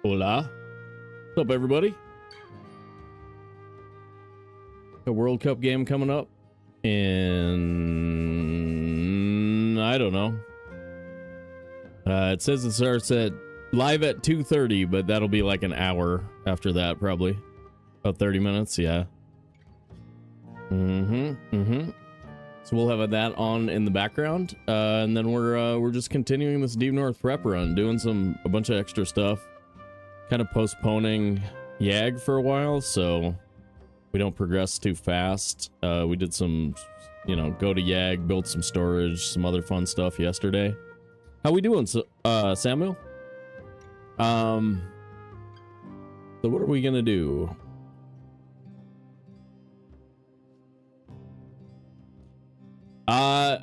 Hola. What's up, everybody? A World Cup game coming up in... I don't know. It says it starts at live at 2:30, but that'll be like an hour after that, probably. About 30 minutes, yeah. So we'll have that on in the background, and then we're just continuing this Deep North prep run, doing a bunch of extra stuff, kind of postponing YAG for a while, so we don't progress too fast. We did some, go to YAG, build some storage, some other fun stuff yesterday. How we doing, Samuel? So what are we gonna do? I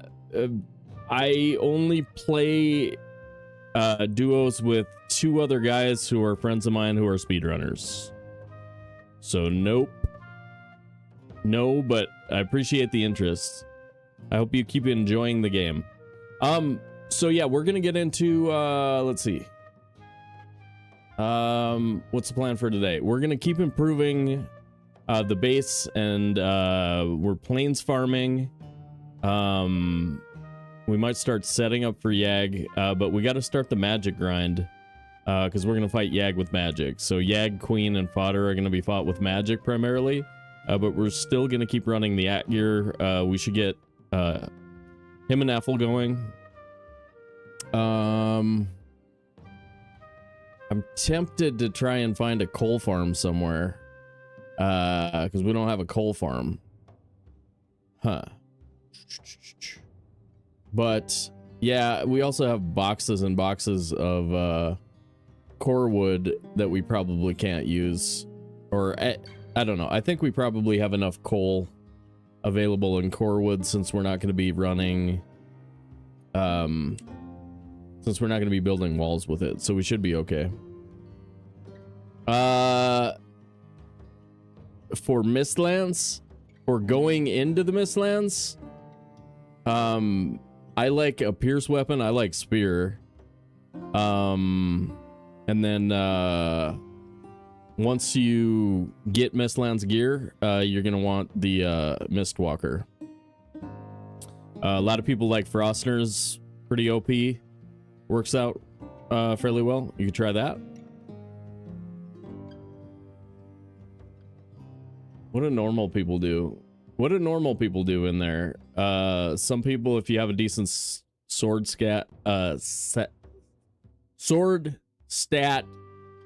only play duos with 2 other guys who are friends of mine who are speedrunners. So nope. No, but I appreciate the interest. I hope you keep enjoying the game. So yeah, we're gonna get into let's see. What's the plan for today? We're gonna keep improving the base, and we're plains farming. We might start setting up for YAG, but we got to start the magic grind, because we're going to fight YAG with magic. So YAG, Queen, and Fodder are going to be fought with magic primarily, but we're still going to keep running the Atgear. We should get him and Ethel going. I'm tempted to try and find a coal farm somewhere, because we don't have a coal farm. Huh. But yeah, we also have boxes and boxes of core wood that we probably can't use, or I don't know. I think we probably have enough coal available in core wood, since we're not going to be running since we're not going to be building walls with it, so we should be okay. For Mistlands, or going into the Mistlands, I like a pierce weapon. I like spear. And then once you get Mistlands gear, you're gonna want the Mistwalker. A lot of people like Frostner's, pretty OP. Works out fairly well. You can try that. What do normal people do? What do normal people do in there? Some people, if you have a decent sword stat,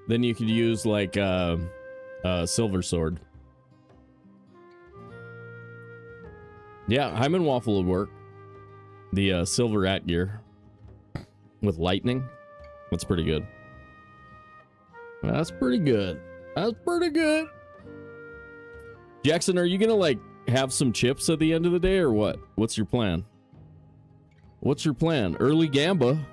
then you could use like a silver sword. Yeah, Hyman Waffle would work. The silver Atgear with lightning. That's pretty good. That's pretty good. That's pretty good. Jackson, are you gonna like have some chips at the end of the day, or what? What's your plan? What's your plan? Early Gamba.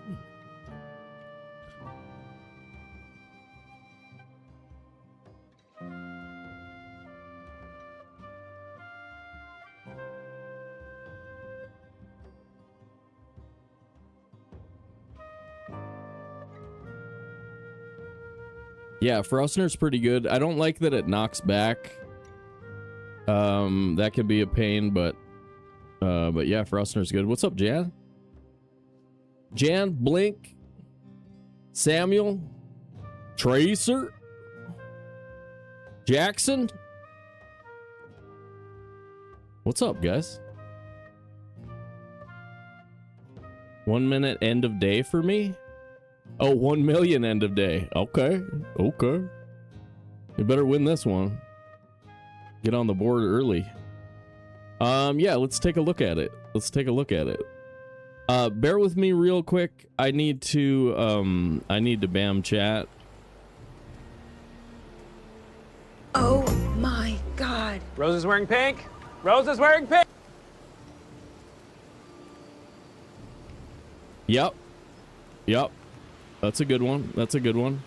Yeah, Frostner's pretty good. I don't like that it knocks back. That could be a pain, but yeah, Frostner's good. What's up, Jan? Jan, Blink, Samuel, Tracer, Jackson. What's up, guys? 1 minute end of day for me? Oh, 1 million end of day. Okay. Okay. You better win this one. Get on the board early. Yeah, let's take a look at it. Let's take a look at it. Bear with me real quick. I need to bam chat. Oh my god. Rose is wearing pink. Rose is wearing pink. Yep. Yep. That's a good one. That's a good one.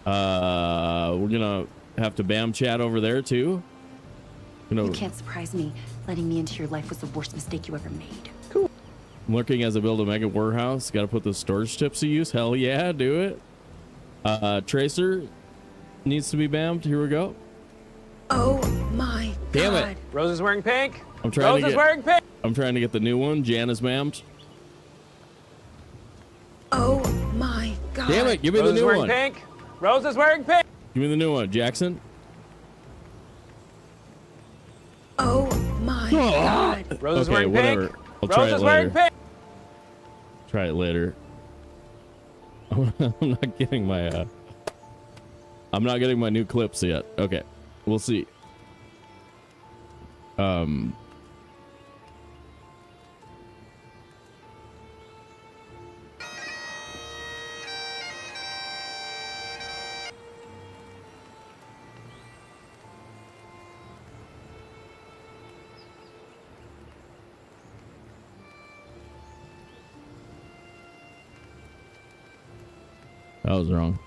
We're gonna have to bam chat over there too. You can't surprise me. Letting me into your life was the worst mistake you ever made. Cool. I'm looking as I build a mega warehouse. Got to put the storage chips to use. Hell yeah, do it. Tracer needs to be bammed. Here we go. Oh my Damn God. it. Rose is wearing pink. I'm trying Rose to is get, wearing pink. I'm trying to get the new one. Jan is bammed. Oh my God. Damn it. Give me Rose the is new wearing one. pink. Rose is wearing pink. Give me the new one, Jackson. Oh my God. Rose is Okay, wearing whatever. pink. I'll try Rose it is wearing later. pink. Try it later. I'm not getting my I'm not getting my new clips yet. Okay. We'll see. That was wrong.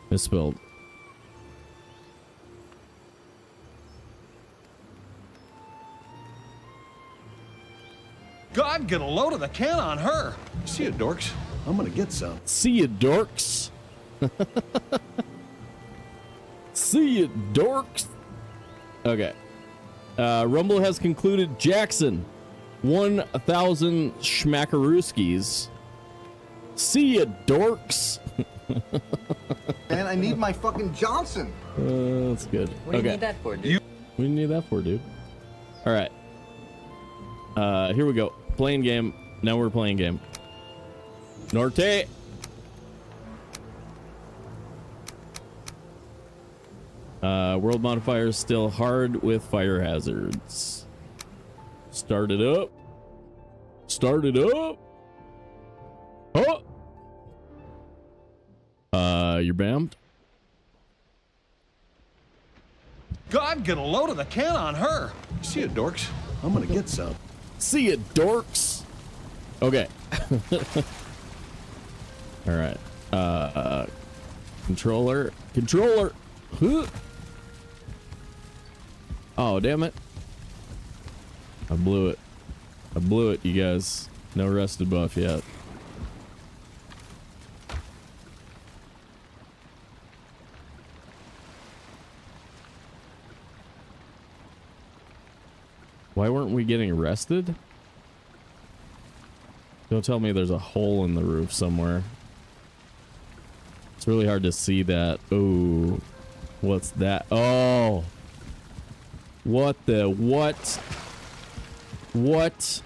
Misspelled. God, get a load of the can on her. See you, dorks. I'm gonna get some. See you, dorks. See you, dorks. Okay. Rumble has concluded. Jackson, 1,000 schmackarooskies. See ya, dorks. Man, I need my fucking Johnson. That's good. What do you need that for, dude? What do you need that for, dude? All right. Here we go. Playing game. Now we're playing game. Norte. World modifier is still hard with fire hazards. Start it up. Start it up. Oh. You're bammed. God, get a load of the can on her. See you, dorks. I'm gonna get some. See ya, dorks. Okay. All right. Controller. Huh. Oh, damn it. I blew it, you guys. No rested buff yet. Why weren't we getting arrested? Don't tell me there's a hole in the roof somewhere. It's really hard to see that. Oh, what's that? Oh, what the what? What?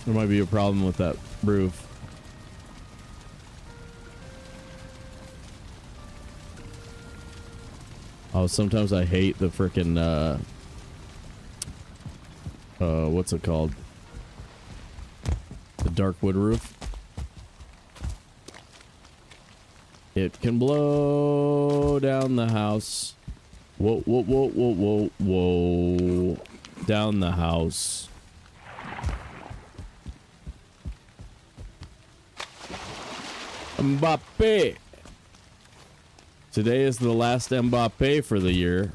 There might be a problem with that roof. Oh, sometimes I hate the frickin' what's it called? The dark wood roof. It can blow down the house. Whoa, whoa, whoa, whoa, whoa, whoa. Down the house. Mbappe. Today is the last Mbappe for the year.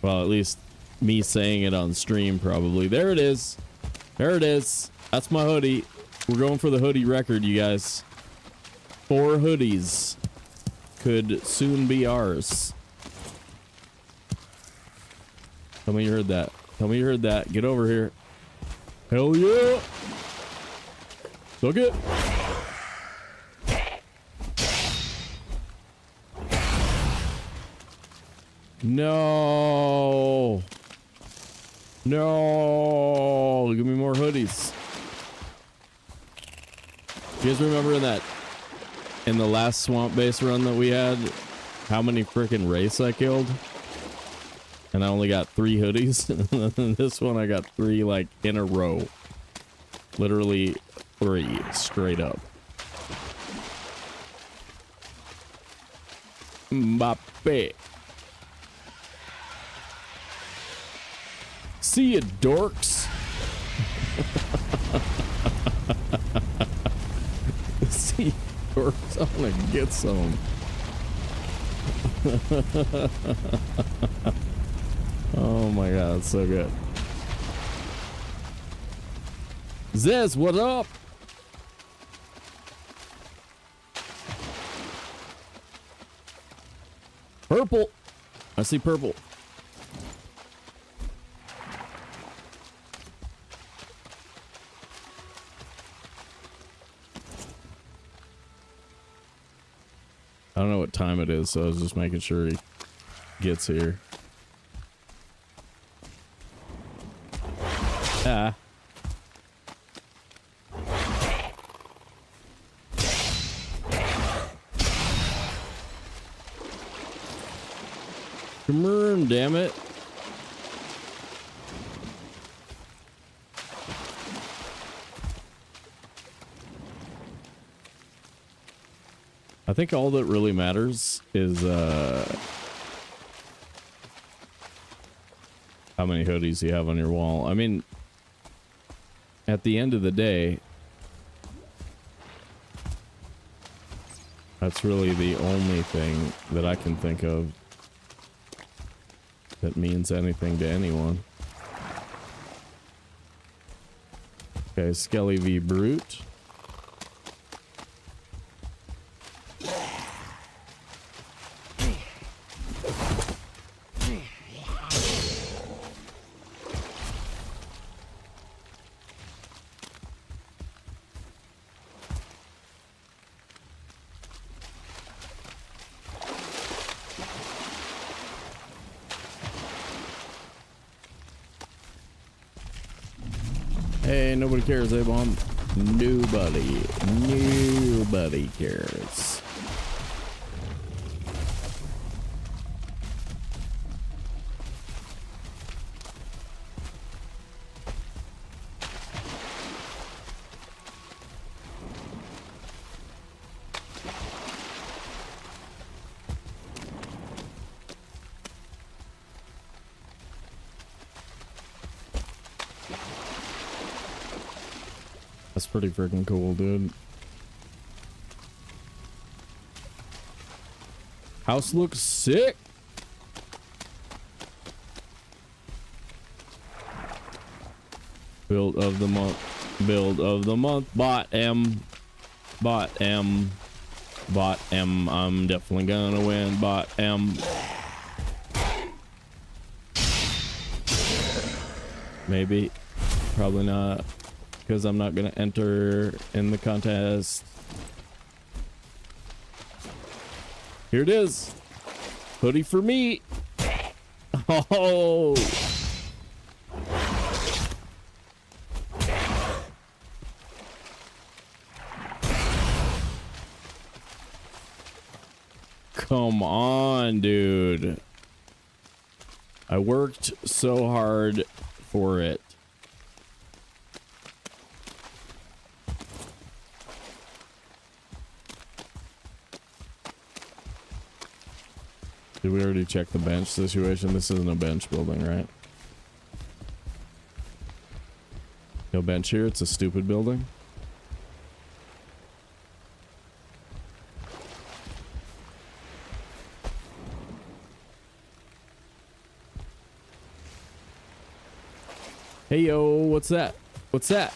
Well, at least me saying it on stream probably. There it is. There it is. That's my hoodie. We're going for the hoodie record, you guys. 4 hoodies could soon be ours. Tell me you heard that. Tell me you heard that. Get over here. Hell yeah. Look it. No. No. Give me more hoodies. You guys remember in the last swamp base run that we had, how many freaking wraiths I killed? And I only got 3 hoodies. This one I got 3 like in a row. Literally 3 straight up. Mbappe. See ya, dorks. See ya, dorks. I'm gonna get some. Oh my god, it's so good. Zez, what up? Purple. I see purple. I don't know what time it is, so I was just making sure he gets here. Ah. Come on, damn it. I think all that really matters is how many hoodies you have on your wall. I mean, at the end of the day, that's really the only thing that I can think of that means anything to anyone. Okay, Skelly v. Brute. Hey, nobody cares, A-Bomb. Nobody cares. That's pretty freaking cool, dude. House looks sick. Build of the month. Build of the month. Bot M. Bot M. Bot M. I'm definitely gonna win. Bot M. Maybe. Probably not. Because I'm not gonna enter in the contest. Here it is. Hoodie for me. Oh. Come on, dude. I worked so hard for it. Did we already check the bench situation? This isn't a bench building, right? No bench here. It's a stupid building. Hey, yo, what's that? What's that?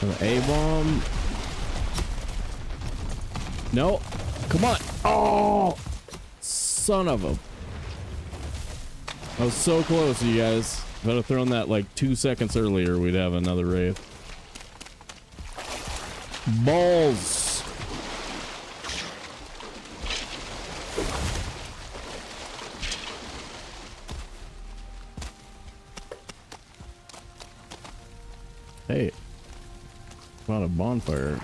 An A-bomb. No, come on. Oh, son of a. I was so close, you guys. If I'd have thrown that like 2 seconds earlier, we'd have another raid. Balls. Hey, found a bonfire.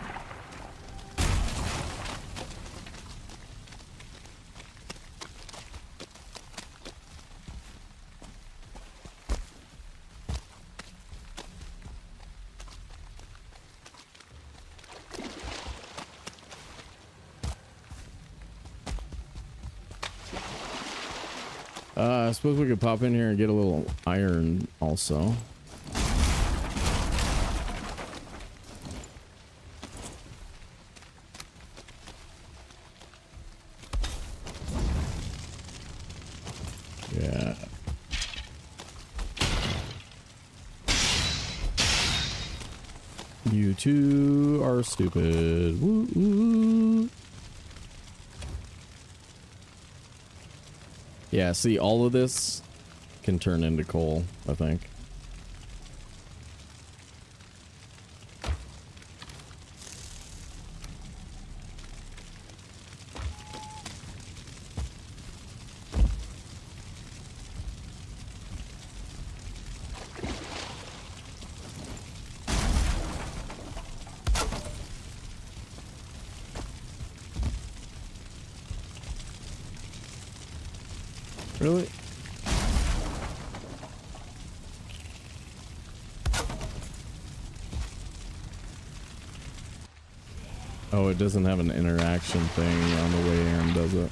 I suppose we could pop in here and get a little iron also. Yeah. You two are stupid. Woo, woo. Yeah, see, all of this can turn into coal, I think. Really? Oh, it doesn't have an interaction thing on the way in, does it?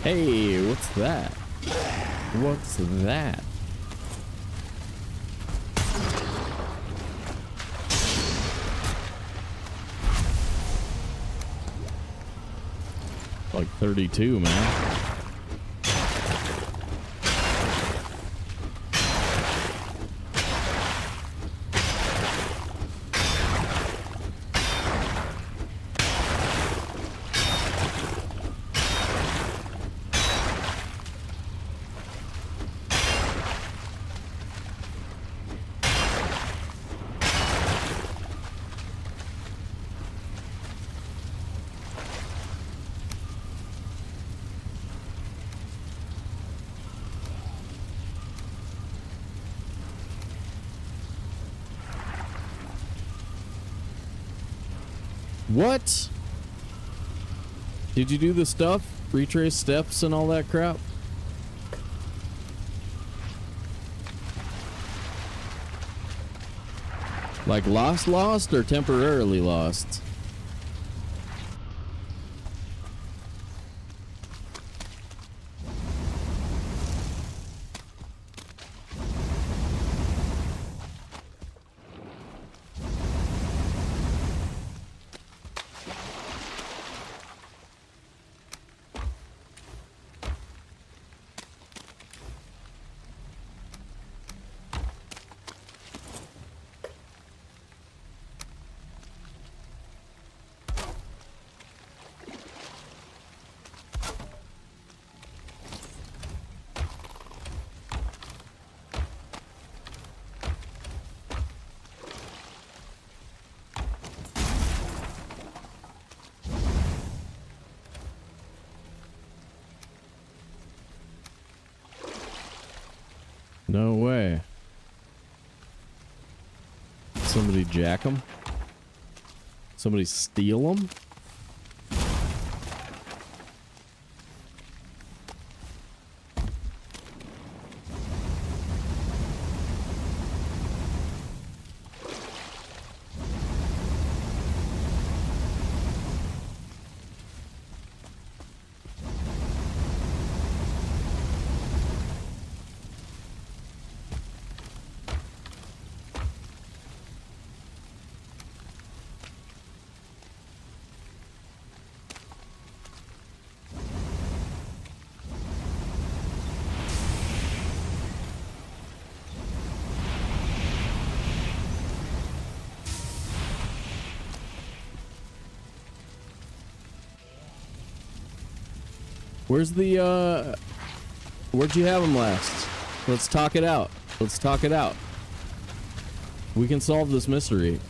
Hey, what's that? What's that? Like 32, man. What? Did you do the stuff? Retrace steps and all that crap? Like lost or temporarily lost? No way. Somebody jack them? Somebody steal them? Where's the, where'd you have him last? Let's talk it out. Let's talk it out. We can solve this mystery.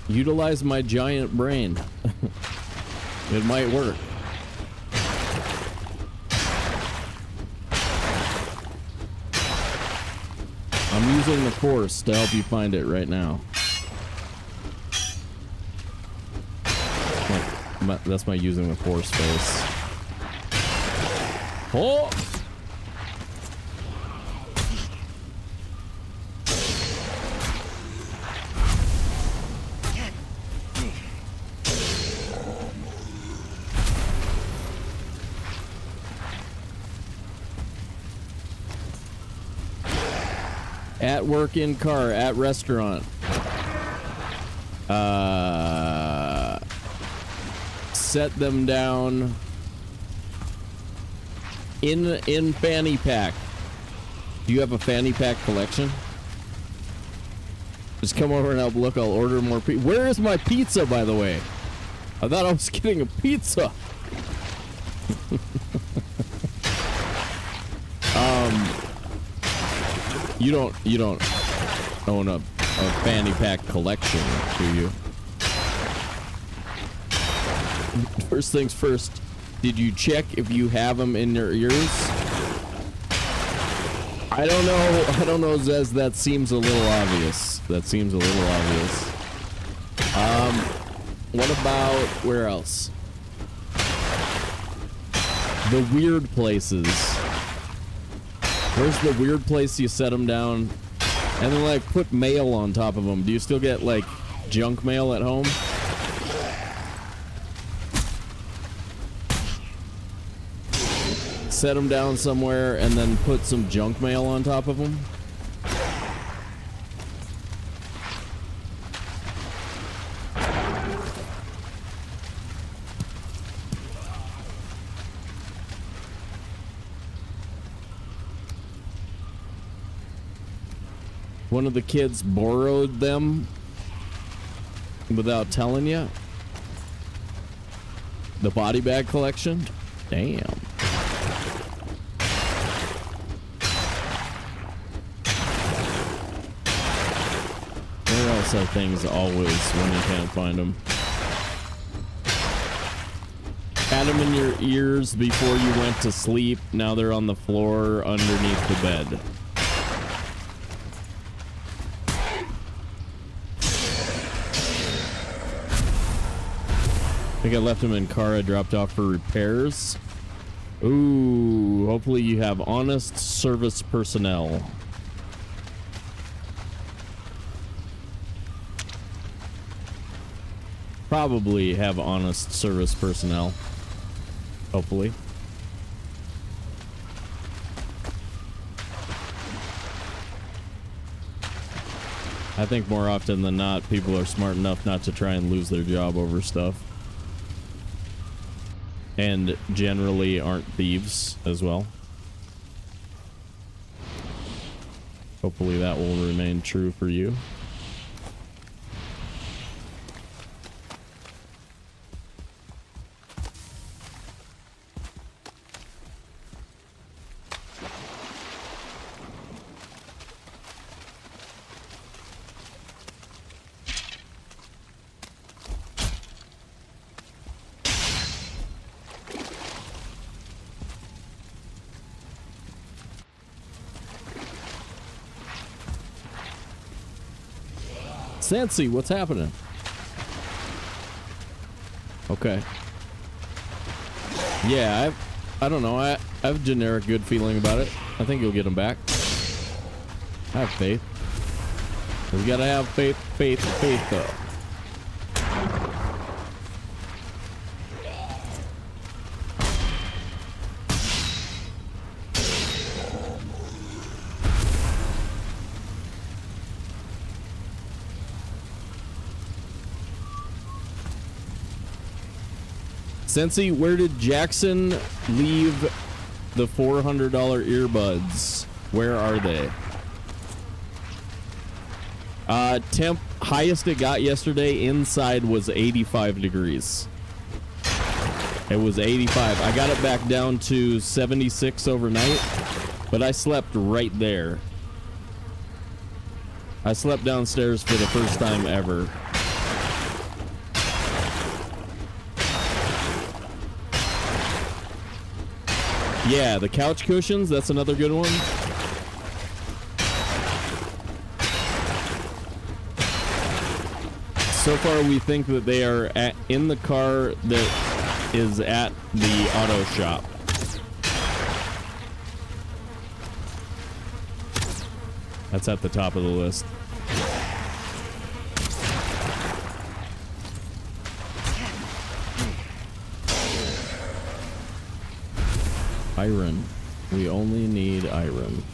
Utilize my giant brain. It might work. I'm using the Force to help you find it right now. That's my using the Force face. Oh! At work, in car, at restaurant. Set them down in fanny pack. Do you have a fanny pack collection? Just come over and help look. I'll order more pizza. Where is my pizza, by the way? I thought I was getting a pizza. You don't own a fanny pack collection, do you? First things first, did you check if you have them in your ears? I don't know, Zez, that seems a little obvious. What about, where else? The weird places. Where's the weird place you set them down and then like put mail on top of them? Do you still get like junk mail at home? Set them down somewhere and then put some junk mail on top of them? One of the kids borrowed them without telling you? The body bag collection? Damn. Where else are things always when you can't find them? Had them in your ears before you went to sleep. Now they're on the floor underneath the bed. I think I left them in car I dropped off for repairs. Ooh, hopefully you have honest service personnel. Probably have honest service personnel. Hopefully. I think more often than not, people are smart enough not to try and lose their job over stuff. And generally aren't thieves as well. Hopefully that will remain true for you. Sancy, what's happening? Okay. Yeah, I don't know. I have a generic good feeling about it. I think you'll get them back. I have faith. We gotta have faith though. Sensi, where did Jackson leave the $400 earbuds? Where are they? Temp highest it got yesterday inside was 85 degrees. It was 85. I got it back down to 76 overnight, but I slept right there. I slept downstairs for the first time ever. Yeah, the couch cushions, that's another good one. So far, we think that they are in the car that is at the auto shop. That's at the top of the list. Iron. We only need iron.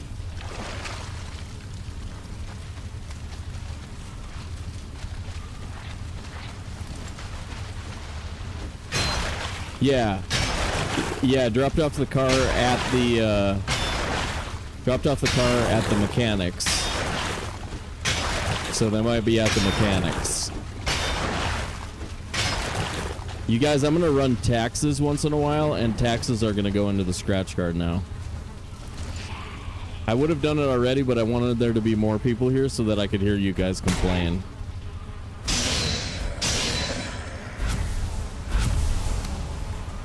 Yeah. Yeah, dropped off the car at the mechanics. So they might be at the mechanics. You guys, I'm gonna run taxes once in a while, and taxes are gonna go into the scratch card now. I would have done it already, but I wanted there to be more people here so that I could hear you guys complain.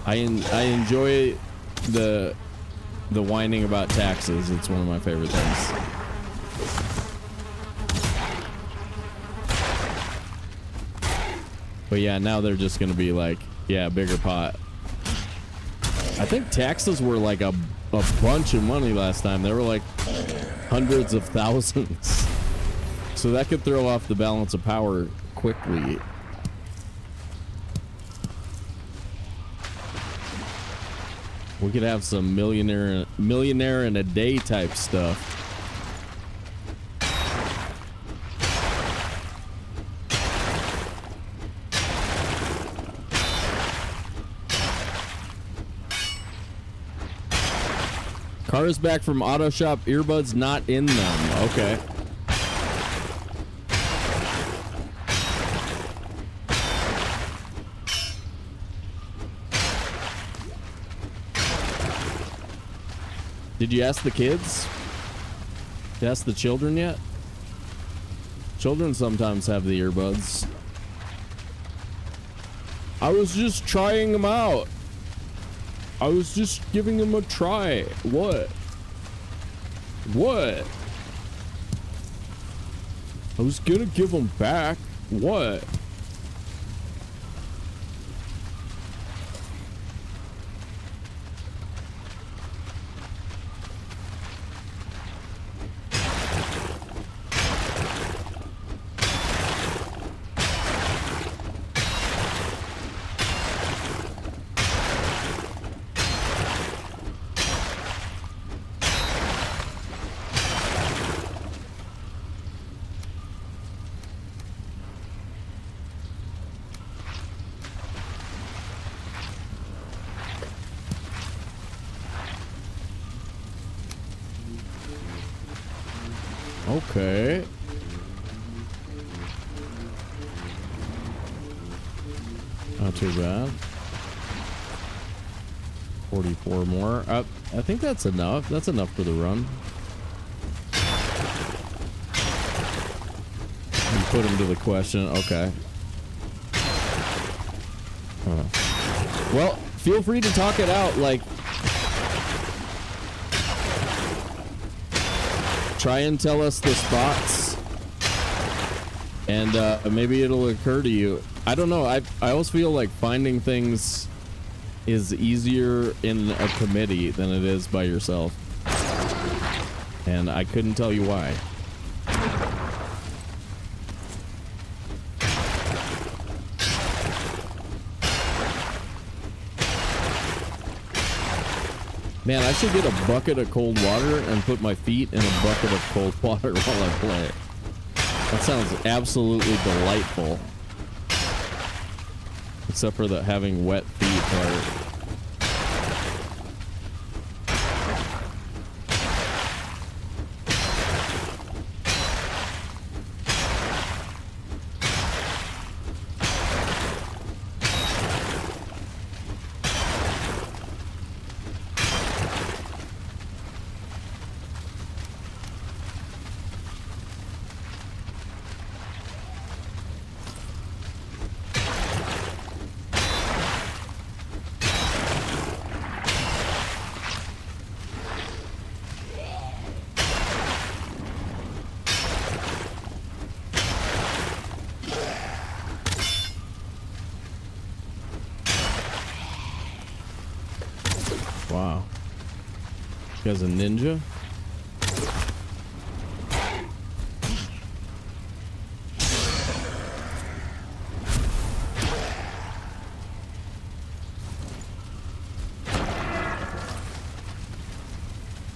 I enjoy the whining about taxes. It's one of my favorite things. But yeah, now they're just gonna be like, yeah, bigger pot. I think taxes were like a bunch of money last time. They were like hundreds of thousands. So that could throw off the balance of power quickly. We could have some millionaire in a day type stuff. Car is back from auto shop, earbuds not in them. Okay. Did you ask the kids? Did you ask the children yet? Children sometimes have the earbuds. I was just trying them out. I was just giving them a try. What? What? I was gonna give them back. What? Okay. Not too bad. 44 more. I think that's enough. That's enough for the run. You put him to the question. Okay. Well, feel free to talk it out. Like, try and tell us the spots, and maybe it'll occur to you. I don't know. I always feel like finding things is easier in a committee than it is by yourself, and I couldn't tell you why. Man, I should get a bucket of cold water and put my feet in a bucket of cold water while I play. That sounds absolutely delightful. Except for the having wet feet part. Wow. You guys a ninja?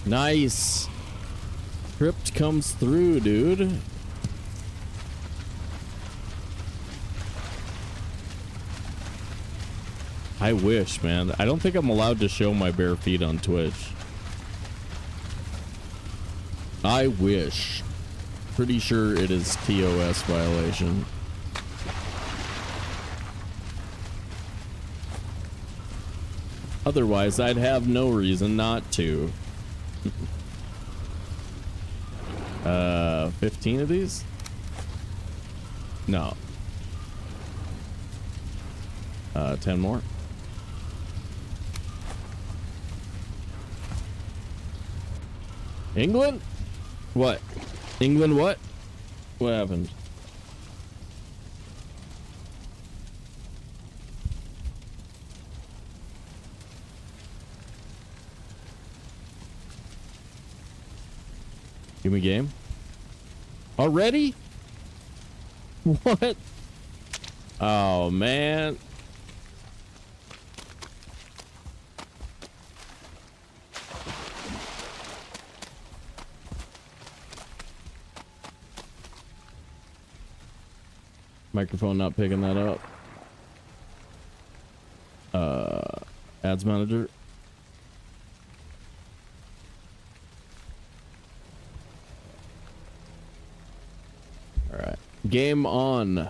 Nice. Crypt comes through, dude. I wish, man. I don't think I'm allowed to show my bare feet on Twitch. I wish. Pretty sure it is TOS violation. Otherwise, I'd have no reason not to. 15 of these? No. 10 more. England? What? England what? What happened? Give me game. Already? What? Oh, man. Microphone not picking that up. Ads manager. All right. Game on.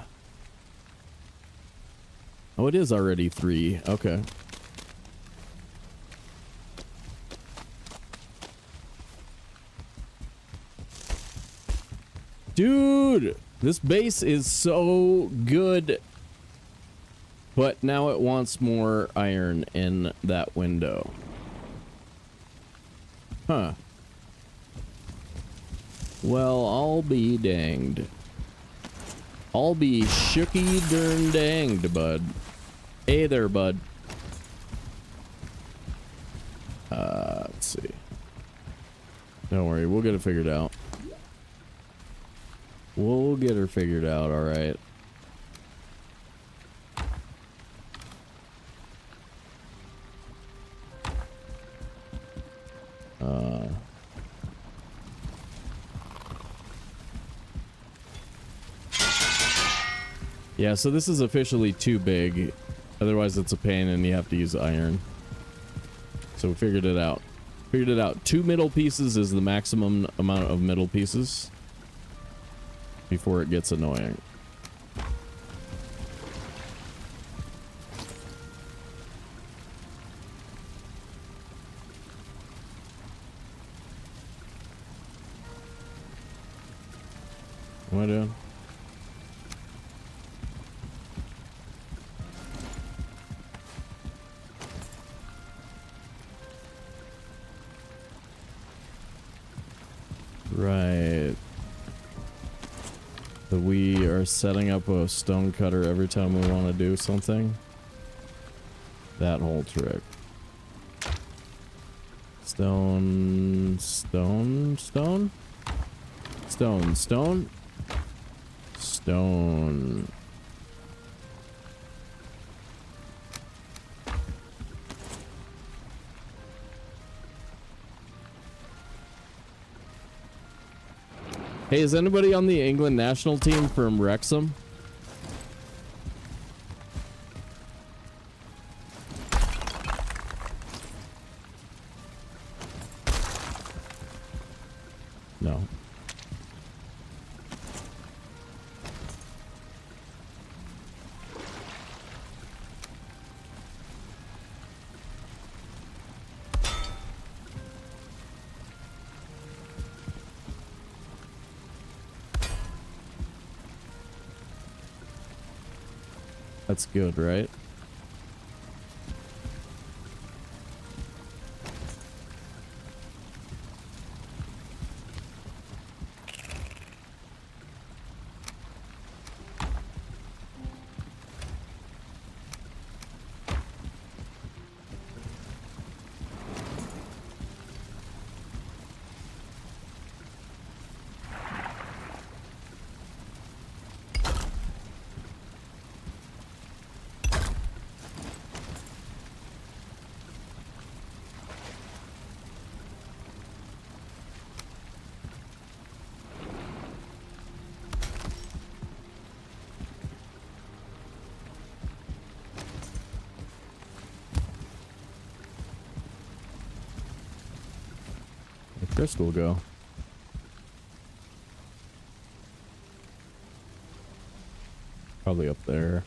Oh, it is already 3. Okay. Dude, this base is so good. But now it wants more iron in that window. Huh. Well, I'll be danged. I'll be shooky darn danged, bud. Hey there, bud. Let's see. Don't worry, we'll get it figured out. We'll get her figured out, alright. Yeah, so this is officially too big. Otherwise it's a pain and you have to use iron. So we figured it out. Figured it out. 2 middle pieces is the maximum amount of middle pieces before it gets annoying. What am I doing? Right. So we are setting up a stone cutter every time we want to do something. That whole trick. Stone, stone, stone? Stone, stone? Stone. Hey, is anybody on the England national team from Wrexham? No. That's good, right? crystal go? Probably up there.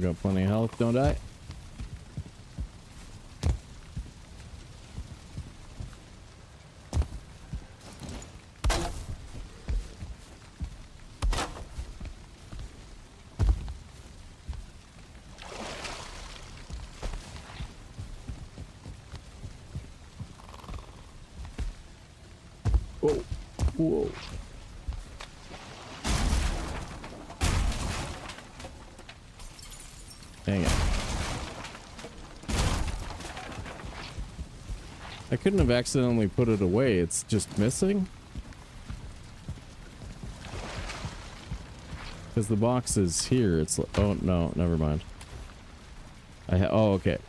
Got plenty of health, don't I? Whoa. Whoa. Dang it. I couldn't have accidentally put it away. It's just missing? Because the box is here. It's like, oh no, never mind. Oh, okay.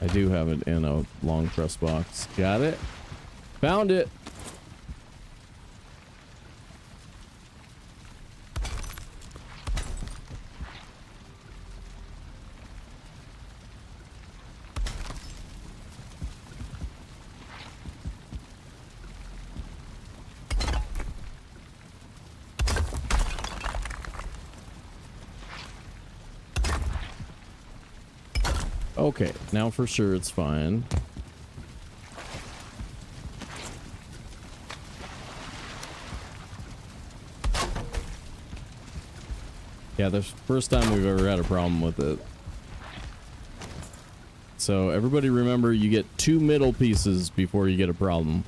I do have it in a long press box. Got it. Found it. Okay, now for sure it's fine. Yeah, the first time we've ever had a problem with it. So everybody remember, you get 2 middle pieces before you get a problem.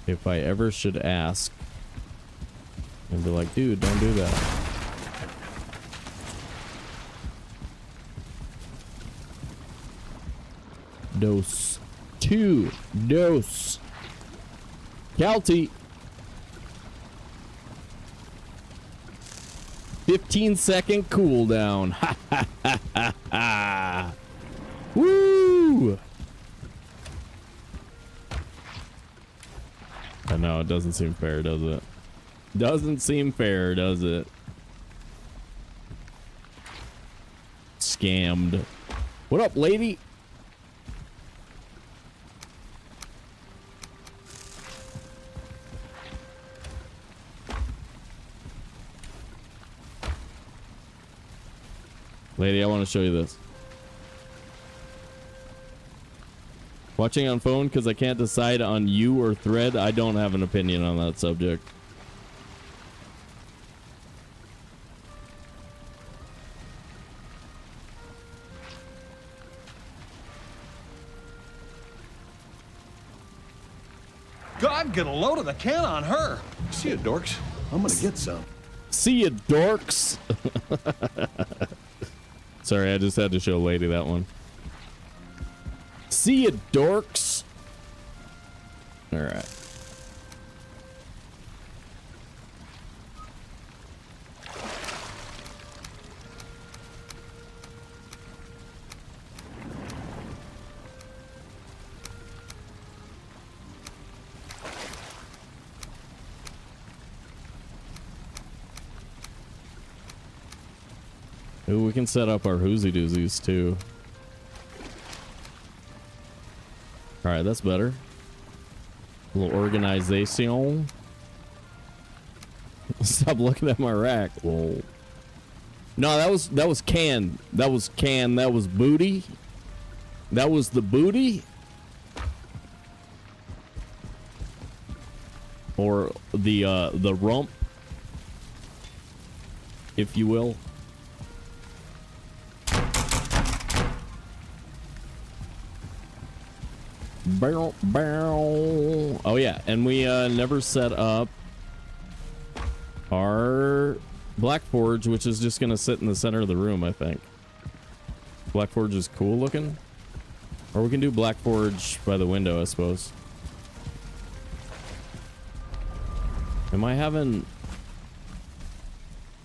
If I ever should ask and be like, dude, don't do that. Dose. 2. Dose. Calty. 15-second cooldown. Ha ha ha ha ha. Woo! I know, it doesn't seem fair, does it? Doesn't seem fair, does it? Scammed. What up, lady? Lady, I want to show you this. Watching on phone because I can't decide on you or thread. I don't have an opinion on that subject. God, get a load of the can on her. See ya, dorks. I'm gonna get some. See ya, dorks. Sorry, I just had to show Lady that one. See ya, dorks. All right. Ooh, we can set up our hoozy doozies too. All right, that's better. A little organization. Stop looking at my rack. Whoa. No, that was can. That was can. That was booty. That was the booty. Or the rump, if you will. Barrel, barrel. Oh yeah, and we never set up our Black Forge, which is just gonna sit in the center of the room, I think. Black Forge is cool looking. Or we can do Black Forge by the window, I suppose. Am I having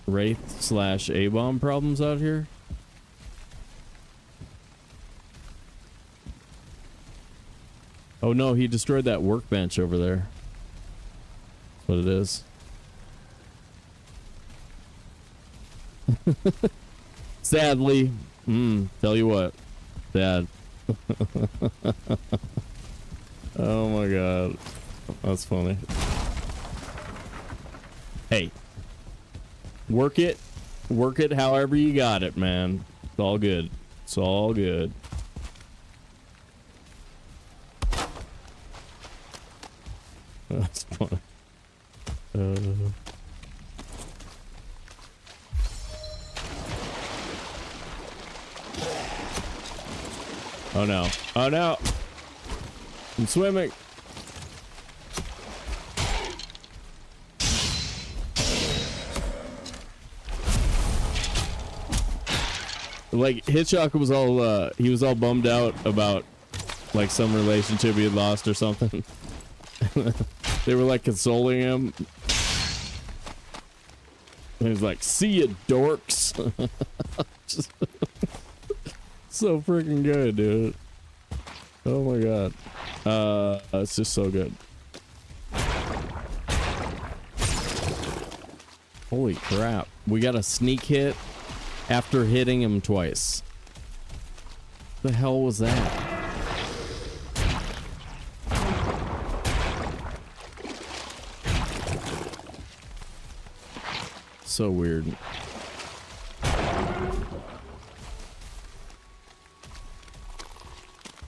Wraith / A-bomb problems out here? Oh no, he destroyed that workbench over there. That's what it is. Sadly. Tell you what. Sad. Oh my god. That's funny. Hey. Work it. Work it however you got it, man. It's all good. It's all good. That's funny. Oh no. Oh no. I'm swimming. Like Hitchcock was all he was all bummed out about like some relationship he had lost or something. They were like consoling him. And he's like, "See ya, dorks." Just so freaking good, dude. Oh my god. It's just so good. Holy crap. We got a sneak hit after hitting him twice. What the hell was that? So weird.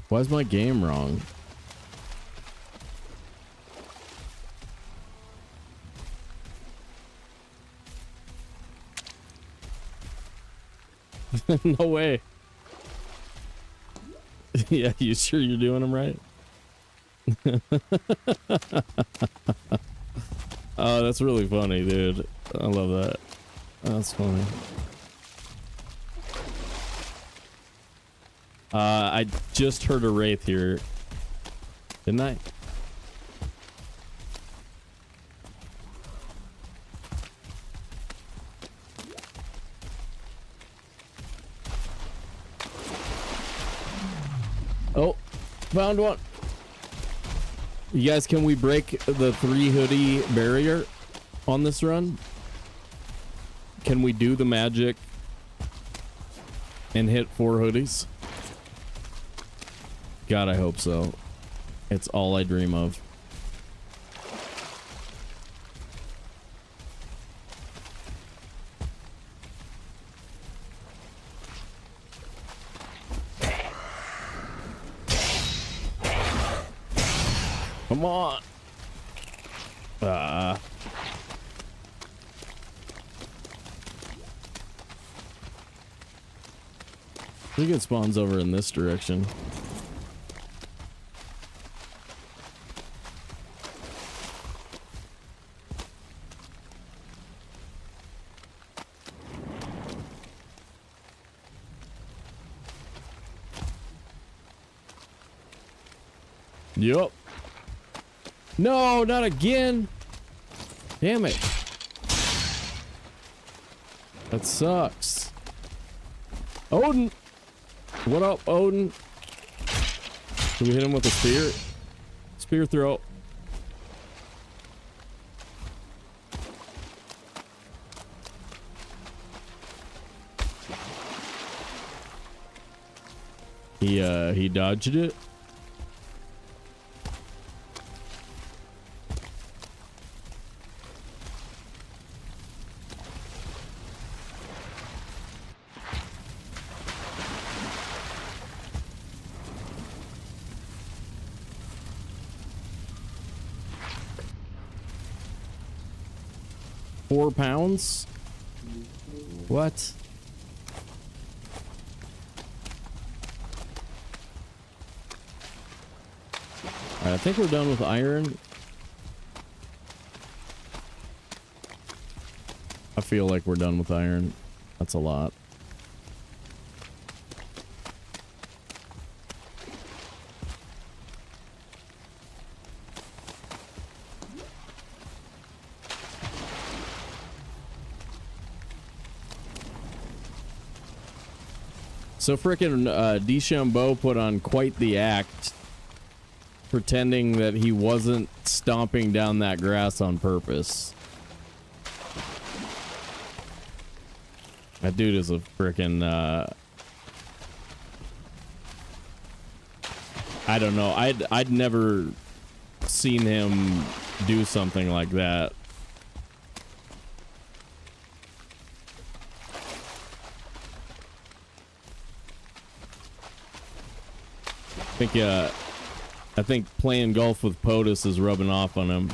Why is my game wrong? No way. Yeah, you sure you're doing them right? Oh, that's really funny, dude. I love that. That's funny. I just heard a wraith here. Didn't I? Oh, found one. You guys, can we break the 3 hoodie barrier on this run? Can we do the magic and hit 4 hoodies? God, I hope so. It's all I dream of. Come on. I think it spawns over in this direction. Yup. No, not again. Damn it. That sucks. Odin. What up, Odin? Can we hit him with a spear? Spear throw. He dodged it. £4? What? Alright, I think we're done with iron. I feel like we're done with iron. That's a lot. So frickin' DeChambeau put on quite the act pretending that he wasn't stomping down that grass on purpose. That dude is a freaking, I don't know. I'd never seen him do something like that. I think playing golf with POTUS is rubbing off on him.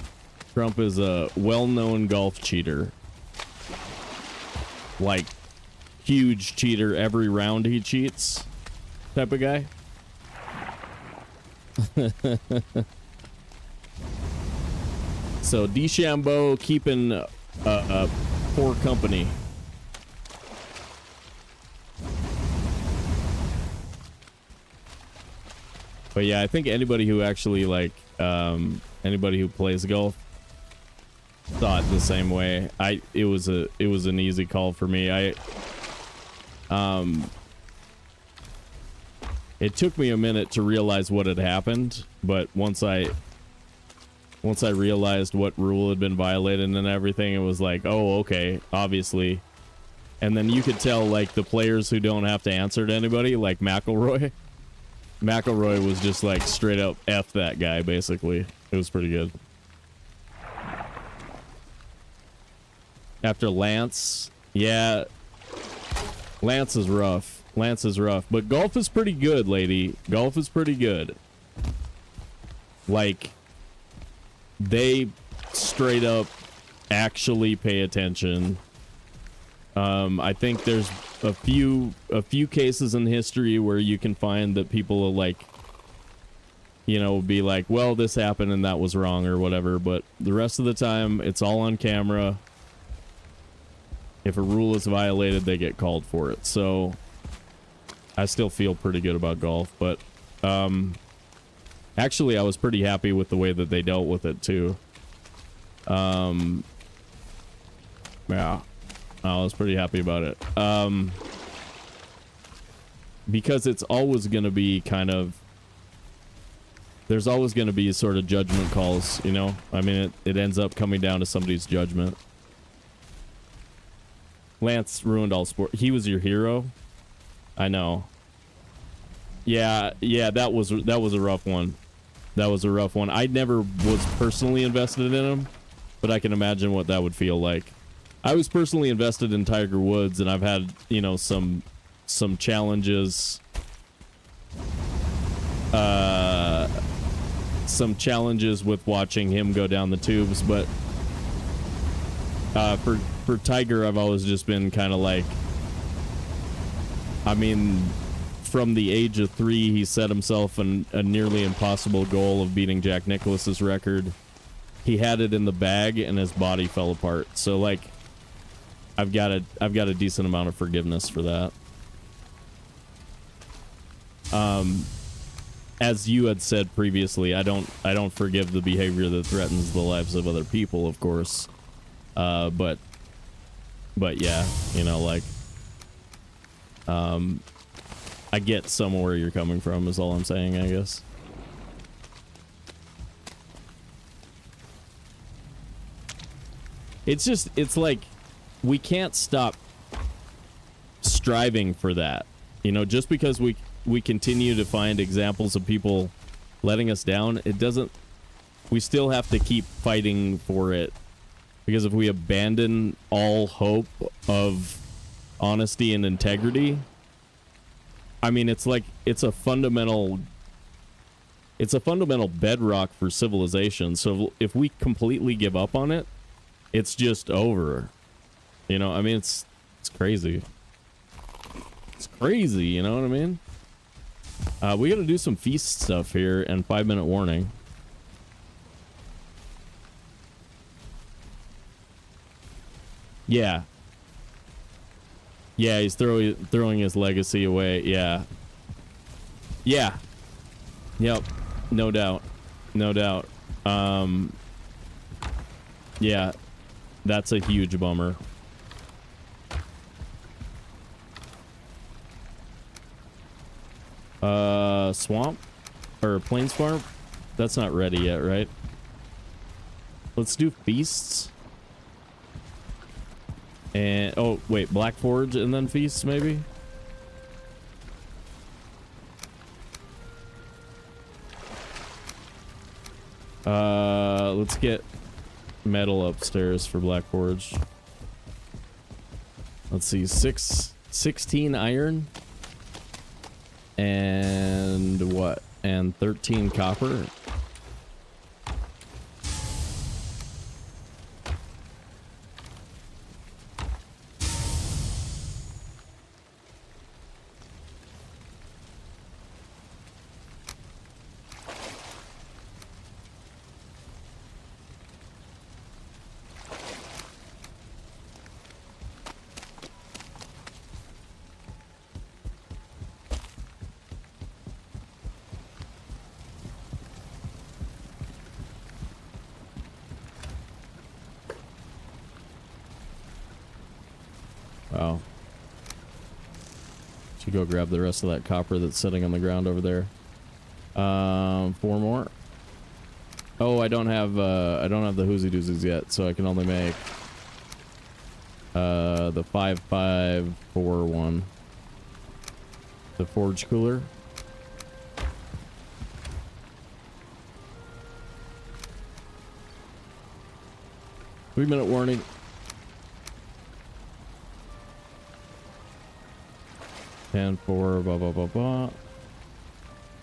Trump is a well-known golf cheater. Like, huge cheater. Every round he cheats type of guy. So DeChambeau keeping poor company. But yeah, I think anybody who actually like anybody who plays golf thought the same way. It was an easy call for me. It took me a minute to realize what had happened, but once I realized what rule had been violated and everything, it was like, oh, okay, obviously. And then you could tell, like, the players who don't have to answer to anybody, like McIlroy was just like straight up F that guy, basically. It was pretty good. After Lance, yeah, Lance is rough. But golf is pretty good, lady. Golf is pretty good. Like, they straight up actually pay attention. I think there's a few cases in history where you can find that people will, like, you know, be like, well, this happened and that was wrong or whatever, but the rest of the time it's all on camera. If a rule is violated, they get called for it. So I still feel pretty good about golf, but actually I was pretty happy with the way that they dealt with it too. Yeah, I was pretty happy about it. Because it's always going to be kind of, there's always going to be sort of judgment calls, you know? I mean, it ends up coming down to somebody's judgment. Lance ruined all sport. He was your hero? I know. Yeah, that was a rough one. That was a rough one. I never was personally invested in him, but I can imagine what that would feel like. I was personally invested in Tiger Woods, and I've had, you know, some challenges. Some challenges with watching him go down the tubes, but for Tiger, I've always just been kind of like, I mean, from the age of 3, he set himself a nearly impossible goal of beating Jack Nicklaus's record. He had it in the bag, and his body fell apart. So, like, I've got a decent amount of forgiveness for that. As you had said previously, I don't forgive the behavior that threatens the lives of other people, of course. But yeah, you know, like, I get some of where you're coming from is all I'm saying, I guess. It's like, we can't stop striving for that. You know, just because we continue to find examples of people letting us down, it doesn't, we still have to keep fighting for it. Because if we abandon all hope of honesty and integrity, I mean, it's like, it's a fundamental bedrock for civilization. So if we completely give up on it, it's just over. You know, I mean, it's crazy. It's crazy, you know what I mean? We gotta do some feast stuff here, and 5-minute warning. Yeah. Yeah, he's throwing his legacy away. Yeah. Yeah. Yep. No doubt. No doubt. Yeah. That's a huge bummer. Swamp? Or Plains Farm? That's not ready yet, right? Let's do feasts. And oh wait, Black Forge and then feasts maybe. Let's get metal upstairs for Black Forge. Let's see, 16 iron and what? And 13 copper. Wow. Should go grab the rest of that copper that's sitting on the ground over there. 4 more. Oh, I don't have the hoozy doozies yet, so I can only make the 5541. The forge cooler. 3-minute warning. 10, 4, blah, blah, blah, blah.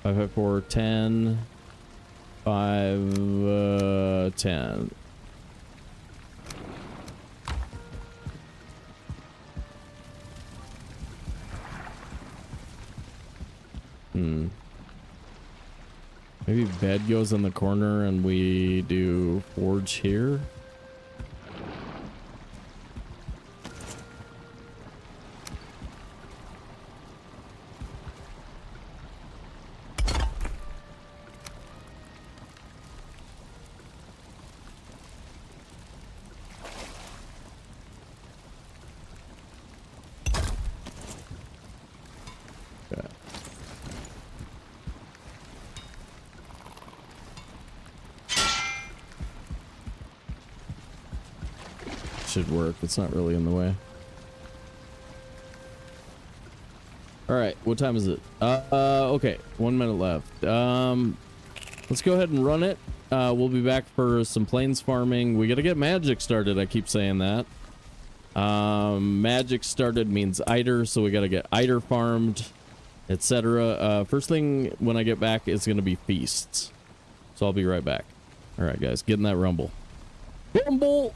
5, 5, 4, 10. 5, 10. Maybe bed goes in the corner and we do forge here. Should work. It's not really in the way. All right, what time is it? Okay, 1 minute left. Let's go ahead and run it. We'll be back for some plains farming. We got to get magic started. I keep saying that. Magic started means Eider, so we got to get Eider farmed, etc. First thing when I get back is going to be feasts. So I'll be right back. All right, guys, get in that rumble. Rumble!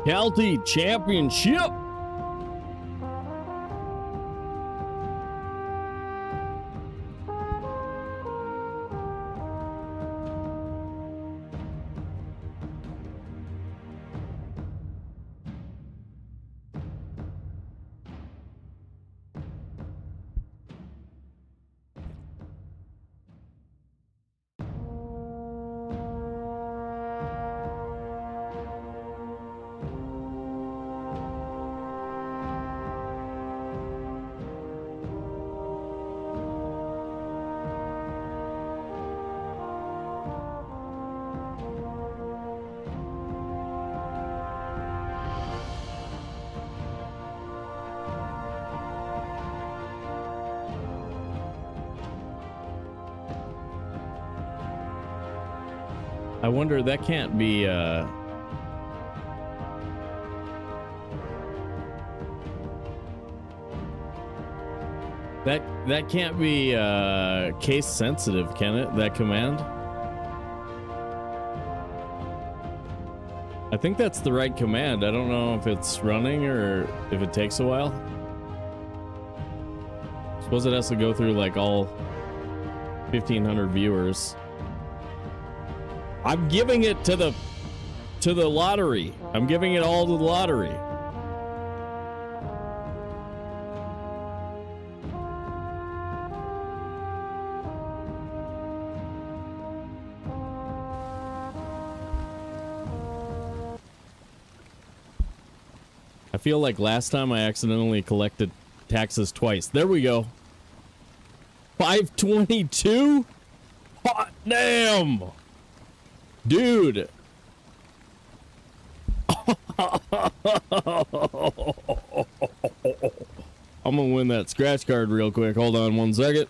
County Championship. I wonder, that can't be, that can't be, case sensitive, can it? That command? I think that's the right command. I don't know if it's running or if it takes a while. Suppose it has to go through like all 1,500 viewers. I'm giving it to the lottery. I'm giving it all to the lottery. I feel like last time I accidentally collected taxes twice. There we go. 522? Hot damn! Dude. I'm gonna win that scratch card real quick. Hold on 1 second.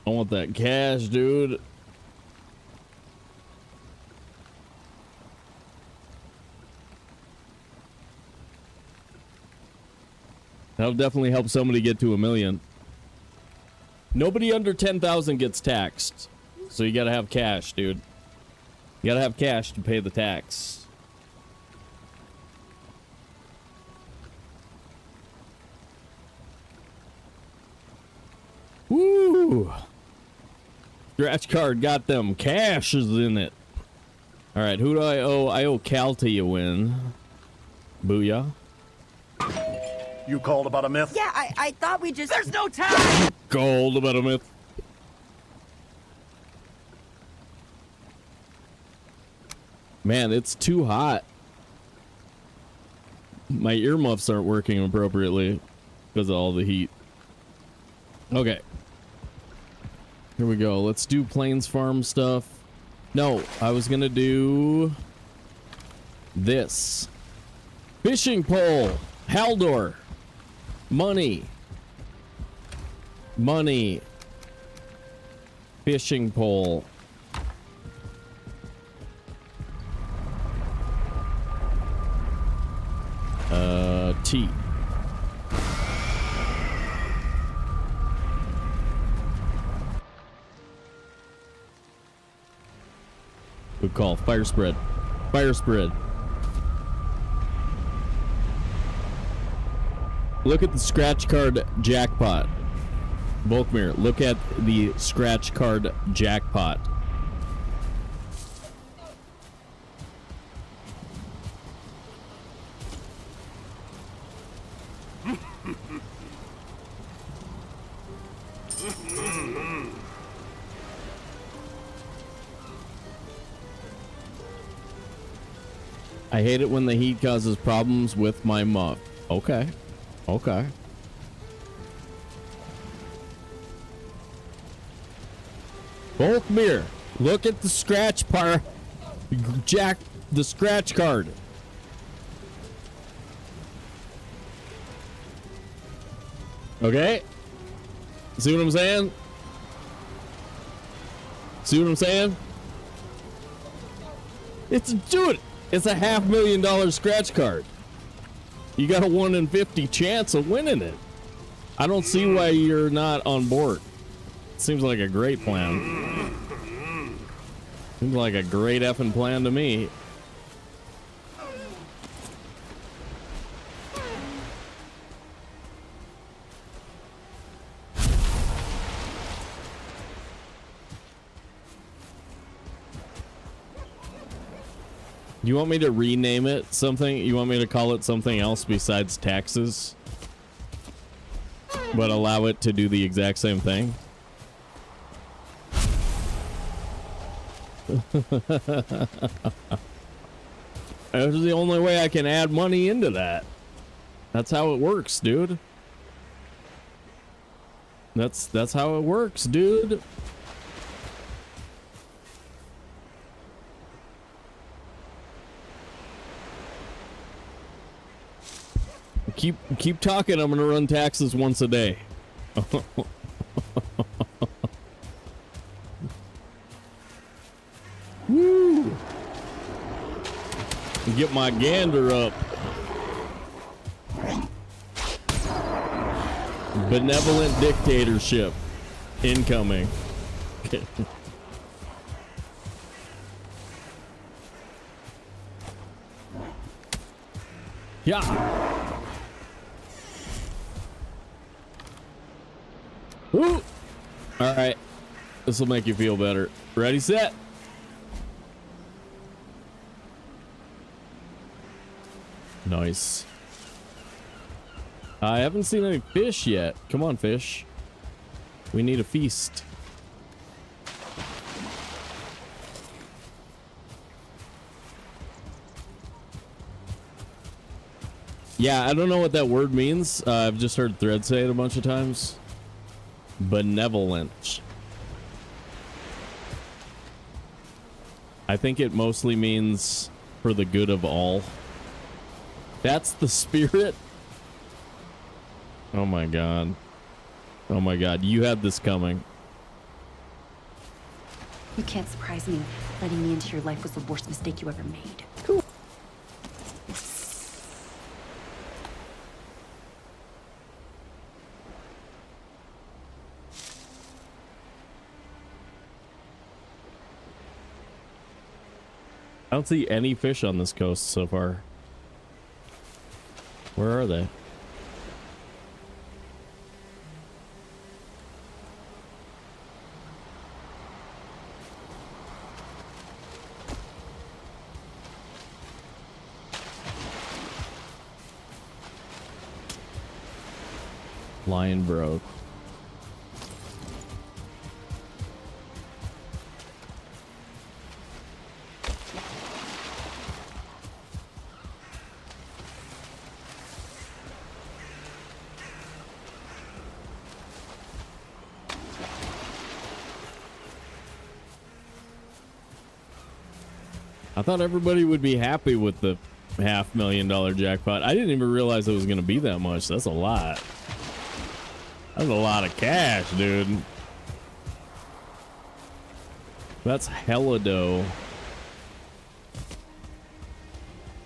I want that cash, dude. That'll definitely help somebody get to 1 million. Nobody under 10,000 gets taxed. So you gotta have cash, dude. You gotta have cash to pay the tax. Woo! Scratch card got them cashes in it. Alright, who do I owe? I owe Cal to you win. Booyah. You called about a myth? Yeah, I thought we just... There's no time! Called about a myth. Man, it's too hot. My earmuffs aren't working appropriately because of all the heat. Okay. Here we go. Let's do Plains Farm stuff. No, I was gonna do this. Fishing pole. Haldor. Money. Money. Fishing pole. T. Good call. Fire spread. Fire spread. Look at the scratch card jackpot. Volkmir, look at the scratch card jackpot. I hate it when the heat causes problems with my muff. Okay. Okay. Volkmir, look at the scratch part. Jack, the scratch card. Okay. See what I'm saying? See what I'm saying? Dude, it's a $500,000 scratch card. You got a 1 in 50 chance of winning it. I don't see why you're not on board. Seems like a great plan. Seems like a great effing plan to me. You want me to rename it something? You want me to call it something else besides taxes? But allow it to do the exact same thing? That's the only way I can add money into that. That's how it works, dude. That's how it works, dude. Keep talking. I'm gonna run taxes once a day. Woo! Get my gander up. Benevolent dictatorship incoming. Yeah. Ooh. All right. This will make you feel better. Ready, set. Nice. I haven't seen any fish yet. Come on, fish. We need a feast. Yeah, I don't know what that word means. I've just heard Thread say it a bunch of times. Benevolent. I think it mostly means for the good of all. That's the spirit. Oh my god. Oh my god, you had this coming. You can't surprise me. Letting me into your life was the worst mistake you ever made. Cool. I don't see any fish on this coast so far. Where are they? Line broke. I thought everybody would be happy with the $500,000 jackpot. I didn't even realize it was going to be that much. That's a lot. That's a lot of cash, dude. That's hella dough.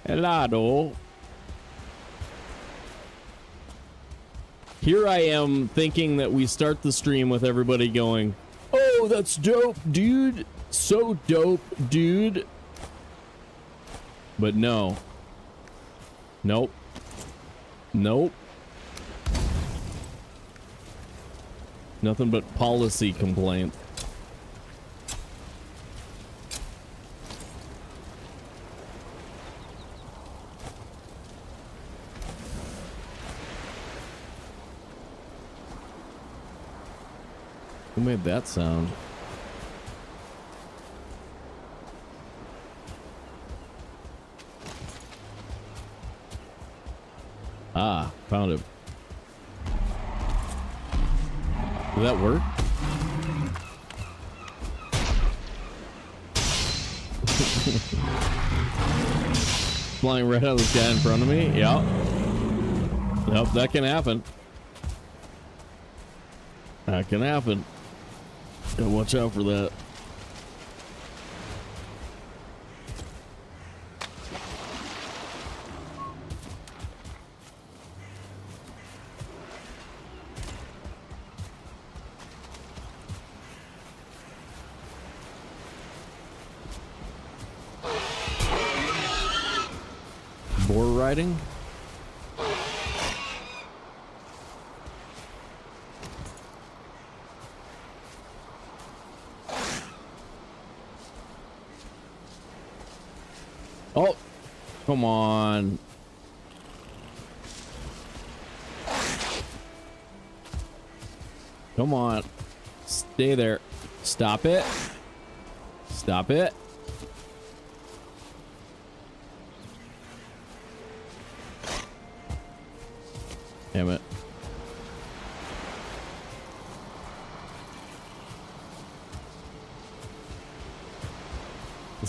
Hello. Here I am thinking that we start the stream with everybody going, "Oh, that's dope, dude. So dope, dude." But no. Nope. Nope. Nothing but policy complaint. Who made that sound? Ah, found it. Did that work? Flying right out of the sky in front of me? Yeah. Yep, that can happen. That can happen. Gotta watch out for that. Boar riding. Oh, come on. Come on. Stay there. Stop it. Stop it. Damn it.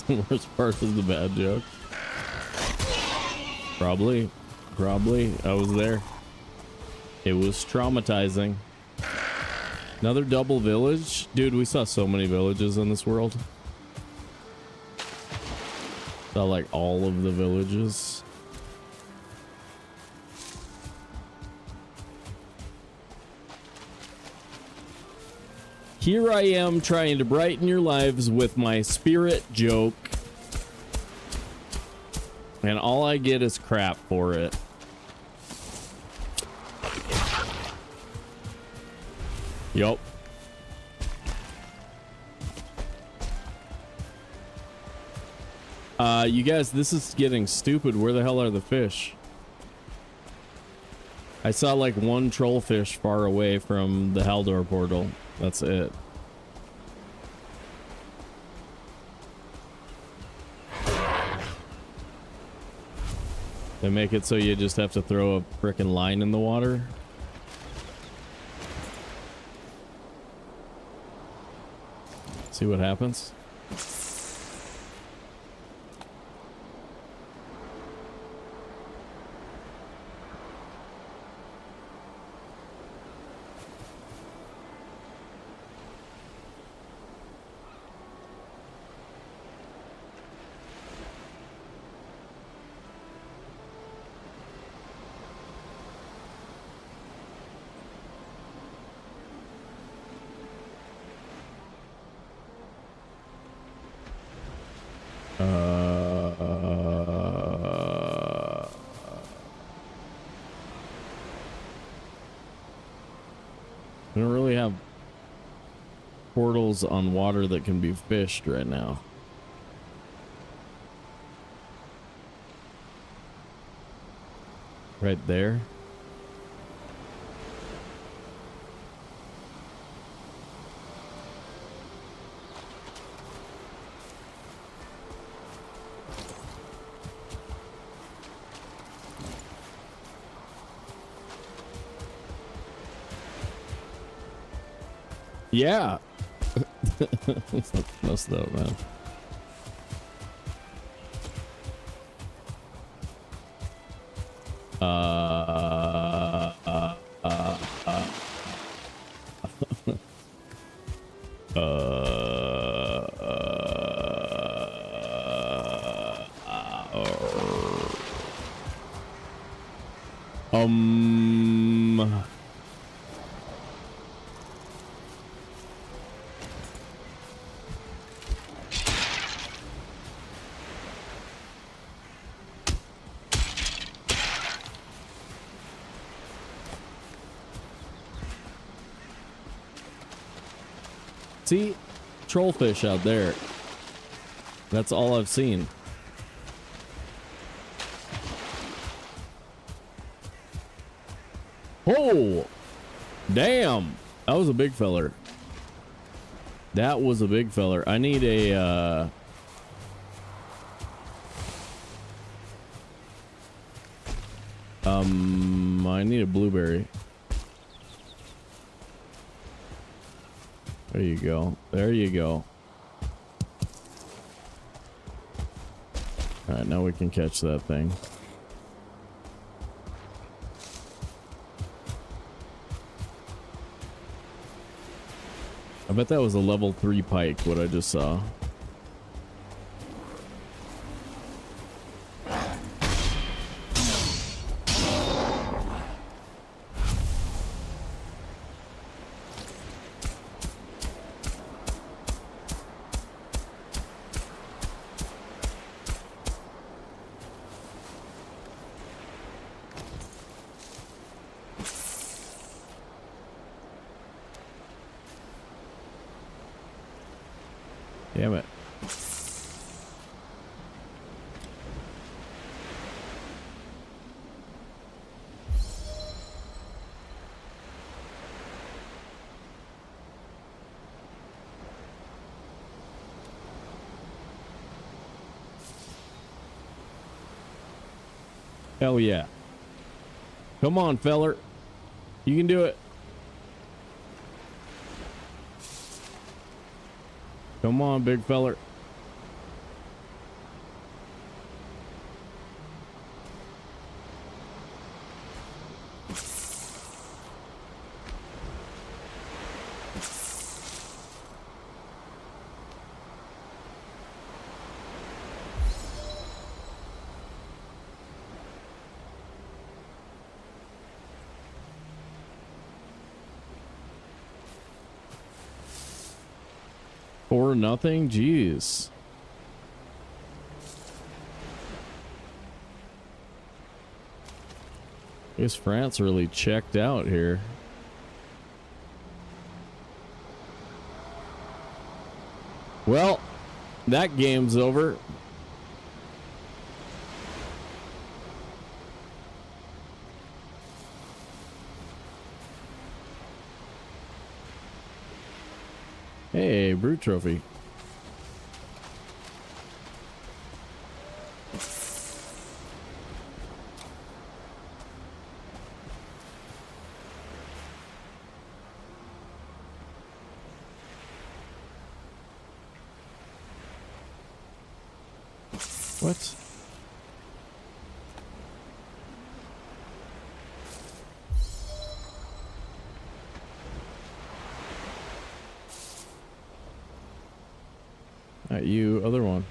The worst part is the bad joke. Probably. I was there. It was traumatizing. Another double village? Dude, we saw so many villages in this world. Saw like all of the villages. Here I am trying to brighten your lives with my spirit joke. And all I get is crap for it. Yup. You guys, this is getting stupid. Where the hell are the fish? I saw like one trollfish far away from the Haldor portal. That's it. They make it so you just have to throw a frickin' line in the water. See what happens. We don't really have portals on water that can be fished right now. Right there. Yeah. That's messed up, man. See, trollfish out there. That's all I've seen. Oh, damn. That was a big feller. That was a big feller. I need a, I need a blueberry. There you go. There you go. All right, now we can catch that thing. I bet that was a level 3 pike, what I just saw. Hell yeah. Come on, feller. You can do it. Come on, big feller. Or nothing? Jeez. I guess France really checked out here. Well, that game's over. Hey, brute trophy. What? Not you, other one.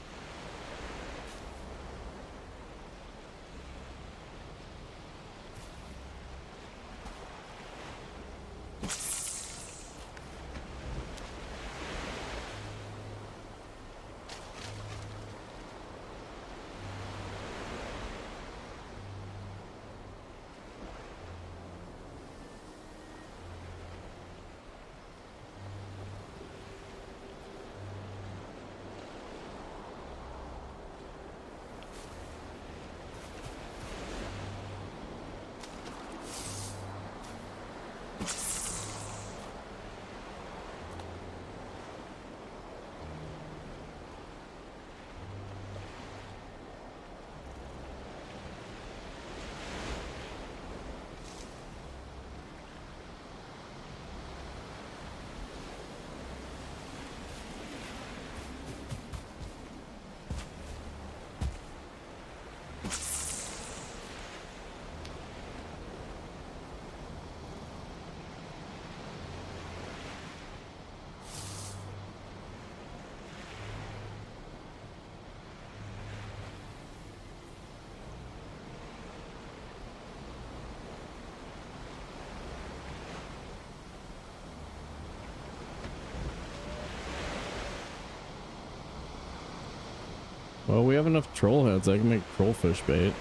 Well, we have enough troll heads. I can make trollfish bait.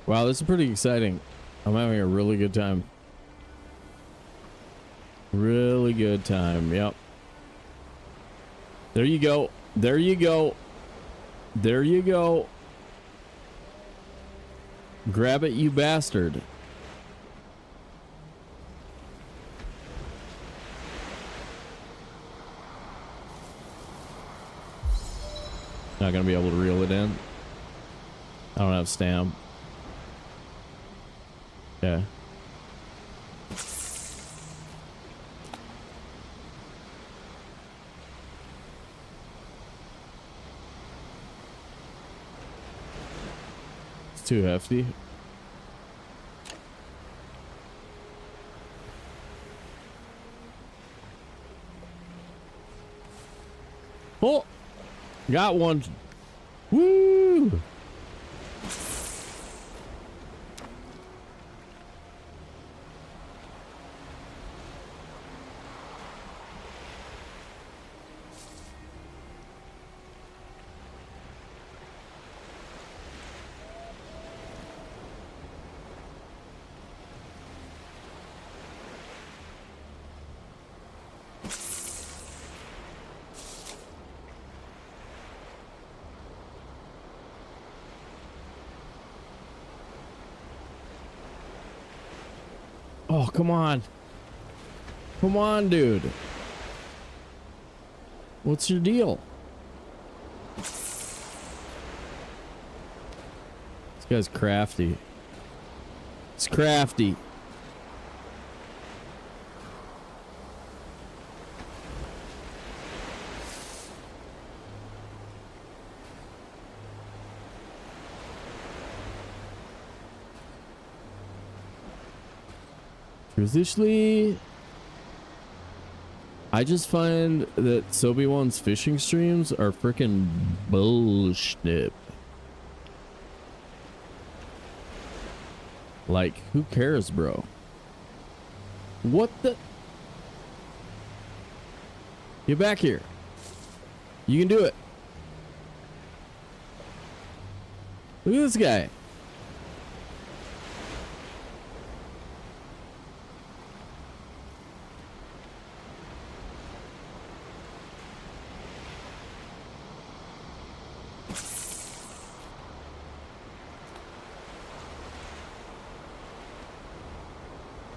Wow, this is pretty exciting. I'm having a really good time. Really good time. Yep. There you go. There you go. There you go. Grab it, you bastard. Not gonna be able to reel it in. I don't have stam. Yeah. It's too hefty. Oh! Got one. Woo! Oh, come on. Come on, dude. What's your deal? This guy's crafty. It's crafty. Truthfully, I just find that Sobe One's fishing streams are freaking bullshit. Like, who cares, bro? What the? Get back here. You can do it. Look at this guy.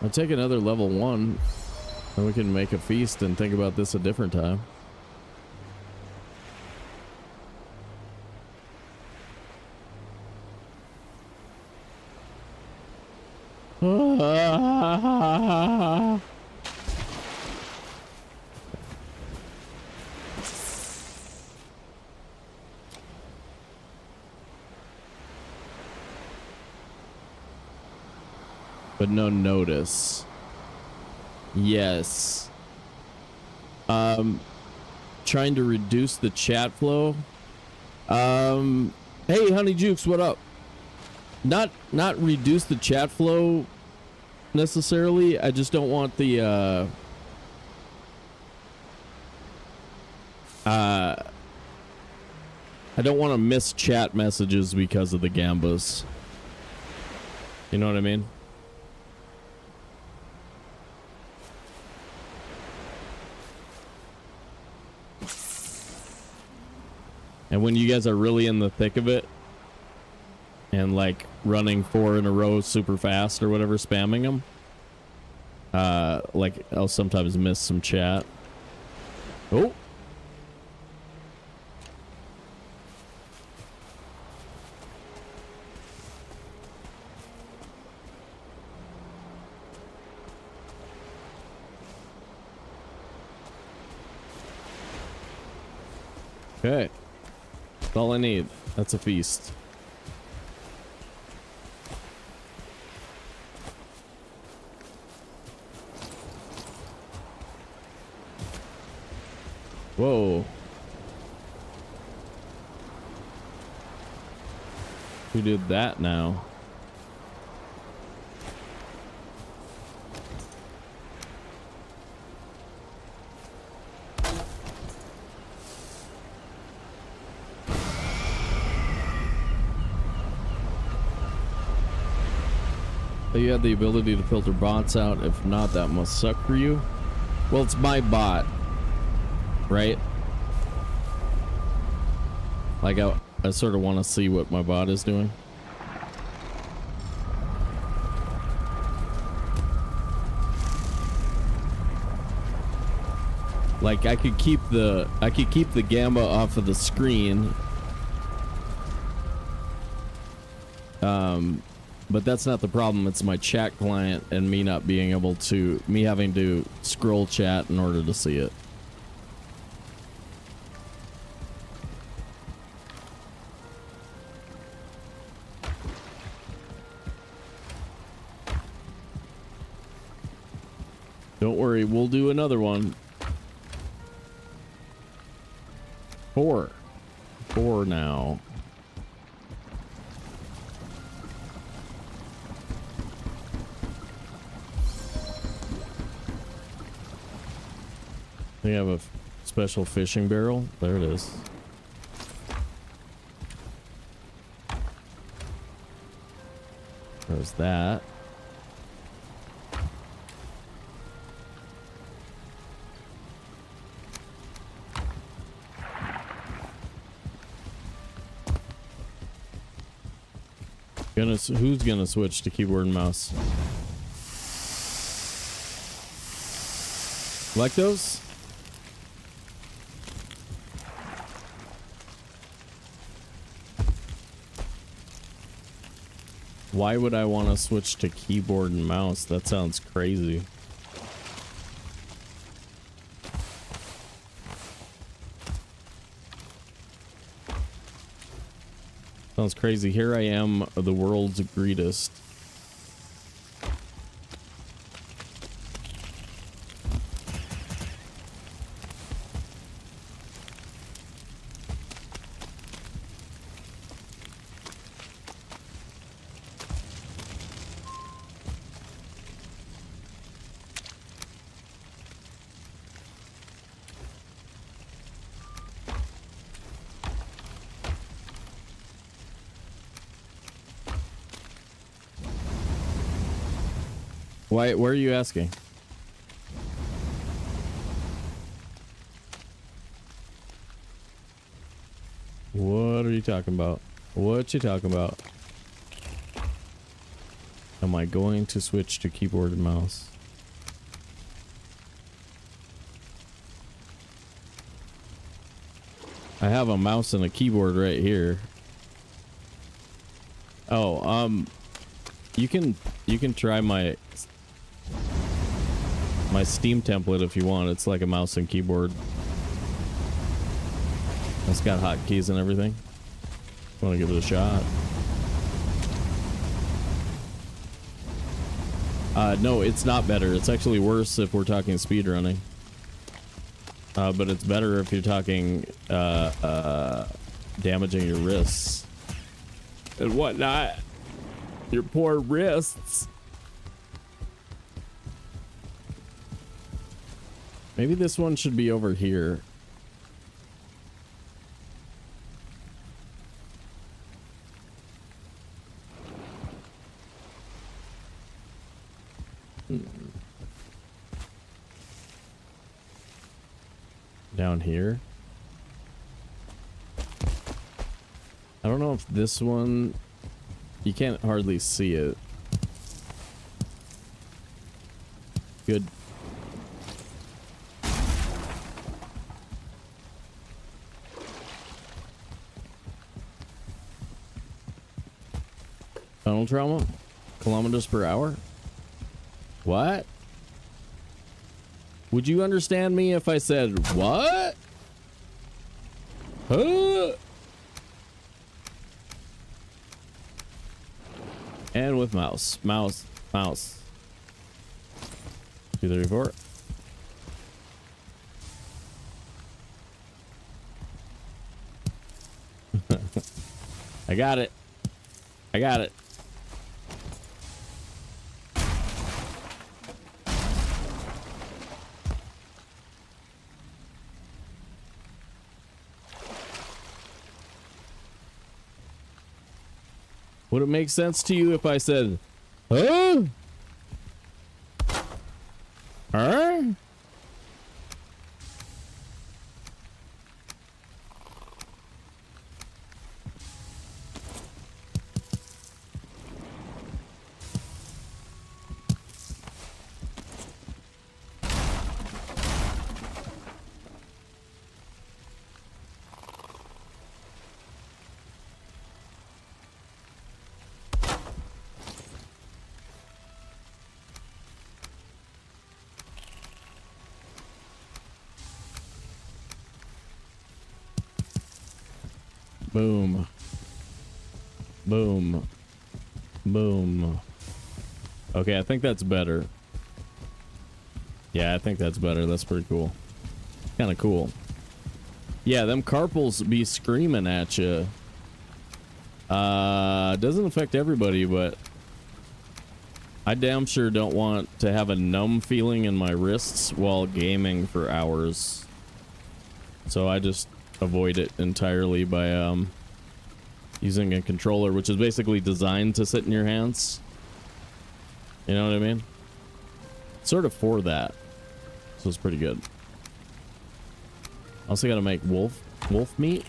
I'll take another level 1, and we can make a feast and think about this a different time. But no notice. Yes. Trying to reduce the chat flow. Hey, Honey Jukes, what up? Not reduce the chat flow necessarily. I just don't want the I don't want to miss chat messages because of the gambas. You know what I mean? And when you guys are really in the thick of it and like running 4 in a row super fast or whatever, spamming them, like I'll sometimes miss some chat. Oh. Okay. That's all I need. That's a feast. Whoa. Who did that now? You have the ability to filter bots out. If not, that must suck for you. Well, it's my bot, right? Like I sort of want to see what my bot is doing. Like I could keep the gamba off of the screen. But that's not the problem. It's my chat client and me not being able to, me having to scroll chat in order to see it. Don't worry, we'll do another one. 4 now. We have a special fishing barrel. There it is. There's that. Who's gonna switch to keyboard and mouse? Like those? Why would I want to switch to keyboard and mouse? That sounds crazy. Sounds crazy. Here I am, the world's greatest. Why are you asking? What are you talking about? What you talking about? Am I going to switch to keyboard and mouse? I have a mouse and a keyboard right here. Oh, you can try my Steam template if you want. It's like a mouse and keyboard. It's got hotkeys and everything. Want to give it a shot? No, it's not better. It's actually worse if we're talking speedrunning. But it's better if you're talking damaging your wrists and whatnot. Your poor wrists. Maybe this one should be over here. Down here. I don't know if this one, you can't hardly see it. Good. Tunnel trauma? Kilometers per hour? What? Would you understand me if I said what? Huh? And with mouse. Mouse. 2, 3, 4. I got it. Would it make sense to you if I said, huh? Huh? Boom. Boom. Boom. Okay, I think that's better. Yeah, I think that's better. That's pretty cool. Kind of cool. Yeah, them carpals be screaming at you. Doesn't affect everybody, but I damn sure don't want to have a numb feeling in my wrists while gaming for hours. So I just avoid it entirely by using a controller, which is basically designed to sit in your hands. You know what I mean? Sort of for that. So it's pretty good. Also gotta make wolf meat.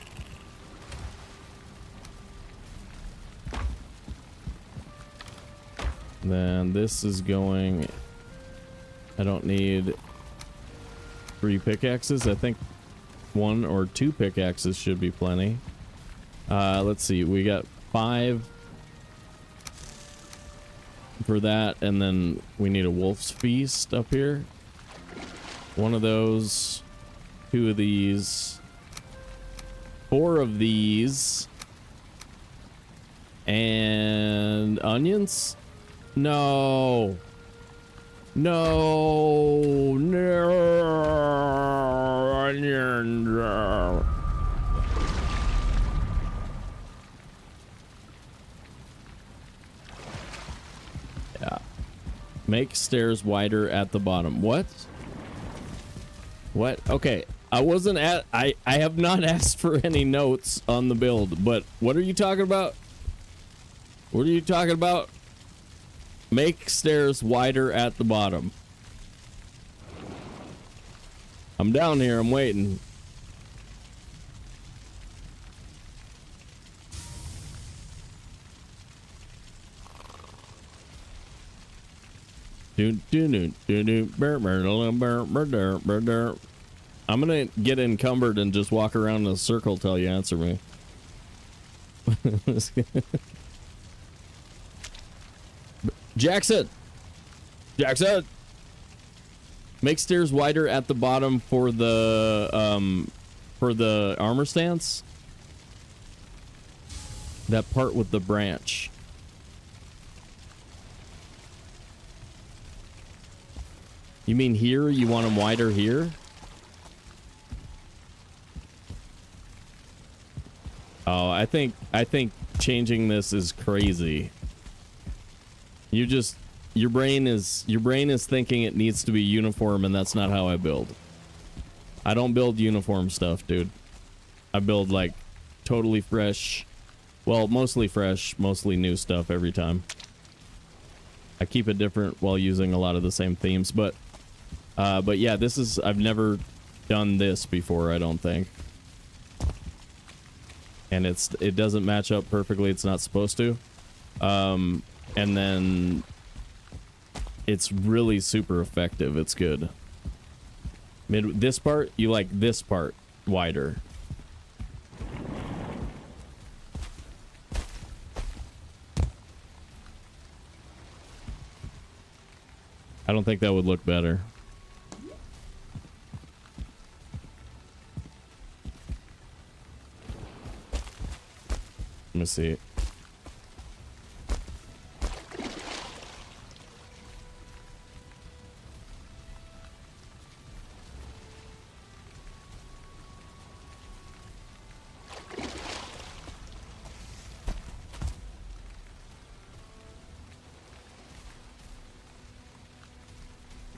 Then this is going, I don't need 3 pickaxes. I think 1 or 2 pickaxes should be plenty. Let's see. We got 5 for that, and then we need a wolf's feast up here. 1 of those, 2 of these, 4 of these, and onions? No. No. No. Onions. Yeah. Make stairs wider at the bottom. What? What? Okay. I have not asked for any notes on the build, but what are you talking about? What are you talking about? Make stairs wider at the bottom. I'm down here. I'm waiting. I'm gonna get encumbered and just walk around in a circle till you answer me. Jackson! Jackson! Make stairs wider at the bottom for the armor stance. That part with the branch. You mean here? You want them wider here? Oh, I think changing this is crazy. Your brain is thinking it needs to be uniform, and that's not how I build. I don't build uniform stuff, dude. I build like totally fresh, well, mostly fresh, mostly new stuff every time. I keep it different while using a lot of the same themes, but yeah, I've never done this before, I don't think. And it doesn't match up perfectly. It's not supposed to. And then it's really super effective. It's good. This part, you like this part wider. I don't think that would look better. Let me see.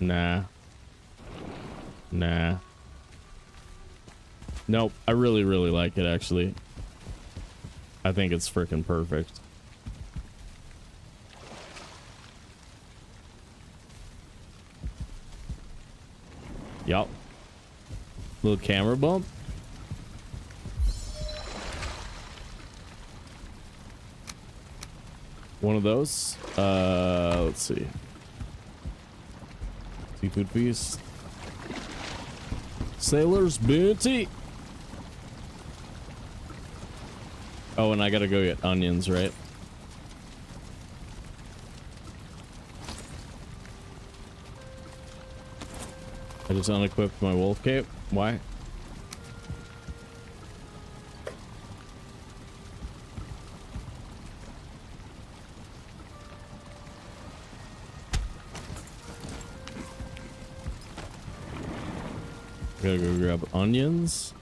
Nah. Nope. I really, really like it, actually. I think it's freaking perfect. Yup. Little camera bump. One of those. Let's see. Seafood feast. Sailor's bounty. Oh, and I gotta go get onions, right? I just unequipped my wolf cape. Why? Gotta go grab onions.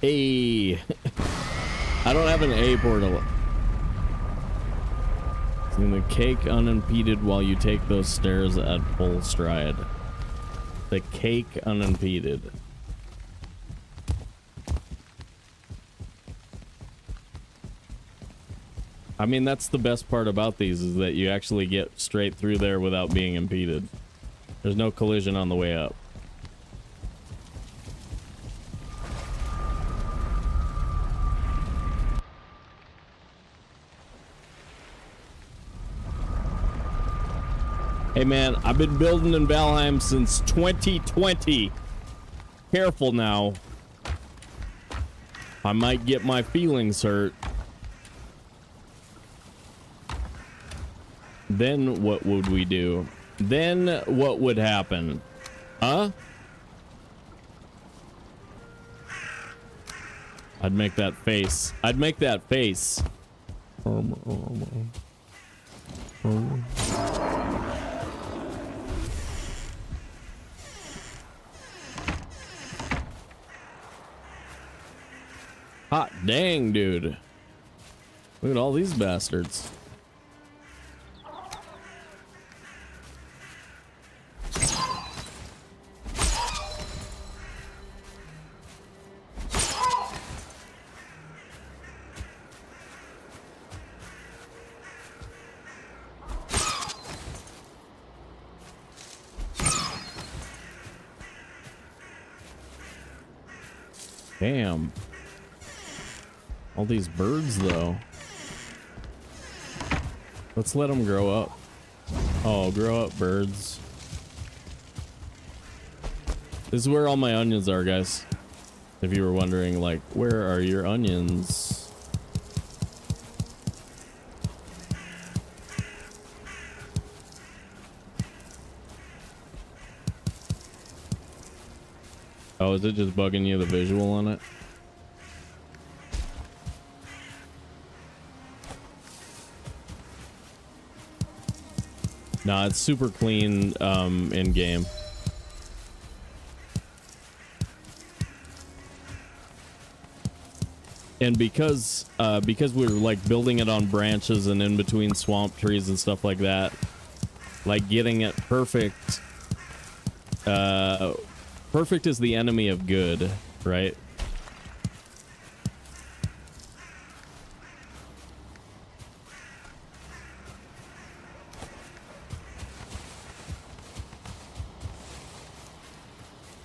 Hey, I don't have an A portal. In the cake unimpeded while you take those stairs at full stride. The cake unimpeded. I mean, that's the best part about these, is that you actually get straight through there without being impeded. There's no collision on the way up. Hey man, I've been building in Valheim since 2020. Careful now. I might get my feelings hurt. Then what would we do? Then what would happen? Huh? I'd make that face. I'd make that face. Hot dang, dude. Look at all these bastards. Damn. All these birds, though. Let's let them grow up. Oh, grow up, birds. This is where all my onions are, guys. If you were wondering, like, where are your onions? Oh, is it just bugging you, the visual on it? Nah, it's super clean in game. And because we're like building it on branches and in between swamp trees and stuff like that, like getting it perfect. Perfect is the enemy of good, right?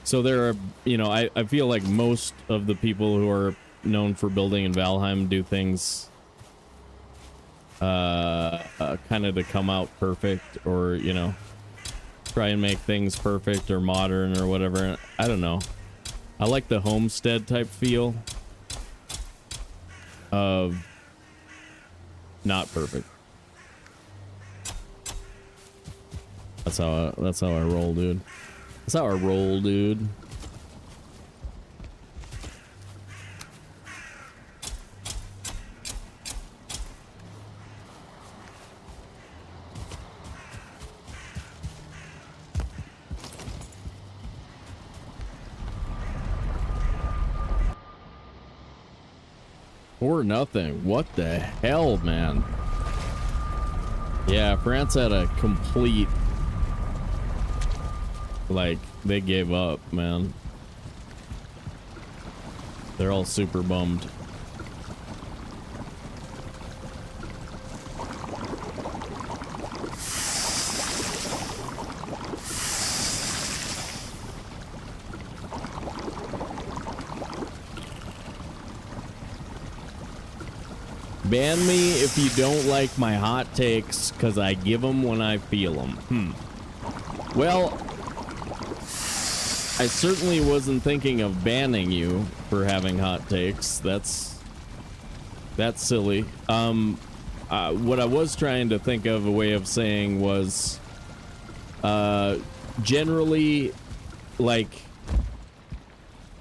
So there are, you know, I feel like most of the people who are known for building in Valheim do things kind of to come out perfect, or, you know, try and make things perfect or modern or whatever. I don't know. I like the homestead type feel of not perfect. That's how I roll, dude. That's how I roll, dude. Or nothing. What the hell, man? Yeah, France had a complete... Like, they gave up, man. They're all super bummed. Ban me if you don't like my hot takes, because I give them when I feel them. Well, I certainly wasn't thinking of banning you for having hot takes. That's silly. What I was trying to think of a way of saying was, generally, like,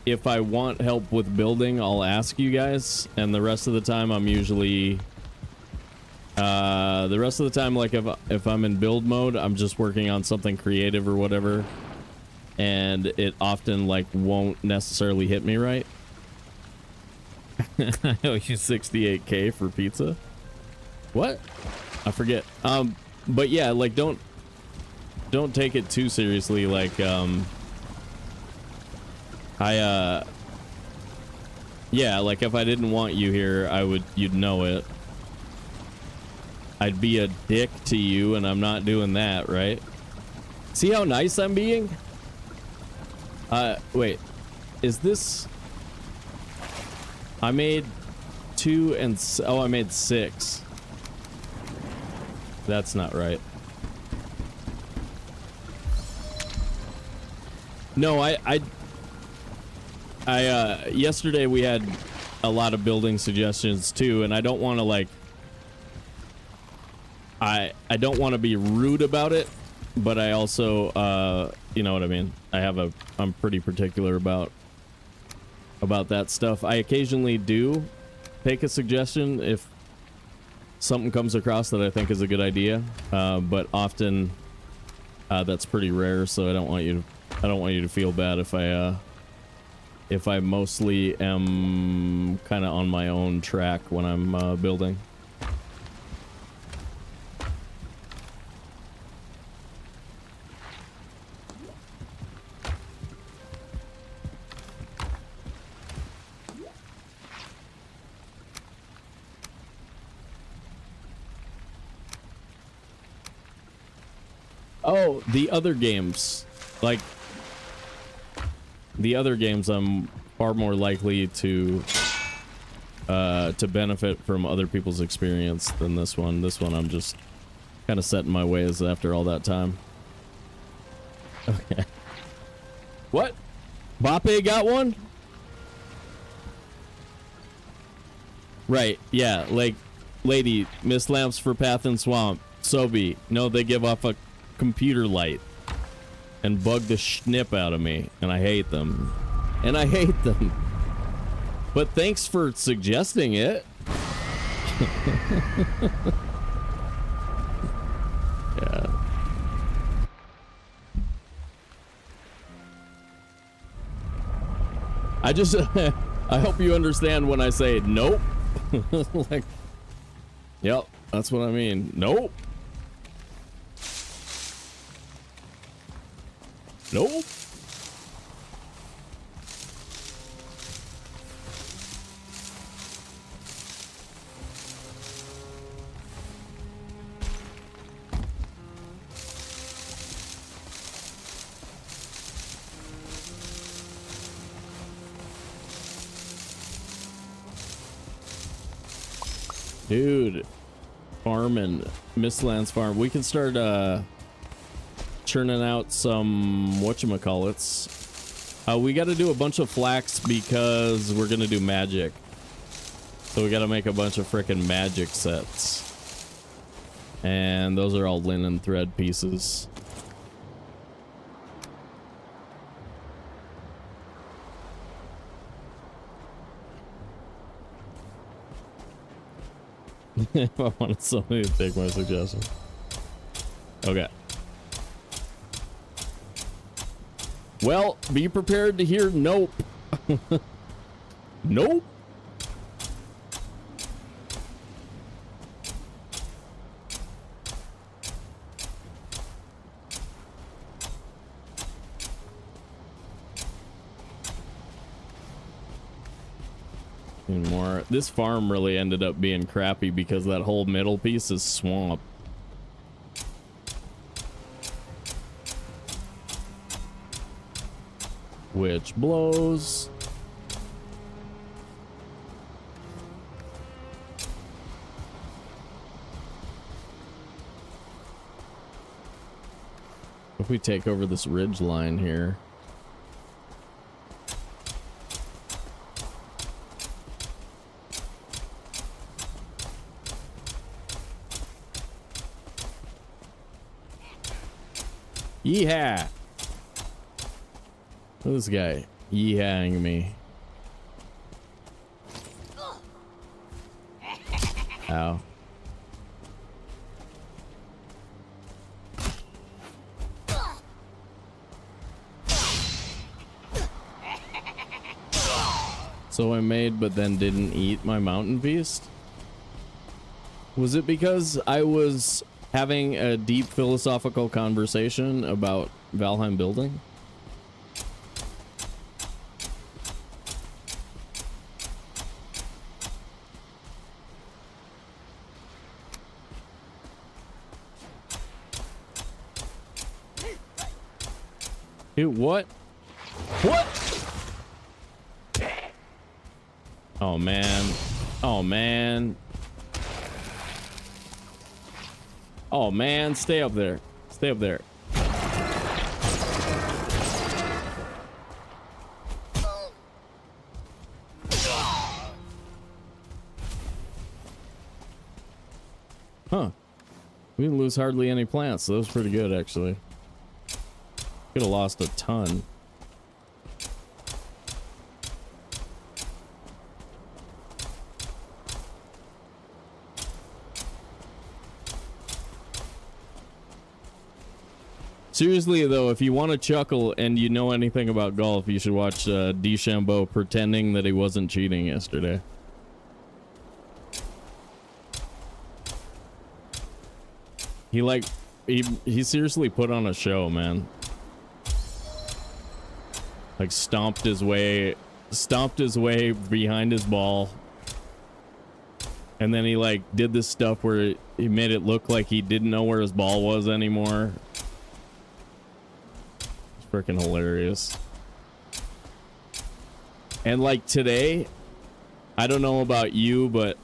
if I want help with building, I'll ask you guys, and the rest of the time I'm usually like if I'm in build mode, I'm just working on something creative or whatever, and it often like won't necessarily hit me right. I owe you 68K for pizza. What? I forget. But yeah, like don't take it too seriously. Like yeah, like if I didn't want you here, you'd know it. I'd be a dick to you, and I'm not doing that, right? See how nice I'm being? Wait, is this... I made 2 and... Oh, I made 6. That's not right. No, yesterday we had a lot of building suggestions too, and I don't want to like, I don't want to be rude about it, but I also, you know what I mean? I'm pretty particular about that stuff. I occasionally do take a suggestion if something comes across that I think is a good idea, but often that's pretty rare. So I don't want you to feel bad if I mostly am kind of on my own track when I'm building. Oh, the other games, like the other games, I'm far more likely to benefit from other people's experience than this one. This one I'm just kind of set in my ways after all that time. Okay. What? Bape got one? Right, yeah, like Lady, Miss Lamps for Path and Swamp, Sobe, no, they give off a computer light and bug the snip out of me, and I hate them. And I hate them. But thanks for suggesting it. Yeah. I just I hope you understand when I say nope. Like, yep, that's what I mean. Nope. Nope. Dude, farming, Mistlands Farm. We can start churning out some whatchamacallits. We got to do a bunch of flax because we're gonna do magic. So we got to make a bunch of frickin' magic sets, and those are all linen thread pieces. If I wanted somebody to take my suggestion. Okay. Well, be prepared to hear nope. Nope. More. This farm really ended up being crappy because that whole middle piece is swamp. Which blows. If we take over this ridge line here. Yeehaw! Look at this guy yeehawing me. Ow. So I made but then didn't eat my mountain beast? Was it because I was having a deep philosophical conversation about Valheim building? Dude, what? What? Oh man. Oh man. Oh man, stay up there. Stay up there. Huh. We didn't lose hardly any plants, so that was pretty good, actually. Could have lost a ton. Seriously, though, if you want to chuckle and you know anything about golf, you should watch DeChambeau pretending that he wasn't cheating yesterday. He seriously put on a show, man. Like stomped his way behind his ball. And then he like did this stuff where he made it look like he didn't know where his ball was anymore. It's freaking hilarious. And like today, I don't know about you, but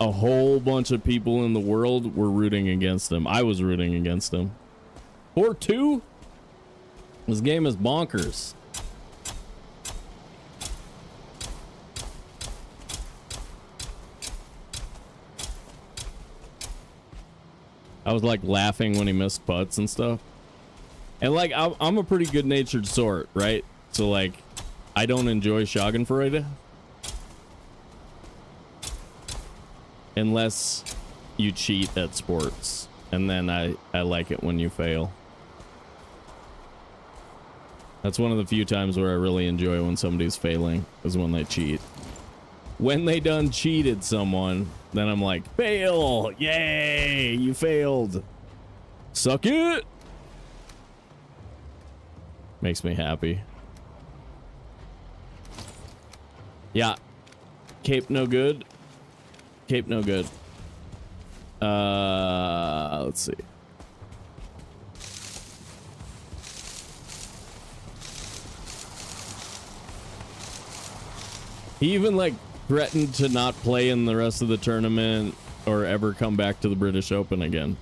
a whole bunch of people in the world were rooting against him. I was rooting against him. 4-2? This game is bonkers. I was like laughing when he missed putts and stuff. And like, I'm a pretty good natured sort, right? So like, I don't enjoy Schadenfreude. Unless you cheat at sports. And then I like it when you fail. That's one of the few times where I really enjoy when somebody's failing, is when they cheat. When they done cheated someone, then I'm like, fail! Yay! You failed! Suck it! Makes me happy. Yeah. Cape no good. Cape no good. Let's see. He even like threatened to not play in the rest of the tournament or ever come back to the British Open again,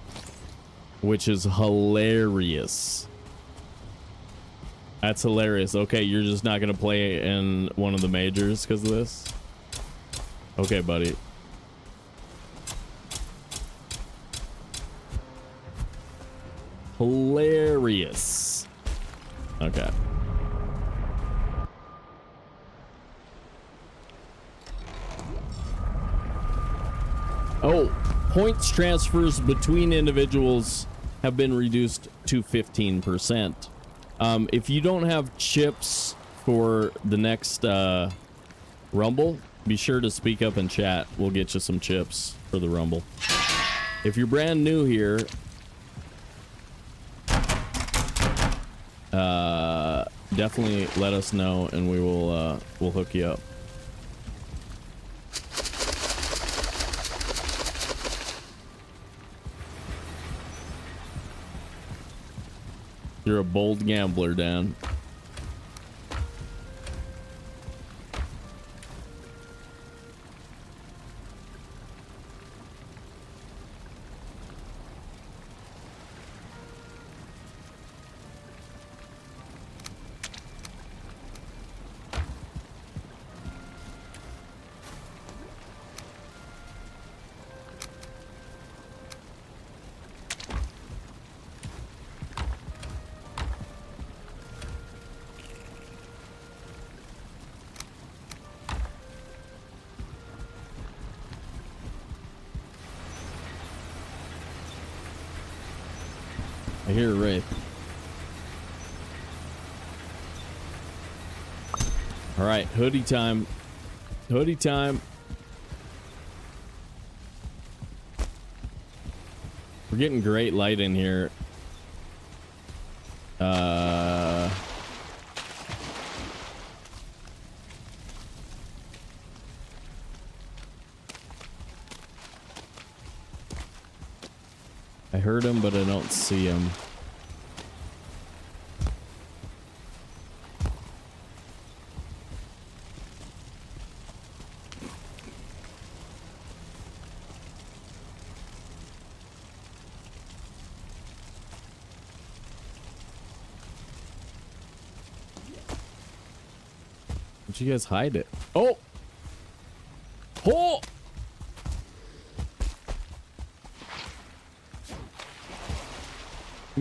which is hilarious. That's hilarious. Okay, you're just not gonna play in one of the majors because of this? Okay, buddy. Hilarious. Okay. Oh, points transfers between individuals have been reduced to 15%. If you don't have chips for the next Rumble, be sure to speak up in chat. We'll get you some chips for the Rumble. If you're brand new here, definitely let us know and we will we'll hook you up. You're a bold gambler, Dan. I hear Wraith. All right, hoodie time. Hoodie time. We're getting great light in here. I heard him, but I don't see him. Did you guys hide it? Oh! Oh!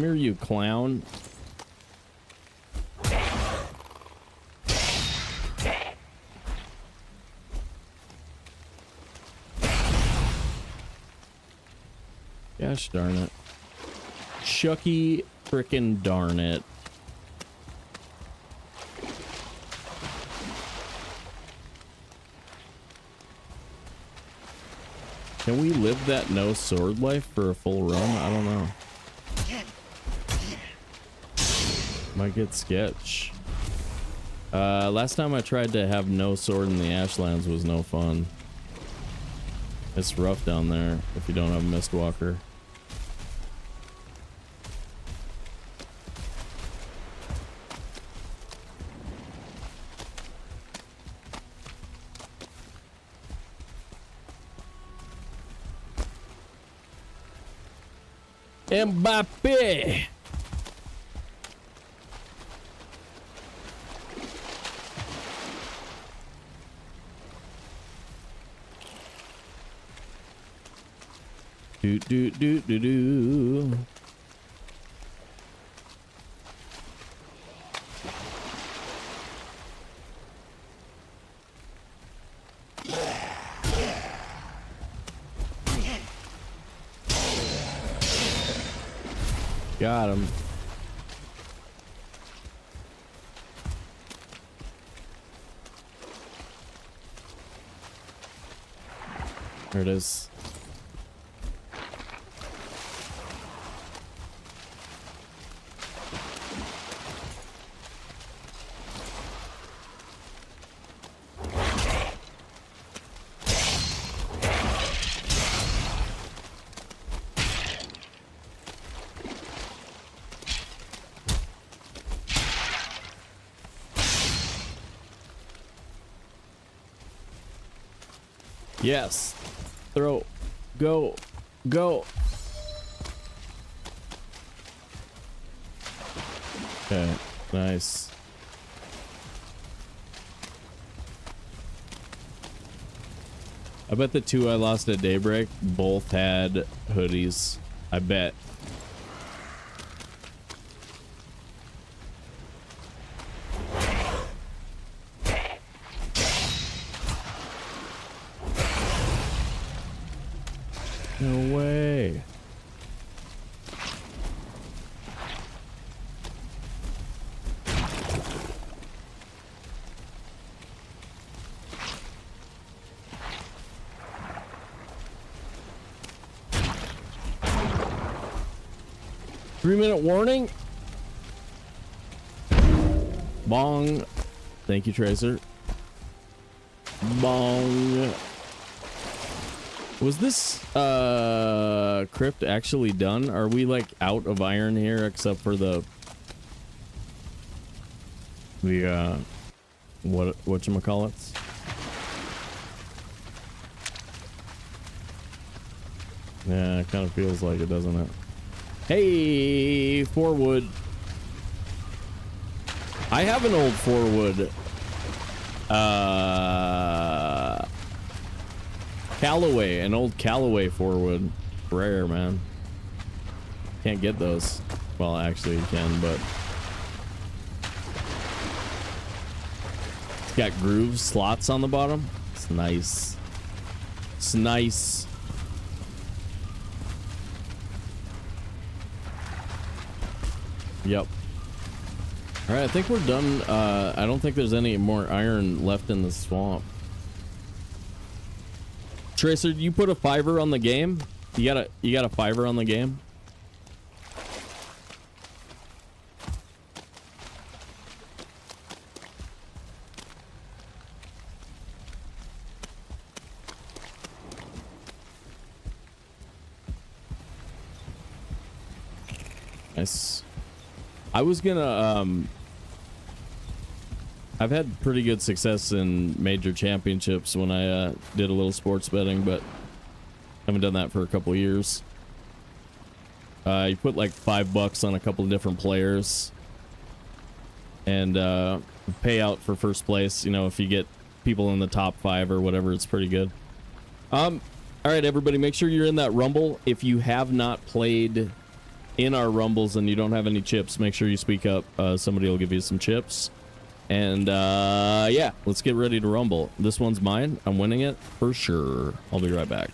Come here, you clown. Gosh darn it. Chucky frickin' darn it. Can we live that no sword life for a full run? I don't know. Might get sketch. Last time I tried to have no sword in the Ashlands was no fun. It's rough down there if you don't have Mistwalker. Mbappe. Do do do do do. Got him. There it is. Yes. Throw. Go. Go. Okay. Nice. I bet the two I lost at Daybreak both had hoodies. I bet. No way. Three-minute warning. Bong. Thank you, Tracer. Bong. Was this crypt actually done? Are we like out of iron here except for the whatchamacallits? Yeah, it kind of feels like it, doesn't it? Hey, 4-wood. I have an old 4-wood. Callaway, an old Callaway 4-wood. Rare, man. Can't get those. Well, actually you can, but it's got grooves, slots on the bottom. It's nice. It's nice. Yep. All right, I think we're done. I don't think there's any more iron left in the swamp. Tracer, you put a $5 on the game? You got a $5 on the game? Nice. I was gonna I've had pretty good success in major championships when I did a little sports betting, but haven't done that for a couple years. You put like $5 on a couple of different players and pay out for first place. You know, if you get people in the top 5 or whatever, it's pretty good. All right, everybody, make sure you're in that Rumble. If you have not played in our rumbles and you don't have any chips, make sure you speak up. Somebody will give you some chips. And yeah, let's get ready to rumble. This one's mine. I'm winning it for sure. I'll be right back.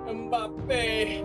Mbappe.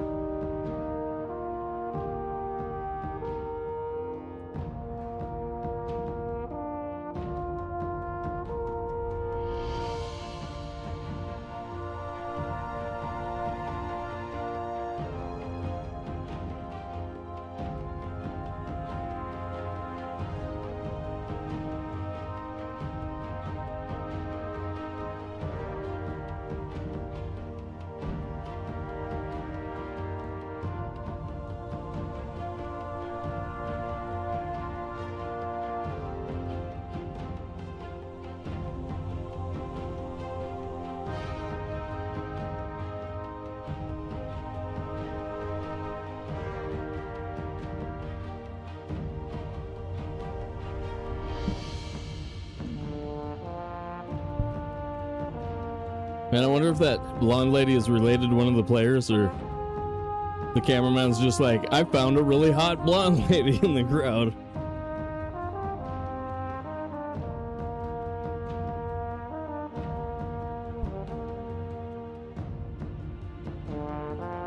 Man, I wonder if that blonde lady is related to one of the players, or the cameraman's just like, I found a really hot blonde lady in the crowd.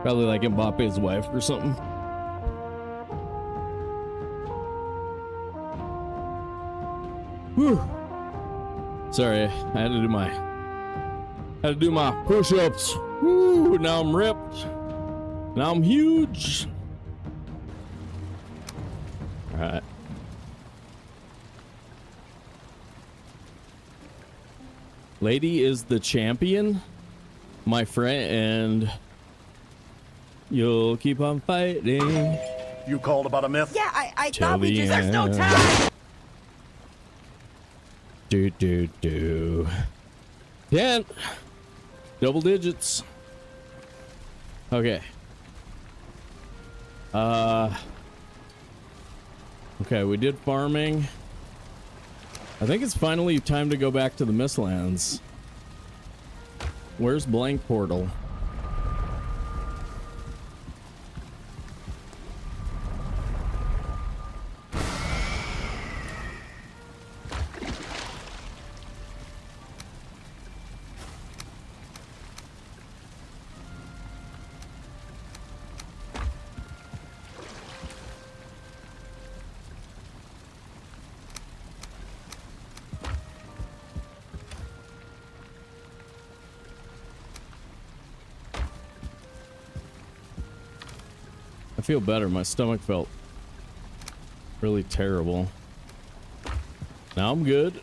Probably like Mbappe's wife or something. Whew. Sorry, I had to do my push-ups. Woo, now I'm ripped. Now I'm huge. All right. Lady is the champion, my friend, and you'll keep on fighting. You called about a myth? Yeah, I Till thought we the just... There's no end. time! Do. 10. Double digits. Okay. Okay, we did farming. I think it's finally time to go back to the Mistlands. Where's Blank Portal? I feel better. My stomach felt really terrible. Now I'm good.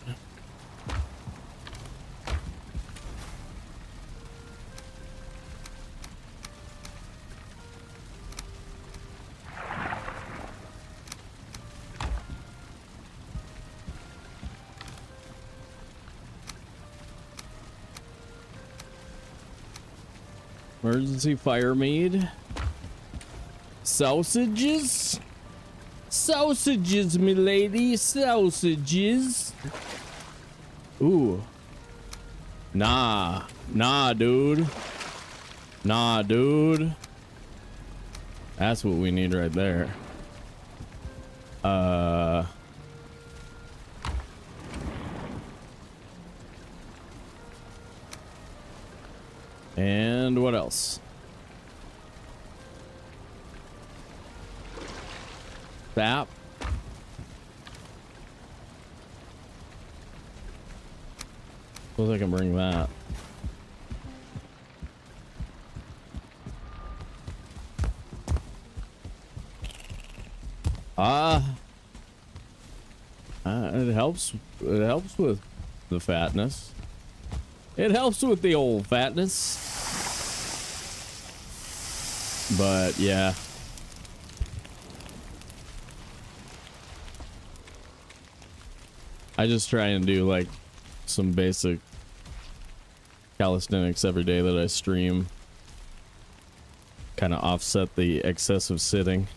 Emergency fire mead. Sausages? Sausages, milady. Sausages. Ooh. Nah. Nah, dude. Nah, dude. That's what we need right there. And what else? Sap. Suppose I can bring that. It helps. It helps with the fatness. It helps with the old fatness. But yeah. I just try and do like some basic calisthenics every day that I stream. Kind of offset the excessive sitting.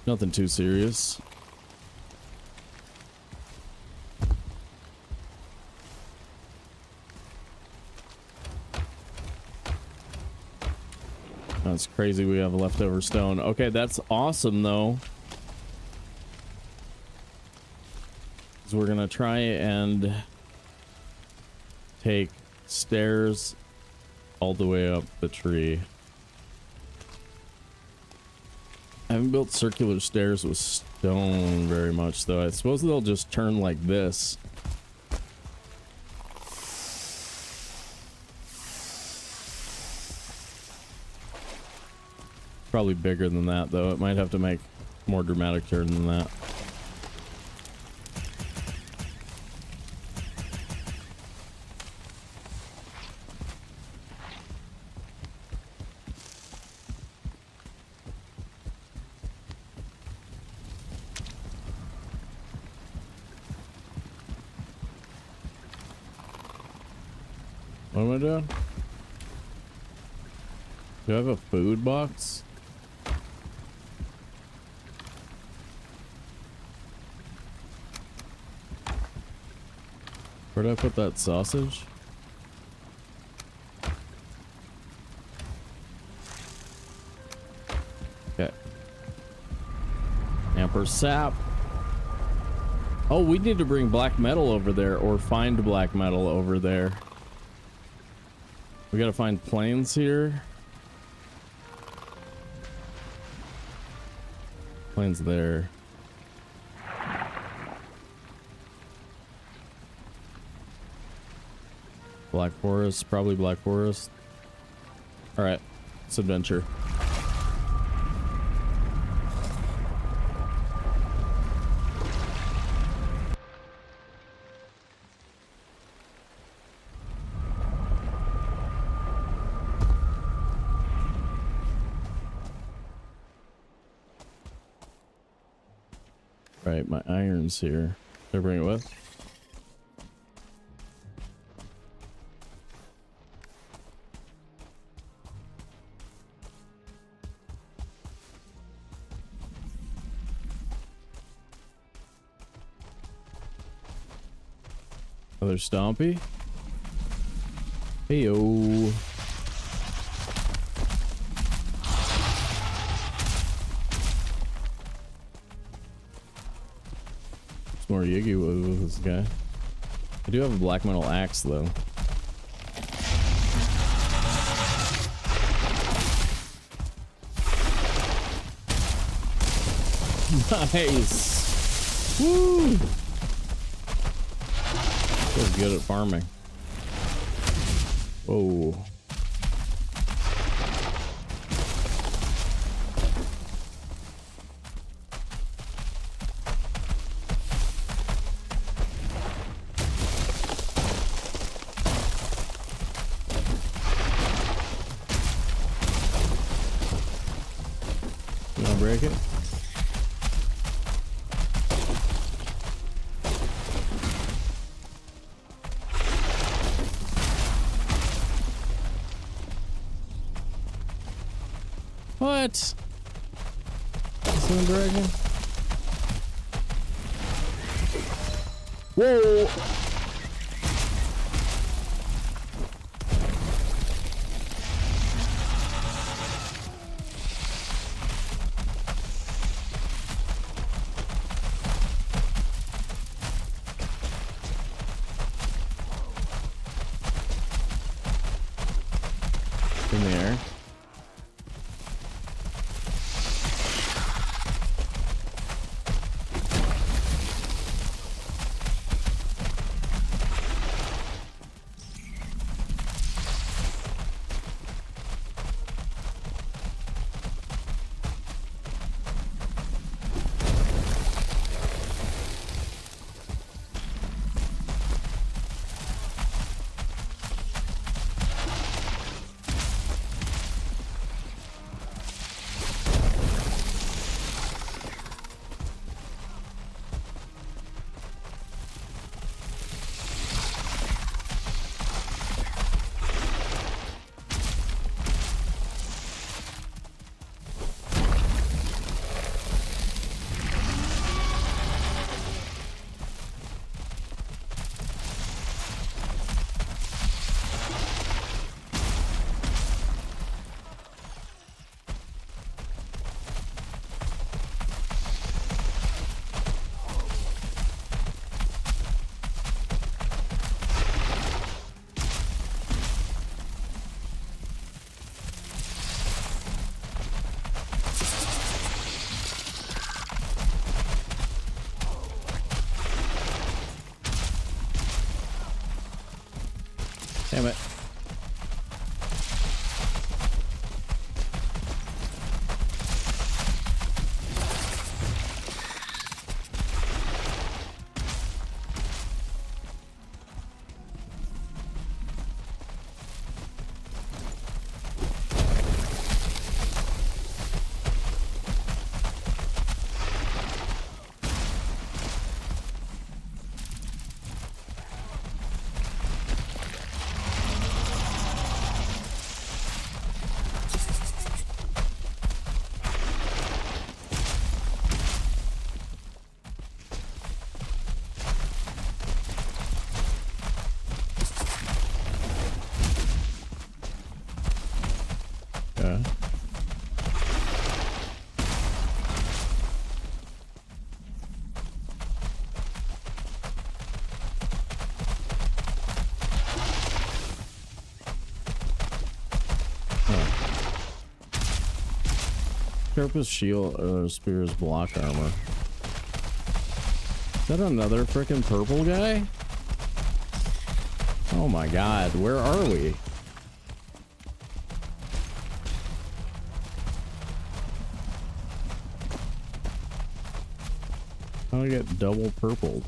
Nothing too serious. That's crazy we have a leftover stone. Okay, that's awesome though. So we're gonna try and take stairs all the way up the tree. I haven't built circular stairs with stone very much though. I suppose they'll just turn like this. Probably bigger than that though. It might have to make more dramatic turn than that. What am I doing? Do I have a food box? Where did I put that sausage? Okay. Amper sap. Oh, we need to bring black metal over there or find black metal over there. We gotta find planes here. Planes there. Black Forest, probably Black Forest. All right, let's adventure. Right, my iron's here. Did I bring it with? Another stompy. Heyo. More Yiggy with this guy. I do have a black metal axe though. Nice. Woo. Feels good at farming. Whoa. Break it. What? Someone breaking? Whoa! In there. Damn it. Sharpest shield, spear's block armor. Is that another freaking purple guy? Oh my god, where are we? How do I get double purpled?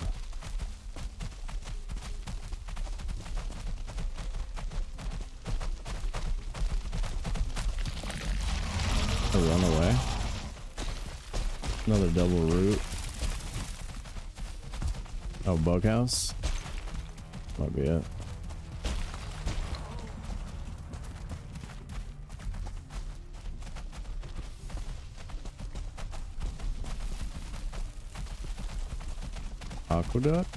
Run away. Another double root. Oh, bughouse. Might be it. Aqueduct.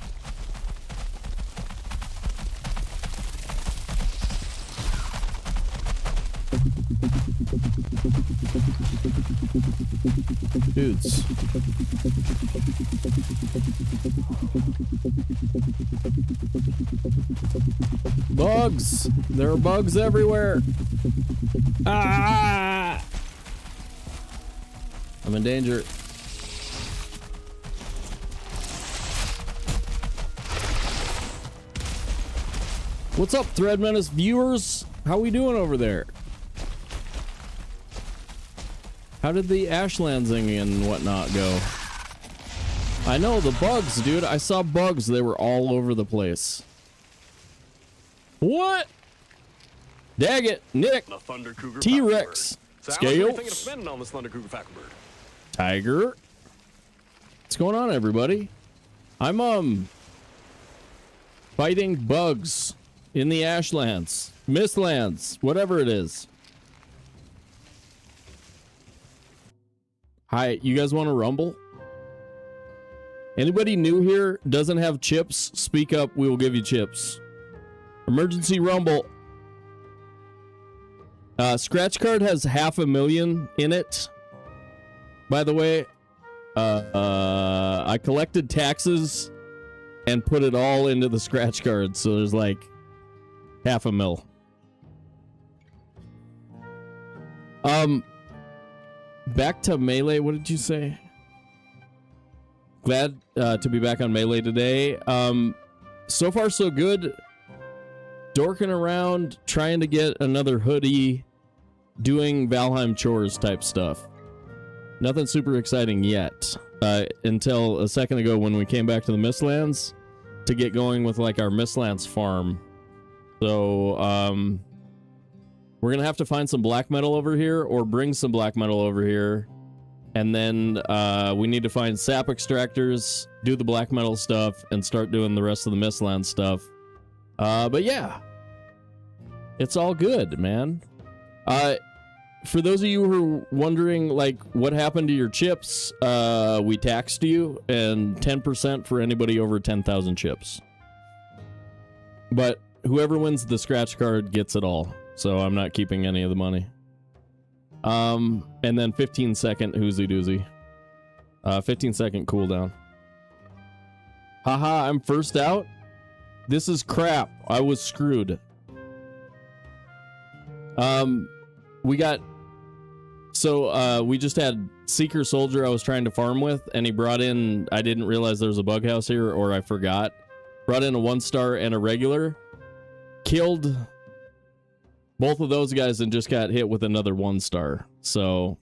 Dudes. Bugs! There are bugs everywhere! Ah! I'm in danger. What's up, Thread Menace viewers? How we doing over there? How did the ashlandsing and whatnot go? I know, the bugs, dude. I saw bugs. They were all over the place. What? Dag it, Nick. T-Rex. Scales. Tiger. What's going on, everybody? I'm, fighting bugs in the ashlands, mistlands, whatever it is. Hi, you guys want to rumble? Anybody new here doesn't have chips? Speak up, we will give you chips. Emergency rumble. Scratch card has 500,000 in it. By the way, I collected taxes and put it all into the scratch card, so there's like 500,000. Back to Melee, what did you say? Glad to be back on Melee today. So far so good. Dorking around, trying to get another hoodie, doing Valheim chores type stuff. Nothing super exciting yet. Until a second ago when we came back to the Mistlands to get going with like our Mistlands farm. So, we're gonna have to find some black metal over here or bring some black metal over here. And then we need to find sap extractors, do the black metal stuff, and start doing the rest of the Mistlands stuff. But yeah, it's all good, man. For those of you who are wondering, like, what happened to your chips, we taxed you, and 10% for anybody over 10,000 chips. But whoever wins the scratch card gets it all, so I'm not keeping any of the money. And then 15-second Hoozy Doozy. 15-second cooldown. Haha, I'm first out? This is crap. I was screwed. We got... So, we just had Seeker Soldier I was trying to farm with, and he brought in... I didn't realize there was a bug house here, or I forgot. Brought in a 1-star and a regular. Killed both of those guys and just got hit with another 1-star. So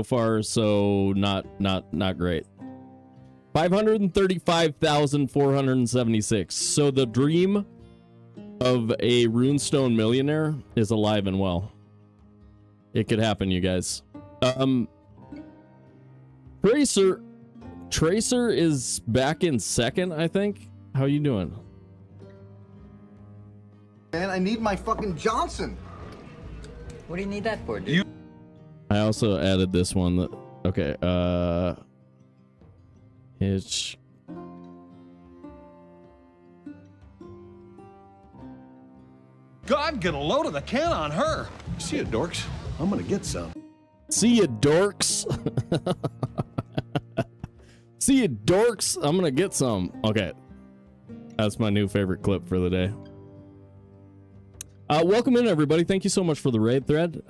far, so not great. 535,476. So the dream of a runestone millionaire is alive and well. It could happen, you guys. Tracer is back in second, I think. How you doing? Man, I need my fucking Johnson. What do you need that for, dude? I also added this one that, okay, it's God, get a load of the can on her. See ya, dorks. I'm gonna get some. See ya, dorks. See ya, dorks. I'm gonna get some. Okay. That's my new favorite clip for the day. Welcome in, everybody. Thank you so much for the raid, Thread.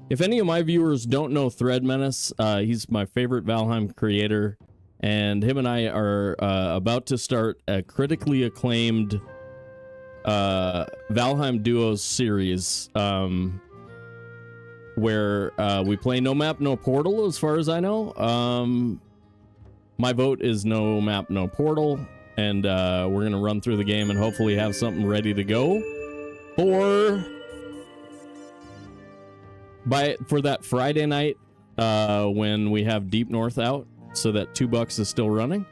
If any of my viewers don't know Thread Menace, he's my favorite Valheim creator, and him and I are about to start a critically acclaimed Valheim Duos series, where we play No Map, No Portal, as far as I know. My vote is No Map, No Portal, and we're going to run through the game and hopefully have something ready to go for that Friday night when we have Deep North out, so that $2 is still running.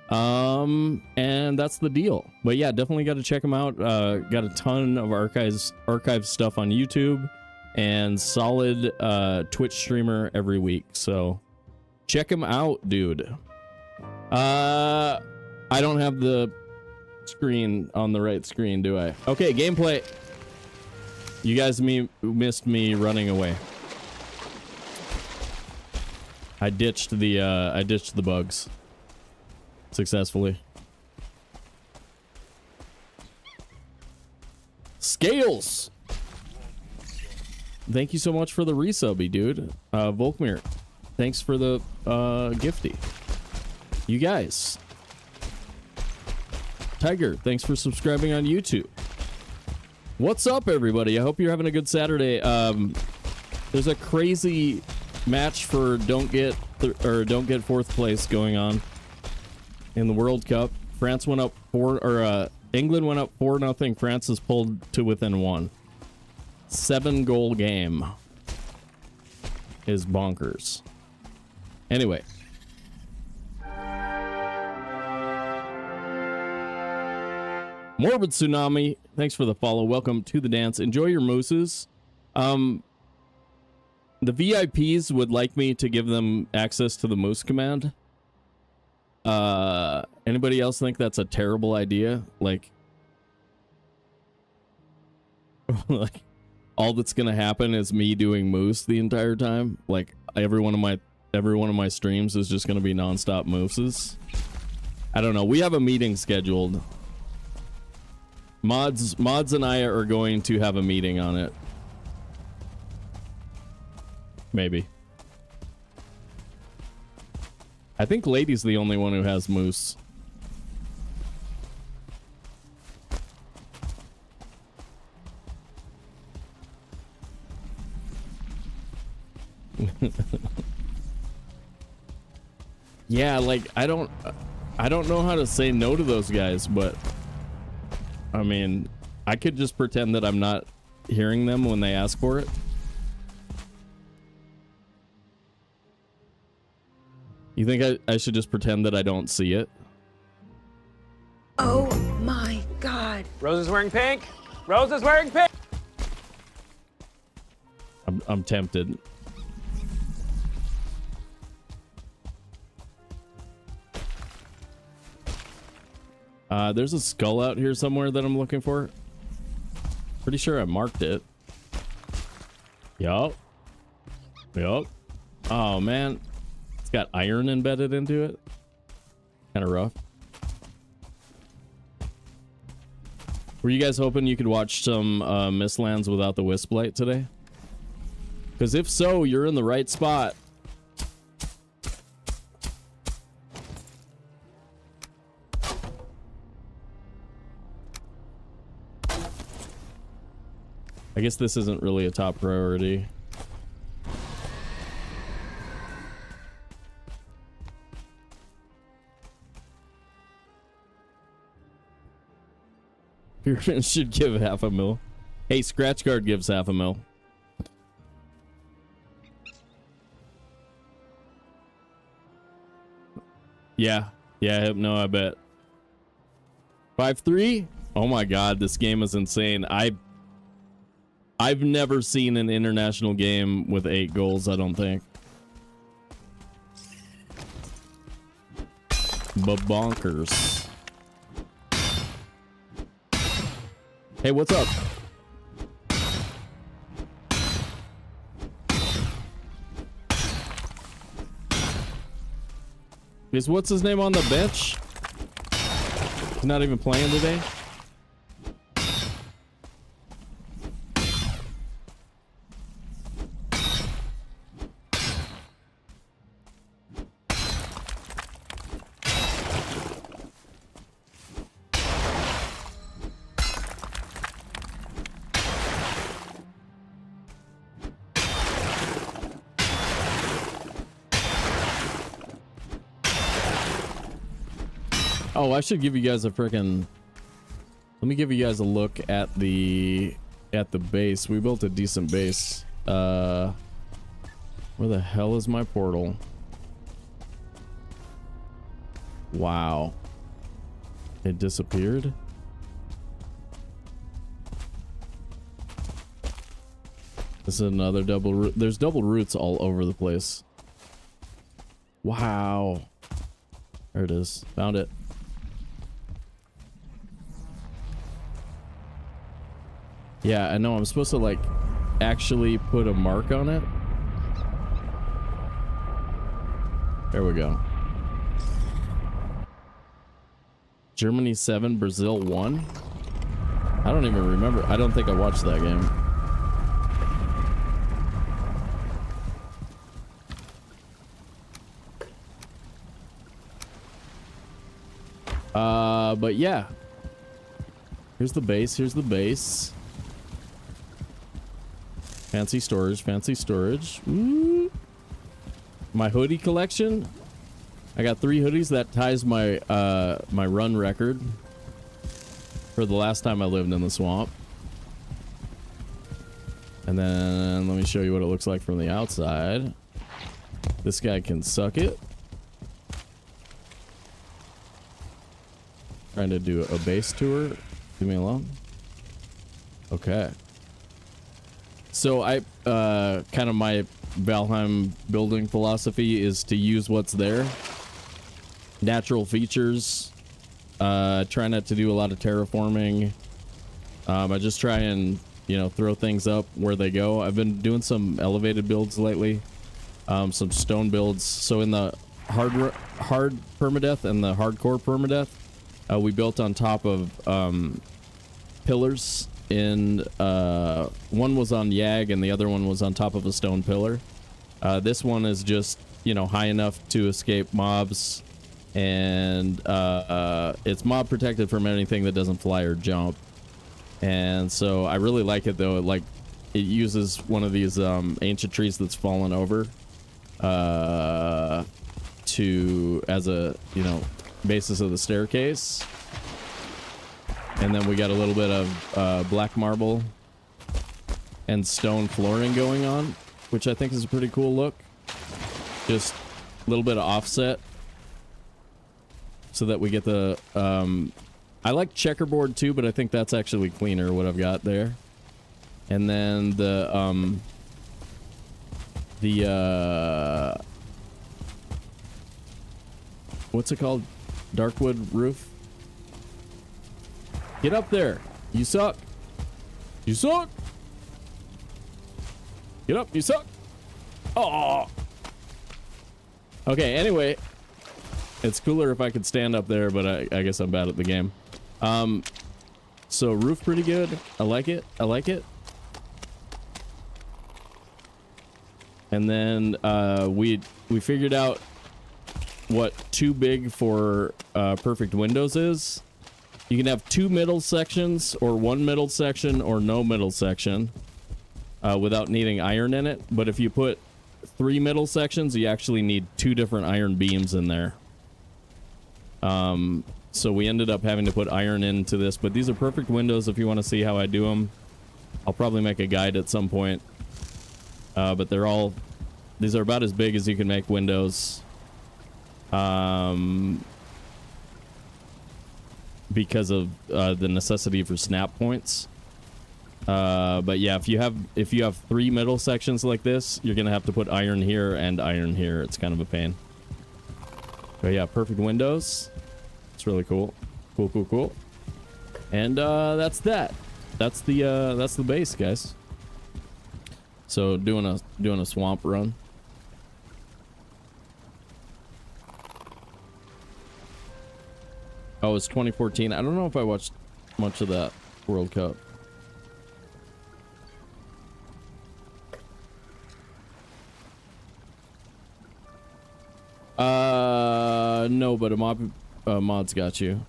And that's the deal. But yeah, definitely got to check them out. Got a ton of archive stuff on YouTube, and solid Twitch streamer every week. So check him out, dude. I don't have the screen on the right screen, do I? Okay, gameplay. You guys missed me running away. I ditched the bugs successfully. Scales. Thank you so much for the resubby, dude. Volkmir, thanks for the gifty. You guys. Tiger, thanks for subscribing on YouTube. What's up, everybody? I hope you're having a good Saturday. There's a crazy match for don't get fourth place going on in the World Cup. France went up England went up 4-0. France is pulled to within 1. 7-goal game is bonkers. Anyway. Morbid Tsunami, thanks for the follow. Welcome to the dance. Enjoy your mooses. The VIPs would like me to give them access to the moose command. Anybody else think that's a terrible idea? Like all that's gonna happen is me doing moose the entire time. Like every one of my streams is just gonna be nonstop mooses. I don't know. We have a meeting scheduled. Mods and I are going to have a meeting on it. Maybe. I think Lady's the only one who has moose. Yeah, like I don't know how to say no to those guys, but I mean, I could just pretend that I'm not hearing them when they ask for it. You think I should just pretend that I don't see it? Oh my God. Rose is wearing pink. Rose is wearing pink. I'm tempted. There's a skull out here somewhere that I'm looking for. Pretty sure I marked it. Yup. Oh man, it's got iron embedded into it. Kind of rough. Were you guys hoping you could watch some Mistlands without the Wisp Light today? Because if so, you're in the right spot. I guess this isn't really a top priority. Pyramid should give $500,000. Hey, Scratch Guard gives $500,000. Yeah, no, I bet. 5-3? Oh my god, this game is insane. I've never seen an international game with 8 goals, I don't think. But bonkers. Hey, what's up? Is what's his name on the bench? He's not even playing today. Oh, I should give you guys a freaking... Let me give you guys a look at the base. We built a decent base. Where the hell is my portal? Wow. It disappeared? This is another double root. There's double roots all over the place. Wow. There it is. Found it. Yeah, I know. I'm supposed to like actually put a mark on it. There we go. Germany 7, Brazil 1. I don't even remember. I don't think I watched that game. But yeah. Here's the base. Here's the base. Fancy storage. Fancy storage. Ooh. My hoodie collection. I got 3 hoodies. That ties my my run record for the last time I lived in the swamp. And then let me show you what it looks like from the outside. This guy can suck it. Trying to do a base tour. Leave me alone. Okay. So I kind of my Valheim building philosophy is to use what's there. Natural features. Try not to do a lot of terraforming. I just try and, you know, throw things up where they go. I've been doing some elevated builds lately. Some stone builds. So in the hard permadeath and the hardcore permadeath, we built on top of pillars. In one was on Yag and the other one was on top of a stone pillar. This one is just, you know, high enough to escape mobs, and it's mob protected from anything that doesn't fly or jump. And so I really like it, though. It uses one of these ancient trees that's fallen over as a, you know, basis of the staircase. And then we got a little bit of black marble and stone flooring going on, which I think is a pretty cool look. Just a little bit of offset so that we get the I like checkerboard too, but I think that's actually cleaner what I've got there. And then the what's it called? Darkwood roof. Get up there. You suck. You suck. Get up. You suck. Oh. Okay, anyway. It's cooler if I could stand up there, but I guess I'm bad at the game. So roof pretty good. I like it. I like it. And then we figured out what too big for perfect windows is. You can have 2 middle sections, or 1 middle section, or no middle section without needing iron in it. But if you put 3 middle sections, you actually need 2 different iron beams in there. So we ended up having to put iron into this. But these are perfect windows if you want to see how I do them. I'll probably make a guide at some point. But these are about as big as you can make windows. Because of the necessity for snap points. But yeah, if you have 3 middle sections like this, you're gonna have to put iron here and iron here. It's kind of a pain. But yeah, perfect windows. It's really cool. Cool. And that's that. That's the base, guys. So doing a swamp run. Oh, it's 2014. I don't know if I watched much of that World Cup. No, but a mod's got you.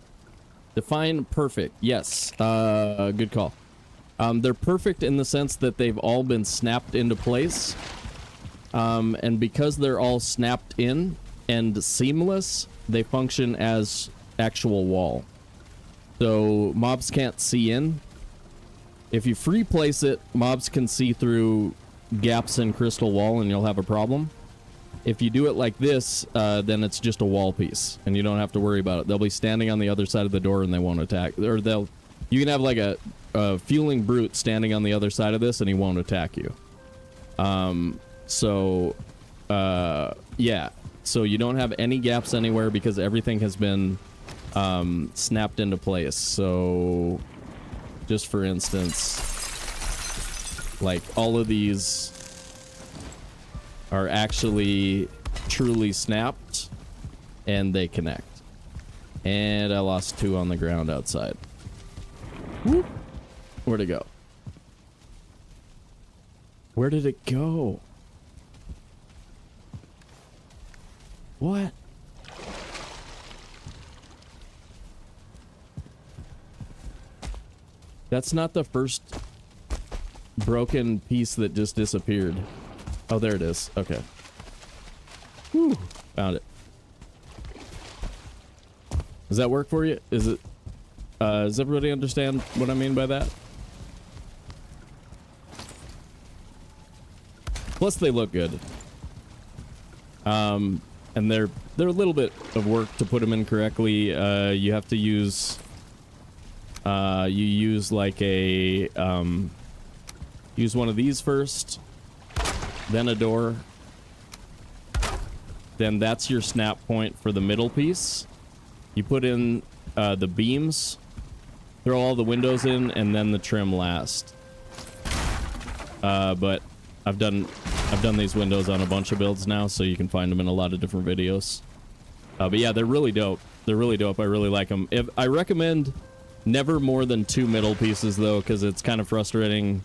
Define perfect. Yes. Good call. They're perfect in the sense that they've all been snapped into place. And because they're all snapped in and seamless, they function as actual wall. So mobs can't see in. If you free place it, mobs can see through gaps in crystal wall and you'll have a problem. If you do it like this, then it's just a wall piece and you don't have to worry about it. They'll be standing on the other side of the door and they won't attack. Or you can have like a fueling brute standing on the other side of this and he won't attack you. Yeah. So you don't have any gaps anywhere because everything has been snapped into place. So just for instance, Like, all of these are actually truly snapped, and they connect. And I lost 2 on the ground outside. Whoop. Where'd it go? Where did it go? What? That's not the first broken piece that just disappeared. Oh, there it is. Okay. Whew. Found it. Does that work for you? Is it... does everybody understand what I mean by that? Plus, they look good. And they're a little bit of work to put them in correctly. You have to use... you use like a... use one of these first. Then a door. Then that's your snap point for the middle piece. You put in the beams, throw all the windows in, and then the trim last. But I've done these windows on a bunch of builds now, so you can find them in a lot of different videos. But yeah, they're really dope. They're really dope. I really like them. I recommend never more than 2 middle pieces, though, because it's kind of frustrating.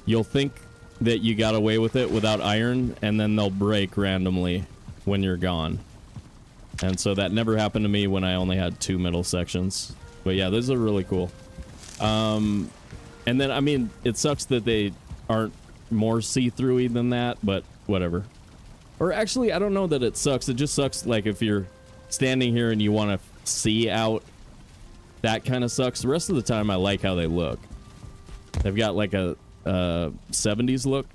You'll think that you got away with it without iron, and then they'll break randomly when you're gone. And so that never happened to me when I only had 2 middle sections. But yeah, those are really cool. And then, I mean, it sucks that they aren't more see-through-y than that, but whatever. Or actually, I don't know that it sucks. It just sucks, like, if you're standing here and you want to see out. That kind of sucks. The rest of the time, I like how they look. They've got, like, a 70s look.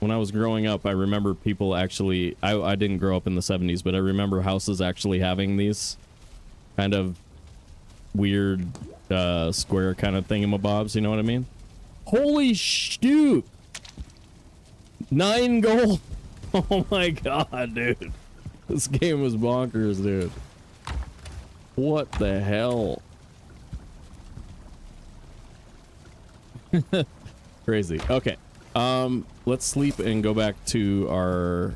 When I was growing up, I remember people actually... I didn't grow up in the 70s, but I remember houses actually having these kind of weird square kind of thingamabobs, you know what I mean? Holy shoot! 9 gold! Oh my god, dude. This game was bonkers, dude. What the hell? Crazy. Okay. Let's sleep and go back to our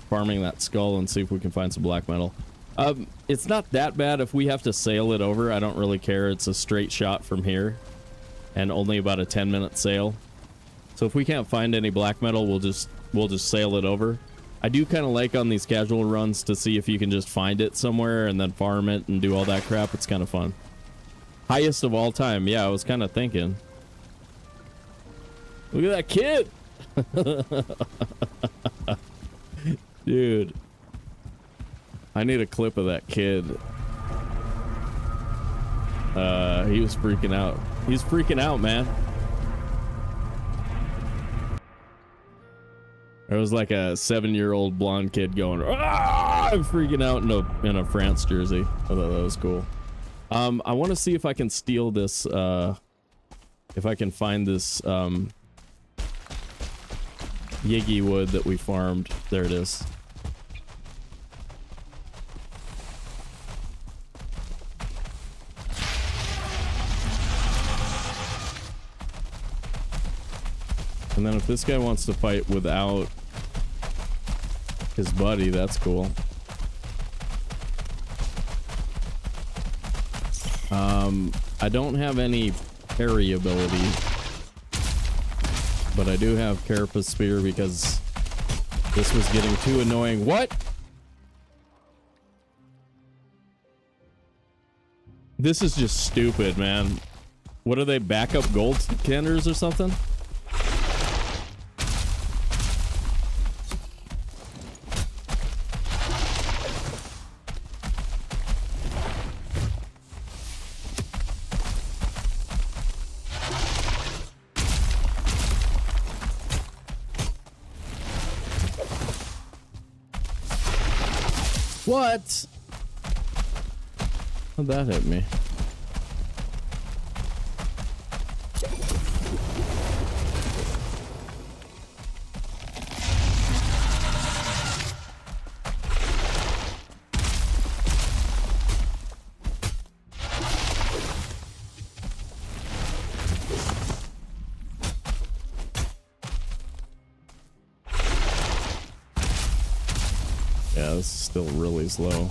farming that skull and see if we can find some black metal. It's not that bad if we have to sail it over. I don't really care. It's a straight shot from here and only about a 10-minute sail. So if we can't find any black metal, we'll just sail it over. I do kind of like on these casual runs to see if you can just find it somewhere and then farm it and do all that crap. It's kind of fun. Highest of all time. Yeah, I was kind of thinking. Look at that kid. Dude. I need a clip of that kid. He was freaking out. He's freaking out, man. There was like a 7-year-old blonde kid going, "Ah!" I'm freaking out in a France jersey. I thought that was cool. I want to see if I can steal this, if I can find this, Yiggy wood that we farmed. There it is. And then if this guy wants to fight without his buddy, that's cool. I don't have any parry ability, but I do have Carapace Spear because this was getting too annoying. What? This is just stupid, man. What are they, backup gold tenders or something? What? How'd that hit me? Yeah, this is still really slow.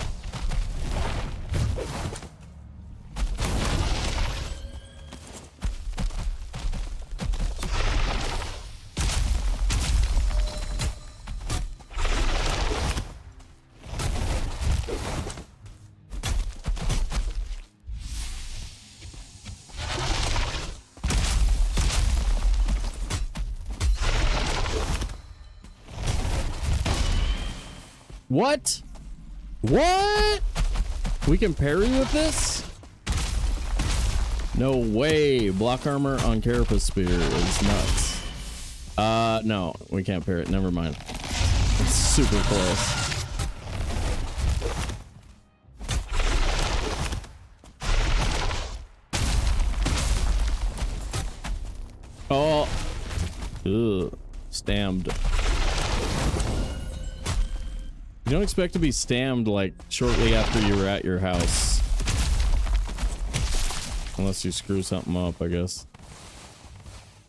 What? What? We can parry with this? No way. Block armor on Carapace Spear is nuts. No, we can't parry it. Never mind. It's super close. Oh. Ugh. Stammed. You don't expect to be stammed like shortly after you were at your house. Unless you screw something up, I guess.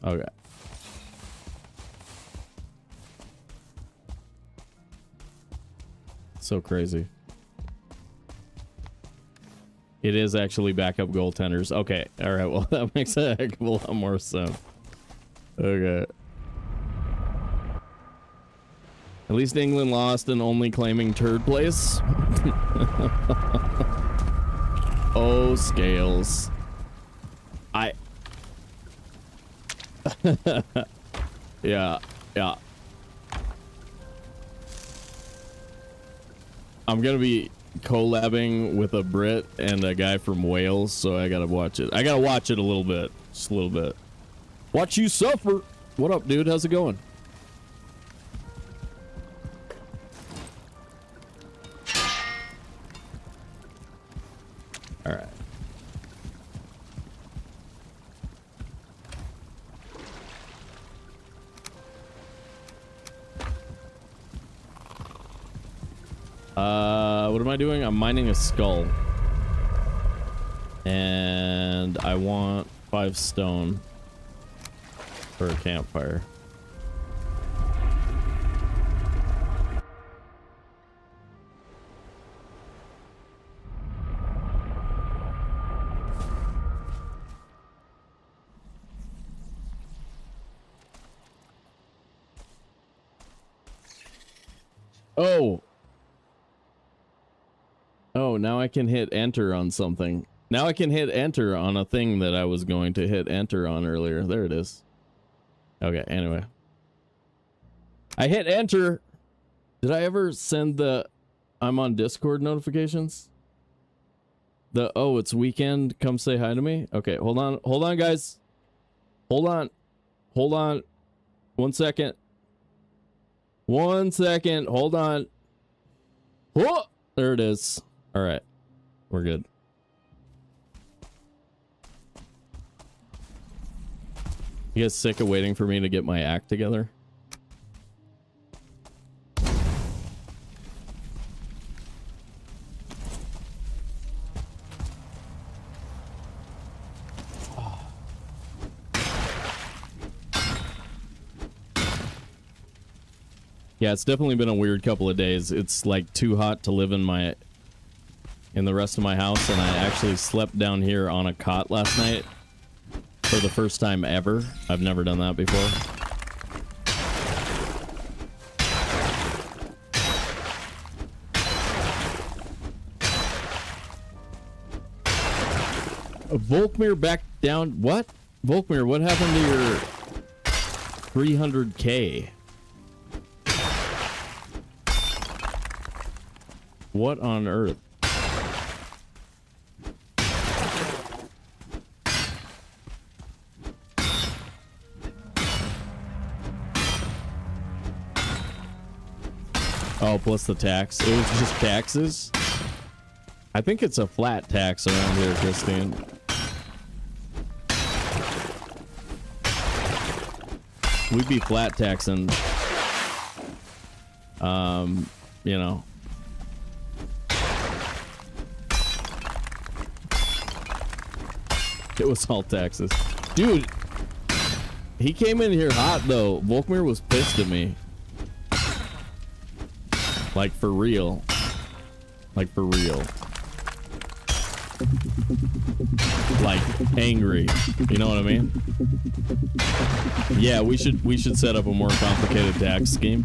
Okay. So crazy. It is actually backup goaltenders. Okay, alright, well that makes a heck of a lot more sense. Okay. At least England lost and only claiming third place. Oh, scales. Yeah. I'm gonna be collabing with a Brit and a guy from Wales, so I gotta watch it. I gotta watch it a little bit. Just a little bit. Watch you suffer. What up, dude? How's it going? All right. What am I doing? I'm mining a skull. And I want 5 stone for a campfire. Oh, now I can hit enter on something. Now I can hit enter on a thing that I was going to hit enter on earlier. There it is. Okay, anyway. I hit enter. Did I ever send the I'm on Discord notifications? The, oh, it's weekend. Come say hi to me. Okay, hold on. Hold on, guys. Hold on. Hold on. 1 second. 1 second. Hold on. Whoa! There it is. All right. We're good. You guys sick of waiting for me to get my act together? Yeah, it's definitely been a weird couple of days. It's like too hot to live in the rest of my house, and I actually slept down here on a cot last night for the first time ever. I've never done that before. Volkmir back down. What? Volkmir, what happened to your 300k? What on earth? Oh, plus the tax. It was just taxes? I think it's a flat tax around here, Christine. We'd be flat taxing. You know. It was all taxes. Dude, he came in here hot, though. Volkmir was pissed at me. Like for real. Like for real. Like angry. You know what I mean? Yeah, we should set up a more complicated tax scheme.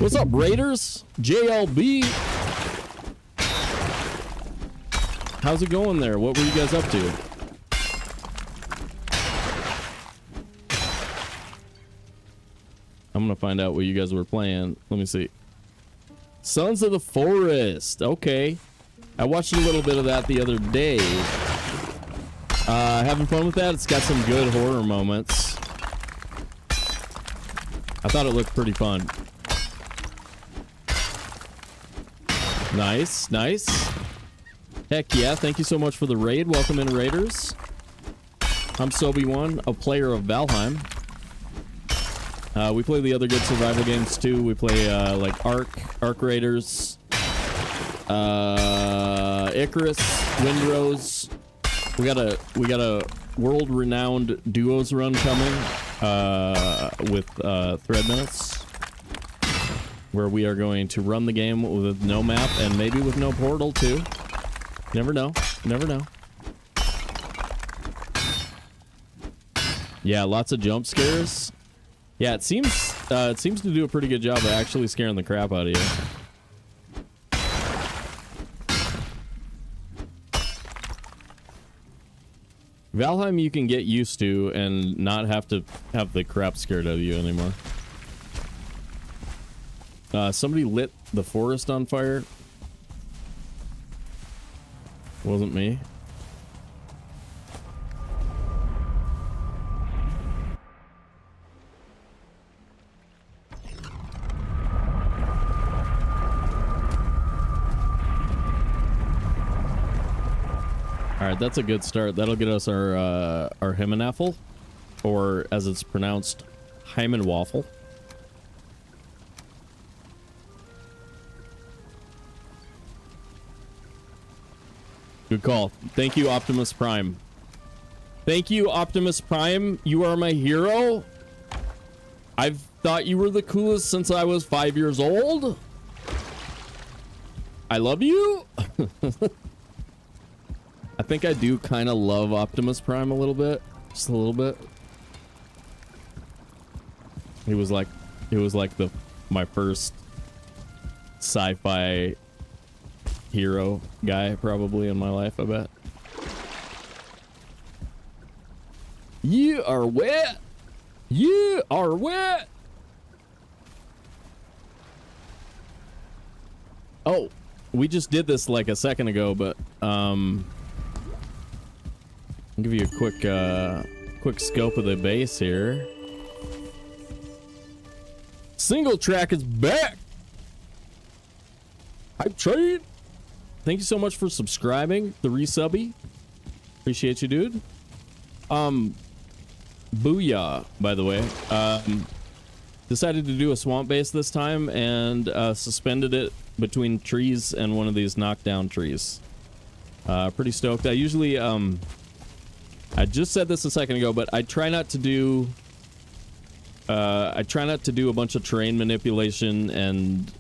What's up, Raiders? JLB. How's it going there? What were you guys up to? I'm gonna find out what you guys were playing. Let me see. Sons of the Forest. Okay. I watched a little bit of that the other day. Having fun with that. It's got some good horror moments. I thought it looked pretty fun. Nice, nice. Heck yeah, thank you so much for the raid. Welcome in, Raiders. I'm Sobe1, a player of Valheim. We play the other good survival games too. We play like Ark Raiders, Icarus, Windrose. We got a world-renowned duos run coming with thread minutes, where we are going to run the game with no map and maybe with no portal too. Never know. Never know. Yeah, lots of jump scares. Yeah, it seems to do a pretty good job of actually scaring the crap out of you. Valheim you can get used to and not have to have the crap scared out of you anymore. Somebody lit the forest on fire. Wasn't me. Alright, that's a good start. That'll get us our Himmenapfel, or as it's pronounced, Heimenwaffel. Good call. Thank you, Optimus Prime. Thank you, Optimus Prime. You are my hero. I've thought you were the coolest since I was 5 years old. I love you. I think I do kind of love Optimus Prime a little bit. Just a little bit. He was like my first sci-fi hero guy probably in my life, I bet. You are wet. You are wet. Oh, we just did this like a second ago, but I'll give you a quick scope of the base here. Single track is back. Hype trade. Thank you so much for subscribing, the resubby. Appreciate you, dude. Booyah, by the way. Decided to do a swamp base this time and suspended it between trees and one of these knockdown trees. Pretty stoked. I usually I just said this a second ago, but I try not to do a bunch of terrain manipulation and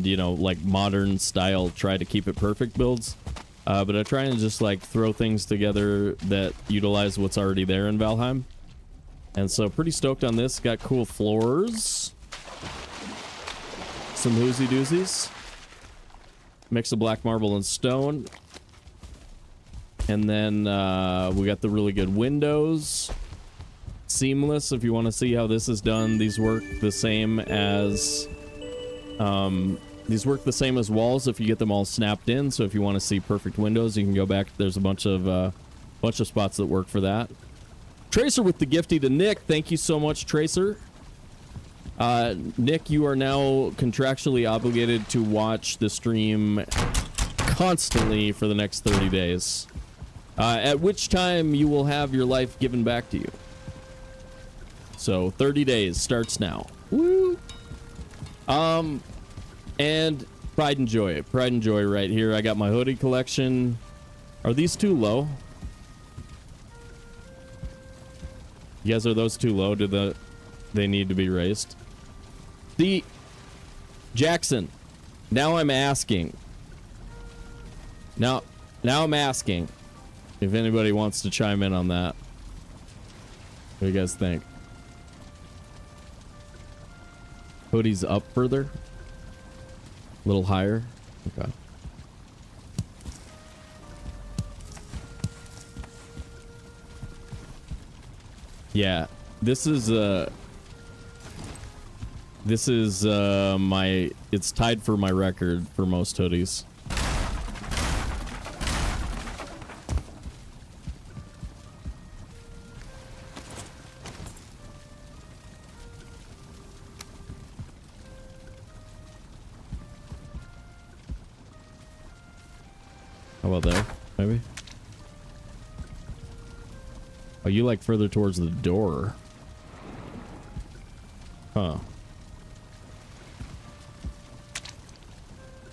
you know, like modern style try to keep it perfect builds, but I try and just like throw things together that utilize what's already there in Valheim. And so pretty stoked on this. Got cool floors, some hoozy doozies, mix of black marble and stone, and then we got the really good windows. Seamless, if you want to see how this is done. These work the same as walls if you get them all snapped in. So if you want to see perfect windows, you can go back. There's a bunch of spots that work for that. Tracer with the gifty to Nick. Thank you so much, Tracer. Nick, you are now contractually obligated to watch the stream constantly for the next 30 days. At which time you will have your life given back to you. So 30 days starts now. Woo! And Pride and Joy. Pride and Joy right here. I got my hoodie collection. Are these too low? You guys, are those too low? Do they need to be raised? See, Jackson, now I'm asking. Now I'm asking if anybody wants to chime in on that. What do you guys think? Hoodie's up further? A little higher? Okay. Yeah, this is my, it's tied for my record for most hoodies. How about there, maybe? Oh, you like further towards the door. Huh.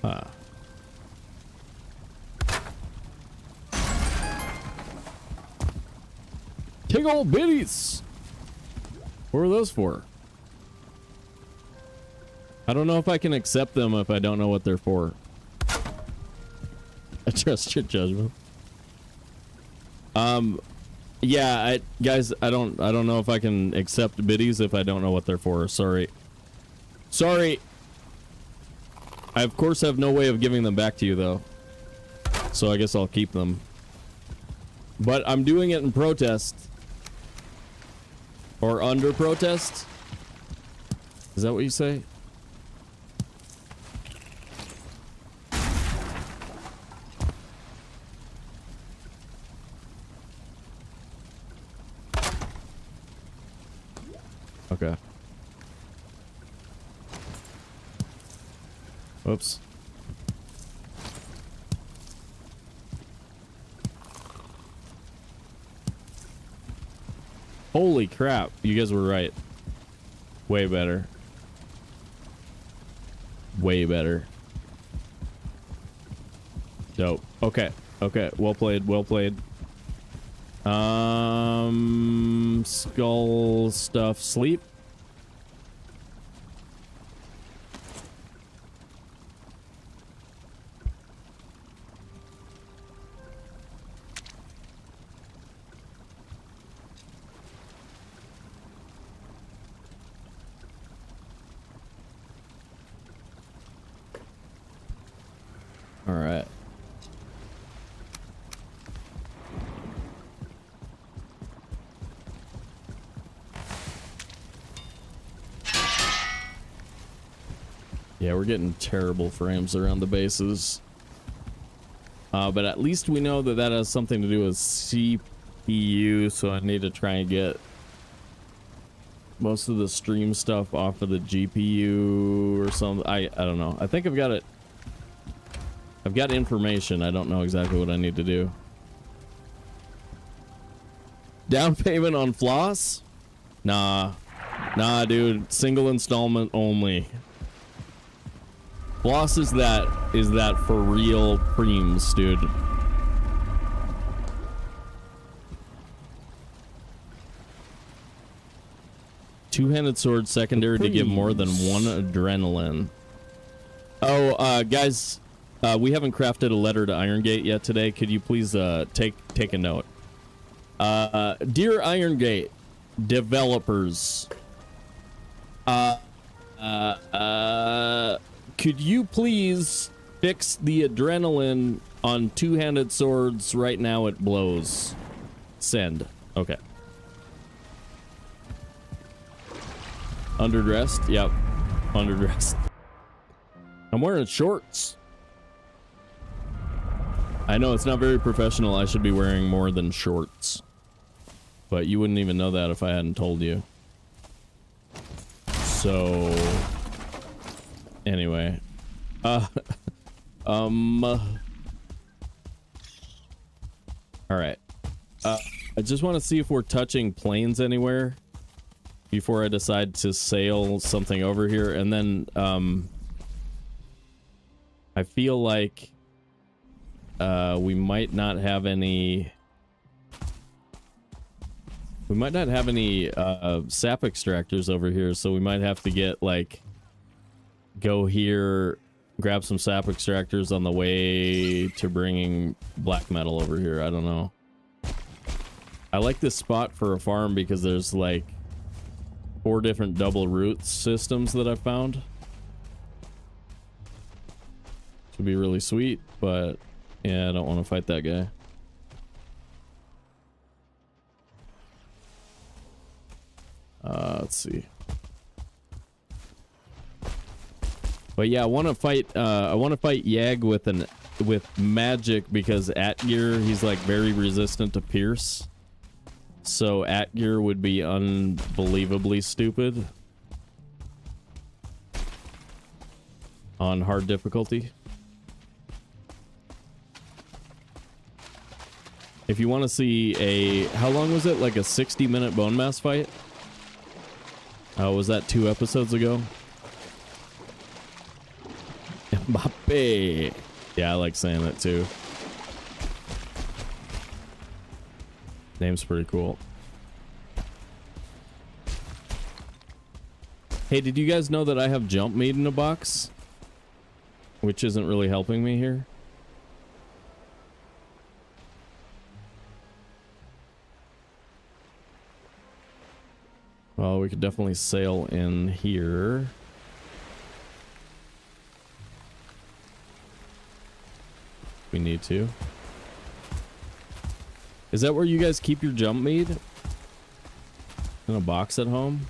Huh. Take old biddies! What are those for? I don't know if I can accept them if I don't know what they're for. I trust your judgment. Yeah, guys, I don't know if I can accept biddies if I don't know what they're for. Sorry. Sorry. I of course have no way of giving them back to you though. So I guess I'll keep them. But I'm doing it in protest. Or under protest? Is that what you say? Okay. Oops. Holy crap, you guys were right. Way better. Way better. Dope. Okay. Okay, well played, well played. Skull stuff, sleep. All right. Yeah, we're getting terrible frames around the bases. But at least we know that that has something to do with CPU, so I need to try and get most of the stream stuff off of the GPU or something. I don't know. I think I've got it. I've got information. I don't know exactly what I need to do. Down payment on floss? Nah. Nah, dude. Single installment only. Floss is that for real preems, dude. Two-handed sword secondary to give more than one adrenaline. Oh, guys, we haven't crafted a letter to Iron Gate yet today. Could you please take a note? Dear Iron Gate developers, could you please fix the adrenaline on two-handed swords right now? It blows. Send. Okay. Underdressed? Yep. Underdressed. I'm wearing shorts. I know it's not very professional. I should be wearing more than shorts. But you wouldn't even know that if I hadn't told you. So... anyway. Alright. I just want to see if we're touching planes anywhere before I decide to sail something over here, and then I feel like we might not have any We might not have any sap extractors over here, so we might have to get like go here, grab some sap extractors on the way to bringing black metal over here. I don't know. I like this spot for a farm because there's like 4 different double root systems that I found. Should be really sweet, but yeah, I don't want to fight that guy. Let's see. But yeah, I want to fight Yag with magic because Atgear, he's like very resistant to pierce. So Atgear would be unbelievably stupid on hard difficulty. If you want to see how long was it? Like a 60-minute bone mass fight? Was that 2 episodes ago? Mbappe. Yeah, I like saying that too. Name's pretty cool. Hey, did you guys know that I have jump meat in a box? Which isn't really helping me here. Well, we could definitely sail in here. We need to. Is that where you guys keep your jump meat? In a box at home?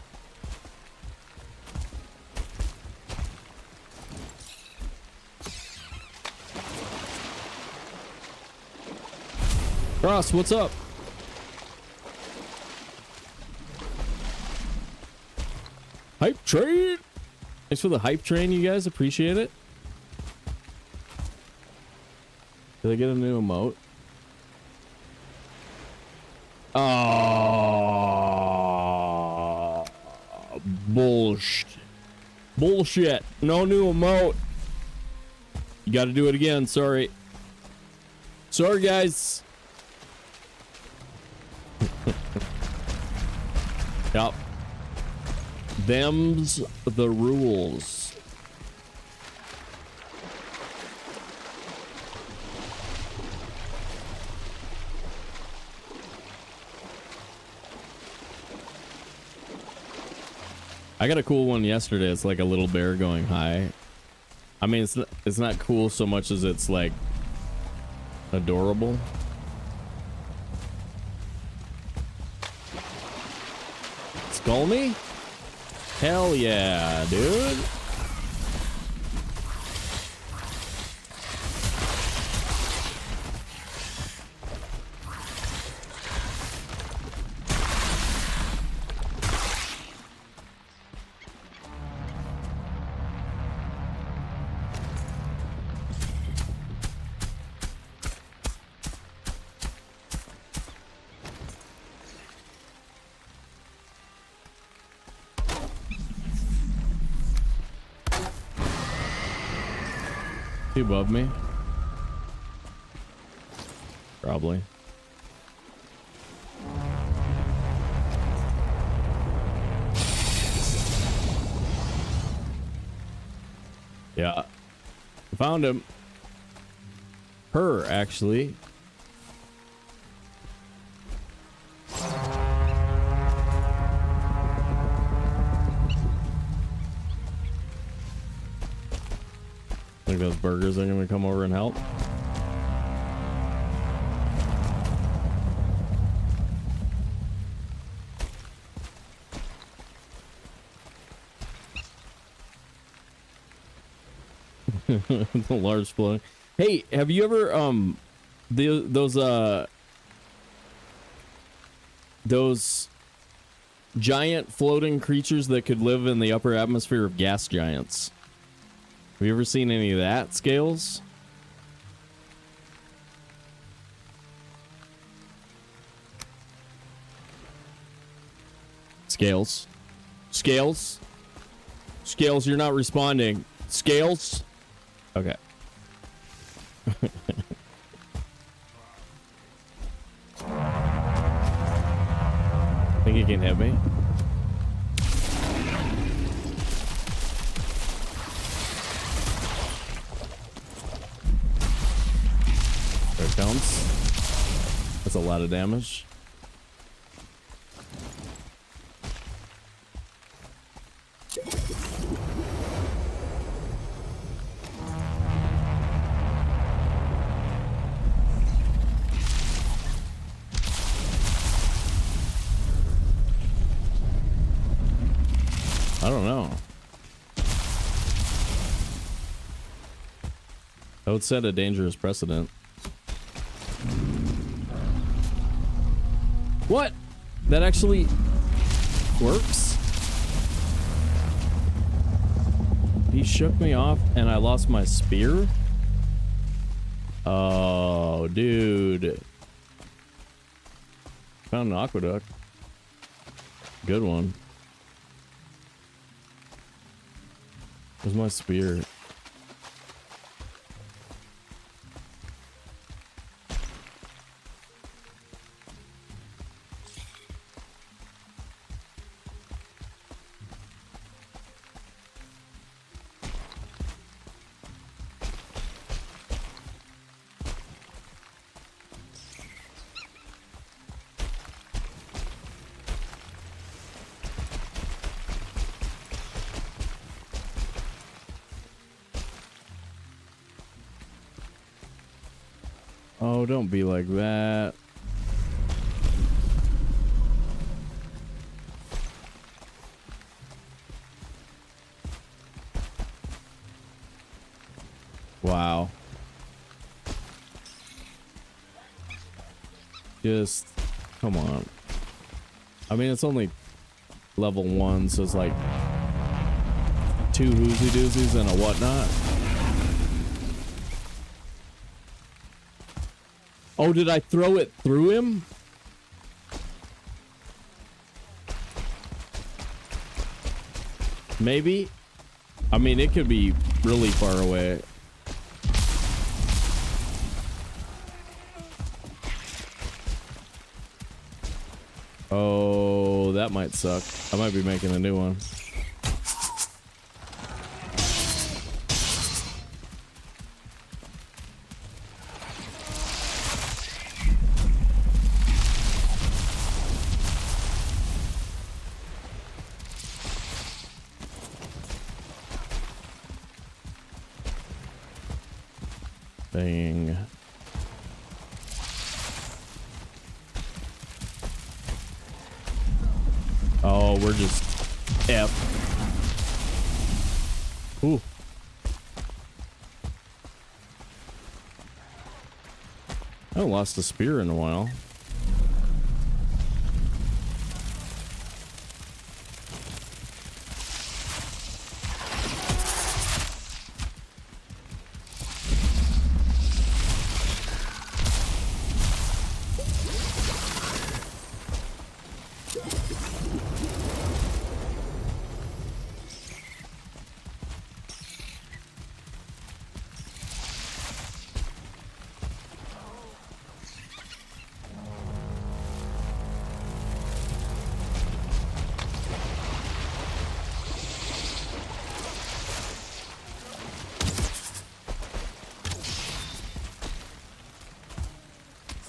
Ross, what's up? Hype train! Thanks for the hype train, you guys. Appreciate it. Did I get a new emote? Oh, bullshit. Bullshit. No new emote. You gotta do it again. Sorry. Sorry, guys. Yep. Them's the rules. I got a cool one yesterday. It's like a little bear going high. I mean, it's not cool so much as it's like adorable. Skull me? Hell yeah, dude. Above me? Probably. Yeah. Found him. Her, actually. Think those burgers are gonna come over and help. The large floating. Hey, have you ever those giant floating creatures that could live in the upper atmosphere of gas giants? Have you ever seen any of that, Scales? Scales? Scales? Scales, you're not responding. Scales? Okay. think he can hit me? There it comes. That's a lot of damage. I don't know. That would set a dangerous precedent. What? That actually works? He shook me off and I lost my spear? Oh, dude. Found an aqueduct. Good one. Where's my spear? Oh, don't be like that. Wow. Just, come on. I mean, it's only level 1, so it's like 2 woozy doozies and a whatnot. Oh, did I throw it through him? Maybe. I mean, it could be really far away. Oh, that might suck. I might be making a new one. Dang. Oh, we're just F. Ooh. I haven't lost a spear in a while.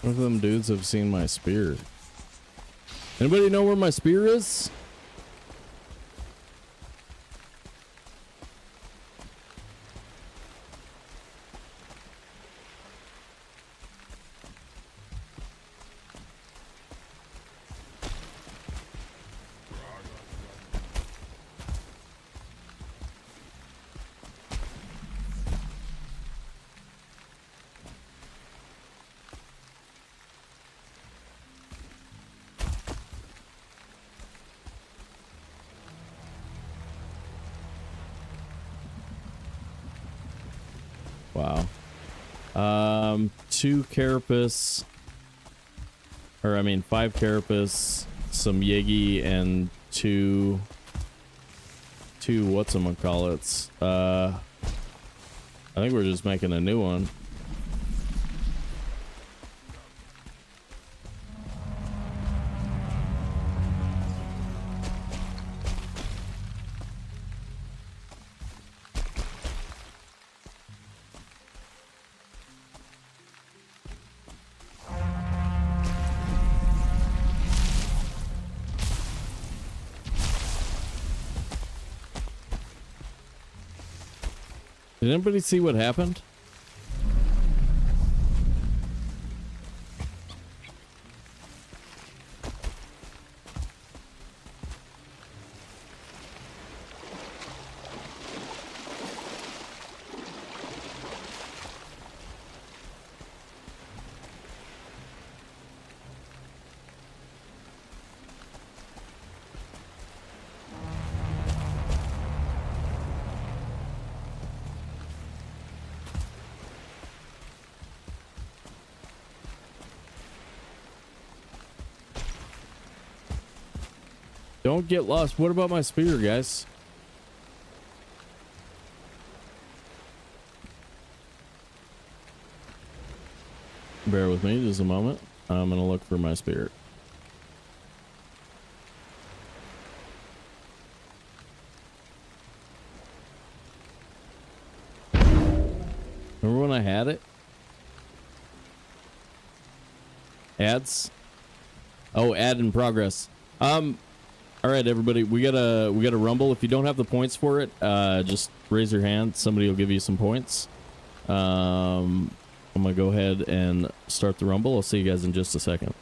One of them dudes have seen my spear. Anybody know where my spear is? Wow. 2 carapace, or I mean 5 carapace, some Yigi, and 2 whatchamacallits. I think we're just making a new one. Did anybody see what happened? Don't get lost. What about my spear, guys? Bear with me just a moment. I'm gonna look for my spear. Remember when I had it? Ads? Oh, ad in progress. All right, everybody, we got a rumble. If you don't have the points for it, just raise your hand. Somebody will give you some points. I'm gonna go ahead and start the rumble. I'll see you guys in just a second.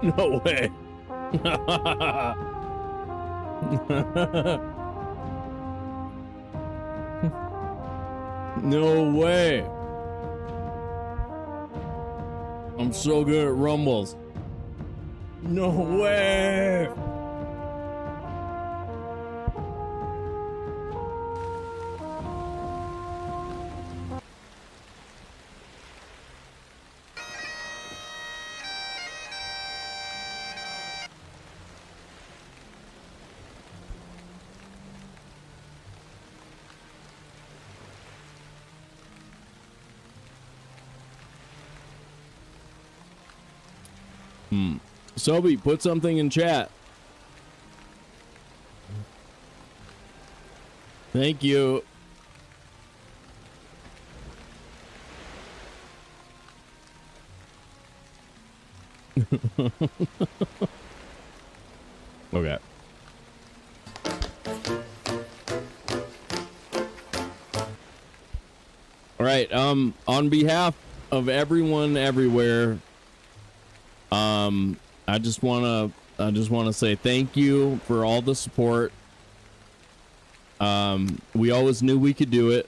No way. No way. I'm so good at rumbles. No way. Sobe, put something in chat. Thank you. Okay. All right, on behalf of everyone everywhere, I just want to say thank you for all the support. We always knew we could do it.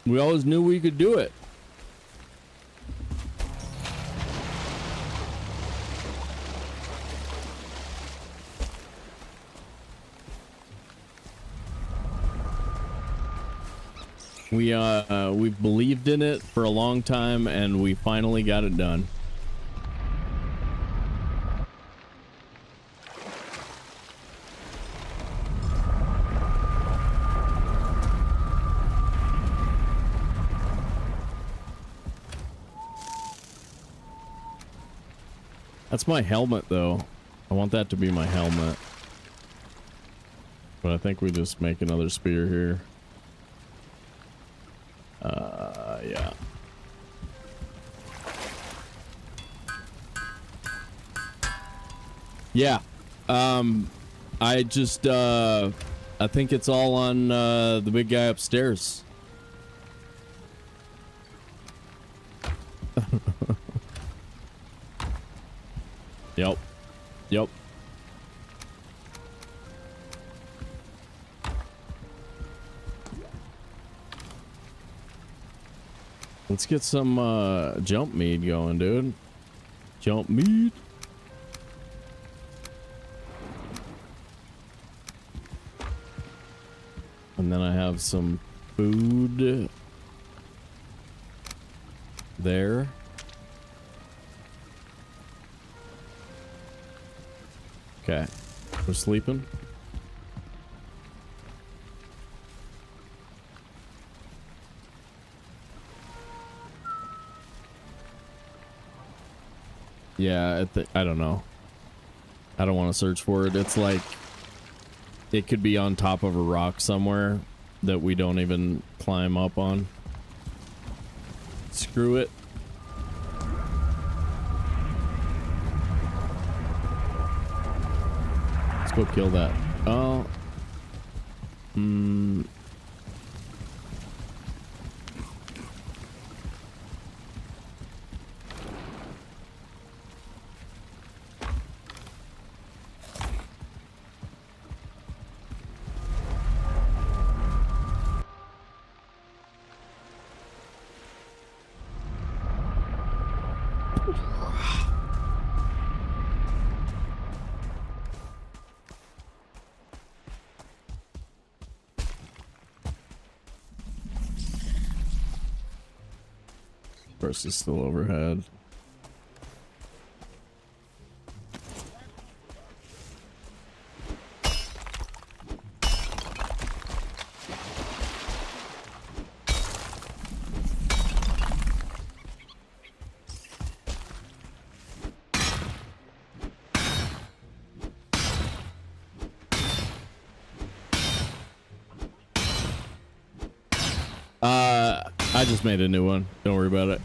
We always knew we could do it. We've believed in it for a long time, and we finally got it done. That's my helmet, though. I want that to be my helmet. But I think we just make another spear here. Yeah. Yeah. I just, I think it's all on, the big guy upstairs. Yep. Yep. Let's get some jump mead going, dude. Jump mead. And then I have some food there. Okay, we're sleeping. Yeah, I don't know. I don't want to search for it. It's like it could be on top of a rock somewhere that we don't even climb up on. Screw it. Let's go kill that. Oh. First is still overhead. I just made a new one. Don't worry about it.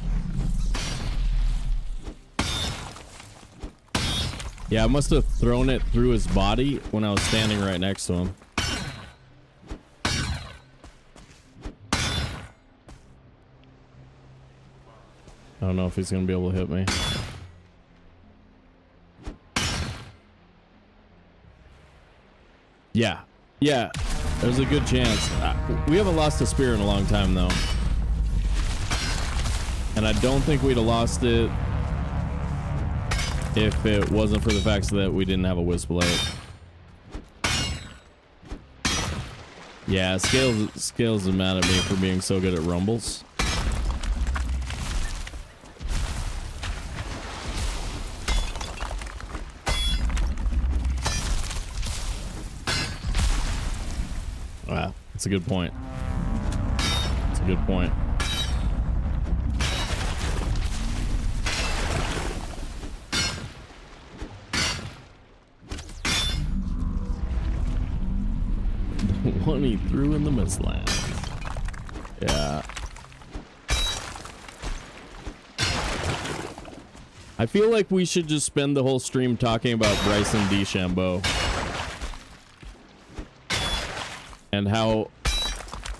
Yeah, I must have thrown it through his body when I was standing right next to him. I don't know if he's gonna be able to hit me. Yeah. Yeah. There's a good chance. We haven't lost a spear in a long time, though. And I don't think we'd have lost it if it wasn't for the fact that we didn't have a wisp blade. Yeah, Scales is mad at me for being so good at rumbles. Wow, that's a good point. That's a good point. One he threw in the mistland. Yeah. I feel like we should just spend the whole stream talking about Bryson DeChambeau. And how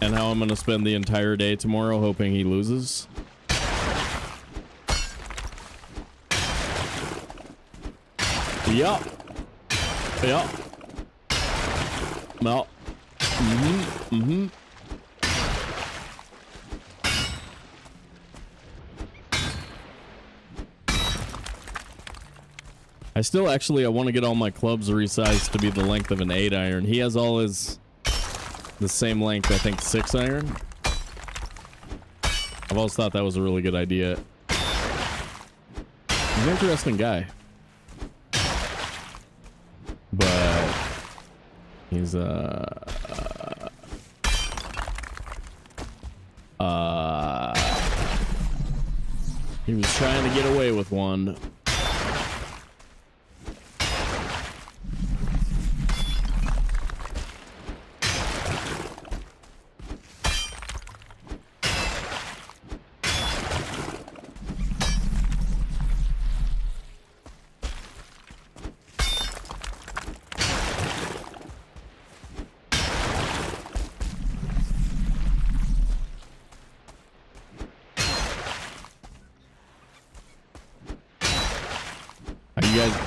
I'm gonna spend the entire day tomorrow hoping he loses. Yup. Yup. No. I still I want to get all my clubs resized to be the length of an 8 iron. He has all his the same length, I think 6 iron. I've always thought that was a really good idea. He's an interesting guy. But he's he was trying to get away with one.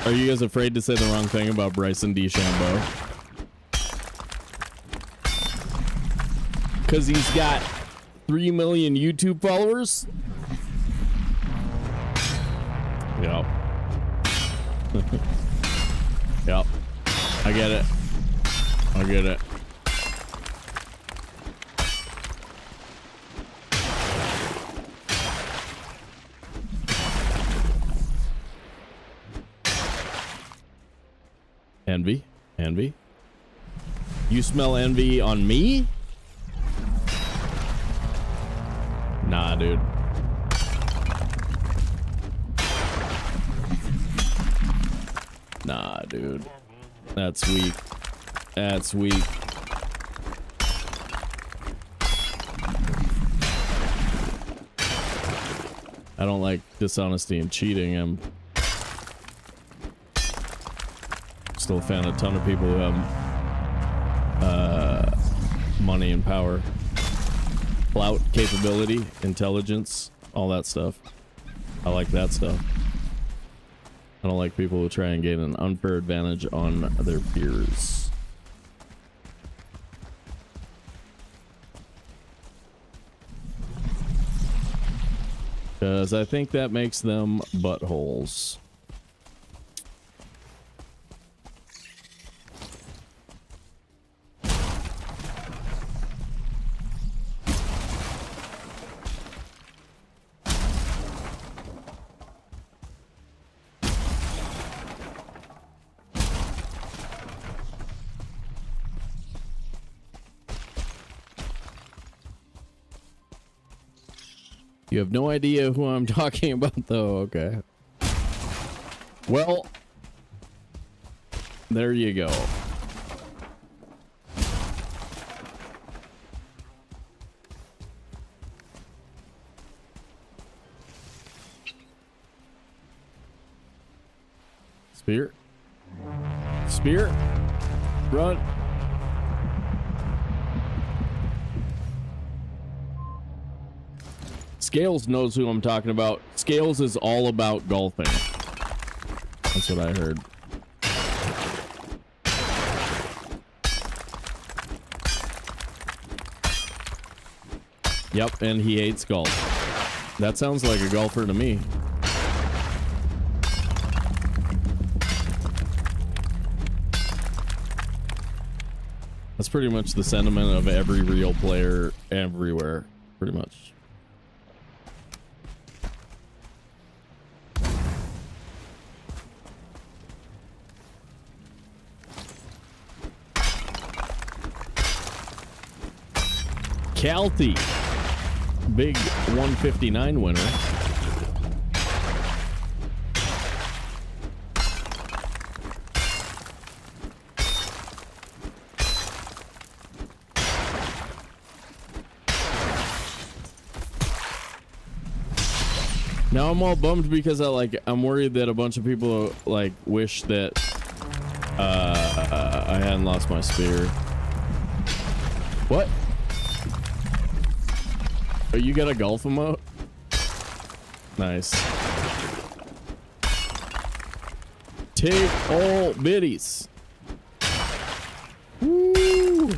Are you guys afraid to say the wrong thing about Bryson DeChambeau? Because he's got 3 million YouTube followers? Yep. Yep. I get it. I get it. Envy? Envy? You smell envy on me? Nah, dude. Nah, dude. That's weak. That's weak. I don't like dishonesty and cheating. I'm still a fan of a ton of people who have money and power, clout, capability, intelligence, all that stuff. I like that stuff. I don't like people who try and gain an unfair advantage on their peers. Because I think that makes them buttholes. You have no idea who I'm talking about, though. Okay. Well, there you go. Spear. Spear. Run. Scales knows who I'm talking about. Scales is all about golfing. That's what I heard. Yep, and he hates golf. That sounds like a golfer to me. That's pretty much the sentiment of every real player everywhere, pretty much. Calty, big 159 winner. Now I'm all bummed because I'm worried that a bunch of people like wish that I hadn't lost my spear. What? Oh, you got a golf emote? Nice. Take all biddies. Woo!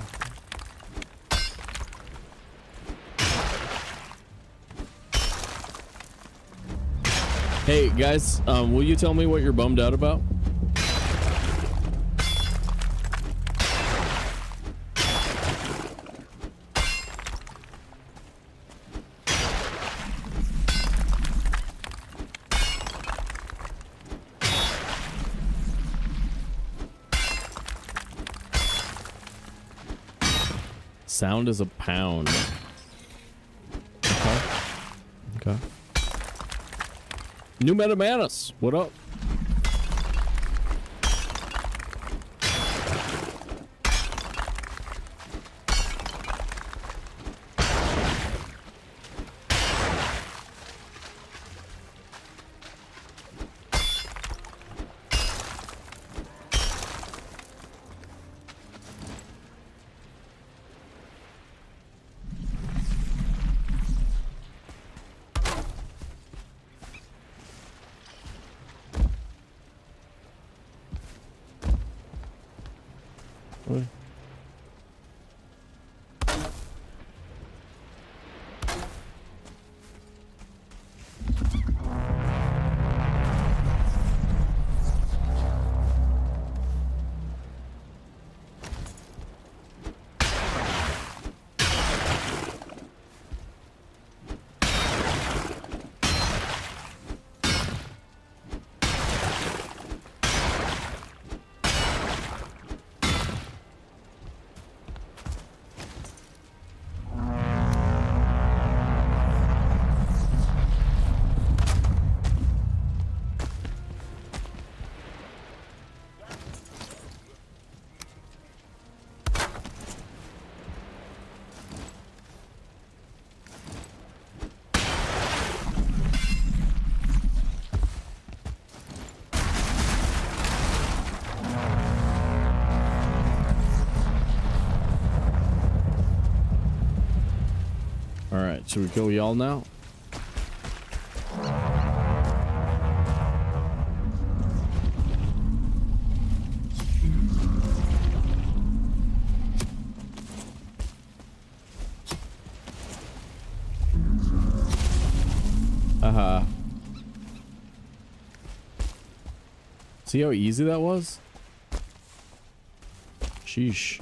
Hey guys, will you tell me what you're bummed out about? Sound is a pound. Okay. Okay. New Meta Manus, what up? Should we go y'all now? See how easy that was? Sheesh.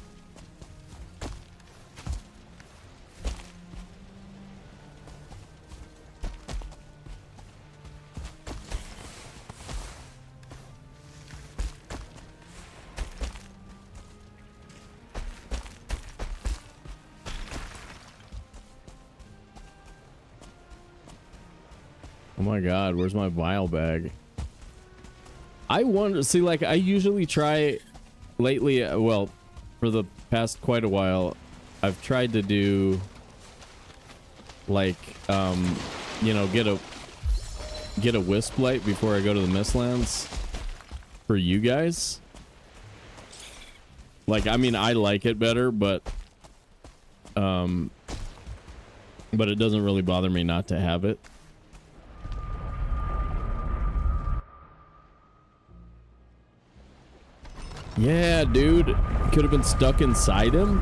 Oh my god, where's my vial bag? I wonder, see, like, I usually try lately, well, for the past quite a while, I've tried to do, like, you know, get a wisp light before I go to the Mistlands for you guys. Like, I mean, I like it better, but it doesn't really bother me not to have it. Yeah, dude. Could have been stuck inside him.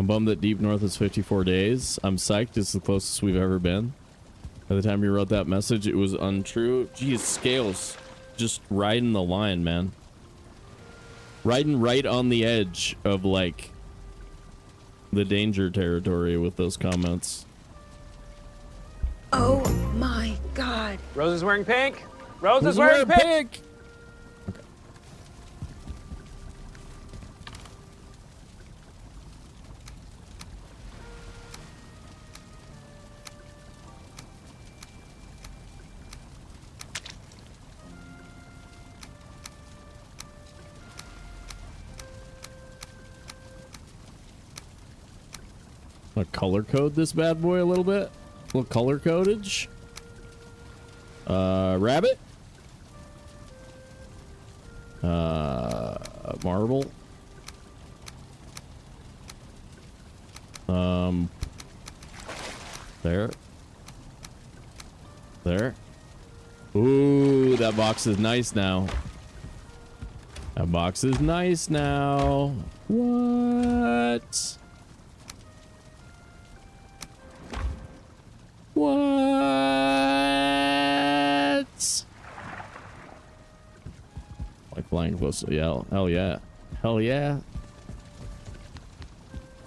I'm bummed that Deep North is 54 days. I'm psyched. It's the closest we've ever been. By the time you wrote that message, it was untrue. Geez, Scales. Just riding the line, man. Riding right on the edge of, like, the danger territory with those comments. Oh my god. Rose is wearing pink. Rose is wearing pink. Okay. I'll color code this bad boy a little bit. A little color codage. Rabbit. Marble. There. There. Ooh, that box is nice now. That box is nice now. What? What? Like flying close to yell. Hell yeah. Hell yeah.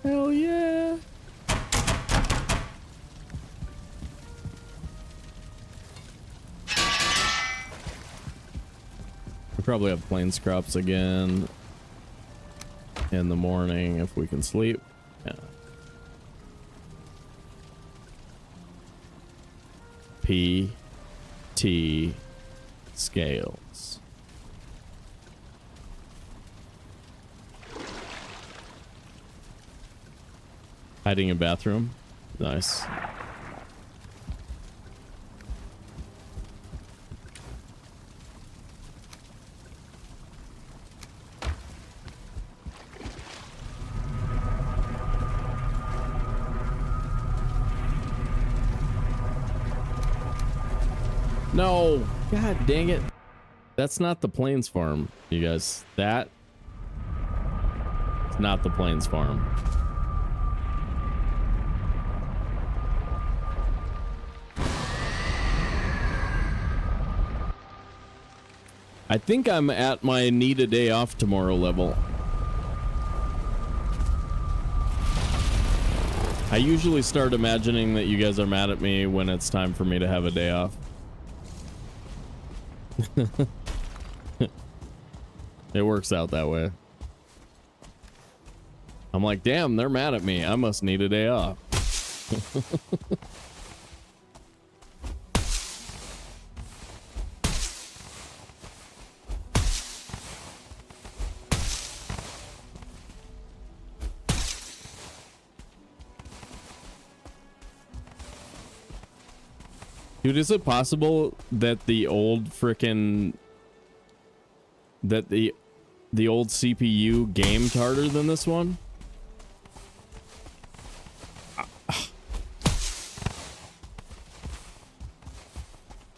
Hell yeah. We probably have plains crops again in the morning if we can sleep. Yeah. P.T. Scales. Hiding in bathroom. Nice. No, god dang it. That's not the Plains Farm, you guys. That is not the Plains Farm. I think I'm at my need a day off tomorrow level. I usually start imagining that you guys are mad at me when it's time for me to have a day off. It works out that way. I'm like, damn, they're mad at me. I must need a day off. Dude, is it possible that the old frickin' the old CPU gamed harder than this one?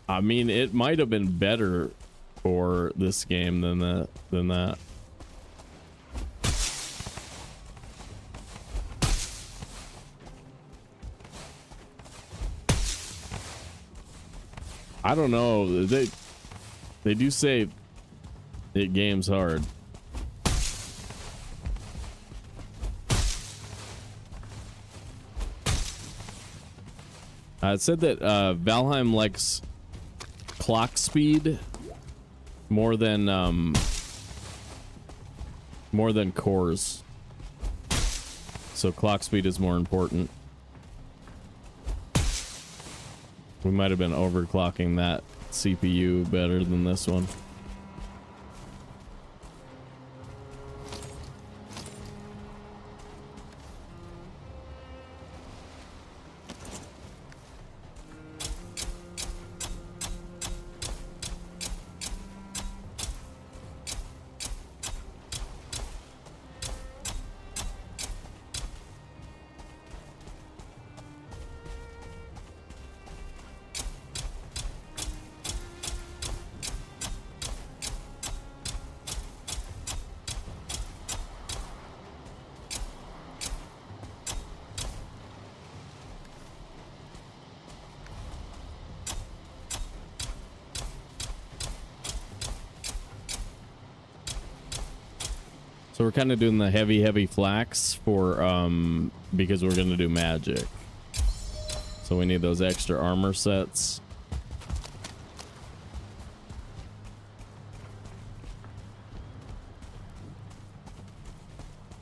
I mean, it might have been better for this game than that. I don't know. They do say it games hard. It said that Valheim likes clock speed more than cores. So clock speed is more important. We might have been overclocking that CPU better than this one. So we're kind of doing the heavy flax for because we're gonna do magic. So we need those extra armor sets.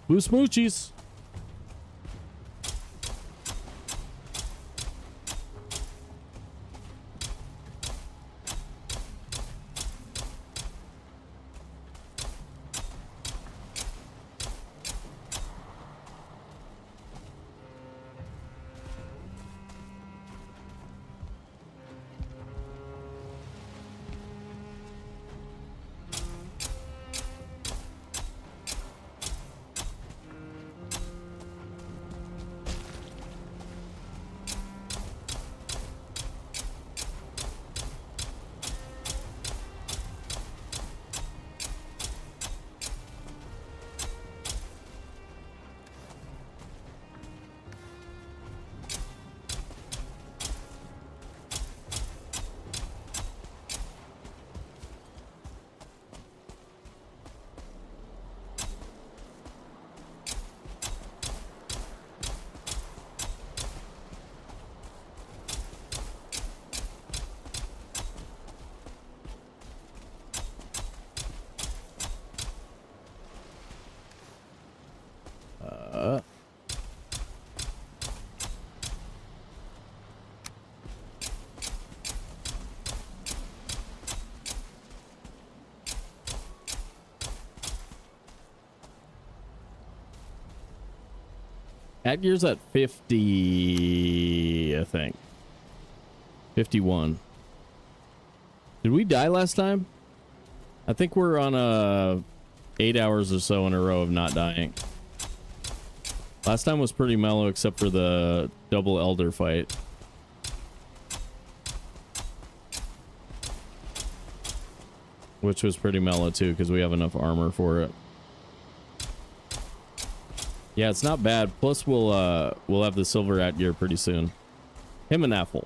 Blue smoochies. At gear's at 50, I think. 51. Did we die last time? I think we're on 8 hours or so in a row of not dying. Last time was pretty mellow except for the double elder fight. Which was pretty mellow too because we have enough armor for it. Yeah, it's not bad. Plus, we'll have the silver at gear pretty soon. Him and Apple.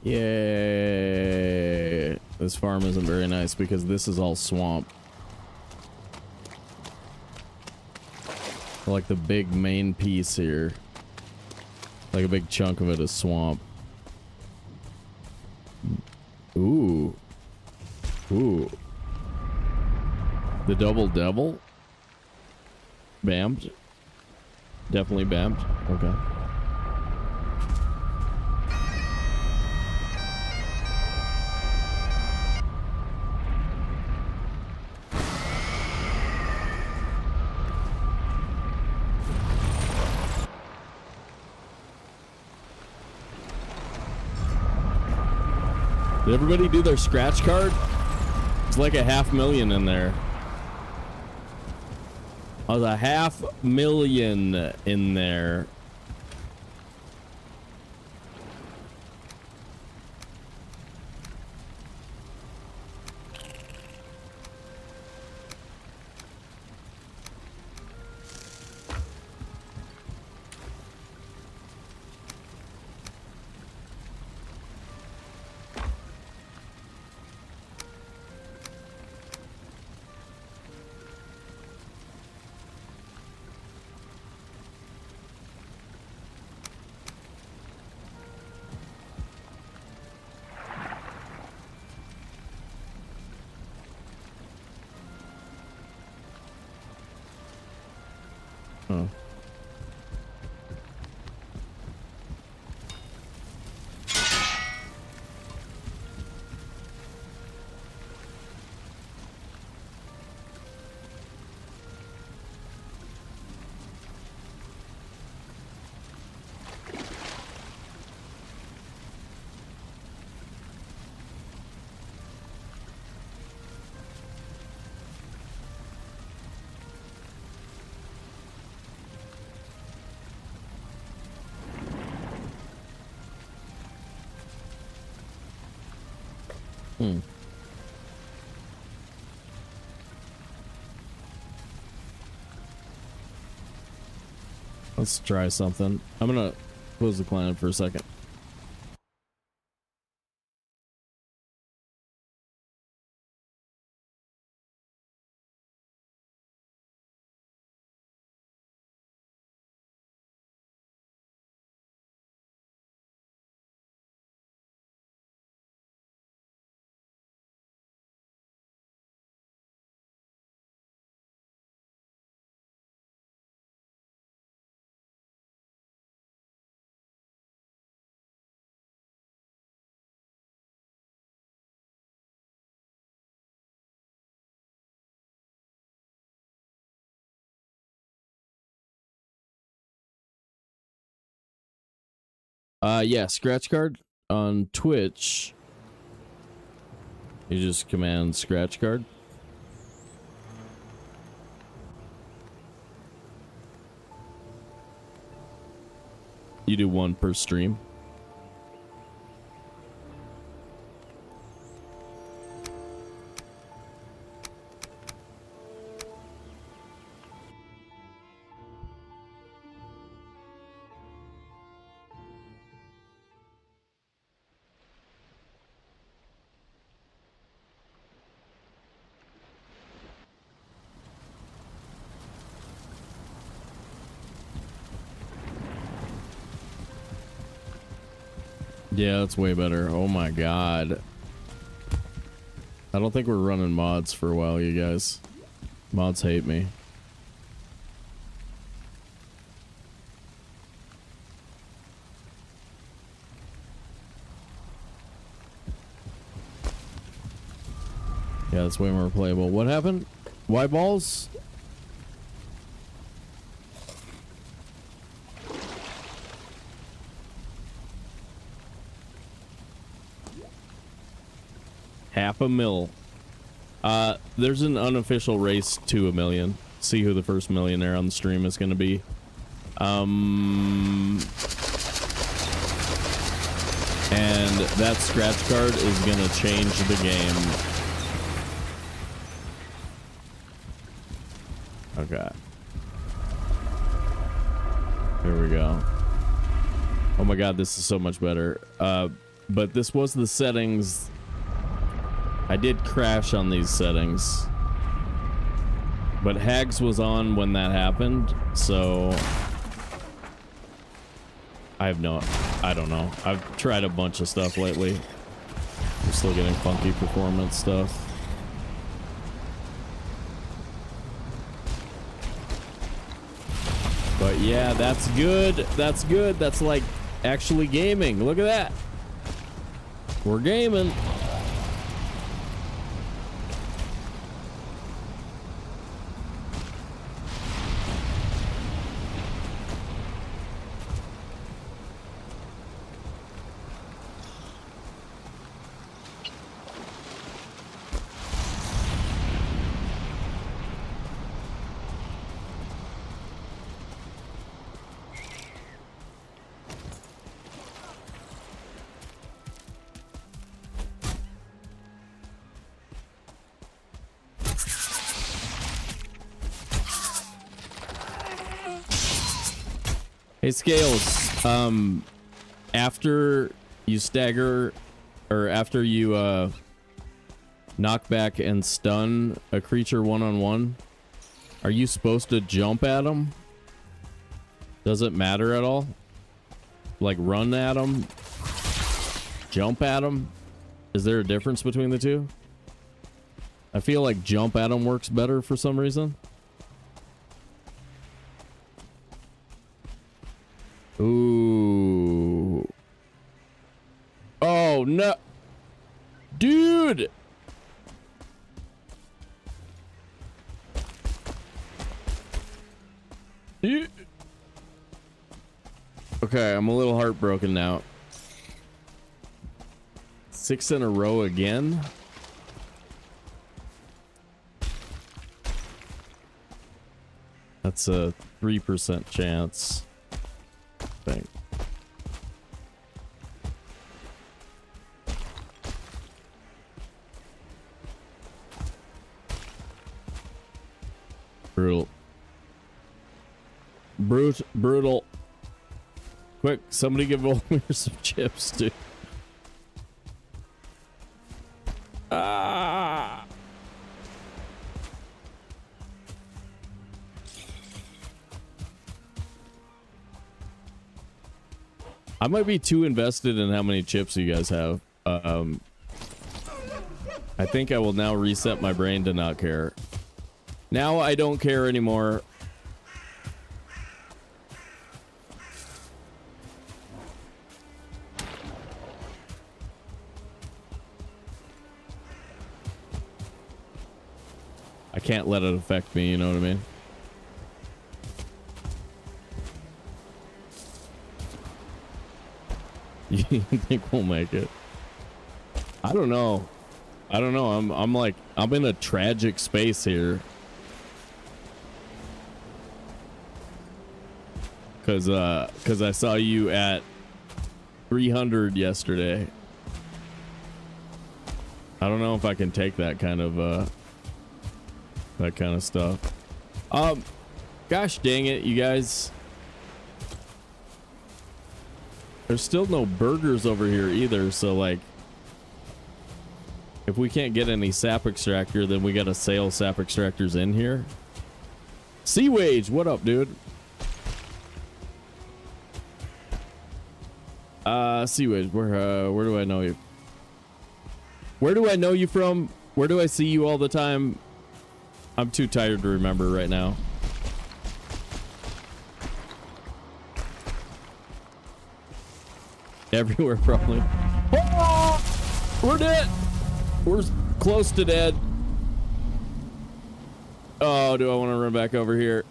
Yeah, this farm isn't very nice because this is all swamp. Like the big main piece here, like a big chunk of it is swamp. Ooh, the double devil. Bammed, definitely bammed. Okay. Did everybody do their scratch card? It's like a 500,000 in there. I was 500,000 in there. Huh. Let's try something. I'm gonna close the client for a second. Yeah, scratch card on Twitch. You just command scratch card. You do one per stream. Yeah, that's way better. Oh my god. I don't think we're running mods for a while, you guys. Mods hate me. Yeah, that's way more playable. What happened? Why balls? $500,000. There's an unofficial race to 1,000,000. See who the first millionaire on the stream is going to be. And that scratch card is going to change the game. Okay. Here we go. Oh my god, this is so much better. But this was the settings. I did crash on these settings, but Hags was on when that happened, so I don't know. I've tried a bunch of stuff lately. I'm still getting funky performance stuff. But yeah, that's good. That's good. That's like actually gaming. Look at that. We're gaming. Hey Scales, after you stagger, or after you knock back and stun a creature one-on-one, are you supposed to jump at them? Does it matter at all? Like run at them? Jump at them? Is there a difference between the two? I feel like jump at them works better for some reason. Ooh. Oh no. Dude. Dude. Okay, I'm a little heartbroken now. 6 in a row again. That's a 3% chance. Thing. Brutal. Brutal. Quick, somebody give Volmir some chips, dude. Ah! I might be too invested in how many chips you guys have. I think I will now reset my brain to not care. Now I don't care anymore. I can't let it affect me, you know what I mean? You think we'll make it? I don't know. I don't know. I'm like, I'm in a tragic space here. Cause I saw you at 300 yesterday. I don't know if I can take that kind of stuff. Gosh dang it, you guys. There's still no burgers over here either, so like if we can't get any sap extractor, then we gotta sail sap extractors in here. Sea Wage, what up, dude? Sea Wage, where do I know you? Where do I know you from? Where do I see you all the time? I'm too tired to remember right now. Everywhere, probably. Oh! We're dead. We're close to dead. Oh, do I want to run back over here?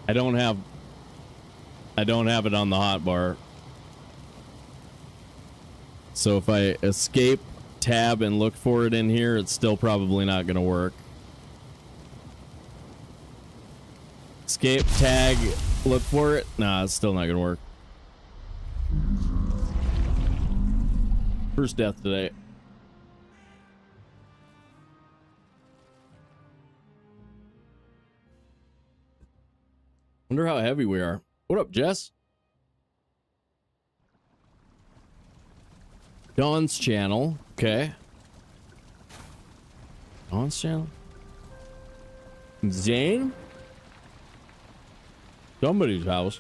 I don't have it on the hotbar. So if I escape, tab, and look for it in here, it's still probably not going to work. Escape, tag, look for it. Nah, it's still not going to work. First death today. Wonder how heavy we are. What up, Jess? Dawn's channel. Okay. Dawn's channel. Zane? Somebody's house.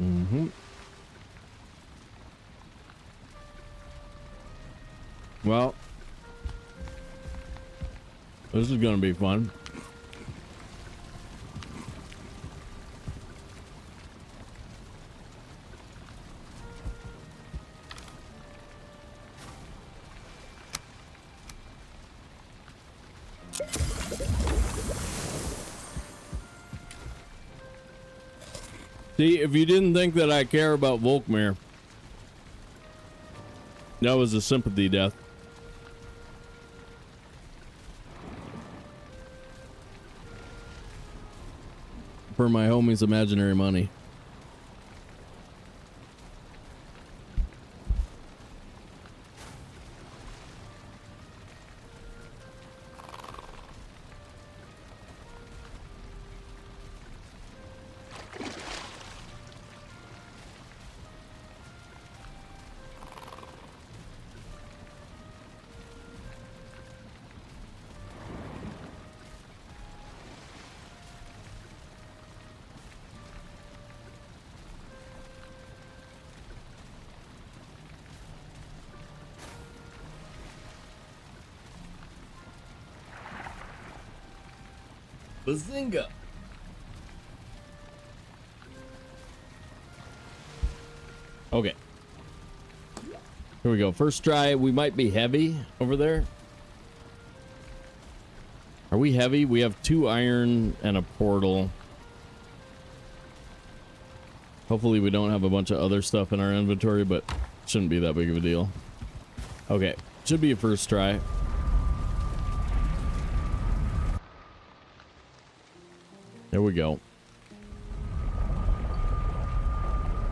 Mm-hmm. Well, this is gonna be fun. See, if you didn't think that I care about Volkmir, that was a sympathy death. For my homie's imaginary money. Bazinga! Okay. Here we go. First try. We might be heavy over there. Are we heavy? We have 2 iron and a portal. Hopefully we don't have a bunch of other stuff in our inventory, but shouldn't be that big of a deal. Okay, should be a first try. There we go.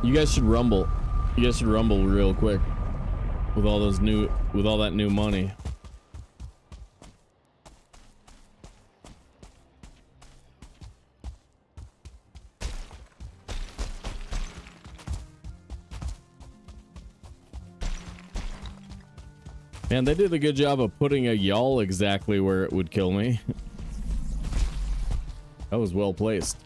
You guys should rumble. You guys should rumble real quick with all those new, with all that new money. Man, they did a good job of putting a yawl exactly where it would kill me. That was well placed.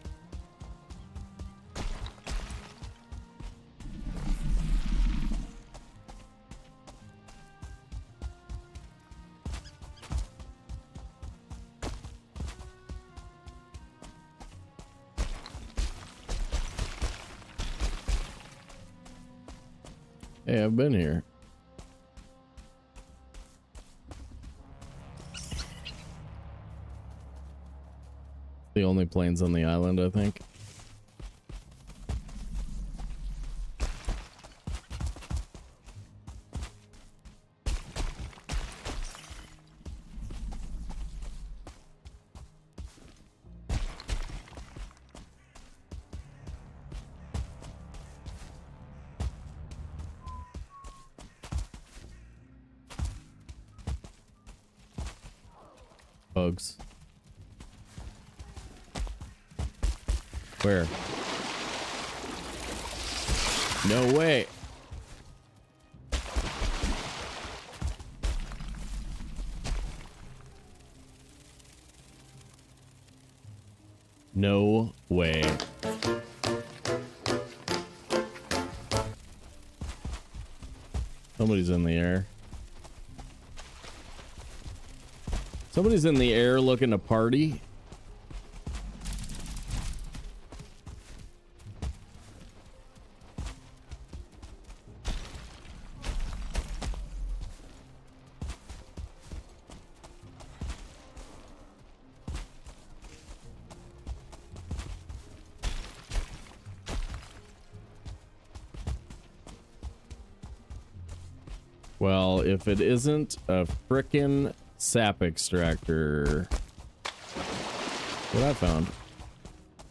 Hey, I've been here. The only planes on the island, I think. Bugs. Where? No way. No way. Somebody's in the air. Somebody's in the air looking to party. Well, if it isn't a frickin' sap extractor. What I found.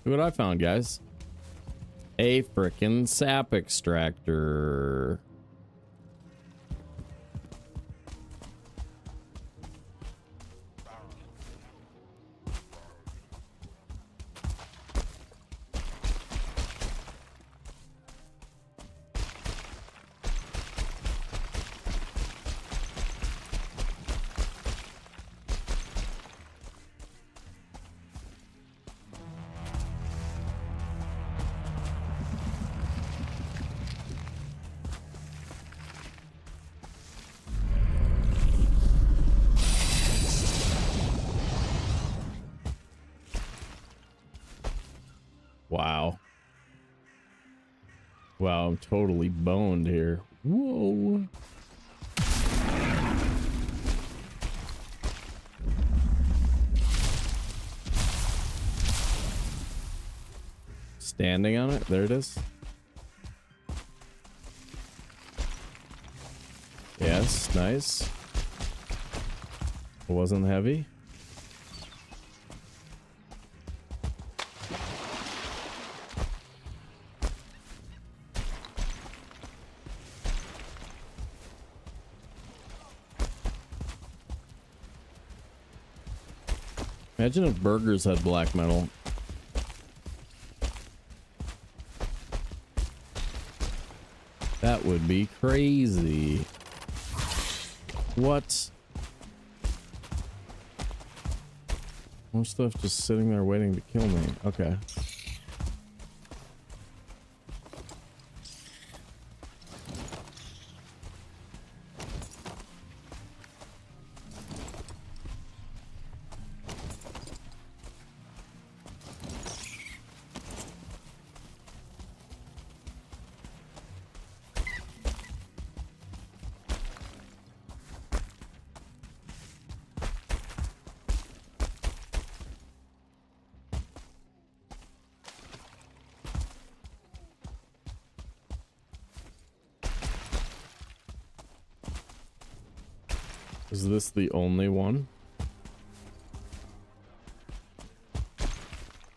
Look what I found, guys. A frickin' sap extractor. Wow. Wow, I'm totally boned here. Whoa. Standing on it? There it is. Yes, nice. It wasn't heavy. Imagine if burgers had black metal. That would be crazy. What? More stuff just sitting there waiting to kill me. Okay. Is this the only one?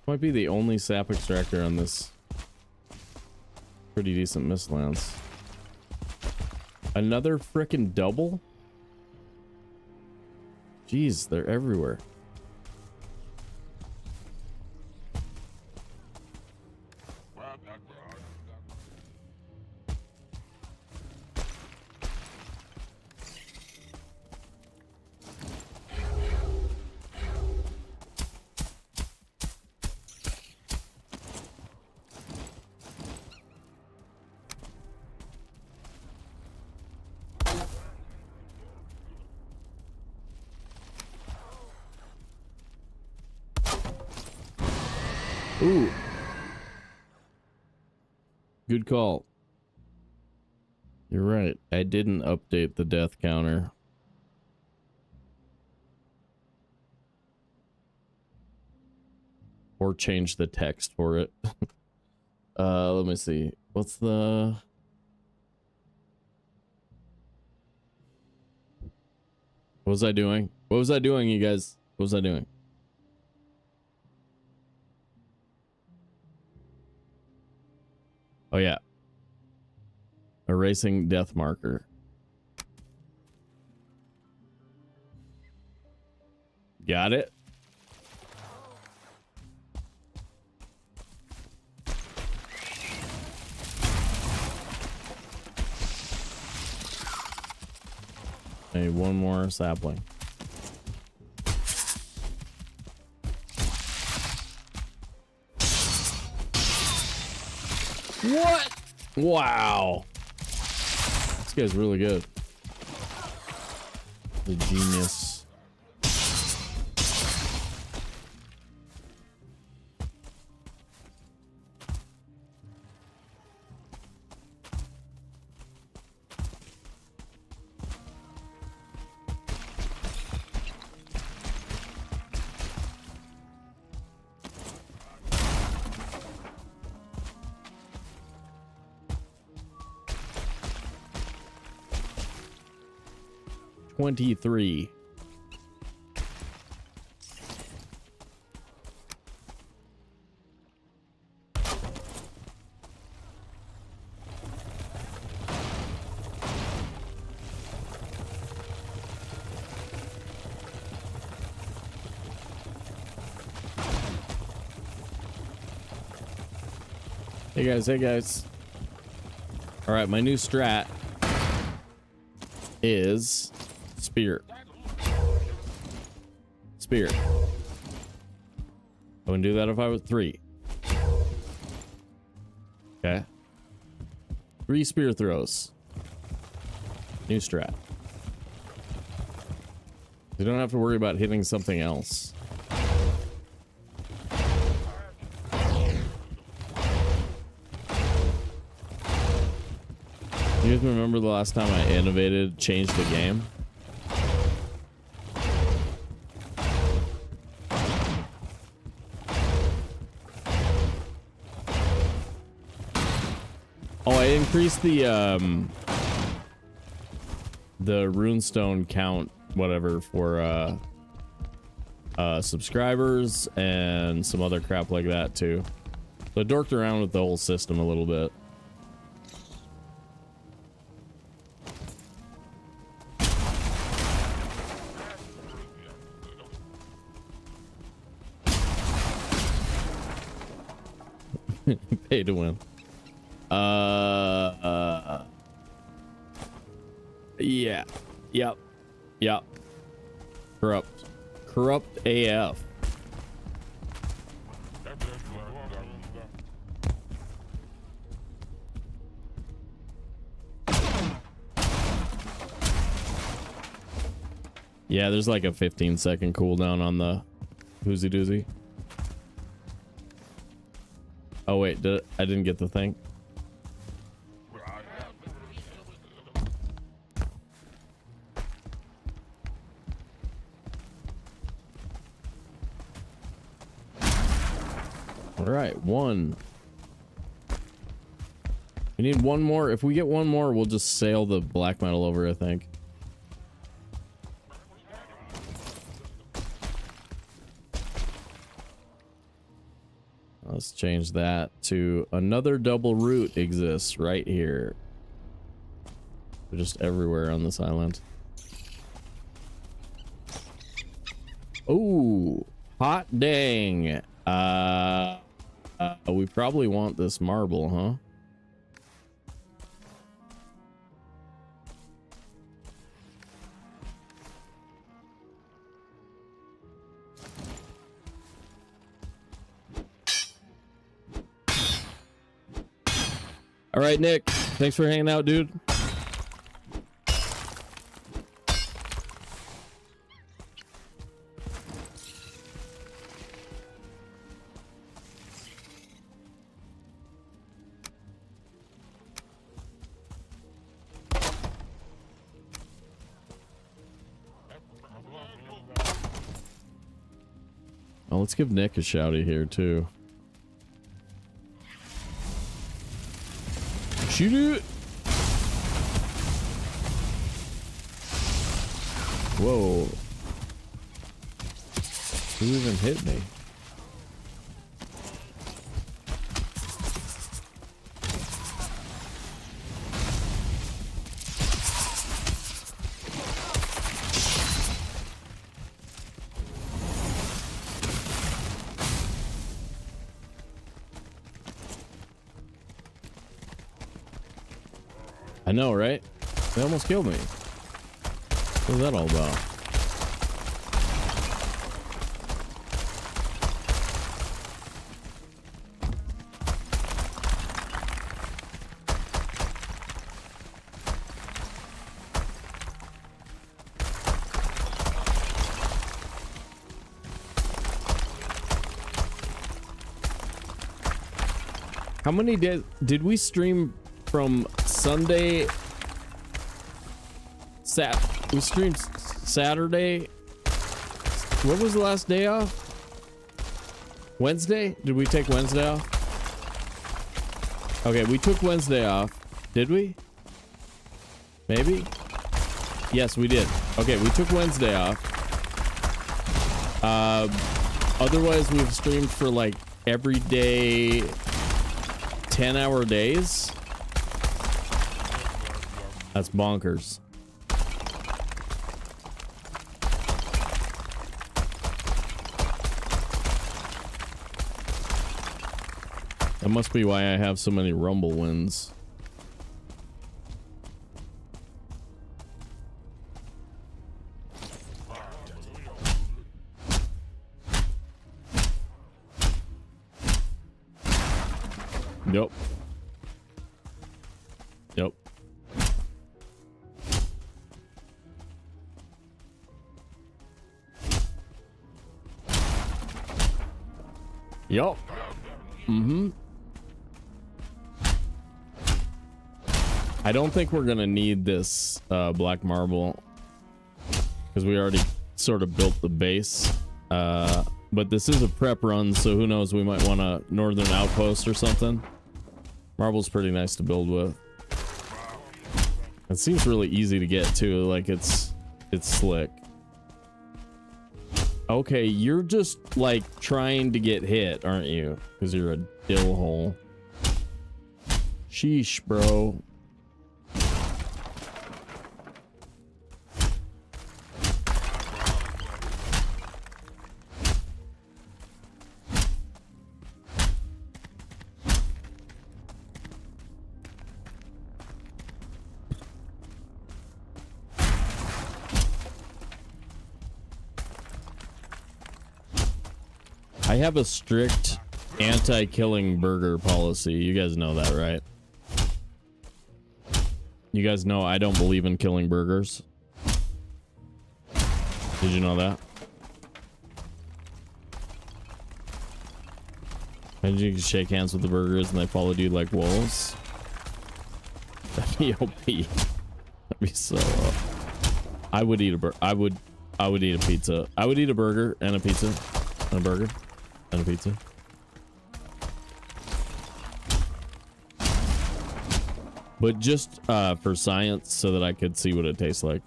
Might be the only sap extractor on this pretty decent mistlands. Another frickin' double? Jeez, they're everywhere. Ooh. Good call. You're right. I didn't update the death counter. Or change the text for it. Let me see. What's the... What was I doing? What was I doing, you guys? What was I doing? Oh yeah. Erasing death marker. Got it. Hey, one more sapling. What? Wow. This guy's really good. The genius. $23. Hey guys, hey guys. All right, my new strat is spear. Spear. I wouldn't do that if I was 3. Okay. 3 spear throws. New strat. You don't have to worry about hitting something else. You guys remember the last time I innovated, changed the game? Oh, I increased the runestone count, whatever, for subscribers and some other crap like that too. So I dorked around with the whole system a little bit. Pay to win. Yeah. Yep. Corrupt AF. Yeah, there's like a 15-second cooldown on the Whoozy Doozy. Oh wait, I didn't get the thing. All right, 1. We need 1 more. If we get 1 more, we'll just sail the black metal over, I think. Let's change that to another double route exists right here. They're just everywhere on this island. Oh, hot dang. We probably want this marble, huh? All right, Nick, thanks for hanging out, dude. Oh, let's give Nick a shouty here too. Shoot it! Whoa. Who even hit me? I know, right? They almost killed me. What was that all about? How many days did we stream from Sunday? We streamed Saturday. What was the last day off? Wednesday? Did we take Wednesday off? Okay, we took Wednesday off. Did we? Maybe? Yes, we did. Okay, we took Wednesday off. Otherwise, we've streamed for like every day, 10-hour days. That's bonkers. That must be why I have so many Rumble wins. Yep. Yep. Yup. Mm-hmm. I don't think we're gonna need this black marble because we already sort of built the base. But this is a prep run, so who knows? We might want a northern outpost or something. Marble's pretty nice to build with. It seems really easy to get too. Like it's slick. Okay, you're just like trying to get hit, aren't you? Because you're a dill hole. Sheesh, bro. I have a strict anti-killing burger policy. You guys know that, right? You guys know I don't believe in killing burgers. Did you know that? And you can shake hands with the burgers and they followed you like wolves. That'd be OP. That'd be so I would eat a I would eat a pizza. I would eat a burger and a pizza. And a burger. And a pizza. But just for science, so that I could see what it tastes like.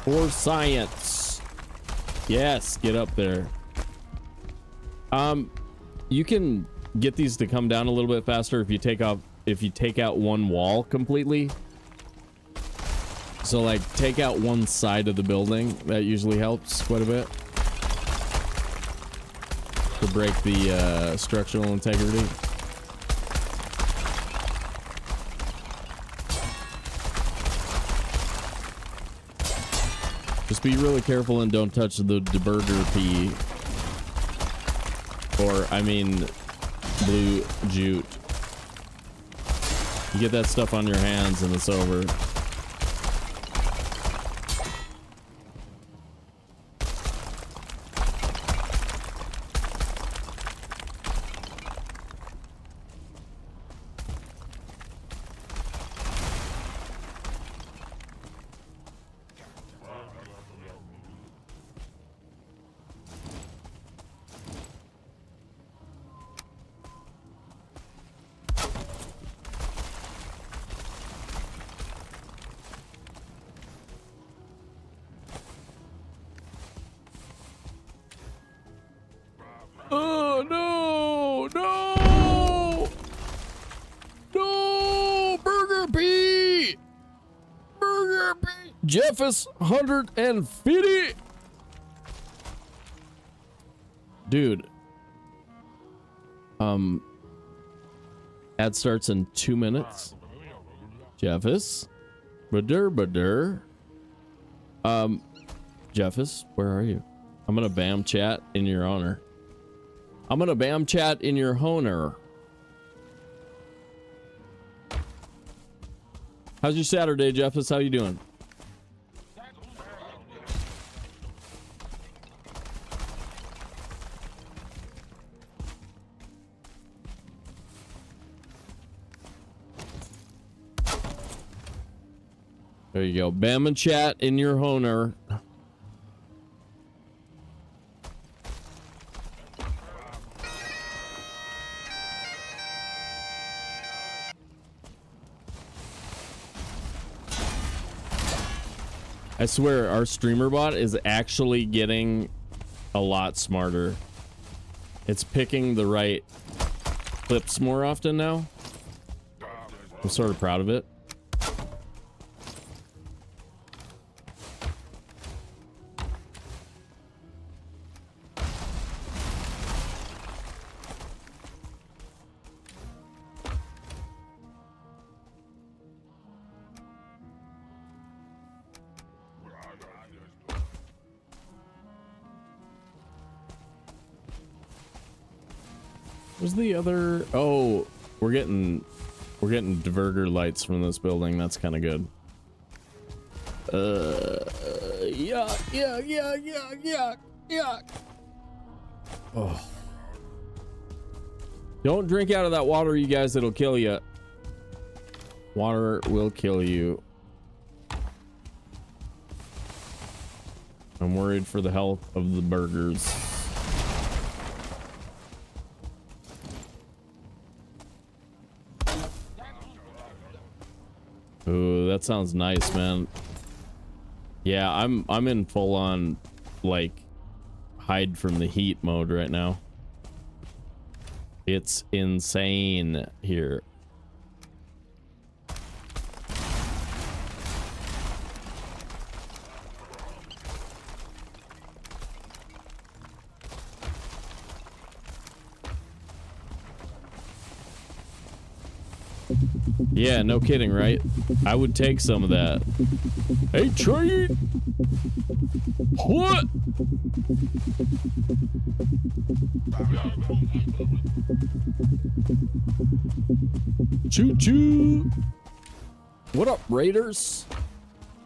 For science. Yes, get up there. You can get these to come down a little bit faster if you take out one wall completely. So like take out one side of the building. That usually helps quite a bit to break the structural integrity. Just be really careful and don't touch the deburger pea. Or, I mean, blue jute. You get that stuff on your hands and it's over. Oh no! No! No! Burger P! Burger P! Jeffus 150! Dude. Ad starts in 2 minutes. Jeffus. Badur. Jeffus, where are you? I'm gonna bam chat in your honor. I'm gonna bam chat in your honor. How's your Saturday, Jeffus? How you doing? There you go. Bam and chat in your honor. I swear our streamer bot is actually getting a lot smarter. It's picking the right clips more often now. I'm sort of proud of it. Where's the other? Oh, we're getting diverger lights from this building. That's kind of good. Yeah. Oh. Don't drink out of that water, you guys. It'll kill you. Water will kill you. I'm worried for the health of the burgers. Ooh, that sounds nice, man. Yeah, I'm in full on like hide from the heat mode right now. It's insane here. Yeah, no kidding, right? I would take some of that. Hey, trade! What? Choo-choo! What up, Raiders?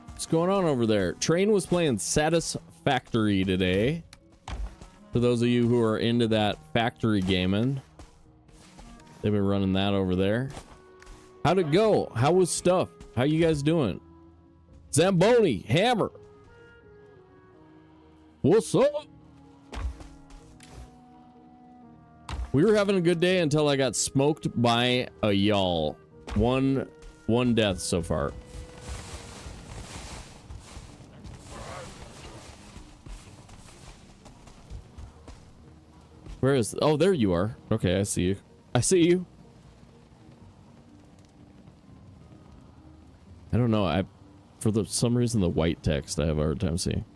What's going on over there? Train was playing Satisfactory today. For those of you who are into that factory gaming. They've been running that over there. How'd it go? How was stuff? How you guys doing? Zamboni, Hammer. What's up? We were having a good day until I got smoked by a y'all. One death so far. Where is... Oh, there you are. Okay, I see you. I see you. I don't know. For some reason, the white text I have a hard time seeing.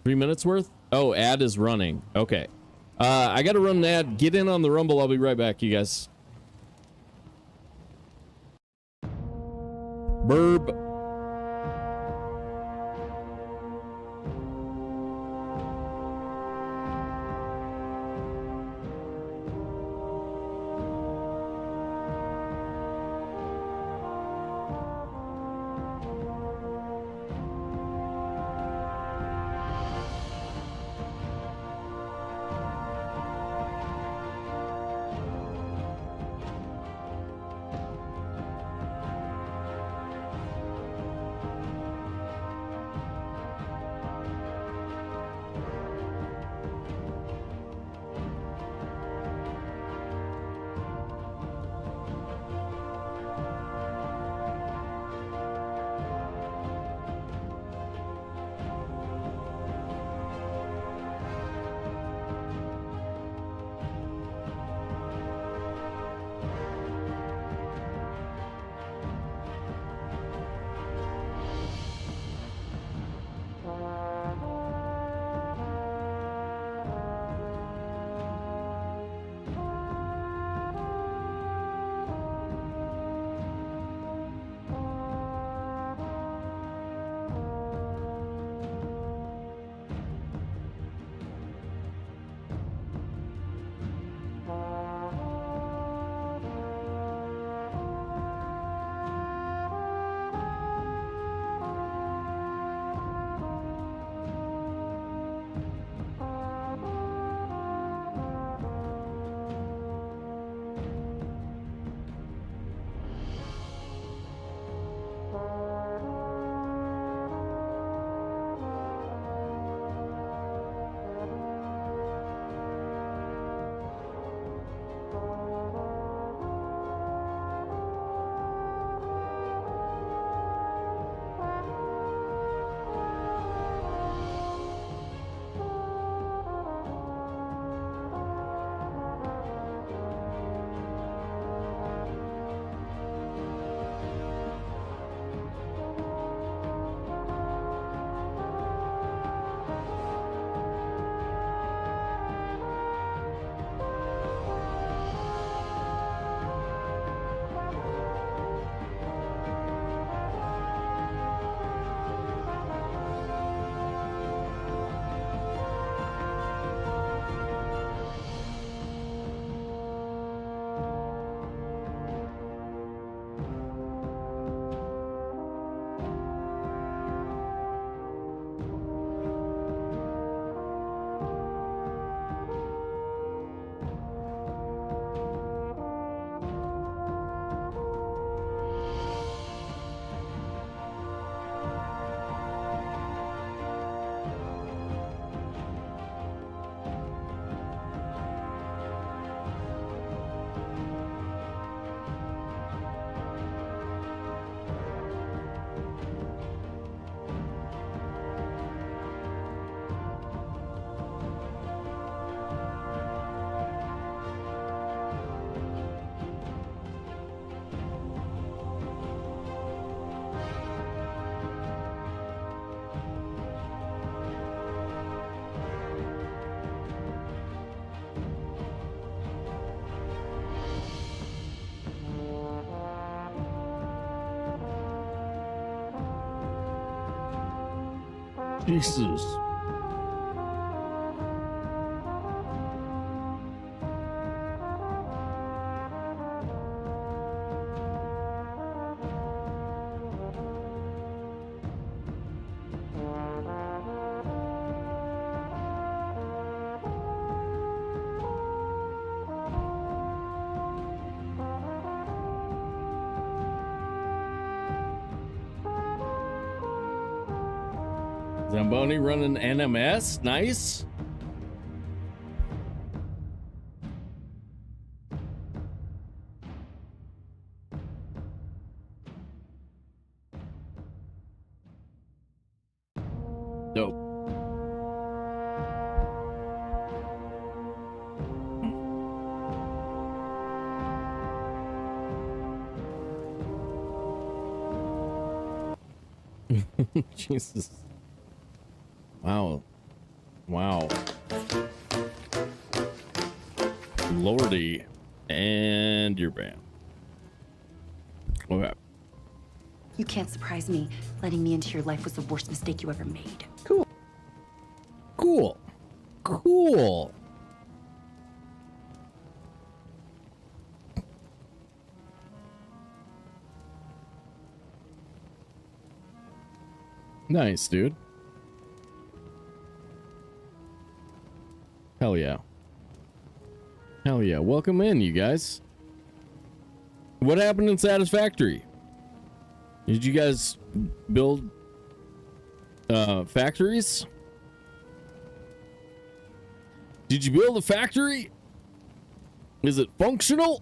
3 minutes worth? Oh, ad is running. Okay. I gotta run an ad. Get in on the Rumble. I'll be right back, you guys. Burb. Jesus. Zamboni running NMS, nice. Dope. Jesus. Wow. Wow. Lordy. And you're banned. Okay. You can't surprise me. Letting me into your life was the worst mistake you ever made. Cool. Cool. Cool. Nice, dude. Hell yeah. Hell yeah. Welcome in, you guys. What happened in Satisfactory? Did you guys build factories? Did you build a factory? Is it functional?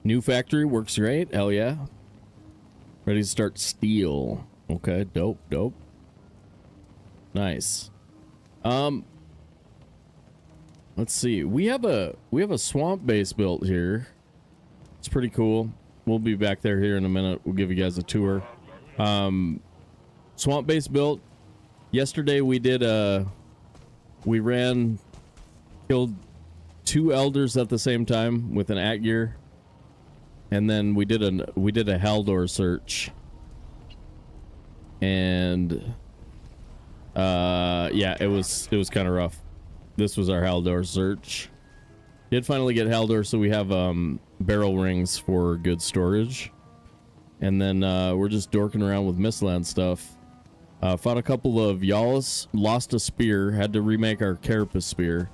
New factory works great. Hell yeah. Ready to start steel. Okay, dope, dope. Nice. Let's see. We have a swamp base built here. It's pretty cool. We'll be back there here in a minute. We'll give you guys a tour. Swamp base built. Yesterday we did killed 2 elders at the same time with an Atgear. And then we did a Haldor search. And yeah, it was kind of rough. This was our Haldor search. Did finally get Haldor, so we have barrel rings for good storage. And then we're just dorking around with Mistland stuff. Fought a couple of Yalis, lost a spear, had to remake our Carapace spear.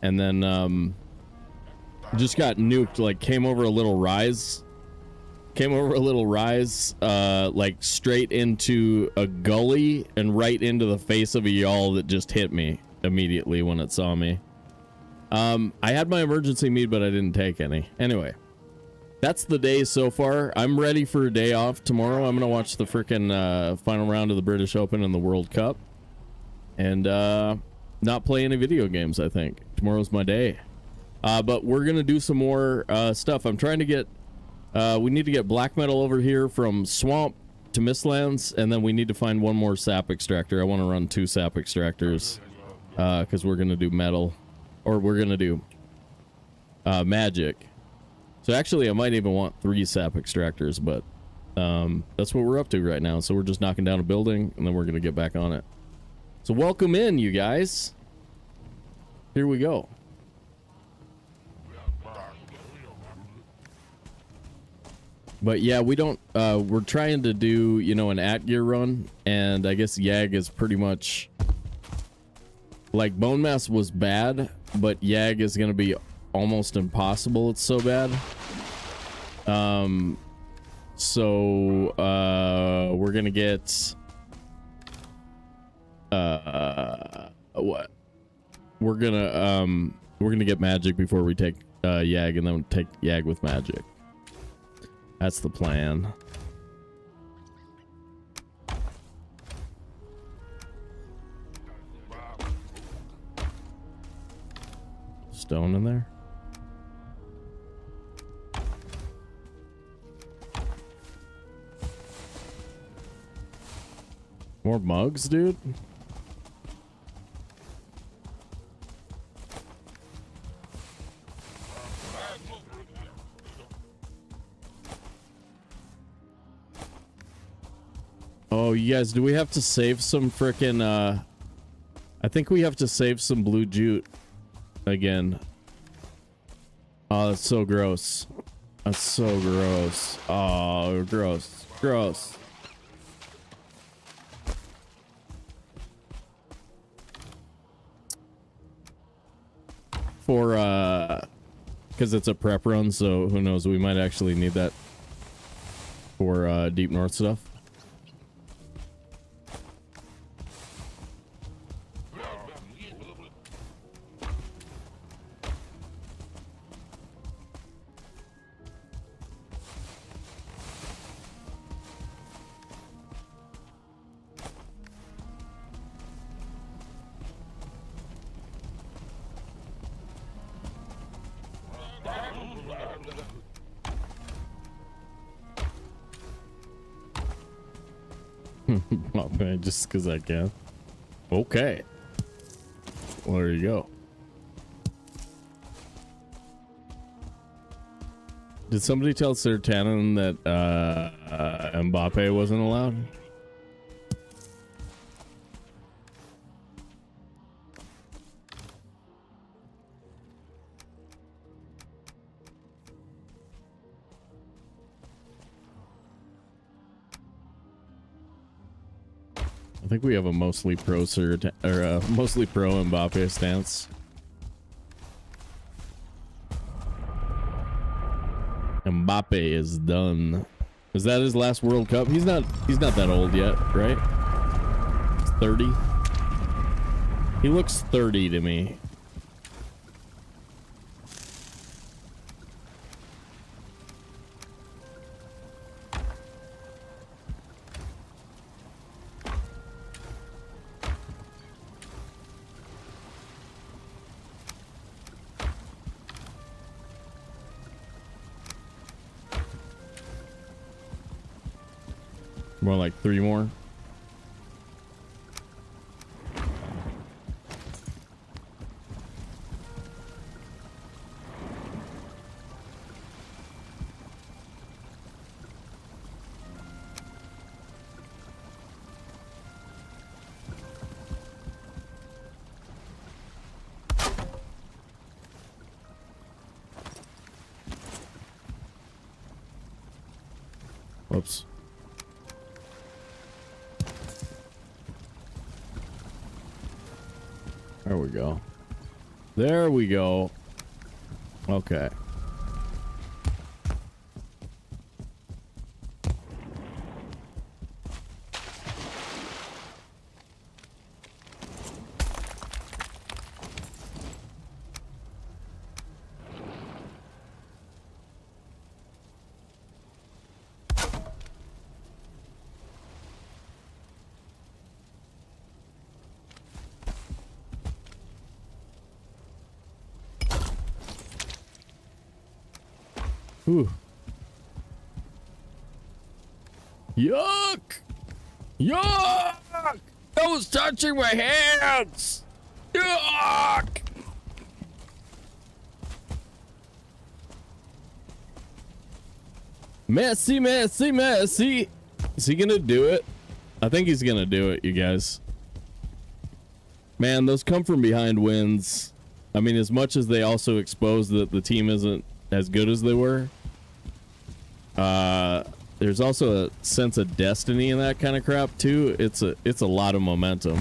And then just got nuked, like came over a little rise, like straight into a gully and right into the face of a Yal that just hit me immediately when it saw me. I had my emergency mead, but I didn't take any. Anyway, that's the day so far. I'm ready for a day off tomorrow. I'm gonna watch the freaking final round of the British Open and the World Cup, and not play any video games. I think tomorrow's my day. But we're gonna do some more stuff. I'm trying to get we need to get black metal over here from swamp to Mistlands, and then we need to find one more sap extractor. I want to run 2 sap extractors because we're gonna do metal, or we're gonna do magic. So actually I might even want 3 sap extractors, but that's what we're up to right now. So we're just knocking down a building and then we're gonna get back on it. So welcome in, you guys. Here we go. But yeah, we don't we're trying to do, you know, an Atgear run, and I guess Yag is pretty much like Bone Mass was bad, but Yag is gonna be almost impossible. It's so bad. So we're gonna get what? We're gonna get magic before we take Yag, and then take Yag with magic. That's the plan. Stone in there. More mugs, dude. Oh, you guys, do we have to save some frickin' I think we have to save some blue jute again. Oh, that's so gross. That's so gross. Oh, gross. Gross. For because it's a prep run, so who knows, we might actually need that for Deep North stuff. Oh, man, just because I can. Okay. Well, there you go. Did somebody tell Sir Tannen that Mbappe wasn't allowed? I think we have a mostly pro mostly pro Mbappe stance. Mbappe is done. Is that his last World Cup? He's not that old yet, right? He's 30. He looks 30 to me. More like 3 more. Whoops. There we go. There we go. Okay. Ooh. Yuck! Yuck! That was touching my hands! Yuck! Messy, messy, messy. Is he gonna do it? I think he's gonna do it, you guys. Man, those come from behind wins. I mean, as much as they also expose that the team isn't as good as they were, there's also a sense of destiny in that kind of crap too. It's a lot of momentum.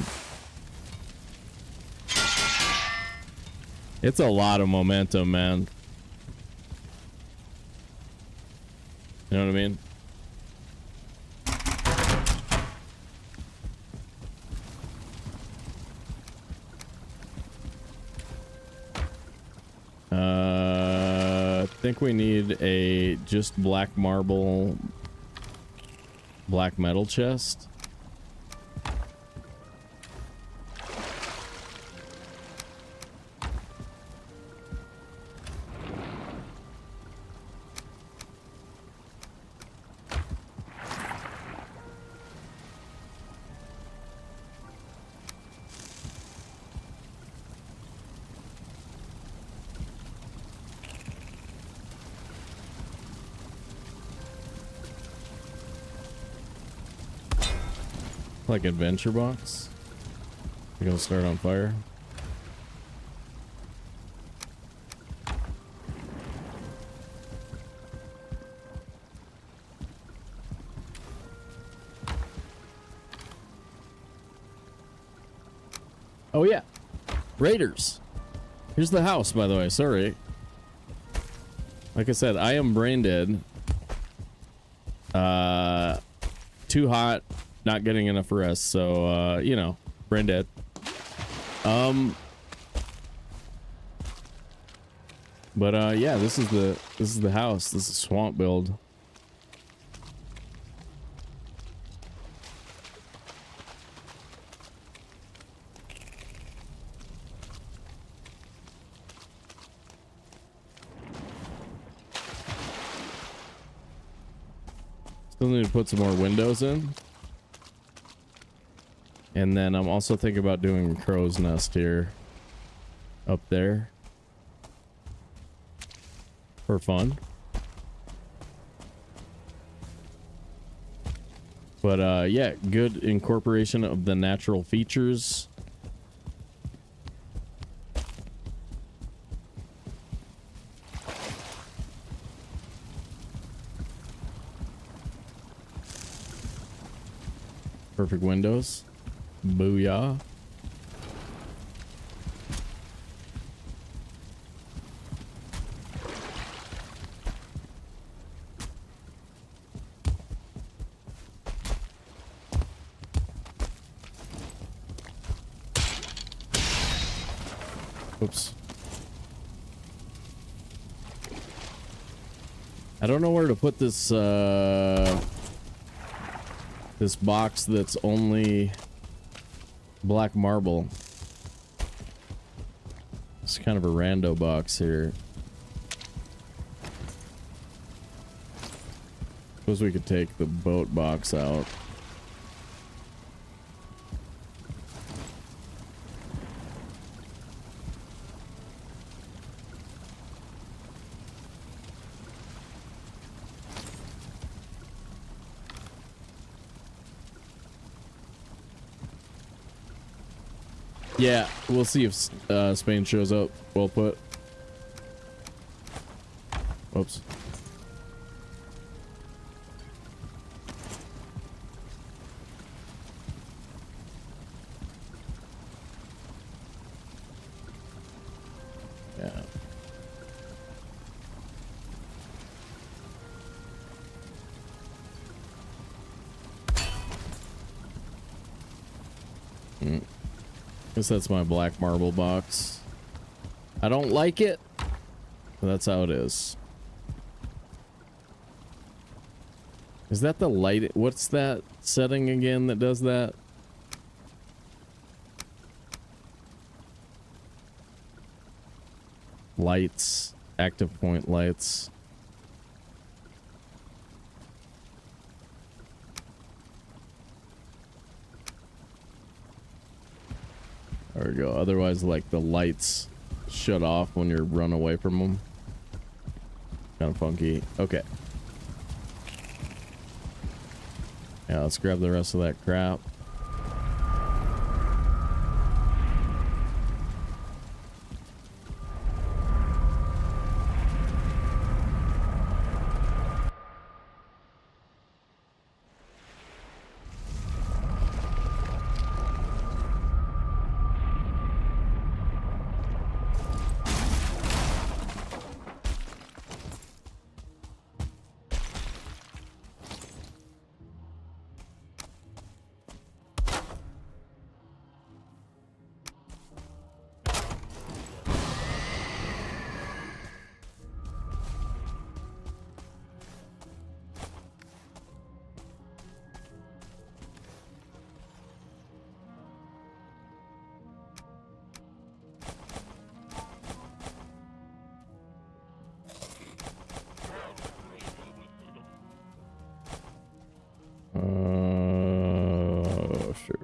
It's a lot of momentum, man. You know what I mean? I think we need a just black marble, black metal chest. Like adventure box. You're gonna start on fire. Oh yeah, Raiders. Here's the house, by the way. Sorry. Like I said, I am brain dead. Too hot. Not getting enough rest, so you know, brain dead. But yeah, this is the house. This is swamp build. Still need to put some more windows in. And then I'm also thinking about doing crow's nest here. Up there. For fun. But yeah, good incorporation of the natural features. Perfect windows. Booyah. Oops. I don't know where to put this this box that's only black marble. It's kind of a rando box here. Suppose we could take the boat box out. Yeah, we'll see if Spain shows up. Well put. Oops. Yeah. Guess that's my black marble box. I don't like it, but that's how it is. Is that the light? What's that setting again that does that? Lights, active point lights. There we go. Otherwise, like, the lights shut off when you run away from them. Kind of funky. Okay. Yeah, let's grab the rest of that crap. Sure.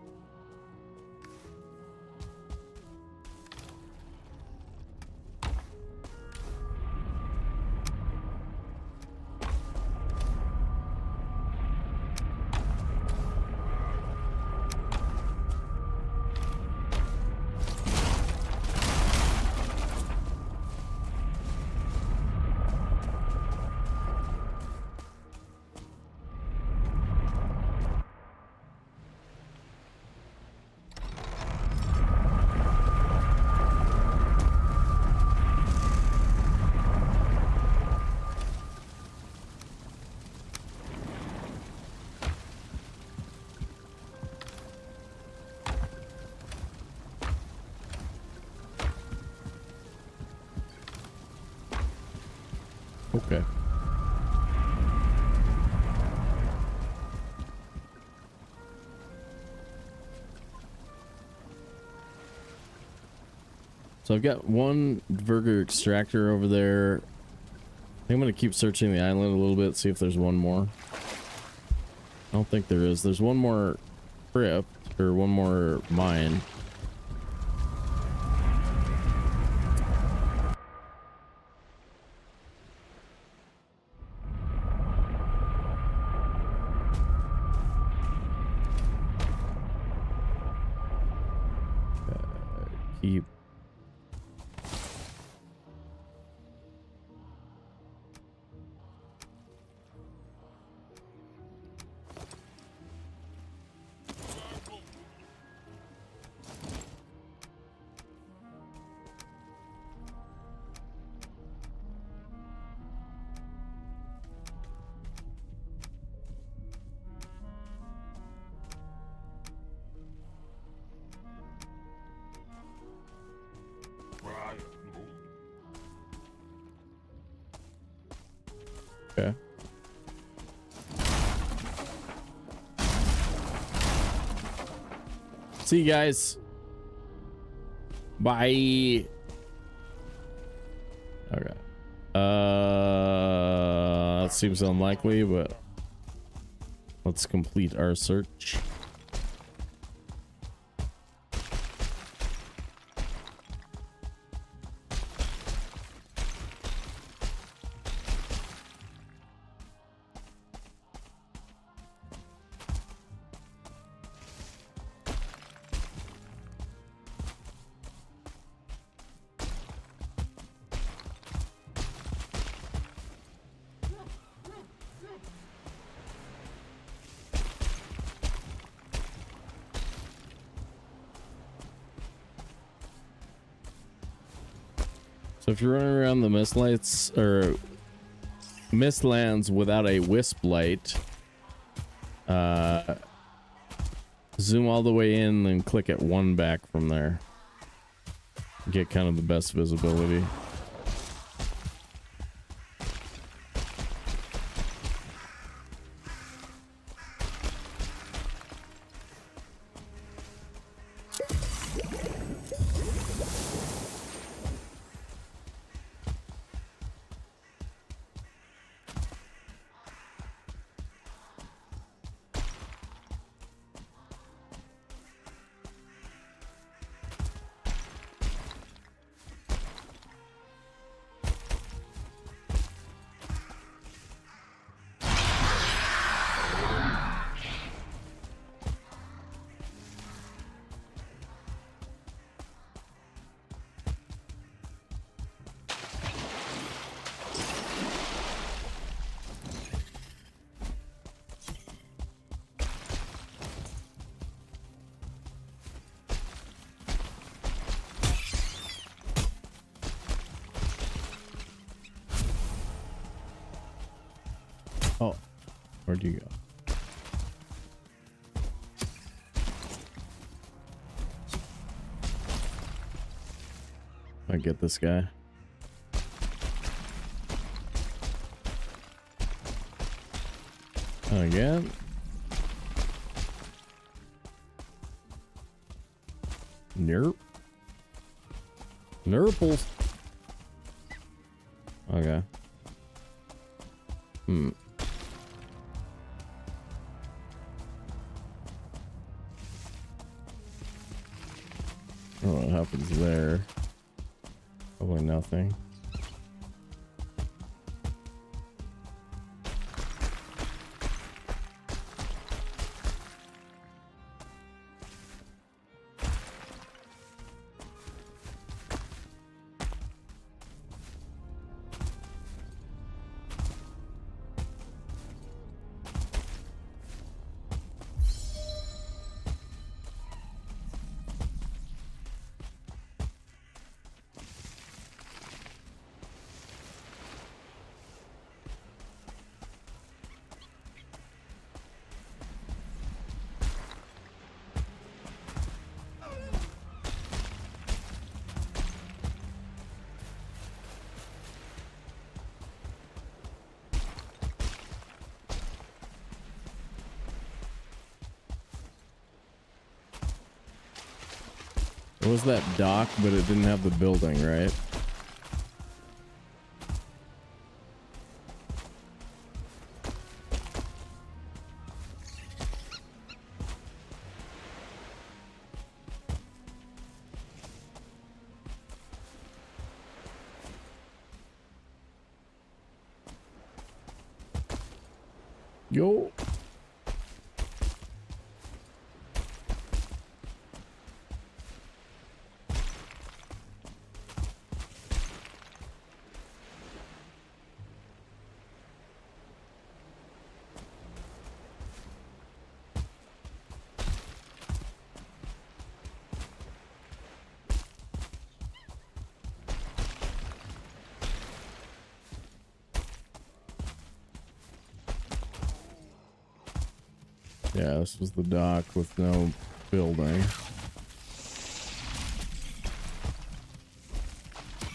Okay. So I've got one Virger extractor over there. I think I'm going to keep searching the island a little bit, see if there's one more. I don't think there is. There's one more crypt. or one more mine. Keep. Okay. See you guys. Bye. Okay. That seems unlikely, but let's complete our search. So if you're running around the mist lights or mist lands without a wisp light, zoom all the way in and click at one back from there. Get kind of the best visibility. Oh, where'd you go? I get this guy. Again. Nerp. Nurples. Okay. Hmm. I don't know what happens there. Probably nothing. It was that dock, but it didn't have the building, right? Yo. Yeah, this was the dock with no building.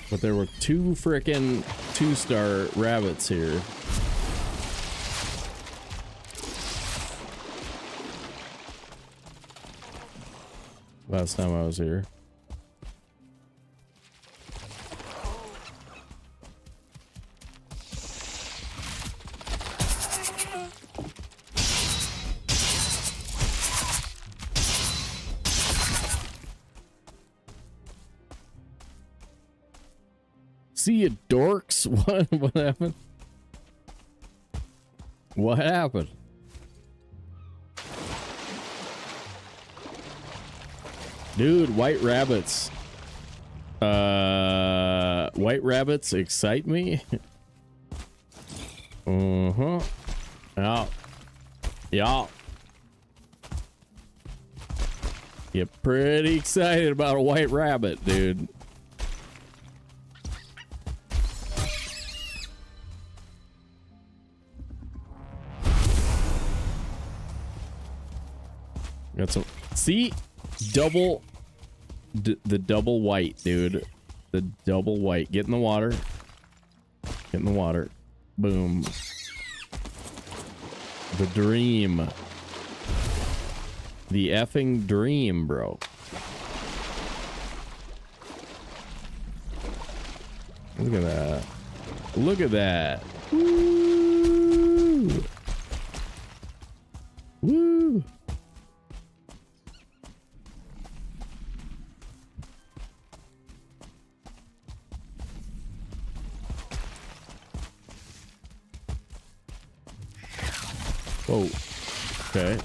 But there were two frickin' 2-star rabbits here. Last time I was here. See you, dorks. What happened? What happened? Dude, white rabbits. White rabbits excite me. Uh-huh. Yeah. Yeah. Get pretty excited about a white rabbit, dude. Got some. See? Double. The double white, dude. The double white. Get in the water. Get in the water. Boom. The dream. The effing dream, bro. Look at that. Look at that. Woo! Woo! Whoa. Okay.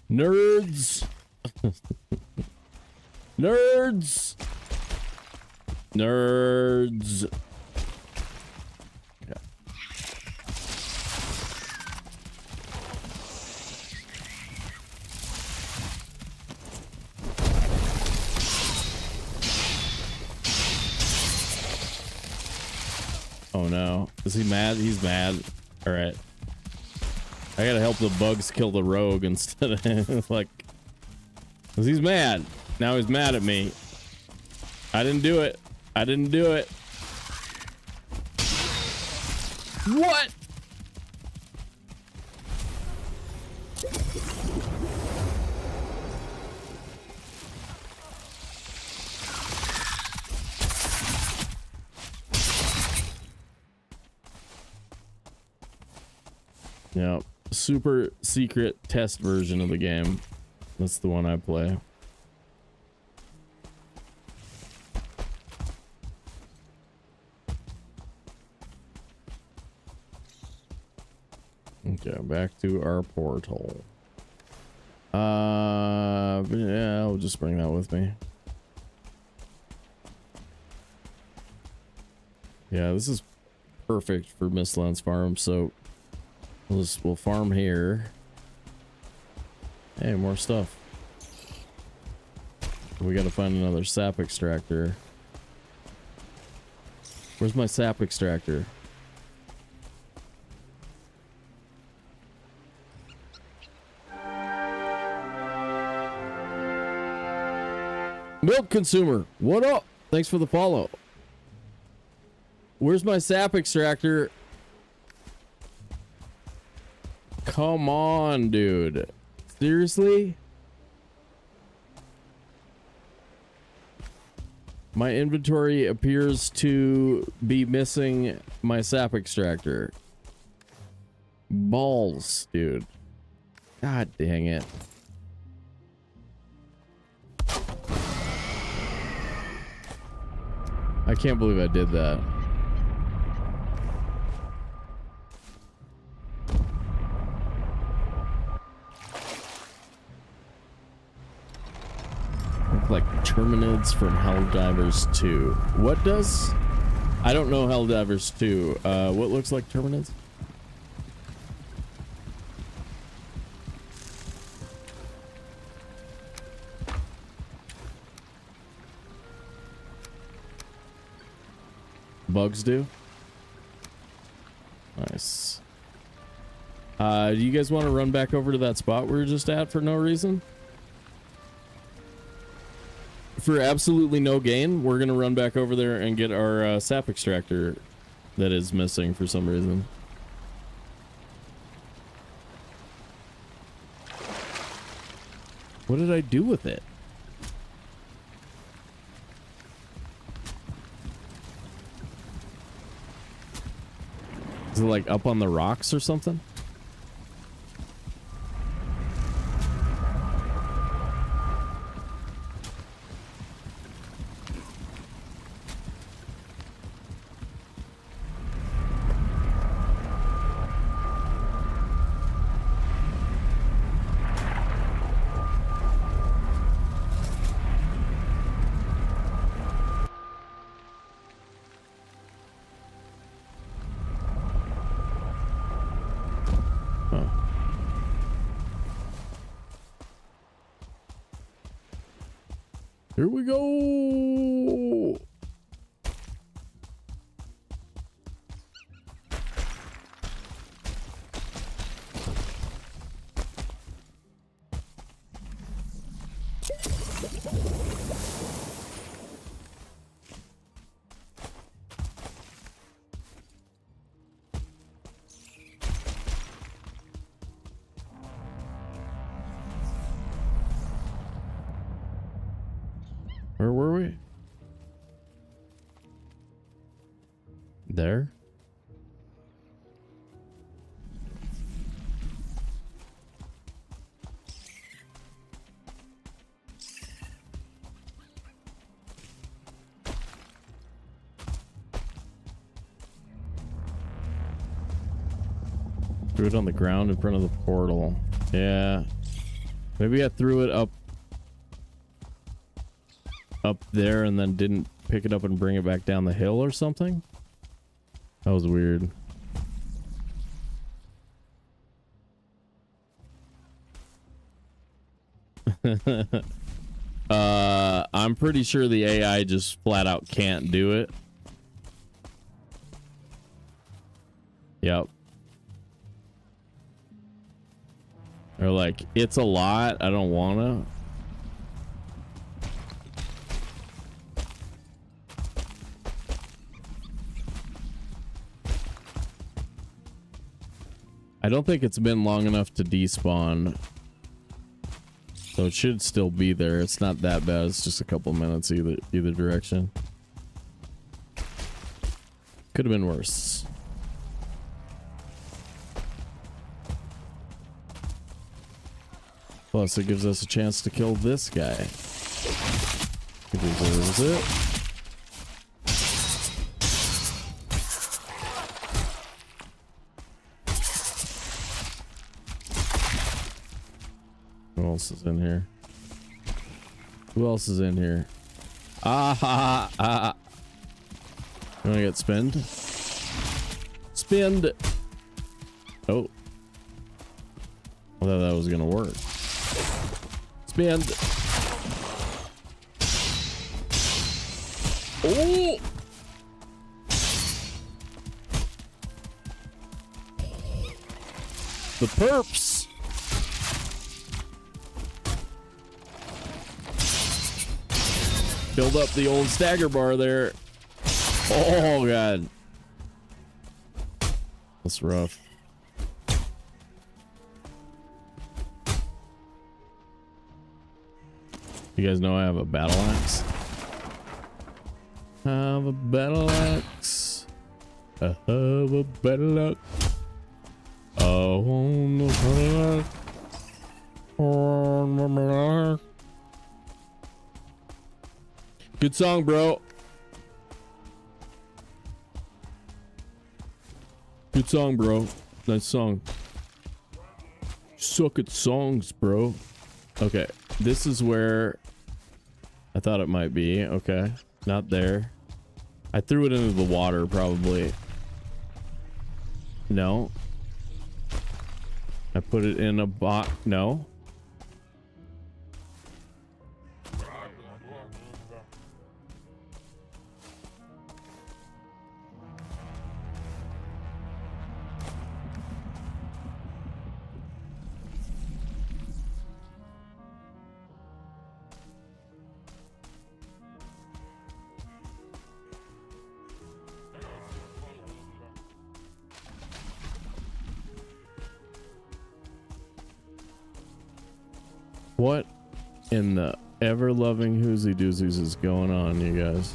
Nerds. Nerds. Nerds. Yeah. Oh no. Is he mad? He's mad. All right. I gotta help the bugs kill the rogue instead of like, cause he's mad. Now he's mad at me. I didn't do it. I didn't do it. What? Yeah. Super secret test version of the game. That's the one I play. Okay, back to our portal. Yeah, I'll just bring that with me. Yeah, this is perfect for Mistlands farm, so we'll farm here. Hey, more stuff. We gotta find another sap extractor. Where's my sap extractor? Milk consumer, what up? Thanks for the follow. Where's my sap extractor? Come on, dude. Seriously? My inventory appears to be missing my sap extractor. Balls, dude. God dang it. I can't believe I did that. Look like Terminids from Helldivers 2. What does? I don't know Helldivers 2. What looks like Terminids? Bugs do? Nice. Do you guys want to run back over to that spot we were just at for no reason? For absolutely no gain, we're gonna run back over there and get our sap extractor that is missing for some reason. What did I do with it? Is it like up on the rocks or something? Here we go. Where were we? There? Threw it on the ground in front of the portal. Yeah. Maybe I threw it up there and then didn't pick it up and bring it back down the hill or something. That was weird. I'm pretty sure the AI just flat out can't do it. Yep. Or like, it's a lot, I don't wanna. I don't think it's been long enough to despawn. So it should still be there. It's not that bad. It's just a couple minutes either direction. Could have been worse. Plus it gives us a chance to kill this guy. He deserves it. Who else is in here? Who else is in here? Ah ha ha. You wanna get spinned? Spinned. Oh. I thought that was gonna work. Spinned. Oh. The perps. Build up the old stagger bar there. Oh god. That's rough. You guys know I have a battle axe. have a battle axe. I have a battle axe. I want a battle axe. Good song, bro. Good song, bro. Nice song. Suck at songs, bro. Okay, this is where I thought it might be. Okay, not there. I threw it into the water, probably. No. I put it in a box. No. What in the ever-loving hoozy doozies is going on, you guys?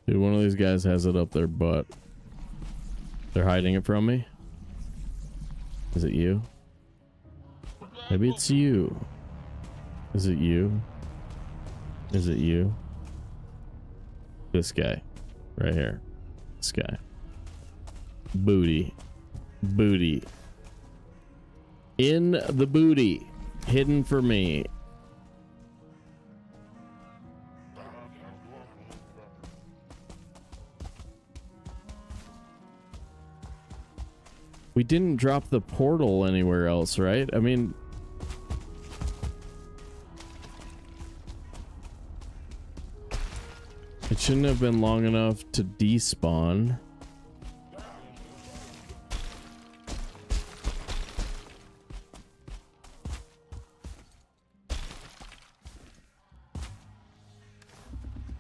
Dude, one of these guys has it up their butt. They're hiding it from me. Is it you? Maybe it's you. Is it you? Is it you? This guy. Right here. This guy. Booty. Booty. In the booty. Hidden for me. We didn't drop the portal anywhere else, right? I mean... It shouldn't have been long enough to despawn.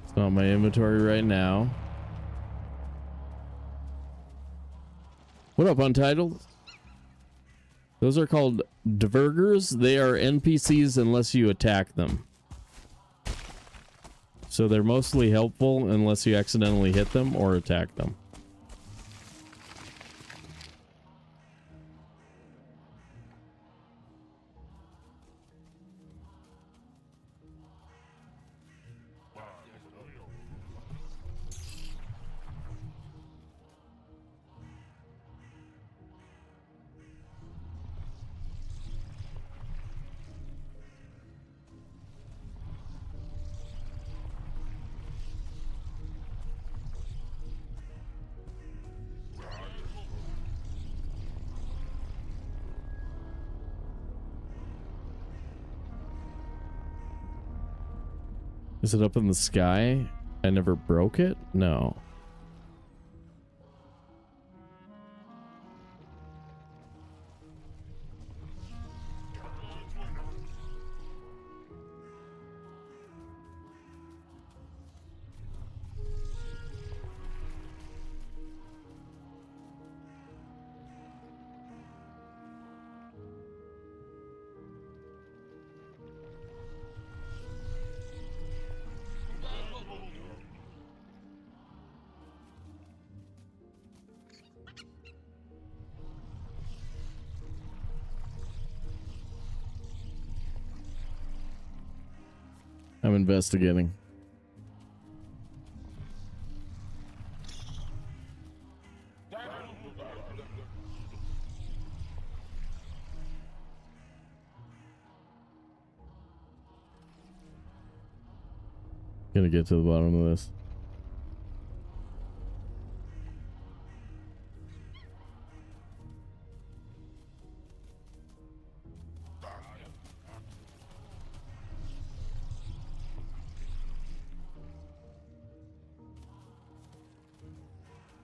It's not my inventory right now. What up, Untitled? Those are called divergers. They are NPCs unless you attack them. So they're mostly helpful unless you accidentally hit them or attack them. Is it up in the sky? I never broke it? No. I'm investigating. Gonna get to the bottom of this.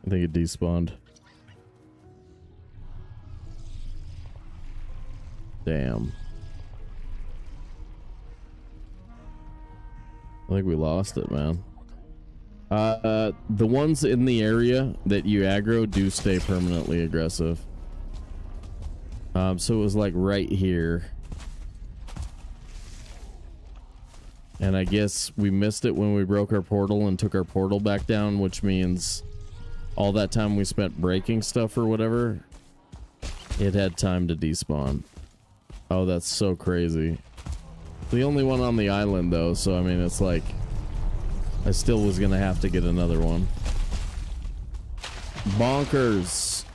I think it despawned. Damn. I think we lost it, man. The ones in the area that you aggro do stay permanently aggressive. So it was like right here. And I guess we missed it when we broke our portal and took our portal back down, which means all that time we spent breaking stuff or whatever, it had time to despawn. Oh, that's so crazy. The only one on the island though, so I mean it's like I still was gonna have to get another one. Bonkers.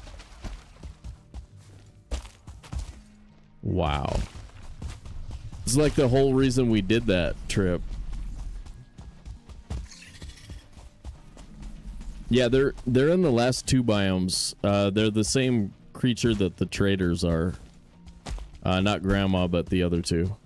Wow. It's like the whole reason we did that trip. Yeah, they're in the last two biomes. They're the same creature that the traders are. Not grandma, but the other two.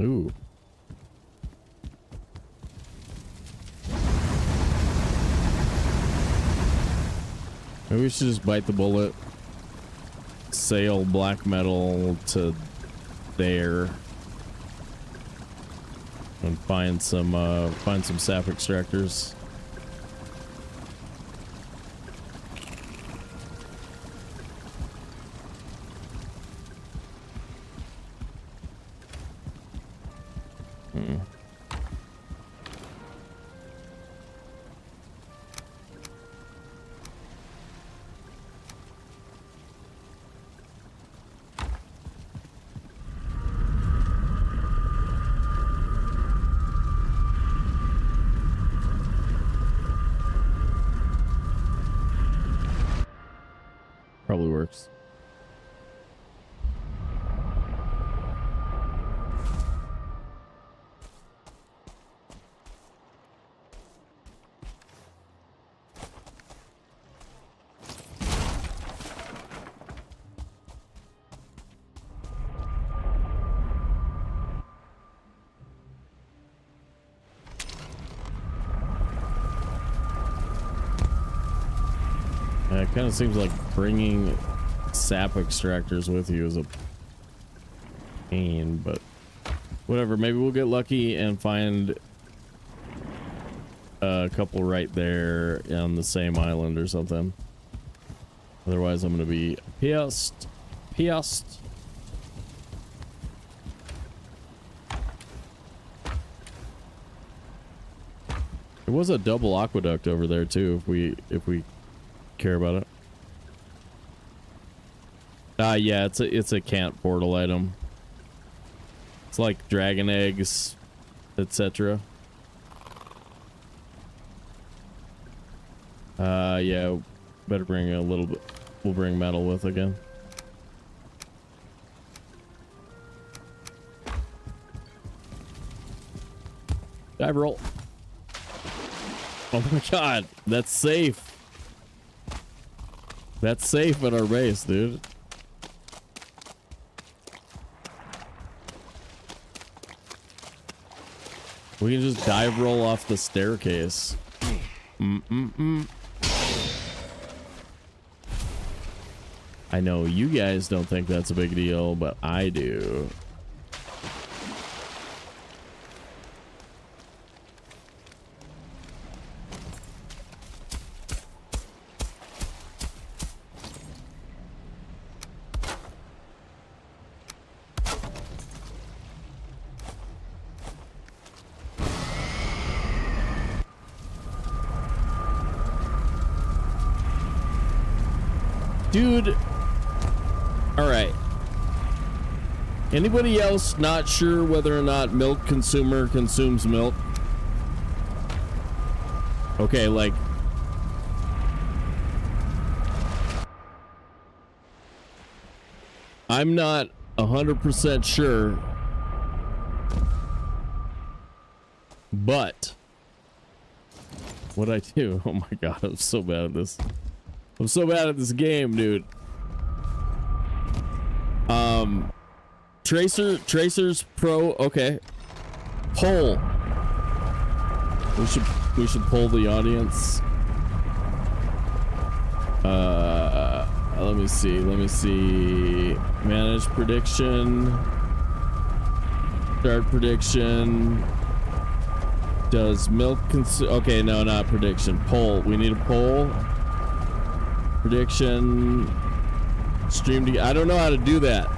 Ooh. Maybe we should just bite the bullet. Sail black metal to there. And find some sap extractors. Probably works. Yeah, it kind of seems like bringing sap extractors with you is a pain, but whatever. Maybe we'll get lucky and find a couple right there on the same island or something. Otherwise, I'm gonna be pissed. Pissed. There was a double aqueduct over there too, if we care about it. Yeah, it's a cant portal item. It's like dragon eggs, etc. Yeah, better bring a little bit. We'll bring metal with again. Dive roll. Oh my god, that's safe. That's safe at our base, dude. We can just dive roll off the staircase. I know you guys don't think that's a big deal, but I do. Dude, all right. Anybody else not sure whether or not milk consumer consumes milk? Okay, like, I'm not 100% sure, but what'd I do? Oh my god, I'm so bad at this. I'm so bad at this game, dude. Tracer's Pro. Okay. Poll. We should poll the audience. Let me see. Manage prediction. Start prediction. Does milk consume? Okay, no, not prediction. Poll. We need a poll. Prediction. Stream to. I don't know how to do that.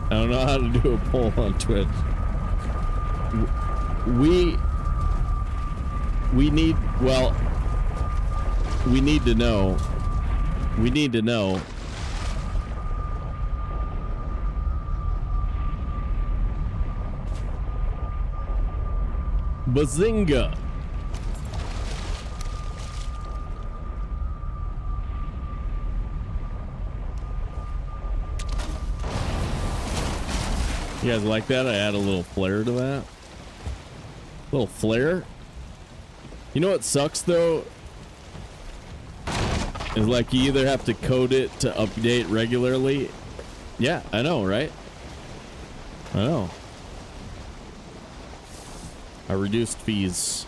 I don't know how to do a poll on Twitch. We need. Well, we need to know. We need to know. Bazinga. You guys like that? I add a little flair to that. A little flair. You know what sucks though? Is like you either have to code it to update regularly. Yeah, I know, right? I know. I reduced fees.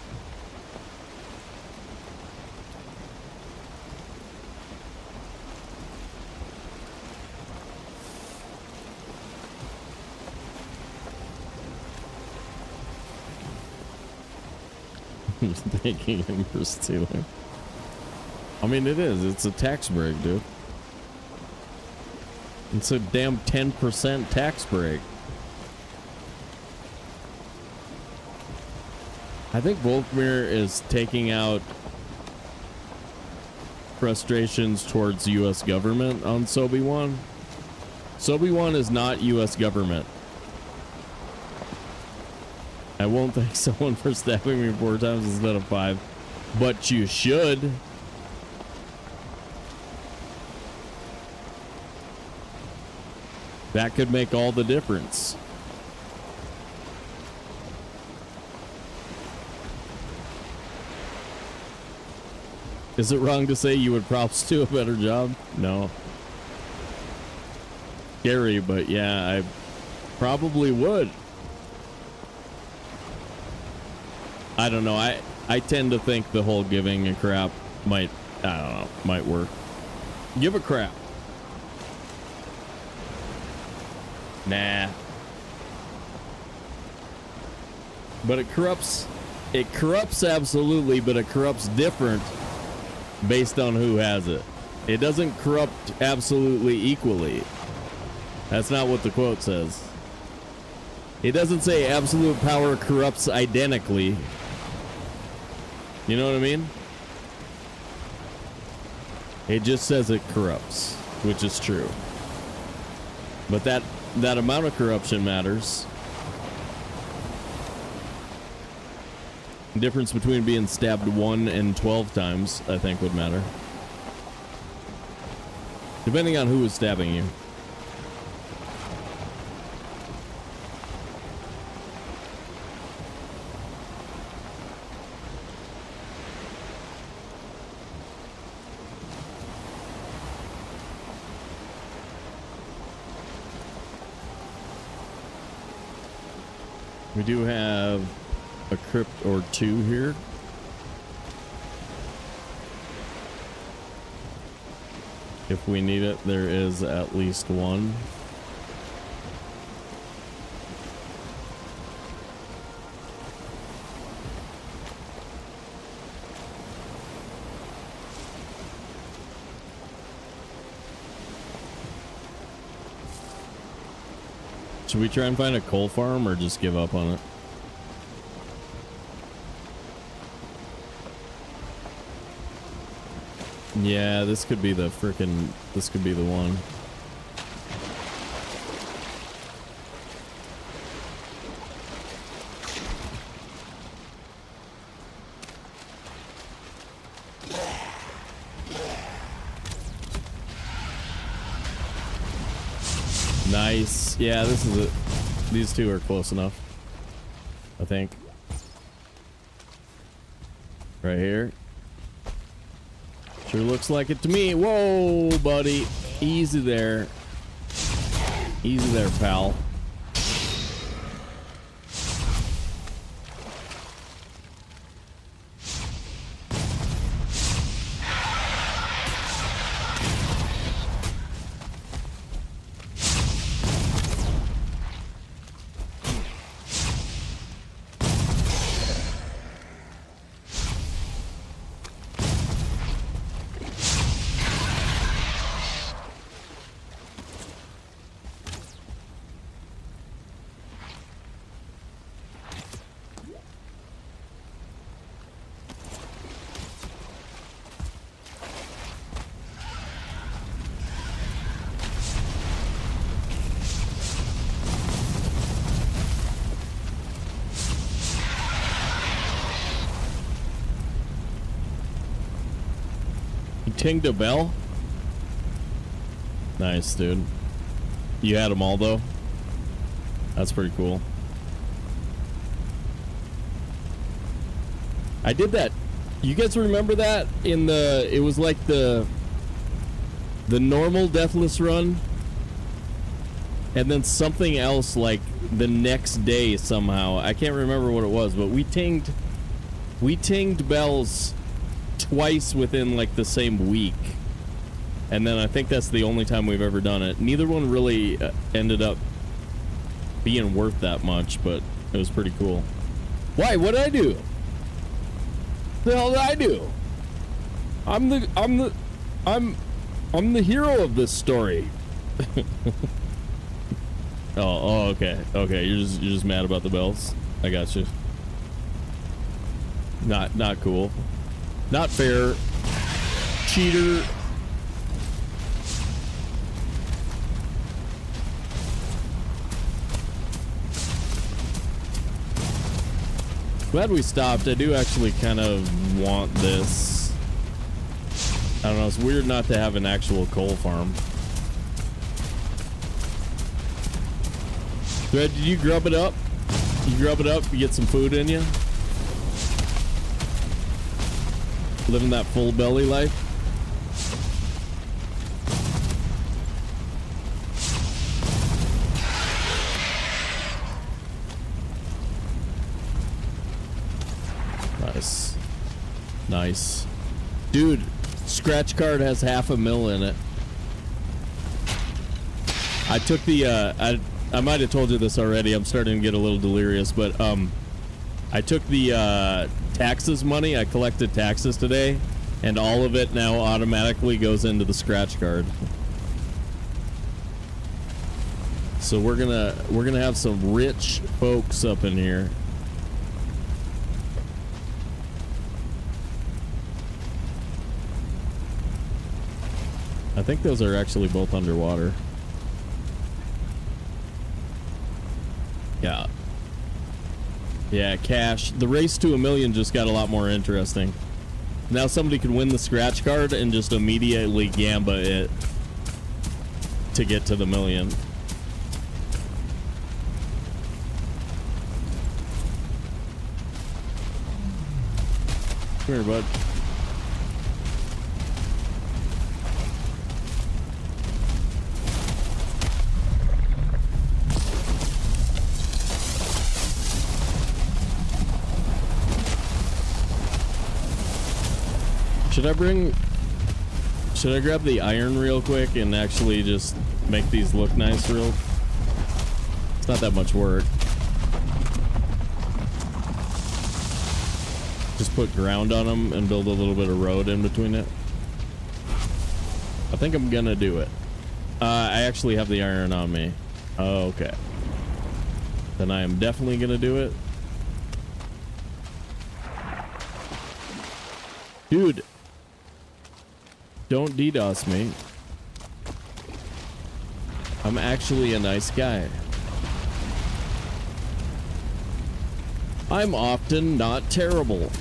Thanking him for stealing. I mean, it is. It's a tax break, dude. It's a damn 10% tax break. I think Volkmir is taking out frustrations towards U.S. government on Sobe 1. Sobe 1 is not U.S. government. I won't thank someone for stabbing me 4 times instead of 5, but you should. That could make all the difference. Is it wrong to say you would props do a better job? No. Scary, but yeah, I probably would. I don't know. I tend to think the whole giving a crap might, I don't know, might work. Give a crap. Nah. But it corrupts. It corrupts absolutely, but it corrupts different based on who has it. It doesn't corrupt absolutely equally. That's not what the quote says. It doesn't say absolute power corrupts identically. You know what I mean? It just says it corrupts, which is true. But that amount of corruption matters. The difference between being stabbed 1 and 12 times, I think, would matter. Depending on who is stabbing you. We do have a crypt or 2 here. If we need it, there is at least 1. Should we try and find a coal farm or just give up on it? Yeah, this could be the frickin'... This could be the one. Nice. Yeah, this is it. These two are close enough, I think. Right here. Sure looks like it to me. Whoa, buddy. Easy there. Easy there, pal. Tinged a bell? Nice, dude. You had them all, though? That's pretty cool. I did that. You guys remember that? In the... It was like the normal Deathless run. And then something else, like, the next day somehow. I can't remember what it was, but we tinged bells twice within like the same week, and then I think that's the only time we've ever done it. Neither one really ended up being worth that much, but it was pretty cool. Why? What did I do? The hell did I do? I'm the hero of this story. oh, okay, you're just mad about the bells. I got you. Not cool. Not fair. Cheater. Glad we stopped. I do actually kind of want this. I don't know. It's weird not to have an actual coal farm. Did you grub it up? You grub it up, you get some food in you? Living that full belly life. Nice. Dude, scratch card has $500,000 in it. I took the I might have told you this already. I'm starting to get a little delirious, but I took the taxes money. I collected taxes today, and all of it now automatically goes into the scratch card. So we're gonna have some rich folks up in here. I think those are actually both underwater. Yeah, cash. The race to 1 million just got a lot more interesting. Now somebody can win the scratch card and just immediately gamba it to get to the 1 million. Come here, bud. Should I grab the iron real quick and actually just make these look nice real? It's not that much work. Just put ground on them and build a little bit of road in between it. I think I'm gonna do it. I actually have the iron on me. Oh, okay. Then I am definitely gonna do it. Dude. Don't DDoS me. I'm actually a nice guy. I'm often not terrible.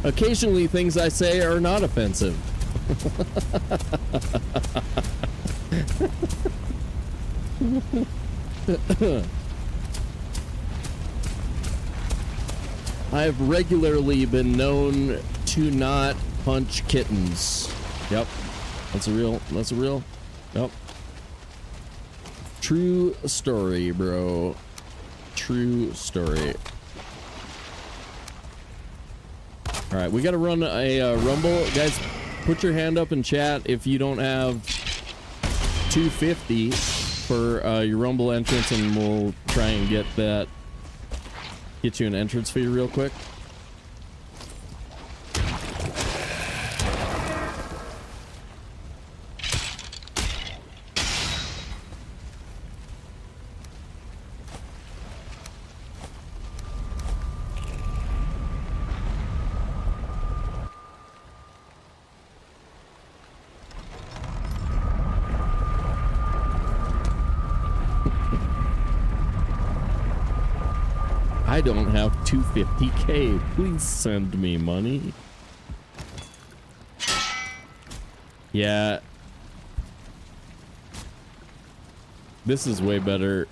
Occasionally things I say are not offensive. I've regularly been known to not punch kittens. Yep. That's a real. Yep. True story, bro. True story. All right, we got to run a rumble. Guys, put your hand up in chat if you don't have 250 for your rumble entrance, and we'll try and get you an entrance fee real quick. I don't have 250K. Please send me money. Yeah. This is way better.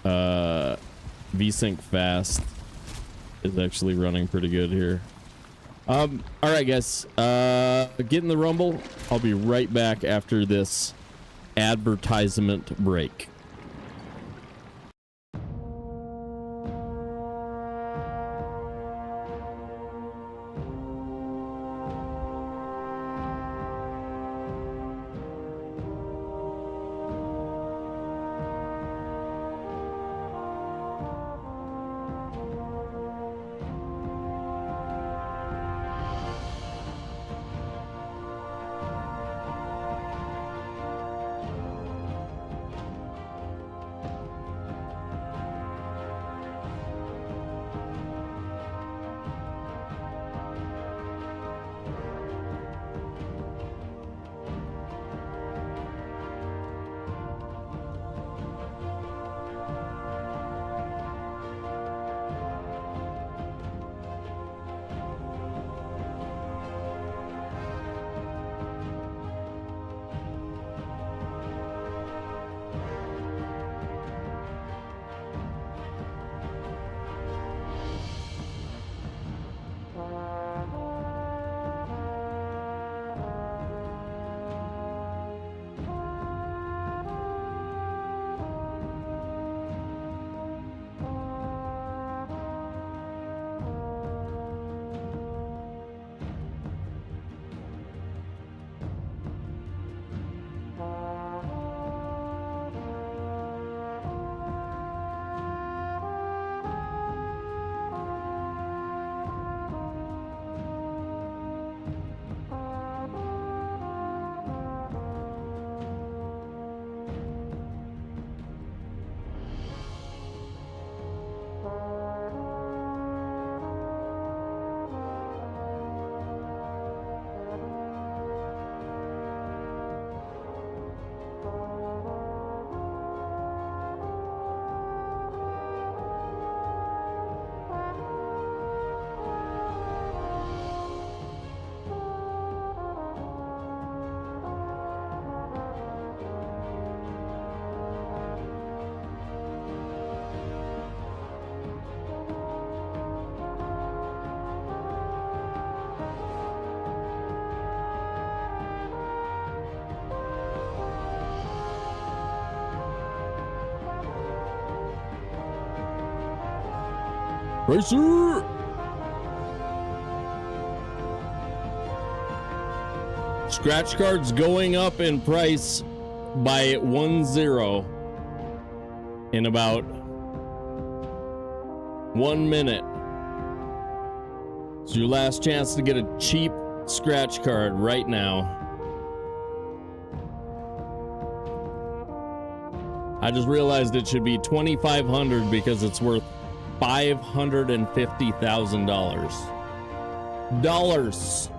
VSync fast is actually running pretty good here. All right, guys. Get in the rumble. I'll be right back after this advertisement break. Racer! Scratch cards going up in price by 1-0 in about 1 minute. It's your last chance to get a cheap scratch card right now. I just realized it should be $2,500 because it's worth $550,000. Dollars.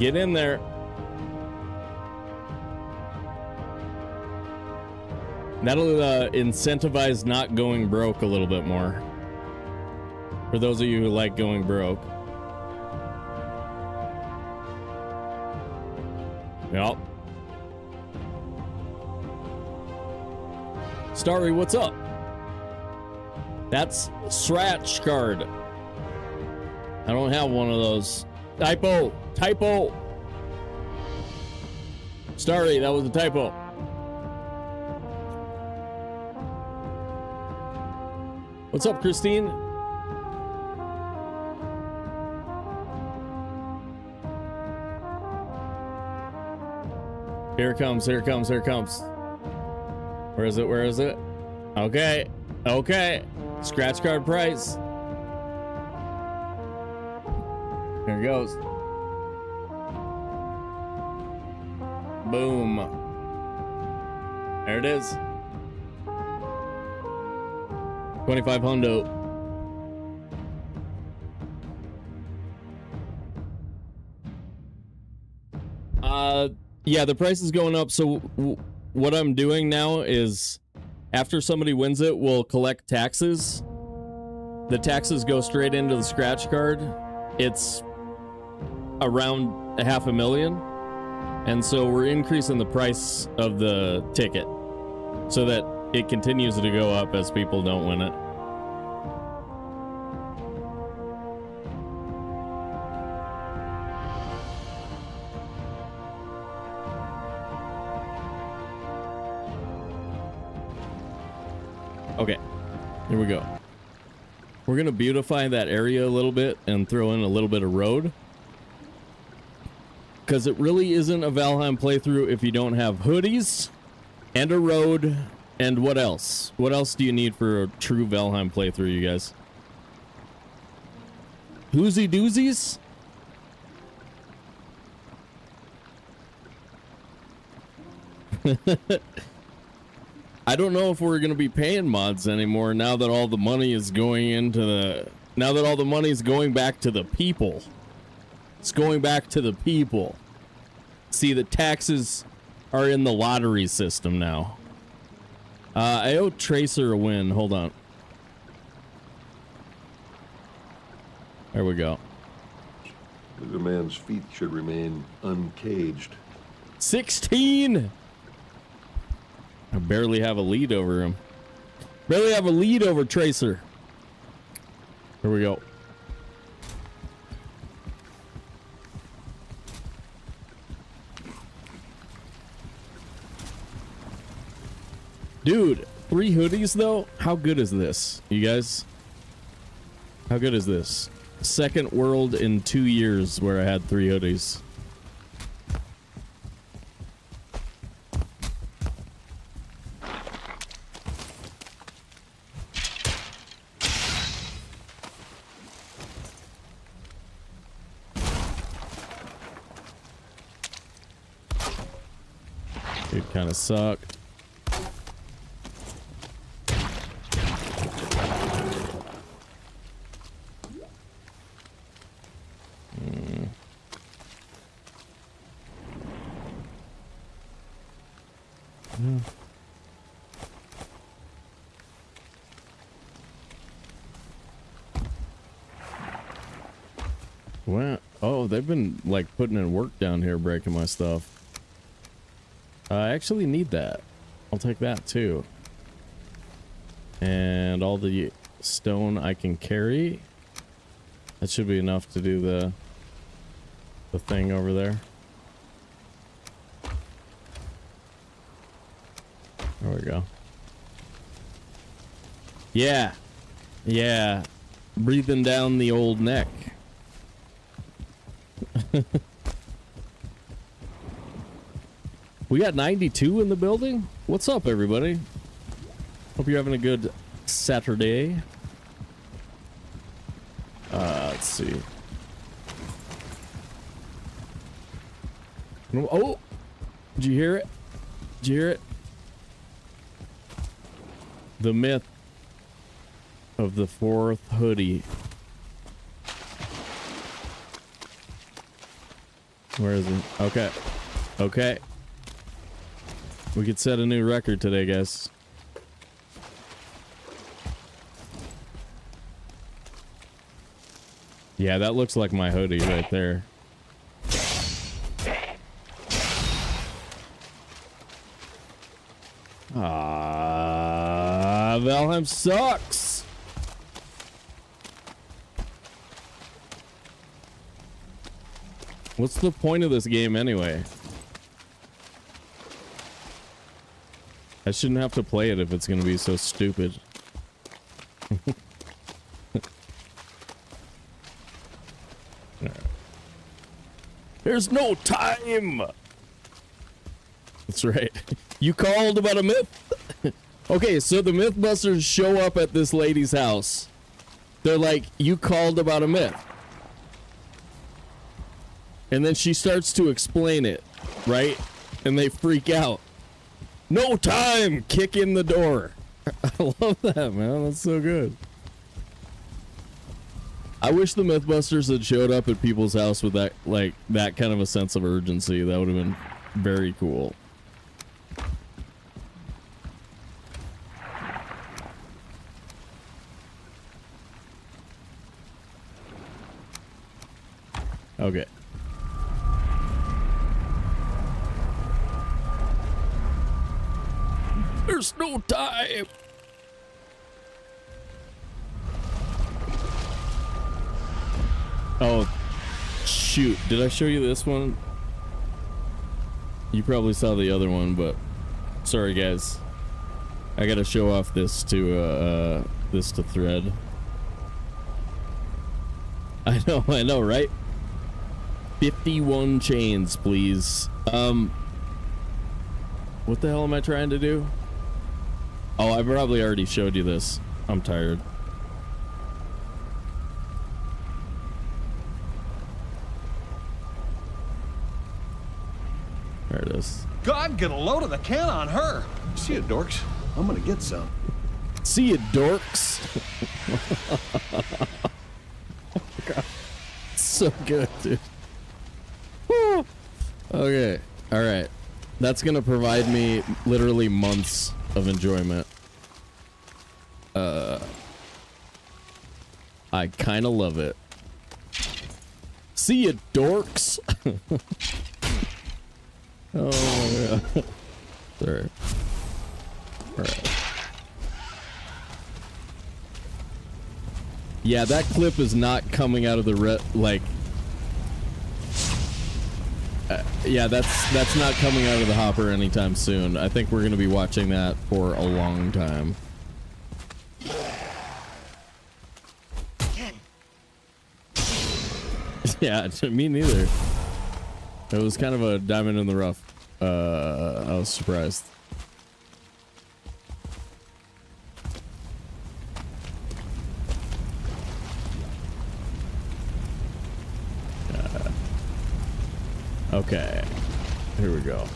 Get in there. That'll incentivize not going broke a little bit more. For those of you who like going broke. Yep. Starry, what's up? That's scratch card. I don't have one of those. Typo. Starry, that was a typo. What's up, Christine? Here it comes. Where is it? Okay. Scratch card price. Here it goes. Boom. There it is. 2,500. Yeah, the price is going up. So what I'm doing now is after somebody wins it, we'll collect taxes. The taxes go straight into the scratch card. It's around $500,000. And so we're increasing the price of the ticket so that it continues to go up as people don't win it. Okay, here we go. We're gonna beautify that area a little bit and throw in a little bit of road. Because it really isn't a Valheim playthrough if you don't have hoodies and a road. And what else? What else do you need for a true Valheim playthrough, you guys? Whoozy doozies? I don't know if we're going to be paying mods anymore now that all the money is going into the... Now that all the money is going back to the people. It's going back to the people. See, the taxes are in the lottery system now. I owe Tracer a win. Hold on. There we go. The man's feet should remain uncaged. 16! I barely have a lead over him. Barely have a lead over Tracer. Here we go. Dude, 3 hoodies though? How good is this, you guys? How good is this? Second world in 2 years where I had 3 hoodies. Dude kind of sucked. Well, oh, they've been like putting in work down here breaking my stuff. I actually need that. I'll take that too. And all the stone I can carry. That should be enough to do the thing over there. There we go. Yeah. Yeah. Breathing down the old neck. We got 92 in the building? What's up, everybody? Hope you're having a good Saturday. Let's see. Oh! Did you hear it? Did you hear it? The myth of the fourth hoodie. Where is it? Okay. Okay. We could set a new record today, guys. Yeah, that looks like my hoodie right there. Valheim sucks. What's the point of this game anyway? I shouldn't have to play it if it's gonna be so stupid. There's no time. That's right. You called about a myth? Okay, so the Mythbusters show up at this lady's house. They're like, you called about a myth. And then she starts to explain it, right? And they freak out. No time! Kick in the door. I love that, man. That's so good. I wish the Mythbusters had showed up at people's house with that, like, that kind of a sense of urgency. That would have been very cool. Okay. There's no time. Oh, shoot. Did I show you this one? You probably saw the other one, but sorry, guys. I gotta show off this to Thread. I know, right? 51 chains, please. What the hell am I trying to do? Oh, I probably already showed you this. I'm tired. There it is. God, get a load of the can on her. See ya, dorks. I'm gonna get some. See ya, dorks. Oh, God. So good, dude. Woo. Okay. All right. That's gonna provide me literally months of enjoyment. I kind of love it. See ya, dorks. Oh my God. Sorry. All right. Yeah, that clip is not coming out of the yeah, that's not coming out of the hopper anytime soon. I think we're gonna be watching that for a long time. Yeah, me neither. It was kind of a diamond in the rough. I was surprised. Okay, here we go.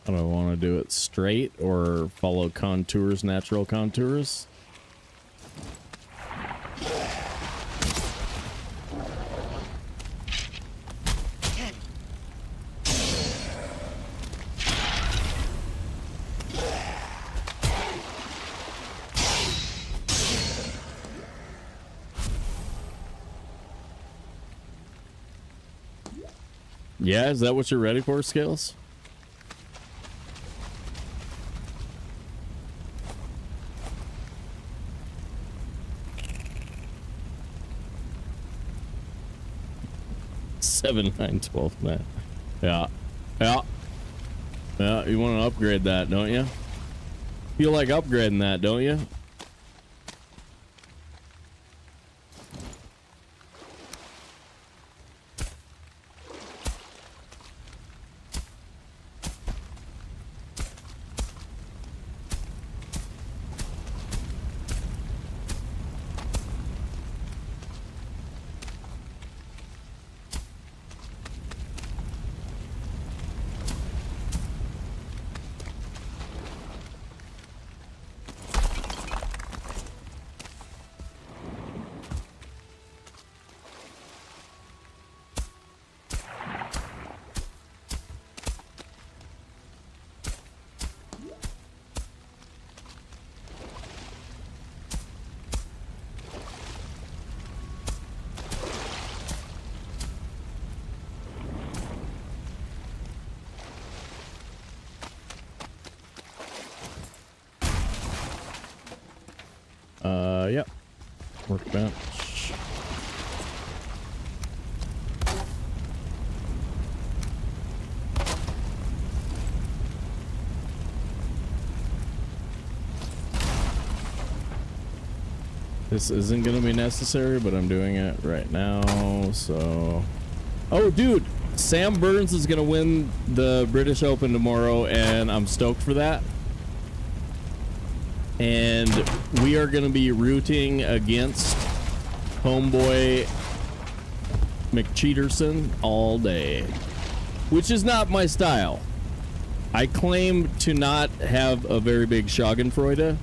I don't want to do it straight or follow contours, natural contours. Yeah, is that what you're ready for, Scales? Seven, 9, 12, man. Yeah. Yeah. Yeah, you want to upgrade that, don't you? Feel like upgrading that, don't you? Yep. Workbench. This isn't gonna be necessary, but I'm doing it right now, so... Oh, dude! Sam Burns is gonna win the British Open tomorrow, and I'm stoked for that. And we are going to be rooting against homeboy McCheaterson all day, which is not my style. I claim to not have a very big Schadenfreude,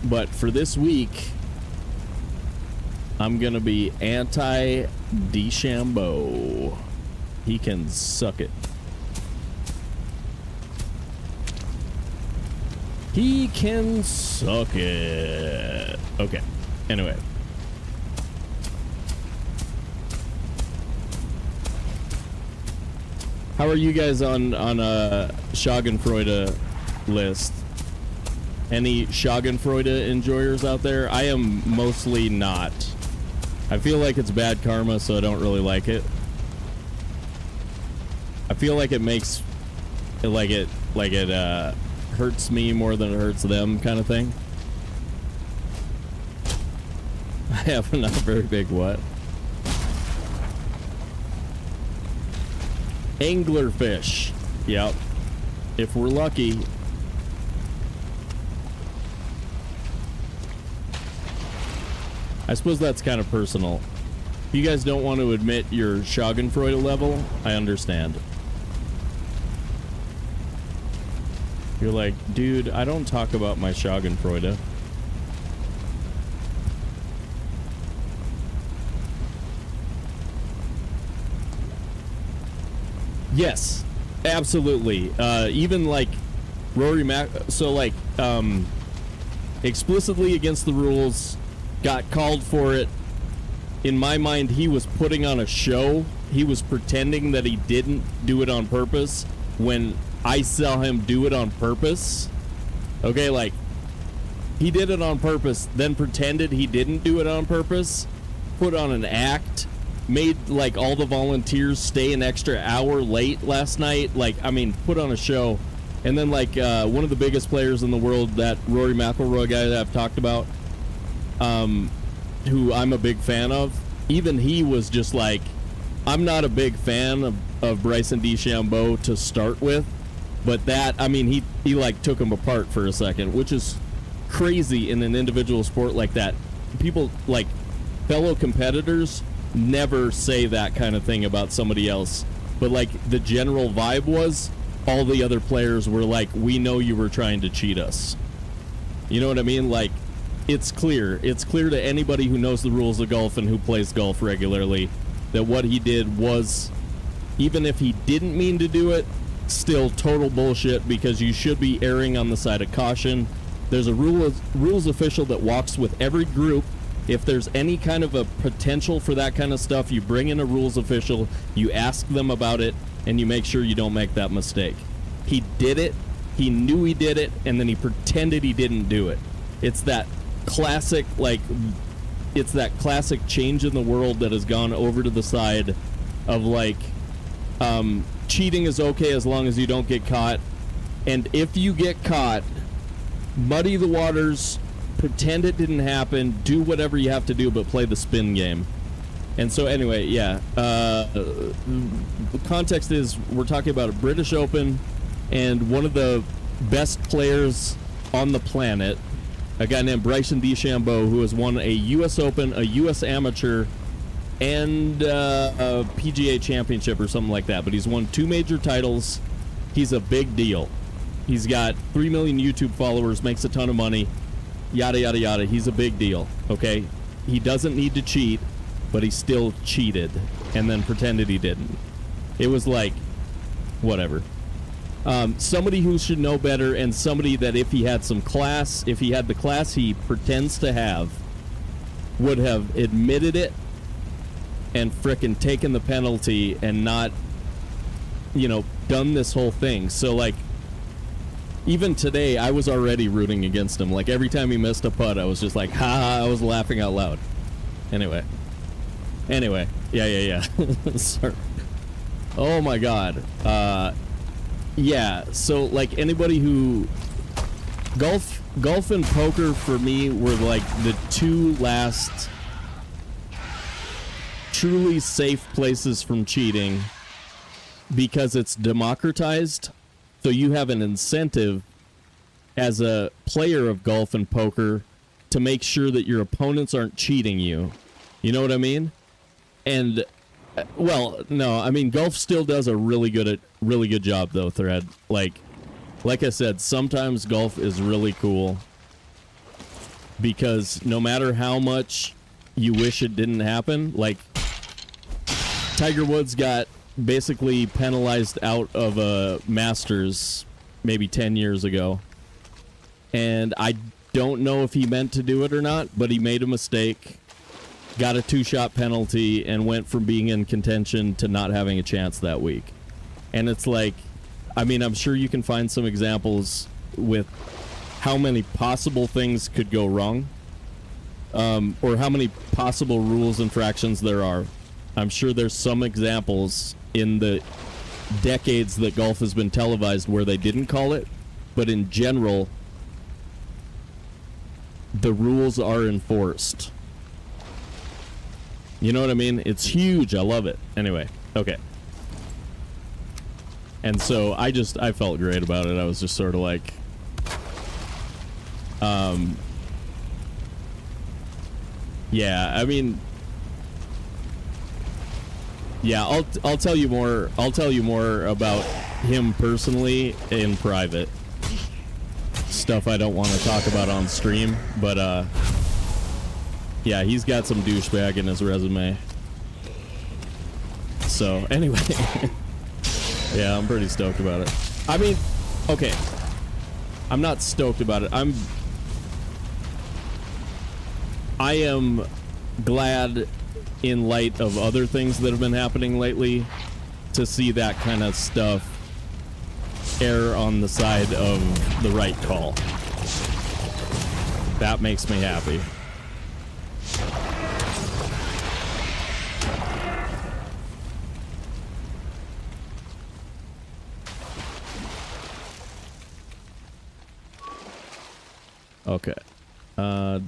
but for this week, I'm going to be anti-DeChambeau. He can suck it. He can suck it. Okay. Anyway. How are you guys on a Schadenfreude list? Any Schadenfreude enjoyers out there? I am mostly not. I feel like it's bad karma, so I don't really like it. I feel like it makes it hurts me more than it hurts them, kind of thing. I have not a very big what? Anglerfish. Yep. If we're lucky. I suppose that's kind of personal. If you guys don't want to admit your Schadenfreude level, I understand. You're like, dude, I don't talk about my Schadenfreude. Yes, absolutely. Even like Rory Mac, so like explicitly against the rules, got called for it. In my mind, he was putting on a show. He was pretending that he didn't do it on purpose when I saw him do it on purpose. Okay, like, he did it on purpose, then pretended he didn't do it on purpose, put on an act, made, like, all the volunteers stay an extra hour late last night. Like, I mean, put on a show. And then, like, one of the biggest players in the world, that Rory McIlroy guy that I've talked about, who I'm a big fan of, even he was just like, I'm not a big fan of Bryson DeChambeau to start with. But that, I mean, he like took him apart for a second, which is crazy in an individual sport like that. People, like, fellow competitors never say that kind of thing about somebody else. But, like, the general vibe was, all the other players were like, we know you were trying to cheat us. You know what I mean? Like, it's clear. It's clear to anybody who knows the rules of golf and who plays golf regularly that what he did was, even if he didn't mean to do it, still total bullshit, because you should be erring on the side of caution. There's a rules official that walks with every group If there's any kind of a potential for that kind of stuff, you bring in a rules official, you ask them about it, and you make sure you don't make that mistake. He did it, he knew he did it, and then he pretended he didn't do it. It's that classic, like, it's that classic change in the world that has gone over to the side of, like, cheating is okay as long as you don't get caught. And if you get caught, muddy the waters, pretend it didn't happen, do whatever you have to do, but play the spin game. And so anyway, yeah, the context is we're talking about a British Open, and one of the best players on the planet, a guy named Bryson DeChambeau, who has won a U.S. Open, a U.S. Amateur, and a PGA Championship or something like that. But he's won 2 major titles. He's a big deal. He's got 3 million YouTube followers, makes a ton of money, yada, yada, yada. He's a big deal, okay? He doesn't need to cheat, but he still cheated and then pretended he didn't. It was like, whatever. Somebody who should know better, and somebody that if he had some class, if he had the class he pretends to have, would have admitted it and frickin' taken the penalty and not, you know, done this whole thing. So, like, even today, I was already rooting against him. Like, every time he missed a putt, I was just like, ha, I was laughing out loud. Anyway, yeah. Sorry. Oh my god. Yeah, so, like, anybody who... Golf and poker, for me, were, like, the 2 last truly safe places from cheating, because it's democratized, so you have an incentive as a player of golf and poker to make sure that your opponents aren't cheating you. You know what I mean? And, well, no, I mean, golf still does a really good job, though, Thread. Like I said, sometimes golf is really cool, because no matter how much you wish it didn't happen, like, Tiger Woods got basically penalized out of a Masters maybe 10 years ago, and I don't know if he meant to do it or not, but he made a mistake, got a 2-shot penalty, and went from being in contention to not having a chance that week. And it's like, I mean, I'm sure you can find some examples with how many possible things could go wrong, or how many possible rules infractions there are. I'm sure there's some examples in the decades that golf has been televised where they didn't call it, but in general, the rules are enforced. You know what I mean? It's huge. I love it. Anyway, okay. And so I felt great about it. I was just sort of like, yeah, I mean, yeah, I'll tell you more. I'll tell you more about him personally in private. Stuff I don't want to talk about on stream, but yeah, he's got some douchebag in his resume. So anyway, yeah, I'm pretty stoked about it. I mean, okay, I'm not stoked about it. I am glad, in light of other things that have been happening lately, to see that kind of stuff err on the side of the right call. That makes me happy. Okay. I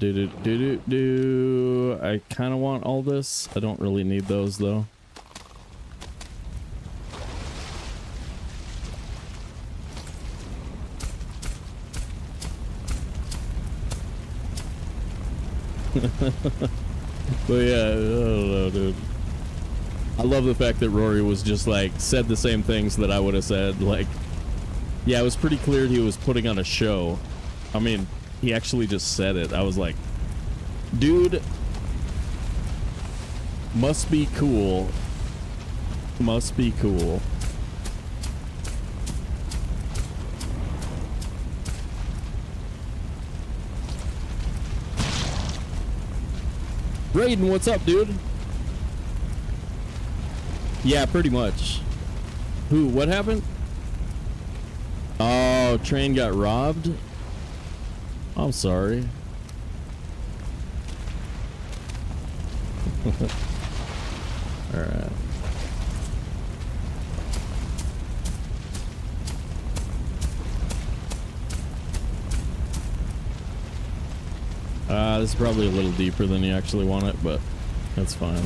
kind of want all this. I don't really need those, though. But yeah, I don't know, dude. I love the fact that Rory was just like, said the same things that I would have said. Like, yeah, it was pretty clear he was putting on a show. I mean, he actually just said it. I was like, dude, must be cool. Must be cool. Raiden, what's up, dude? Yeah, pretty much. Who? What happened? Oh, train got robbed? I'm sorry. Alright. This is probably a little deeper than you actually want it, but that's fine.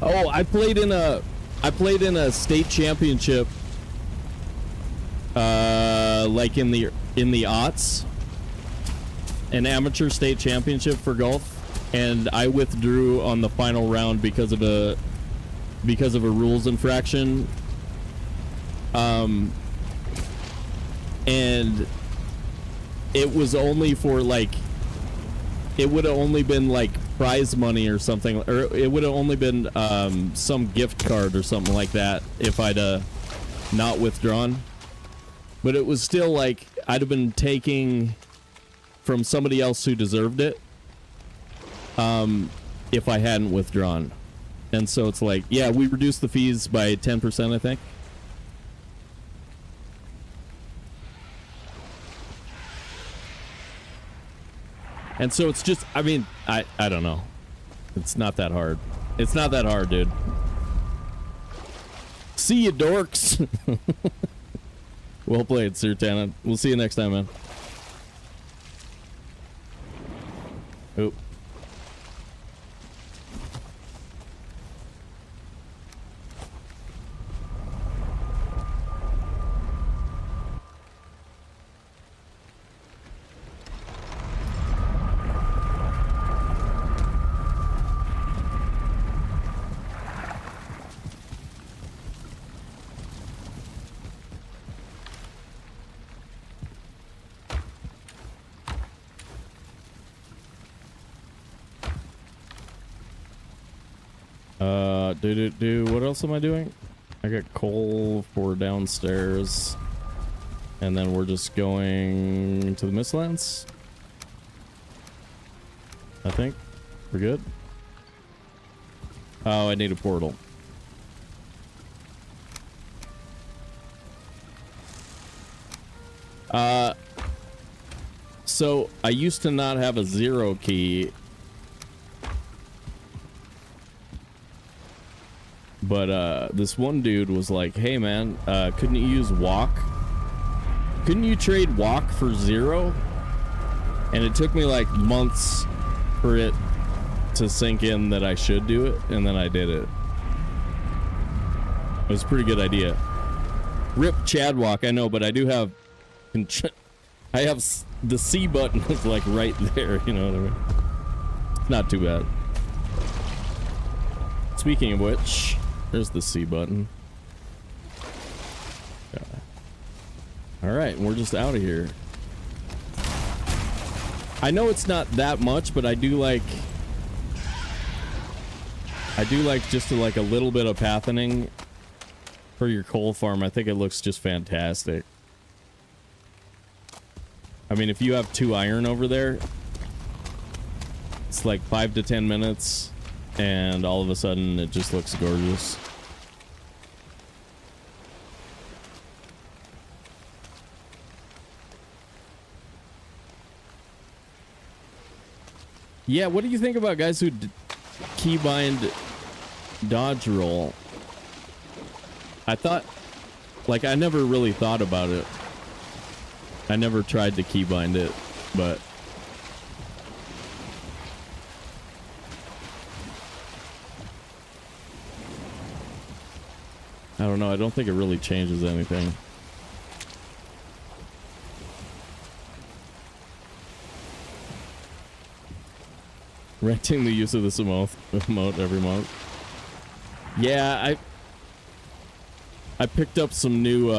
Oh, I played in a state championship, like in the aughts, an amateur state championship for golf, and I withdrew on the final round because of a rules infraction, and it was only for like, it would have only been like prize money or something, or it would have only been some gift card or something like that if I'd not withdrawn. But it was still like I'd have been taking from somebody else who deserved it if I hadn't withdrawn. And so it's like, yeah, we reduced the fees by 10%, I think. And so it's just, I mean, I don't know. It's not that hard. It's not that hard, dude. See you, dorks. Well played, Sir Tana. We'll see you next time, man. Oop. What else am I doing? I got coal for downstairs, and then we're just going to the Mistlands. I think we're good. Oh, I need a portal. So I used to not have a 0 key. But this one dude was like, hey man, couldn't you use walk? Couldn't you trade walk for 0? And it took me like months for it to sink in that I should do it, and then I did it. It was a pretty good idea. Rip Chadwalk, I know, but I do have, I have the C button is like right there, you know what I mean? It's not too bad. Speaking of which, there's the C button. All right, we're just out of here. I know it's not that much, but I do like just like a little bit of pathoning for your coal farm. I think it looks just fantastic. I mean, if you have 2 iron over there, it's like 5 to 10 minutes. And all of a sudden, it just looks gorgeous. Yeah, what do you think about guys who keybind dodge roll? I thought, like, I never really thought about it. I never tried to keybind it, but I don't know. I don't think it really changes anything. Renting the use of this emote every month. Yeah, I picked up some new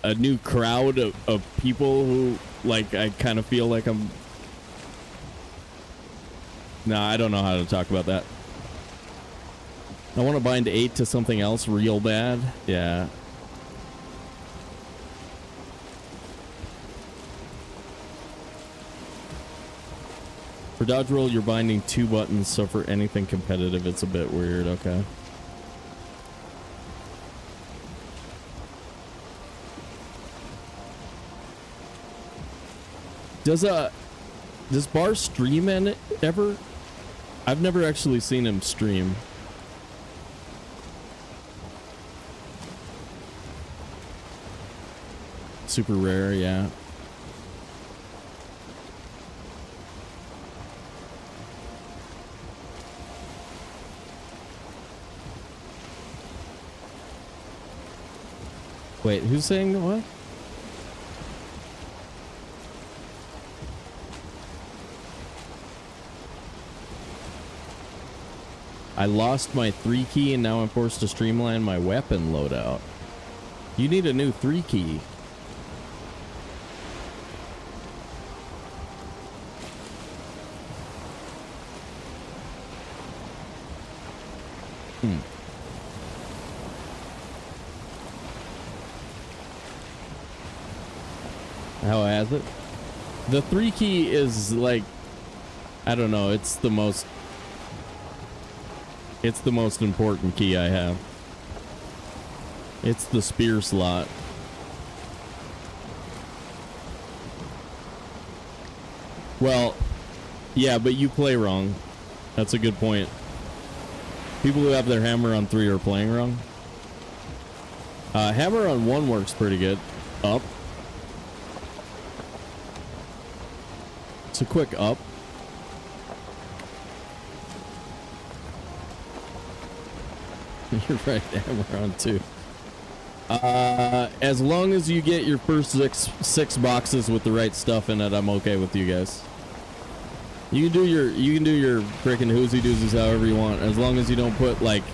a new crowd of people who, like, I kind of feel like I'm... Nah, I don't know how to talk about that. I want to bind 8 to something else real bad. Yeah. For dodge roll, you're binding 2 buttons, so for anything competitive, it's a bit weird. Okay. Does Bar stream in it ever? I've never actually seen him stream. Super rare, yeah. Wait, who's saying what? I lost my 3 key and now I'm forced to streamline my weapon loadout. You need a new 3 key. How has it? The 3 key is like, I don't know, it's the most important key I have. It's the spear slot. Well, yeah, but you play wrong. That's a good point. People who have their hammer on 3 are playing wrong. Hammer on 1 works pretty good. Up. It's a quick up. You're right, hammer on 2. As long as you get your first six boxes with the right stuff in it, I'm okay with you guys. You can do your freaking whoozy doozies however you want, as long as you don't put like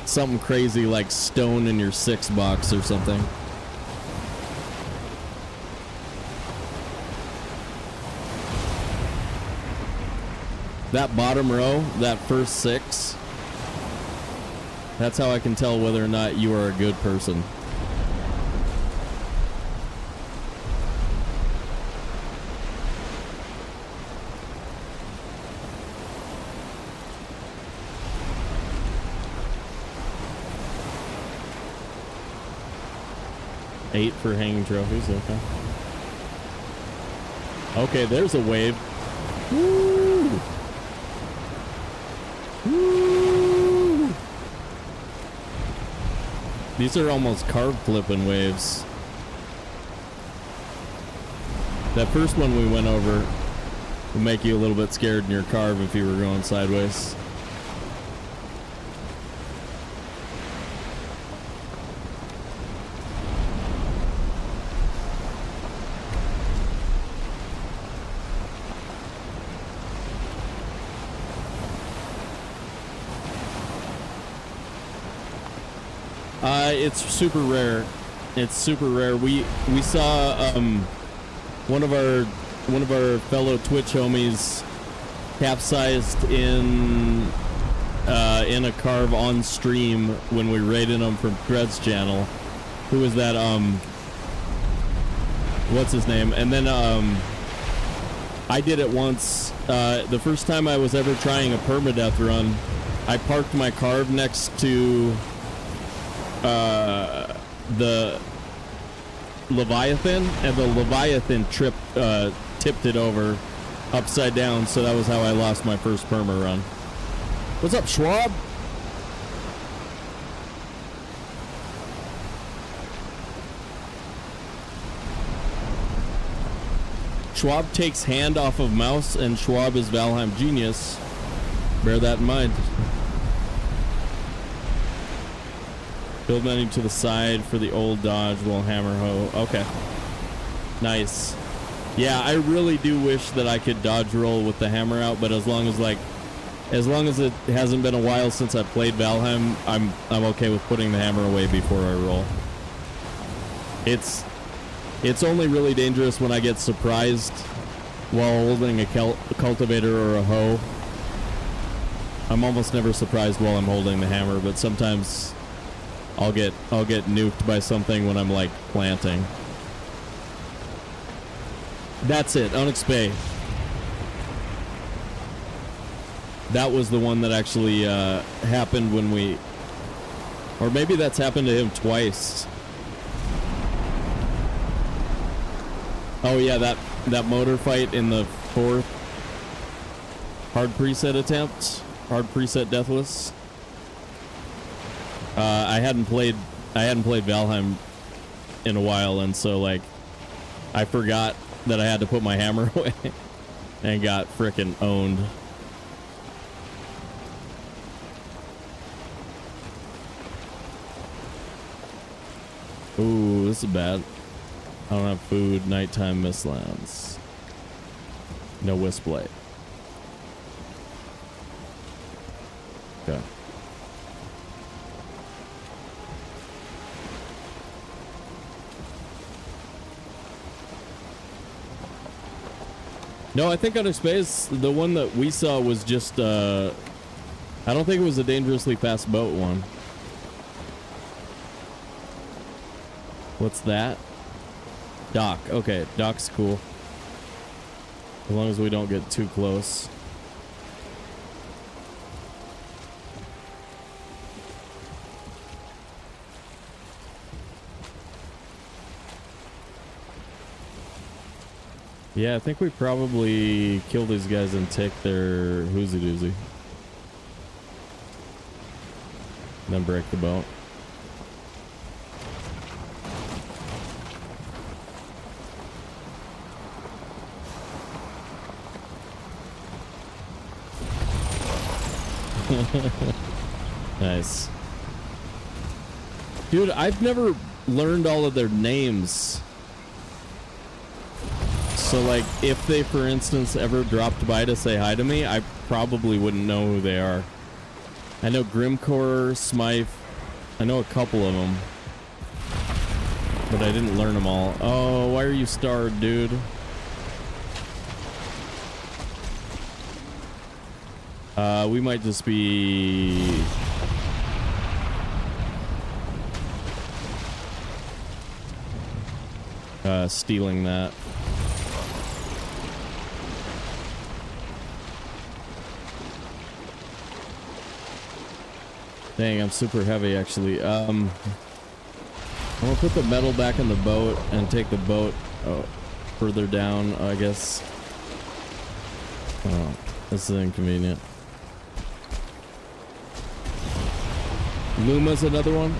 something crazy like stone in your 6 box or something. That bottom row, that first 6, that's how I can tell whether or not you are a good person. Eight for hanging trophies, okay. Okay, there's a wave. Woo! Woo! These are almost carb flipping waves. That first one we went over will make you a little bit scared in your carb if you were going sideways. It's super rare. It's super rare. We saw one of our fellow Twitch homies capsized in a carve on stream when we raided him from Threads channel. Who was that? What's his name? And then I did it once. The first time I was ever trying a permadeath run, I parked my carve next to the Leviathan, and the Leviathan tipped it over upside down, so that was how I lost my first perma run. What's up, Schwab? Schwab takes hand off of mouse, and Schwab is Valheim genius. Bear that in mind. Build menu to the side for the old dodge while hammer hoe. Okay. Nice. Yeah, I really do wish that I could dodge roll with the hammer out, but as long as like As long as it hasn't been a while since I played Valheim, I'm okay with putting the hammer away before I roll. It's only really dangerous when I get surprised while holding a cultivator or a hoe. I'm almost never surprised while I'm holding the hammer, but sometimes I'll get nuked by something when I'm like planting. That's it, Onyx Bay. That was the one that actually happened when we... Or maybe that's happened to him twice. Oh yeah, that motor fight in the 4th hard preset attempt. Hard preset deathless. I hadn't played Valheim in a while, and so like I forgot that I had to put my hammer away and got frickin' owned. Ooh, this is bad. I don't have food. Nighttime mistlands. No wisp light. Okay. No, I think Onyx Bay, the one that we saw was just, I don't think it was a dangerously fast boat one. What's that? Dock. Okay, dock's cool. As long as we don't get too close. Yeah, I think we probably kill these guys and take their hoozy doozy. Then break the boat. Nice. Dude, I've never learned all of their names. So like, if they, for instance, ever dropped by to say hi to me, I probably wouldn't know who they are. I know Grimcore, Smythe, I know a couple of them, but I didn't learn them all. Oh, why are you starred, dude? We might just be... stealing that. Dang, I'm super heavy actually. I'm gonna put the metal back in the boat and take the boat further down, I guess. Oh, this is inconvenient. Luma's another one.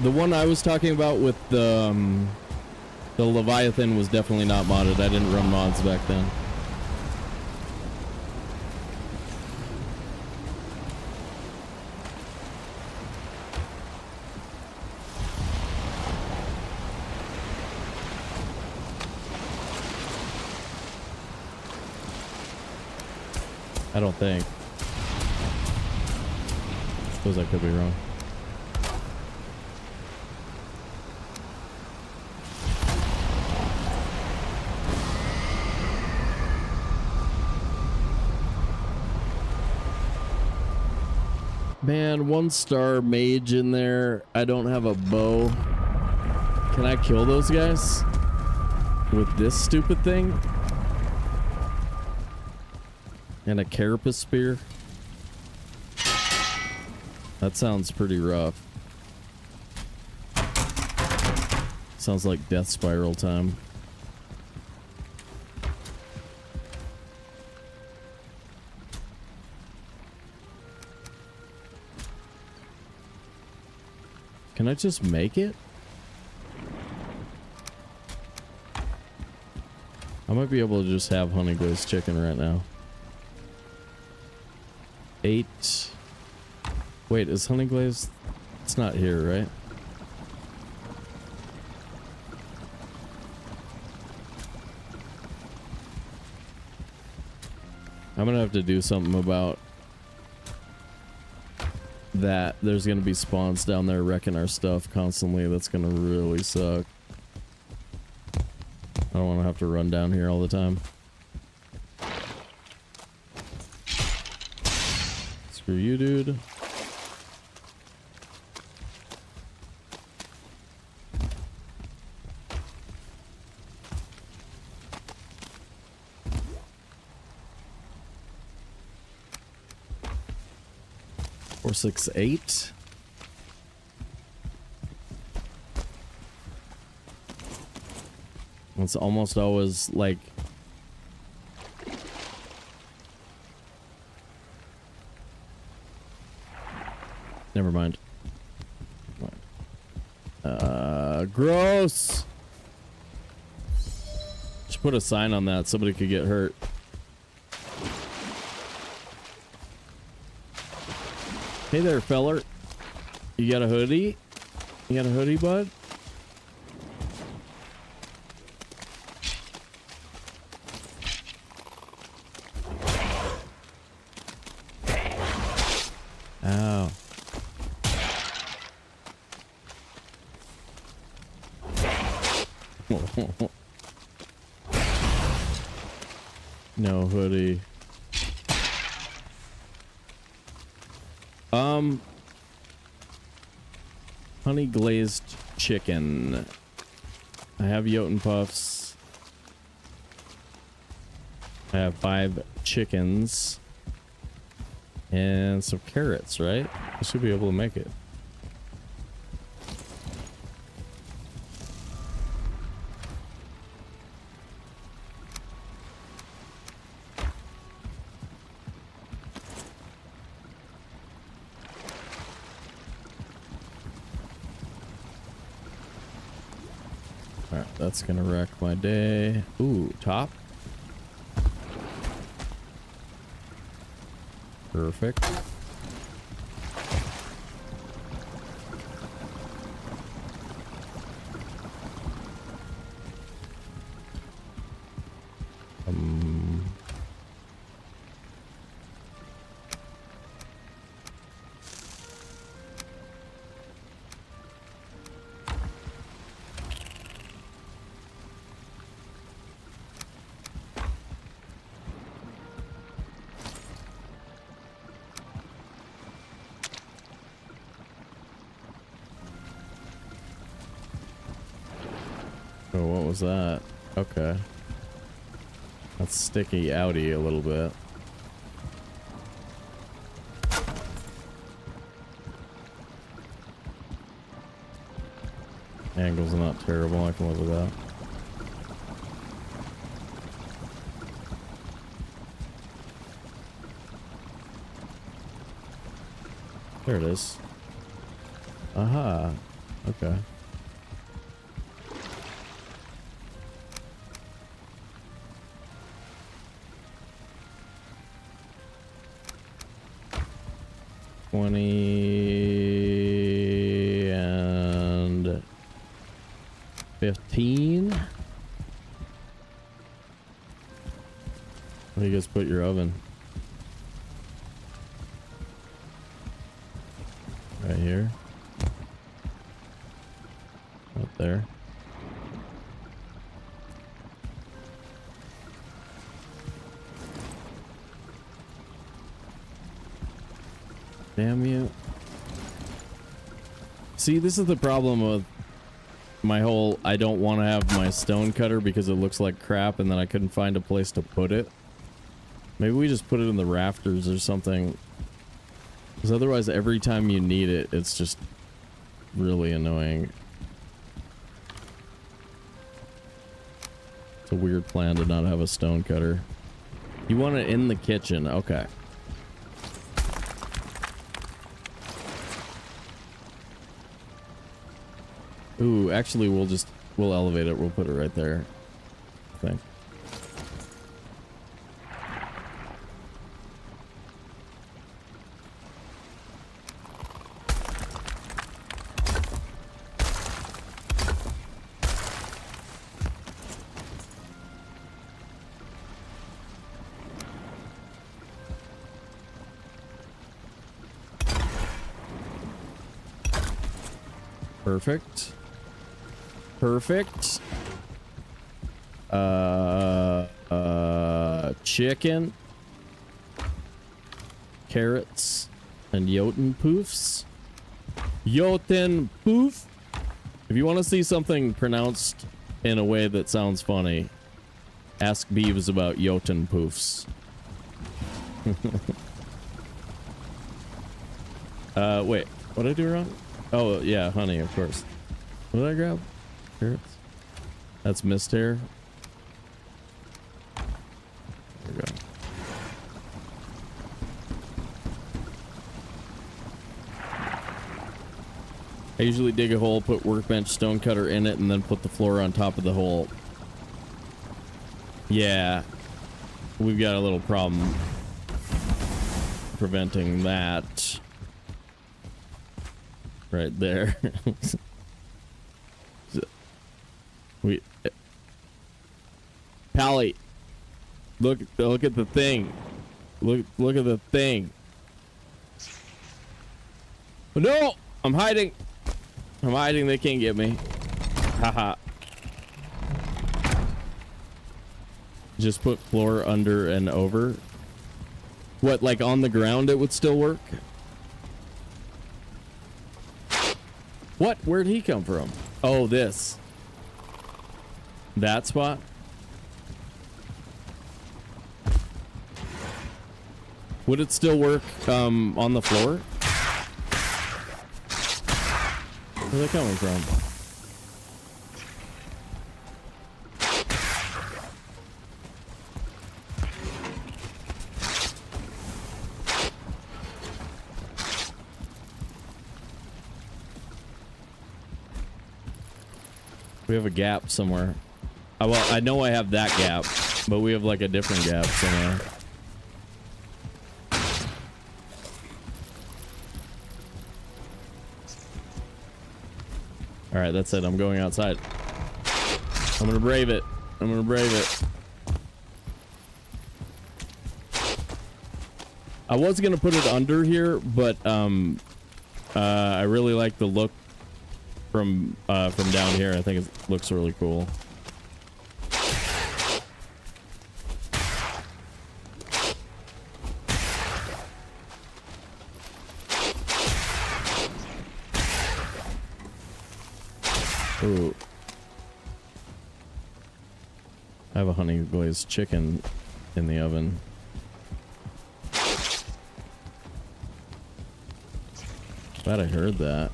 The one I was talking about with the Leviathan was definitely not modded. I didn't run mods back then. I don't think. Suppose I could be wrong. Man, 1-star mage in there. I don't have a bow. Can I kill those guys with this stupid thing? And a carapace spear? That sounds pretty rough. Sounds like death spiral time. Can I just make it? I might be able to just have honey glazed chicken right now. 8. Wait, is honey glaze? It's not here, right? I'm gonna have to do something about that. There's gonna be spawns down there wrecking our stuff constantly. That's gonna really suck. I don't want to have to run down here all the time. Screw you, dude. Four, 6, 8. It's almost always like never mind. Gross. Just put a sign on that. Somebody could get hurt. Hey there, feller. You got a hoodie? You got a hoodie, bud? Ow. No hoodie. Honey glazed chicken. I have Jotun puffs. I have 5 chickens. And some carrots, right? I should be able to make it. Alright, that's gonna wreck my day. Ooh, top. Perfect. Oh, what was that? Okay. That's sticky outy a little bit. Angle's not terrible. I can live with that. There it is. Aha. Okay. And 15. Where do you guys put your oven? Right here. Up there. Damn you. See, this is the problem with my whole I don't want to have my stone cutter because it looks like crap and then I couldn't find a place to put it. Maybe we just put it in the rafters or something. Because otherwise every time you need it, it's just really annoying. It's a weird plan to not have a stone cutter. You want it in the kitchen. Okay. Ooh, actually, we'll elevate it. We'll put it right there. I think. Perfect. Perfect. Chicken. Carrots. And Jotun poofs. Jotun poof. If you want to see something pronounced in a way that sounds funny, ask Beaves about Jotun poofs. Wait. What did I do wrong? Oh, yeah, honey, of course. What did I grab? Carrots? That's mist hair. There we go. I usually dig a hole, put workbench stonecutter in it, and then put the floor on top of the hole. Yeah. We've got a little problem preventing that. Right there. Pally, look at the thing. Look at the thing. No, I'm hiding. They can't get me. Haha. Just put floor under and over. What, like on the ground it would still work? What? Where'd he come from? Oh, this. That spot? Would it still work on the floor? Where's it coming from? We have a gap somewhere. Well, I know I have that gap, but we have like a different gap somewhere. All right, that's it. I'm going outside. I'm gonna brave it. I'm gonna brave it. I was gonna put it under here, but I really like the look from down here. I think it looks really cool. Ooh. I have a honey glazed chicken in the oven. Glad I heard that.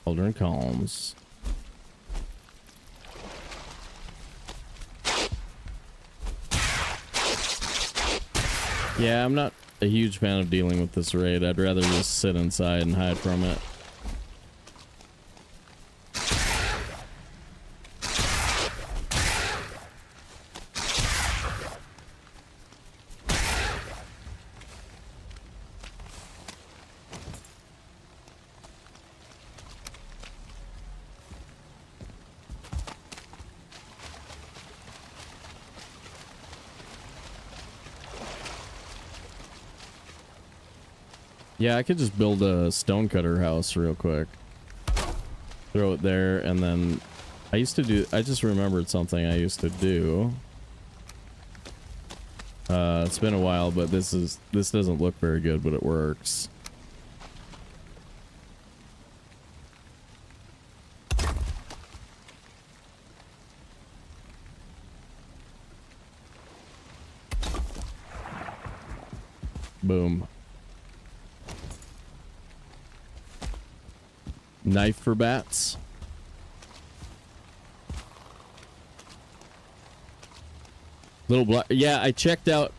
Cauldron columns. Yeah, I'm not a huge fan of dealing with this raid. I'd rather just sit inside and hide from it. Yeah, I could just build a stonecutter house real quick. Throw it there, and then I just remembered something I used to do. It's been a while, but this doesn't look very good, but it works. Boom. Knife for bats. Little block. Yeah, I checked out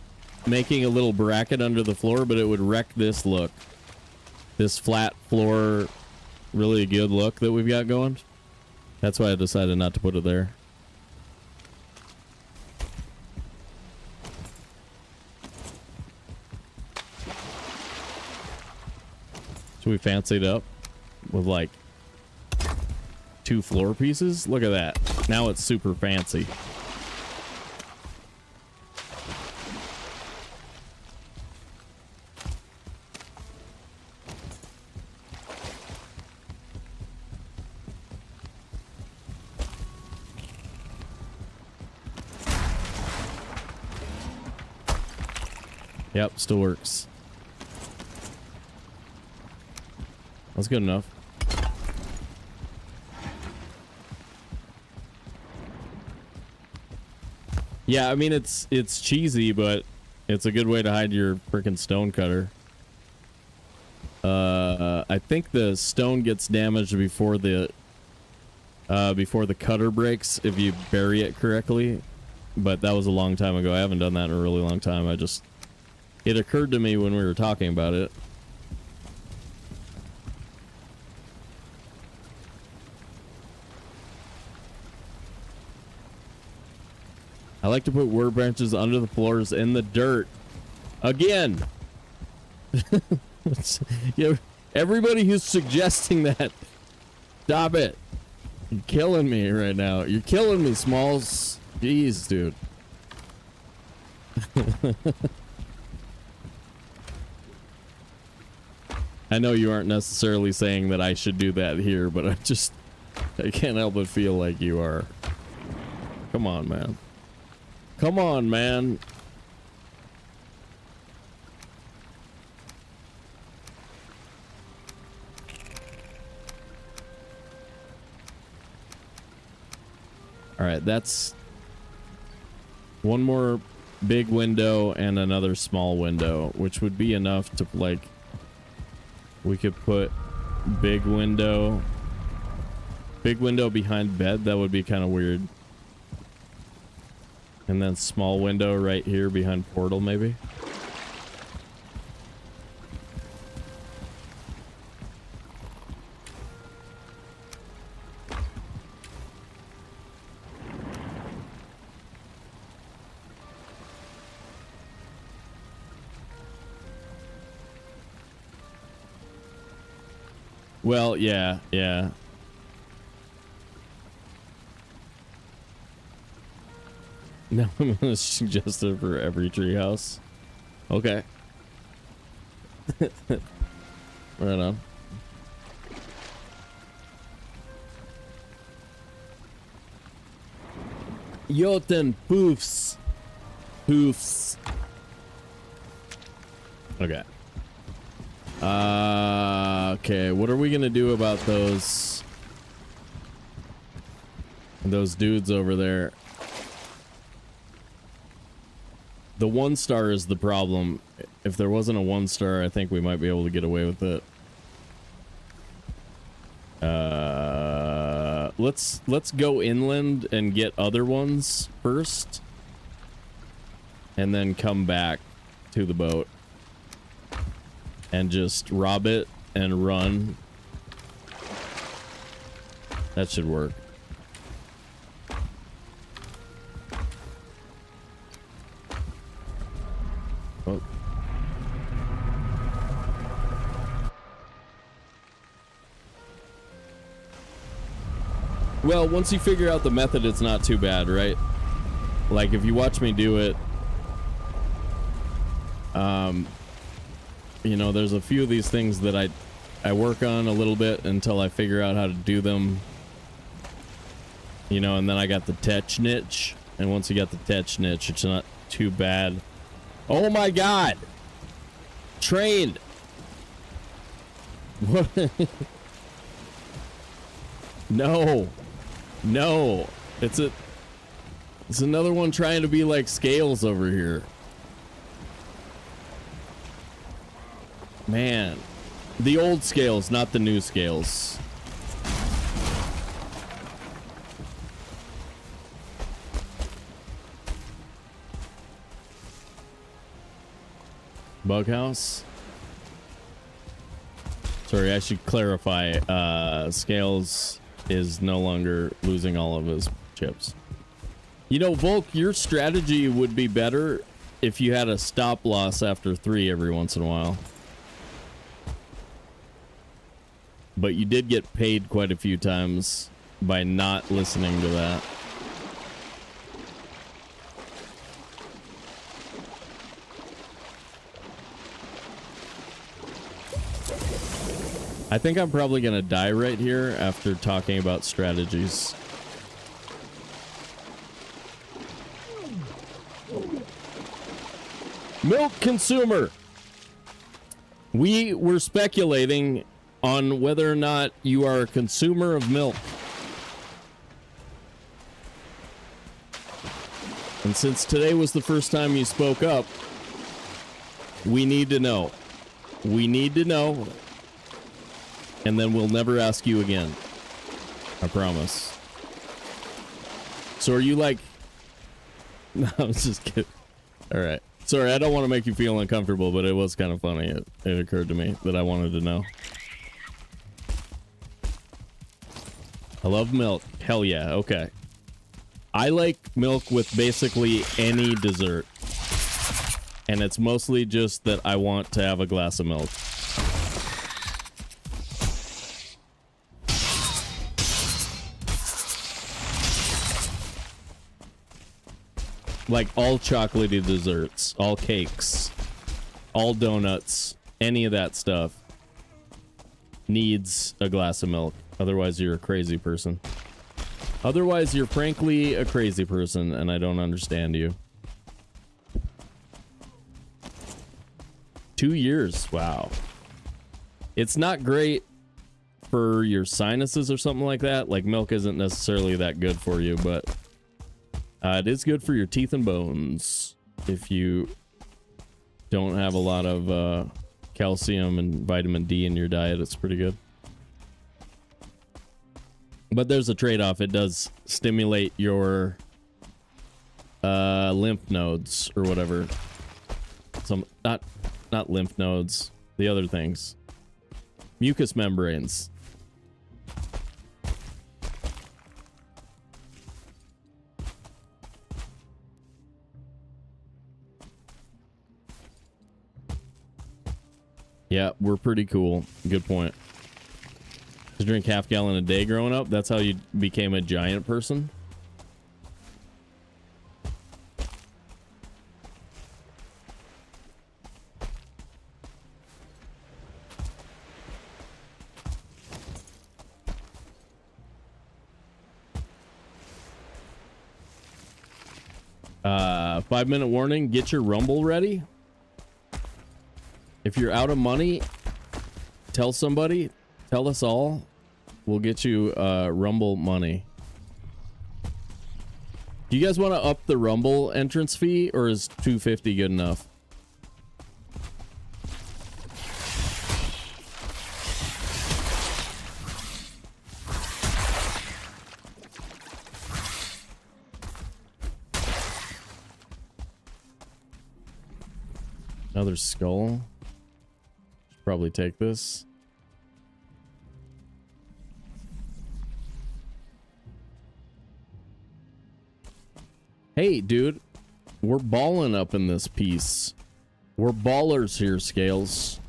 making a little bracket under the floor, but it would wreck this look. This flat floor, really good look that we've got going. That's why I decided not to put it there. So we fancied up with like 2 floor pieces. Look at that. Now it's super fancy. Yep, still works. That's good enough. Yeah, I mean it's cheesy, but it's a good way to hide your freaking stone cutter. I think the stone gets damaged before the cutter breaks if you bury it correctly. But that was a long time ago. I haven't done that in a really long time. It occurred to me when we were talking about it. I like to put workbenches under the floors in the dirt. Again. Yeah, everybody who's suggesting that, stop it. You're killing me right now. You're killing me, Smalls. Jeez, dude. I know you aren't necessarily saying that I should do that here, but I can't help but feel like you are. Come on, man. Come on, man. All right, that's one more big window and another small window, which would be enough to, like, we could put big window behind bed. That would be kind of weird. And then small window right here behind portal, maybe. Well, yeah. Now I'm gonna suggest it for every treehouse. Okay. Right on. Jotun poofs. Poofs. Okay. Okay, what are we gonna do about those dudes over there? The 1-star is the problem. If there wasn't a 1-star, I think we might be able to get away with it. Let's go inland and get other ones first, and then come back to the boat and just rob it and run. That should work. Oh. Well, once you figure out the method, it's not too bad, right? Like, if you watch me do it, you know, there's a few of these things that I work on a little bit until I figure out how to do them. You know, and then I got the tech niche, and once you got the tech niche, it's not too bad. Oh my god! Trained! What? No! No! It's another one trying to be like Scales over here. Man. The old Scales, not the new Scales. Bughouse? Sorry, I should clarify. Scales is no longer losing all of his chips. You know, Volk, your strategy would be better if you had a stop loss after 3 every once in a while. But you did get paid quite a few times by not listening to that. I think I'm probably gonna die right here after talking about strategies. Milk consumer. We were speculating on whether or not you are a consumer of milk. And since today was the first time you spoke up, we need to know. We need to know. And then we'll never ask you again. I promise. So are you like... No, I was just kidding. Alright. Sorry, I don't want to make you feel uncomfortable, but it was kind of funny. It occurred to me that I wanted to know. I love milk. Hell yeah, okay. I like milk with basically any dessert. And it's mostly just that I want to have a glass of milk. Like all chocolatey desserts, all cakes, all donuts, any of that stuff needs a glass of milk. Otherwise, you're a crazy person. Otherwise, you're frankly a crazy person, and I don't understand you. 2 years, wow. It's not great for your sinuses or something like that. Like, milk isn't necessarily that good for you, but it is good for your teeth and bones if you don't have a lot of calcium and vitamin D in your diet. It's pretty good. But there's a trade-off. It does stimulate your lymph nodes or whatever. Some not lymph nodes, the other things. Mucous membranes. Yeah, we're pretty cool. Good point. To drink half gallon a day growing up, that's how you became a giant person. Uh, 5-minute warning, get your Rumble ready. If you're out of money, tell somebody, tell us all. We'll get you Rumble money. Do you guys want to up the Rumble entrance fee, or is $250 good enough? Another skull. Should probably take this. Hey, dude, we're balling up in this piece. We're ballers here, Scales.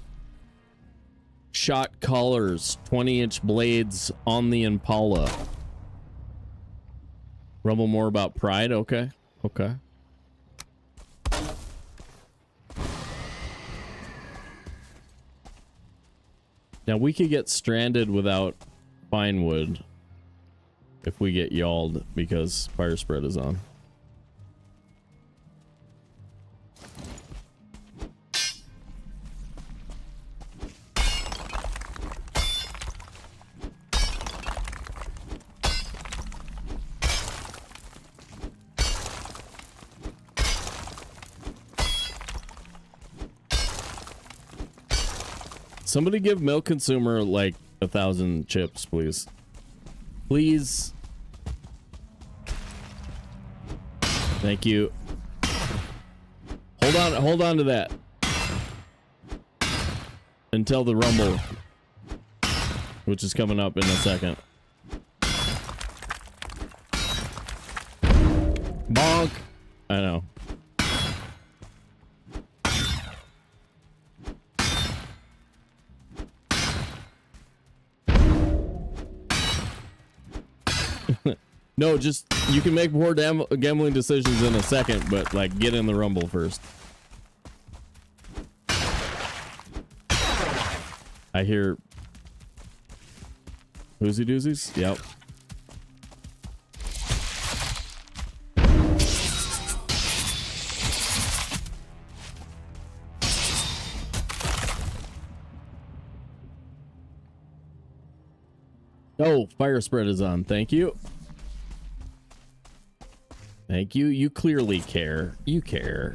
Shot collars, 20-inch blades on the Impala. Rumble more about pride? Okay, okay. Now, we could get stranded without fine wood if we get yawled because fire spread is on. Somebody give Milk Consumer like 1,000 chips, please. Please. Thank you. Hold on to that. Until the Rumble, which is coming up in a second. Bonk. I know. No, just you can make more gambling decisions in a second, but like get in the rumble first. I hear whoozy doozies. Yep. Oh, fire spread is on. Thank you. Thank you. You clearly care. You care.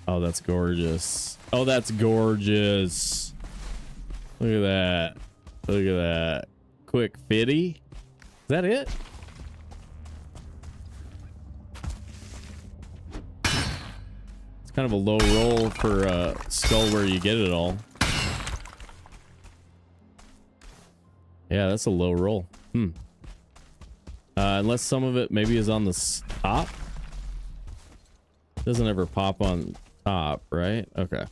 Oh, that's gorgeous. Oh, that's gorgeous. Look at that. Look at that. Quick fitty. Is that it? It's kind of a low roll for skull where you get it all. Yeah, that's a low roll. Unless some of it maybe is on the top. Doesn't ever pop on top, right? Okay.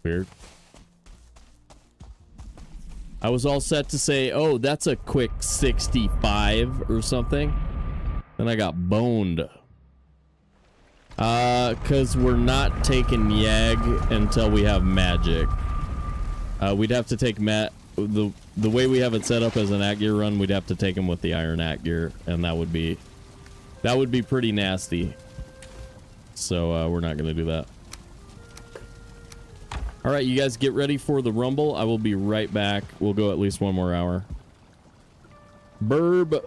Weird. I was all set to say, oh, that's a quick 65 or something. Then I got boned. Because we're not taking Yag until we have magic. We'd have to take the way we have it set up as an at gear run, we'd have to take him with the iron at gear, and that would be pretty nasty. So we're not gonna do that. All right, you guys get ready for the rumble. I will be right back. We'll go at least one more hour. Burb.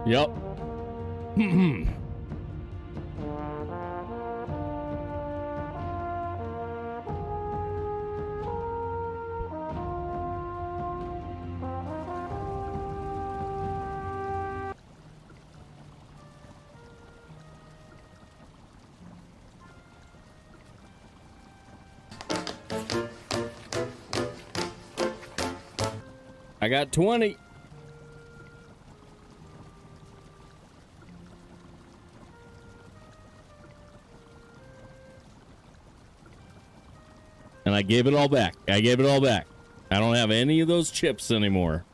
Yep. I got 20. And I gave it all back. I gave it all back. I don't have any of those chips anymore.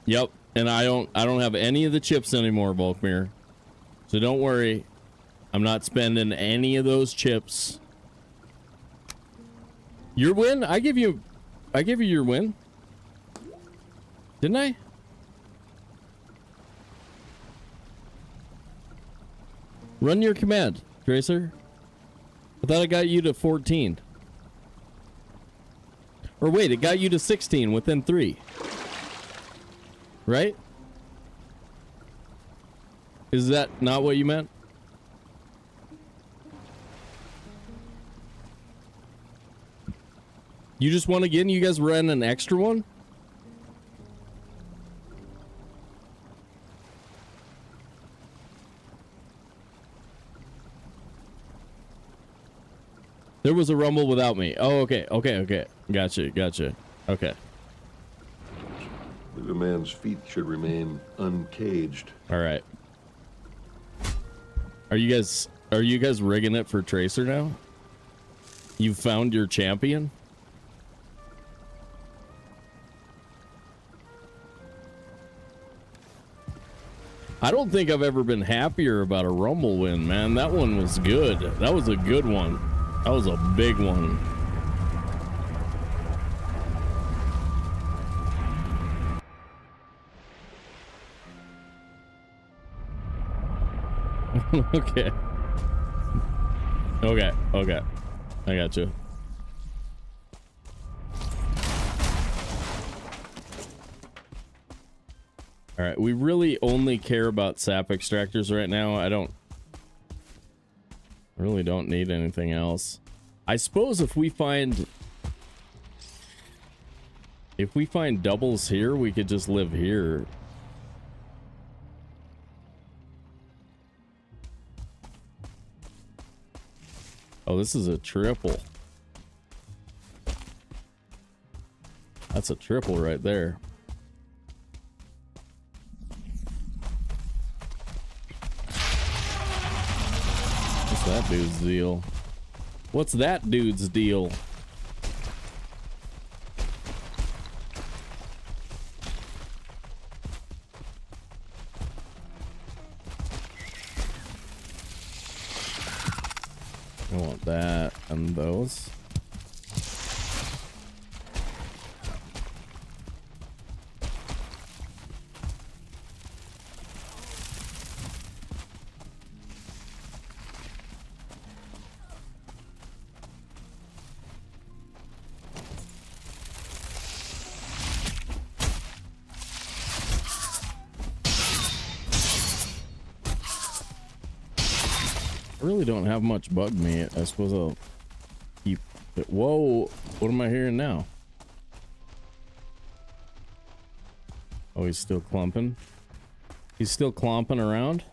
Yep, and I don't have any of the chips anymore, Volkmir. So don't worry. I'm not spending any of those chips. Your win? I give you your win. Didn't I? Run your command, Tracer. I thought I got you to 14. Or wait, it got you to 16 within 3. Right? Is that not what you meant? You just won again? You guys ran an extra one? There was a rumble without me. Oh, okay. Gotcha. Okay. The man's feet should remain uncaged. All right. Are you guys rigging it for Tracer now? You found your champion? I don't think I've ever been happier about a rumble win, man. That one was good. That was a good one. That was a big one. Okay. I got you. All right, we really only care about sap extractors right now. I really don't need anything else. I suppose if we find doubles here, we could just live here. Oh, this is a triple. That's a triple right there. What's that dude's deal? What's that dude's deal? I want that and those. I really don't have much bug meat. I suppose I'll keep it. Whoa, what am I hearing now? Oh, he's still clumping. He's still clomping around.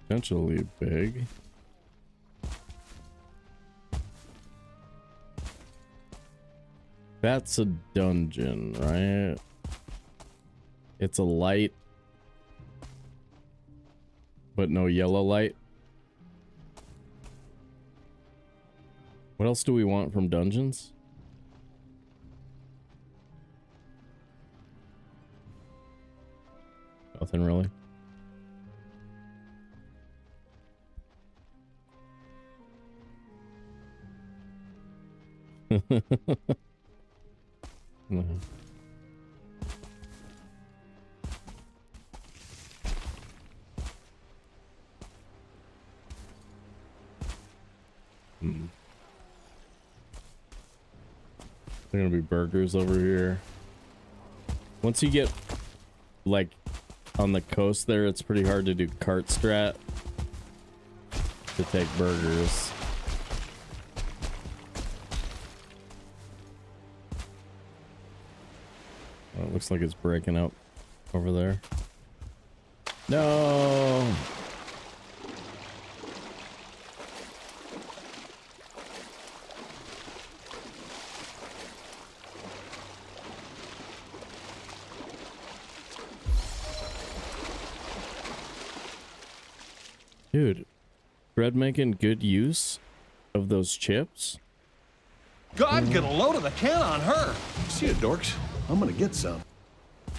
Potentially big. That's a dungeon, right? It's a light, but no yellow light. What else do we want from dungeons? Nothing really. There are gonna be burgers over here. Once you get like on the coast there, it's pretty hard to do cart strat to take burgers. Oh, it looks like it's breaking up over there. No. Dude, Fred making good use of those chips? God, get a load of the can on her. See you, dorks. I'm gonna get some.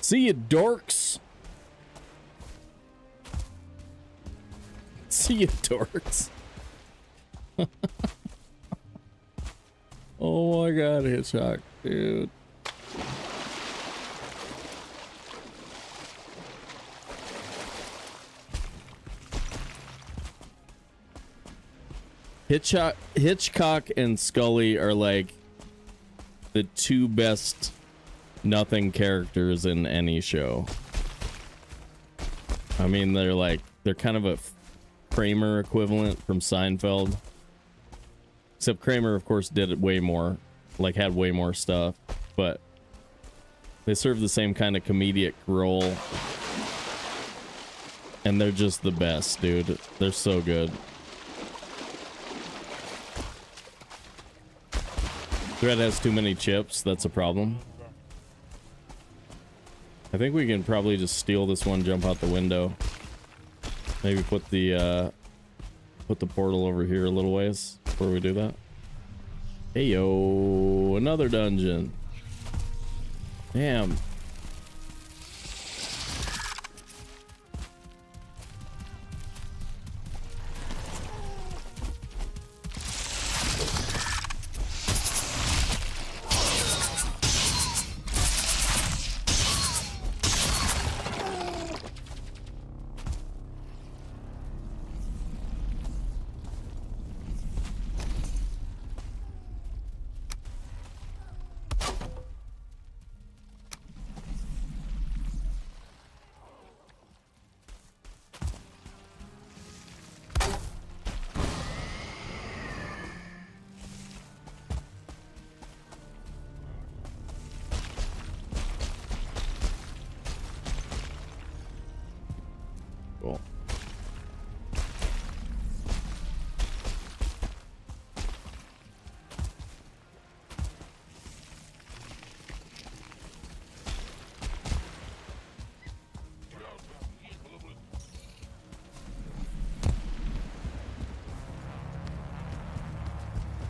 See you, dorks. See you, dorks. Oh my god, Hitchcock, dude. Hitchcock and Scully are like the two best nothing characters in any show. I mean, they're kind of a Kramer equivalent from Seinfeld. Except Kramer, of course, did it way more, like had way more stuff, but they serve the same kind of comedic role. And they're just the best, dude. They're so good. Thread has too many chips, that's a problem. I think we can probably just steal this one, jump out the window. Maybe put the portal over here a little ways before we do that. Hey yo, another dungeon. Damn.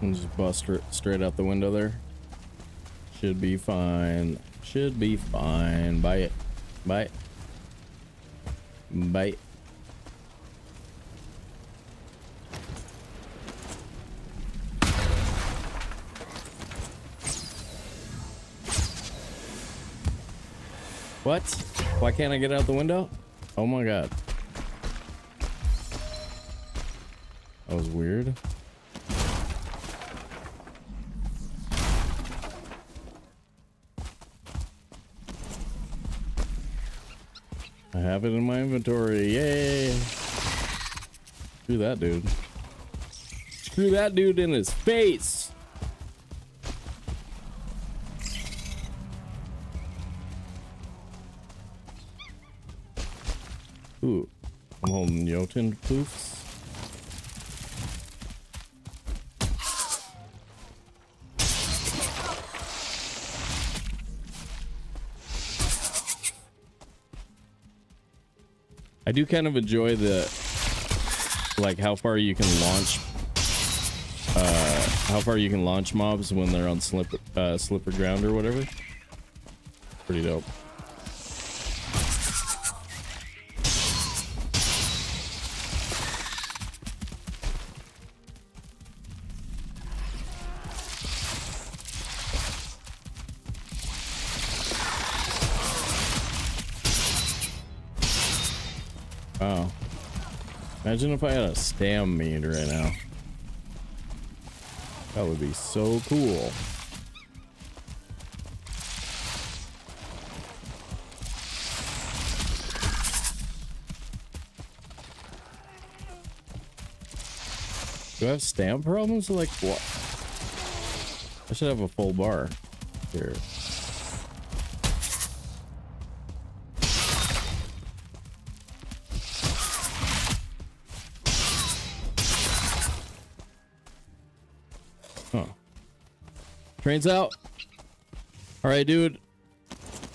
And just bust straight out the window there. Should be fine. Should be fine. Buy it. Buy it. Buy it. What? Why can't I get out the window? Oh my god. That was weird. I have it in my inventory. Yay! Screw that dude. Screw that dude in his face! Ooh, I'm holding Jotun poofs. I do kind of enjoy the, like, how far you can launch mobs when they're on slipper ground or whatever. Pretty dope. Wow. Imagine if I had a stam mead right now. That would be so cool. Do I have stamp problems? Like what? I should have a full bar here. Huh. Train's out. All right, dude.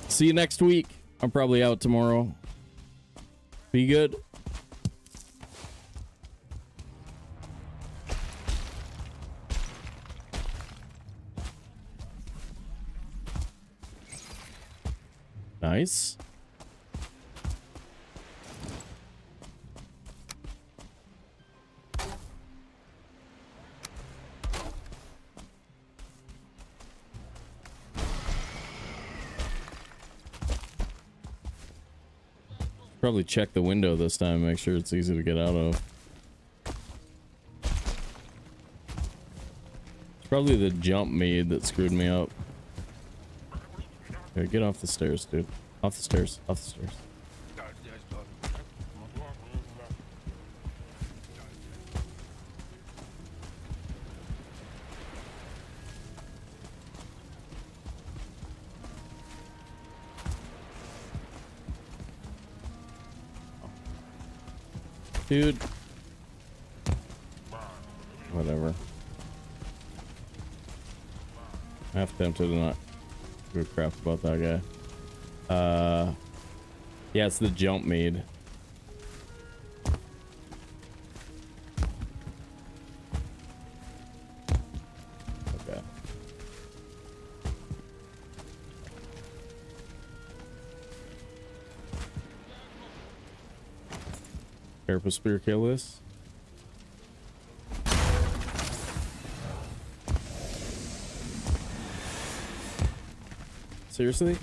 See you next week. I'm probably out tomorrow. Be good. Nice. Probably check the window this time, make sure it's easy to get out of. It's probably the jump mead that screwed me up. Okay, get off the stairs, dude. Off the stairs. Off the stairs. Dude. Whatever. Half tempted to not give a crap about that guy. Yeah, it's the jump mead. Okay. Careful, spear kill this. Seriously?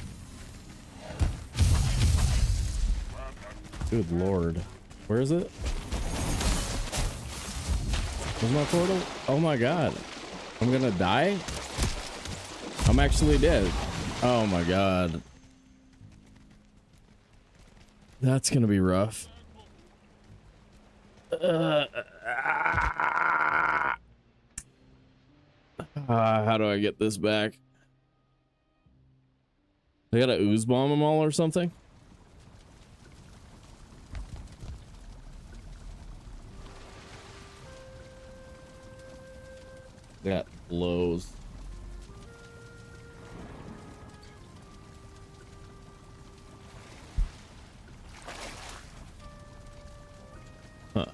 Good lord. Where is it? Where's my portal? Oh my god. I'm gonna die? I'm actually dead. Oh my god. That's gonna be rough. How do I get this back? They gotta ooze bomb them all or something? That blows. Huh.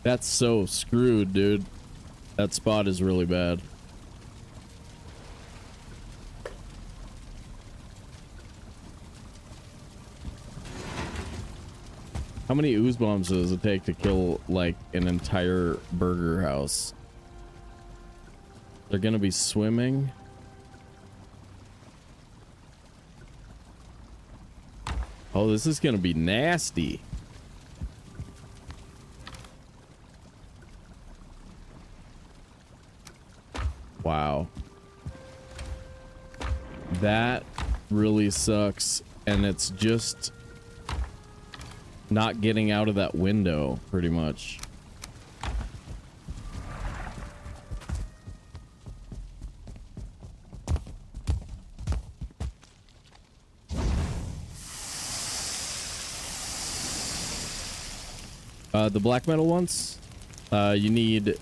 That's so screwed, dude. That spot is really bad. How many ooze bombs does it take to kill like an entire burger house? They're gonna be swimming. Oh, this is gonna be nasty. Wow. That really sucks, and it's just not getting out of that window, pretty much. The black metal ones, you need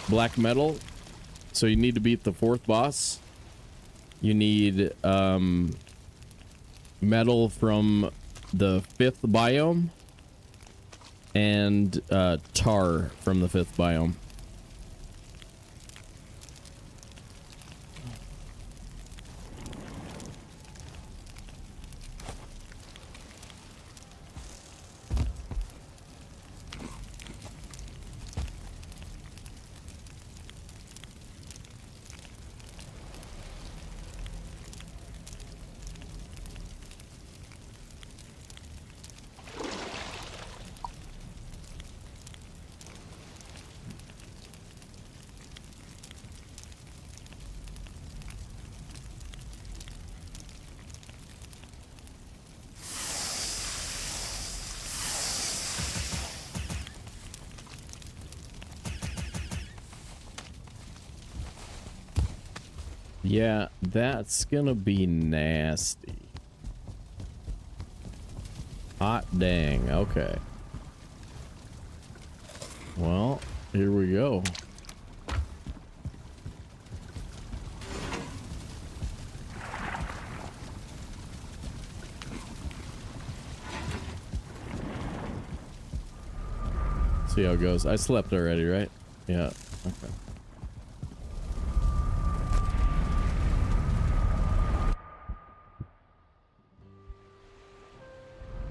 black metal, so you need to beat the 4th boss. You need metal from the 5th biome and tar from the 5th biome. Yeah, that's gonna be nasty. Hot dang, okay. Well, here we go. See how it goes. I slept already, right? Yeah, okay.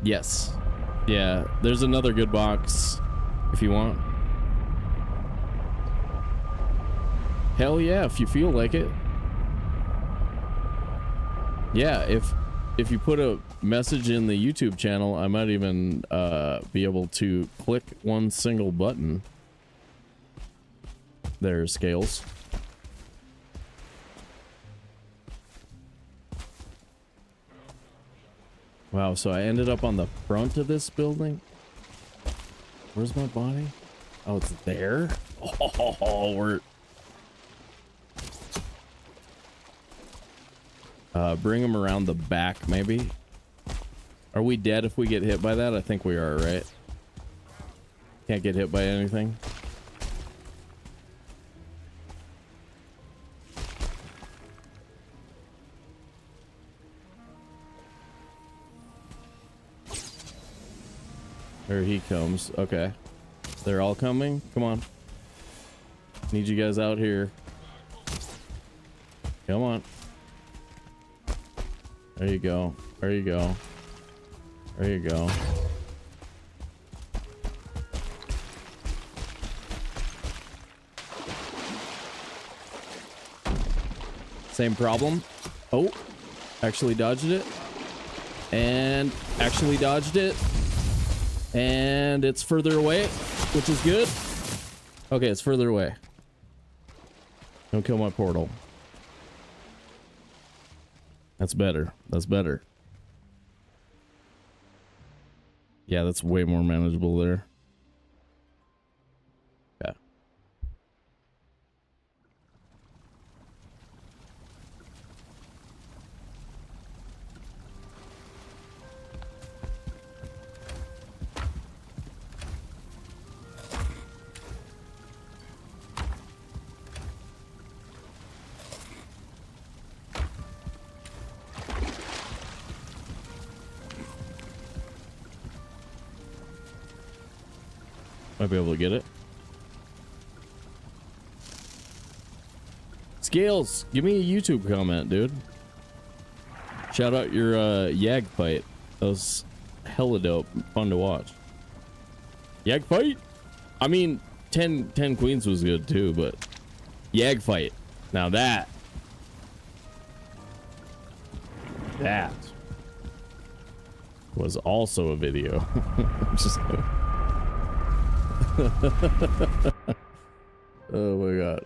Yes. Yeah, there's another good box if you want. Hell yeah, if you feel like it. Yeah, if you put a message in the YouTube channel, I might even be able to click one single button. There's Scales. Wow, so I ended up on the front of this building. Where's my body? Oh, it's there? Oh, we're... bring him around the back, maybe? Are we dead if we get hit by that? I think we are, right? Can't get hit by anything? There he comes. Okay. They're all coming? Come on. Need you guys out here. Come on. There you go. There you go. There you go. Same problem. Oh, actually dodged it. And actually dodged it. And it's further away, which is good. Okay, it's further away. Don't kill my portal. That's better. That's better. Yeah, that's way more manageable there. Yeah. Might be able to get it. Scales, give me a YouTube comment, dude. Shout out your Yag fight. That was hella dope. Fun to watch. Yag fight? I mean, 10 Queens was good too, but Yag fight. Now that was also a video. Just oh my god.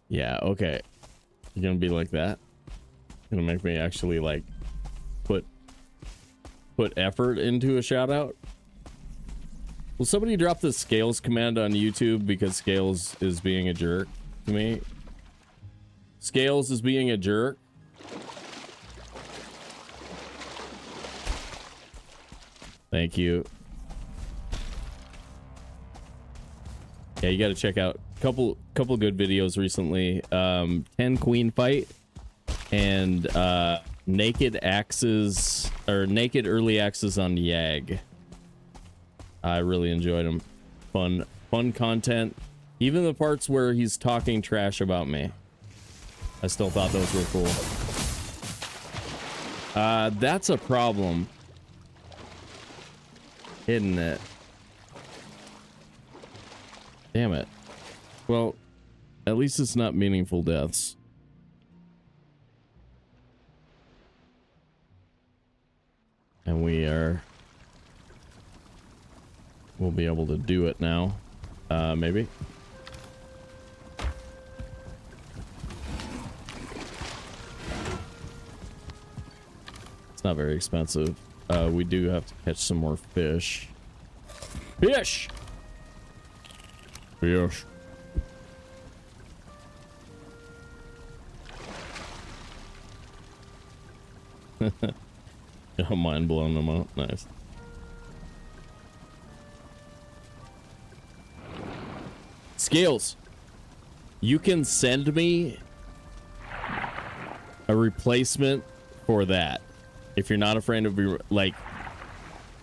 Yeah, okay. You're gonna be like that? Gonna make me actually like put effort into a shout out? Will somebody drop the Scales command on YouTube because Scales is being a jerk to me? Scales is being a jerk. Thank you. Yeah, you got to check out a couple good videos recently. 10 Queen fight and naked axes or naked early axes on Yag. I really enjoyed them. Fun content. Even the parts where he's talking trash about me, I still thought those were cool. That's a problem, isn't it? Damn it. Well, at least it's not meaningful deaths. And we'll be able to do it now. Maybe. not very expensive. We do have to catch some more fish. Fish! Fish. Don't mind blowing them up. Nice. Scales. You can send me a replacement for that. If you're not afraid of be like,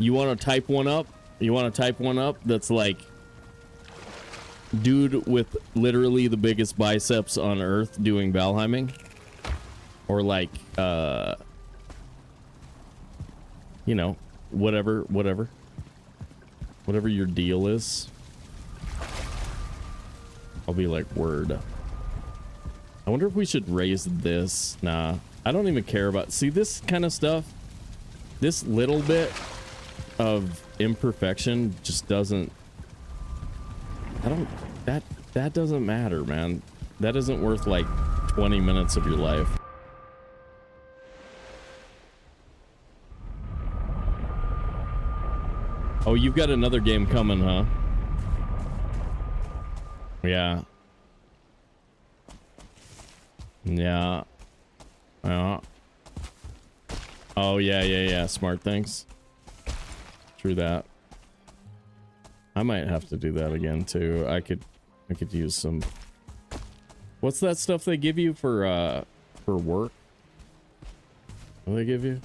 you want to type one up? You want to type one up that's like, dude with literally the biggest biceps on earth doing Valheiming? Or like, you know, whatever your deal is. I'll be like, word. I wonder if we should raise this. Nah, I don't even care about, see this kind of stuff, this little bit of imperfection just doesn't, that doesn't matter, man. That isn't worth like 20 minutes of your life. Oh, you've got another game coming, huh? Yeah. Yeah. Yeah. Oh, yeah. Smart things. True that. I might have to do that again too. I could use some. What's that stuff they give you for work? What do they give you?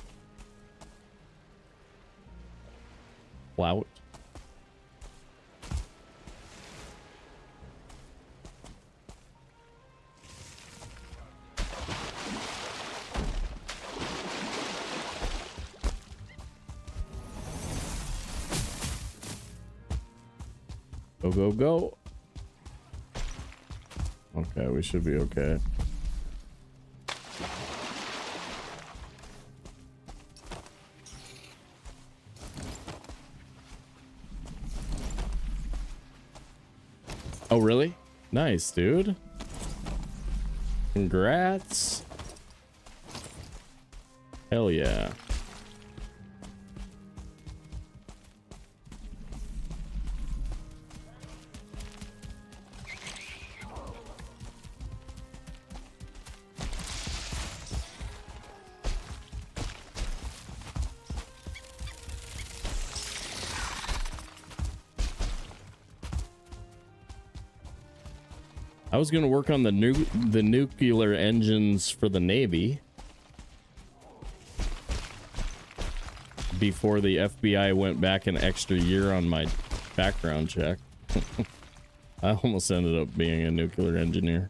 Clout. Go, go, go. Okay, we should be okay. Oh, really? Nice, dude. Congrats. Hell yeah. I was going to work on the nuclear engines for the Navy before the FBI went back an extra year on my background check. I almost ended up being a nuclear engineer.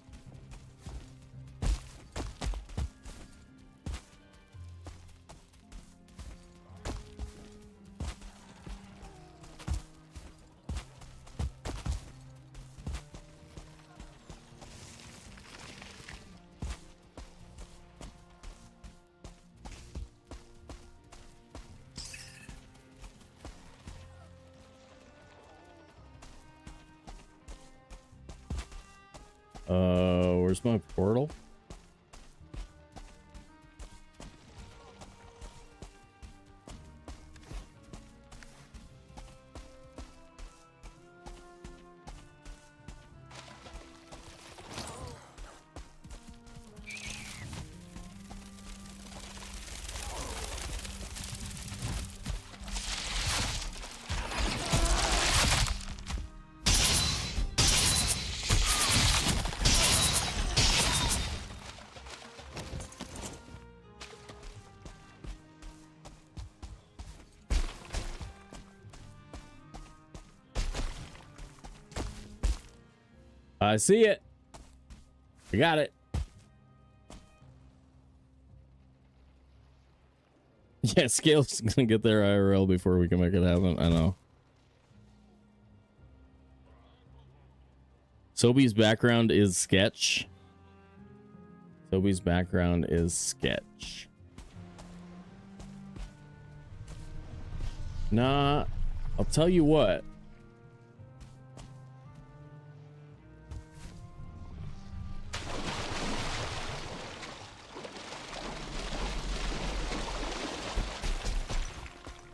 Where's my portal? I see it. I got it. Yeah, Scale's gonna get there IRL before we can make it happen. I know. Sobe's background is sketch. Sobe's background is sketch. Nah, I'll tell you what.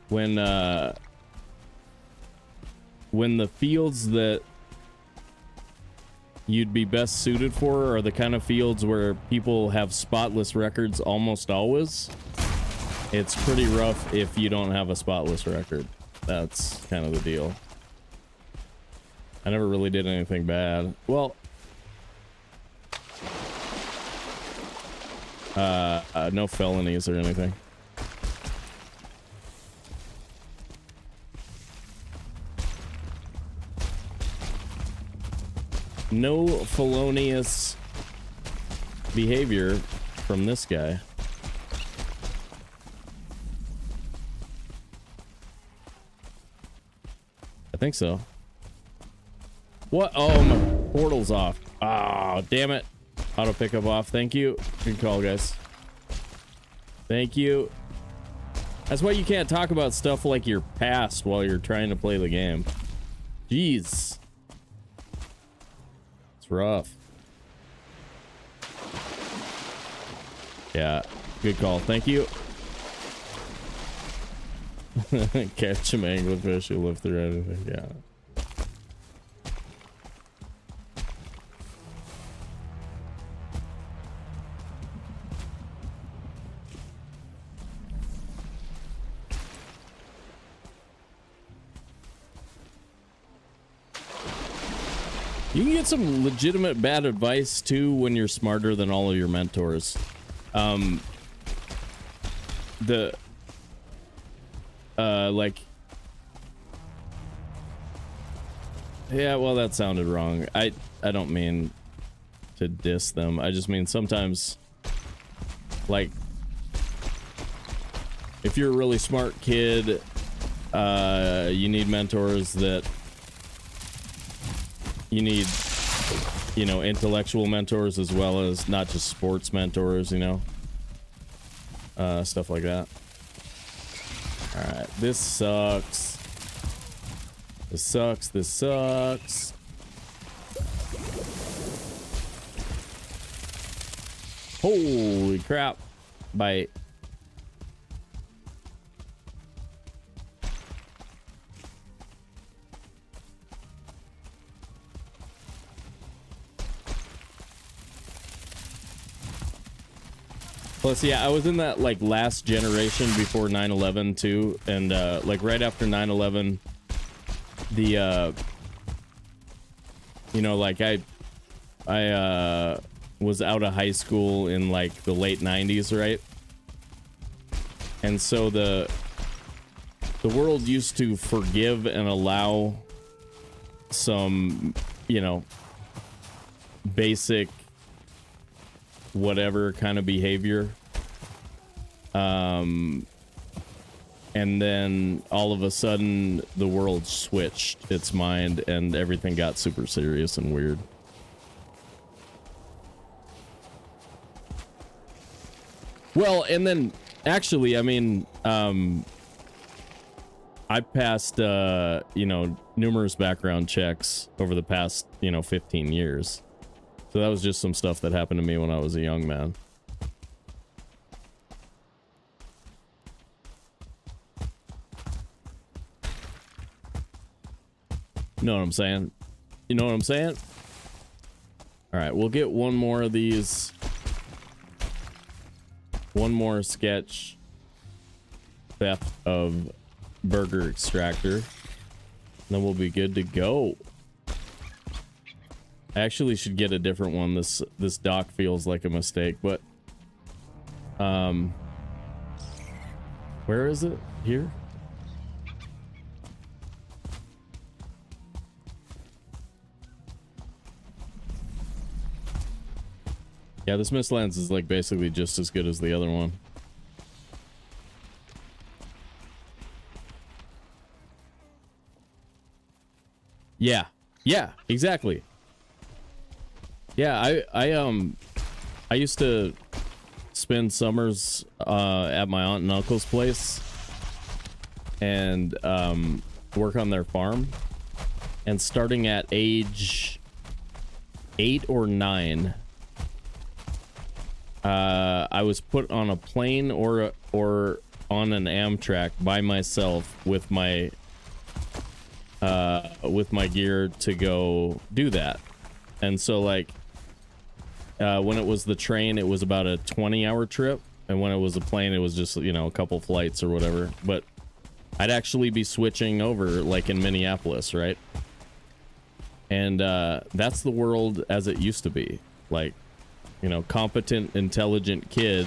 when the fields that you'd be best suited for are the kind of fields where people have spotless records almost always, it's pretty rough if you don't have a spotless record. That's kind of the deal. I never really did anything bad. Well, no felonies or anything. No felonious behavior from this guy. I think so. What? Oh, my portal's off. Ah, oh, damn it. Auto pickup off. Thank you. Good call, guys. Thank you. That's why you can't talk about stuff like your past while you're trying to play the game. Jeez. It's rough. Yeah, good call. Thank you. Catch some anglerfish, you'll live through anything. Yeah. You can get some legitimate bad advice too when you're smarter than all of your mentors. Like, yeah, well, that sounded wrong. I don't mean to diss them. I just mean sometimes, like, if you're a really smart kid, you need mentors that you need, you know, intellectual mentors as well as not just sports mentors, you know, stuff like that. All right, this sucks. This sucks. This sucks. Holy crap. Bite. Plus, yeah, I was in that, like, last generation before 9/11, too. And, like, right after 9/11, the, you know, like, I was out of high school in, like, the late 90s, right? And so the world used to forgive and allow some, you know, basic whatever kind of behavior, and then all of a sudden the world switched its mind and everything got super serious and weird. Well, and then actually, I mean, I passed you know, numerous background checks over the past, you know, 15 years. So that was just some stuff that happened to me when I was a young man. You know what I'm saying? You know what I'm saying? All right, we'll get one more of these. One more sketch theft of burger extractor. Then we'll be good to go. I actually should get a different one. This dock feels like a mistake, but where is it? Here? Yeah, this mist lens is like basically just as good as the other one. Yeah. Yeah, exactly. Yeah, I used to spend summers at my aunt and uncle's place and work on their farm. And starting at age 8 or 9, I was put on a plane or on an Amtrak by myself with my gear to go do that. And so like when it was the train, it was about a 20-hour trip, and when it was a plane, it was just, you know, a couple flights or whatever. But I'd actually be switching over like in Minneapolis, right? And that's the world as it used to be. Like, you know, competent, intelligent kid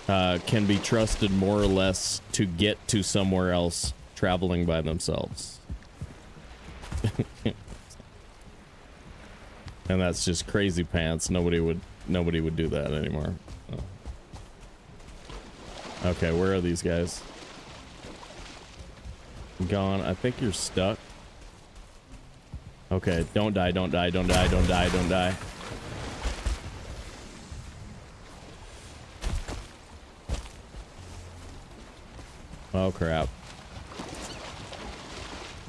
can be trusted more or less to get to somewhere else traveling by themselves. And that's just crazy pants. Nobody would do that anymore. Oh. Okay, where are these guys? Gone. I think you're stuck. Okay, don't die, don't die, don't die, don't die, don't die. Oh crap.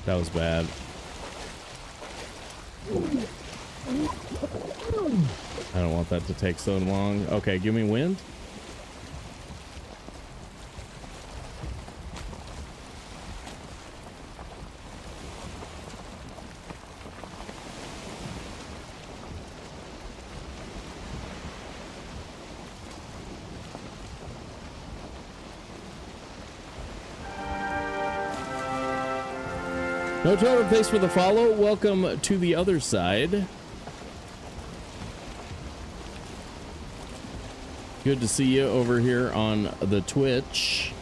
That was bad. I don't want that to take so long. Okay, give me wind. No totem, thanks for the follow. Welcome to the other side. Good to see you over here on the Twitch.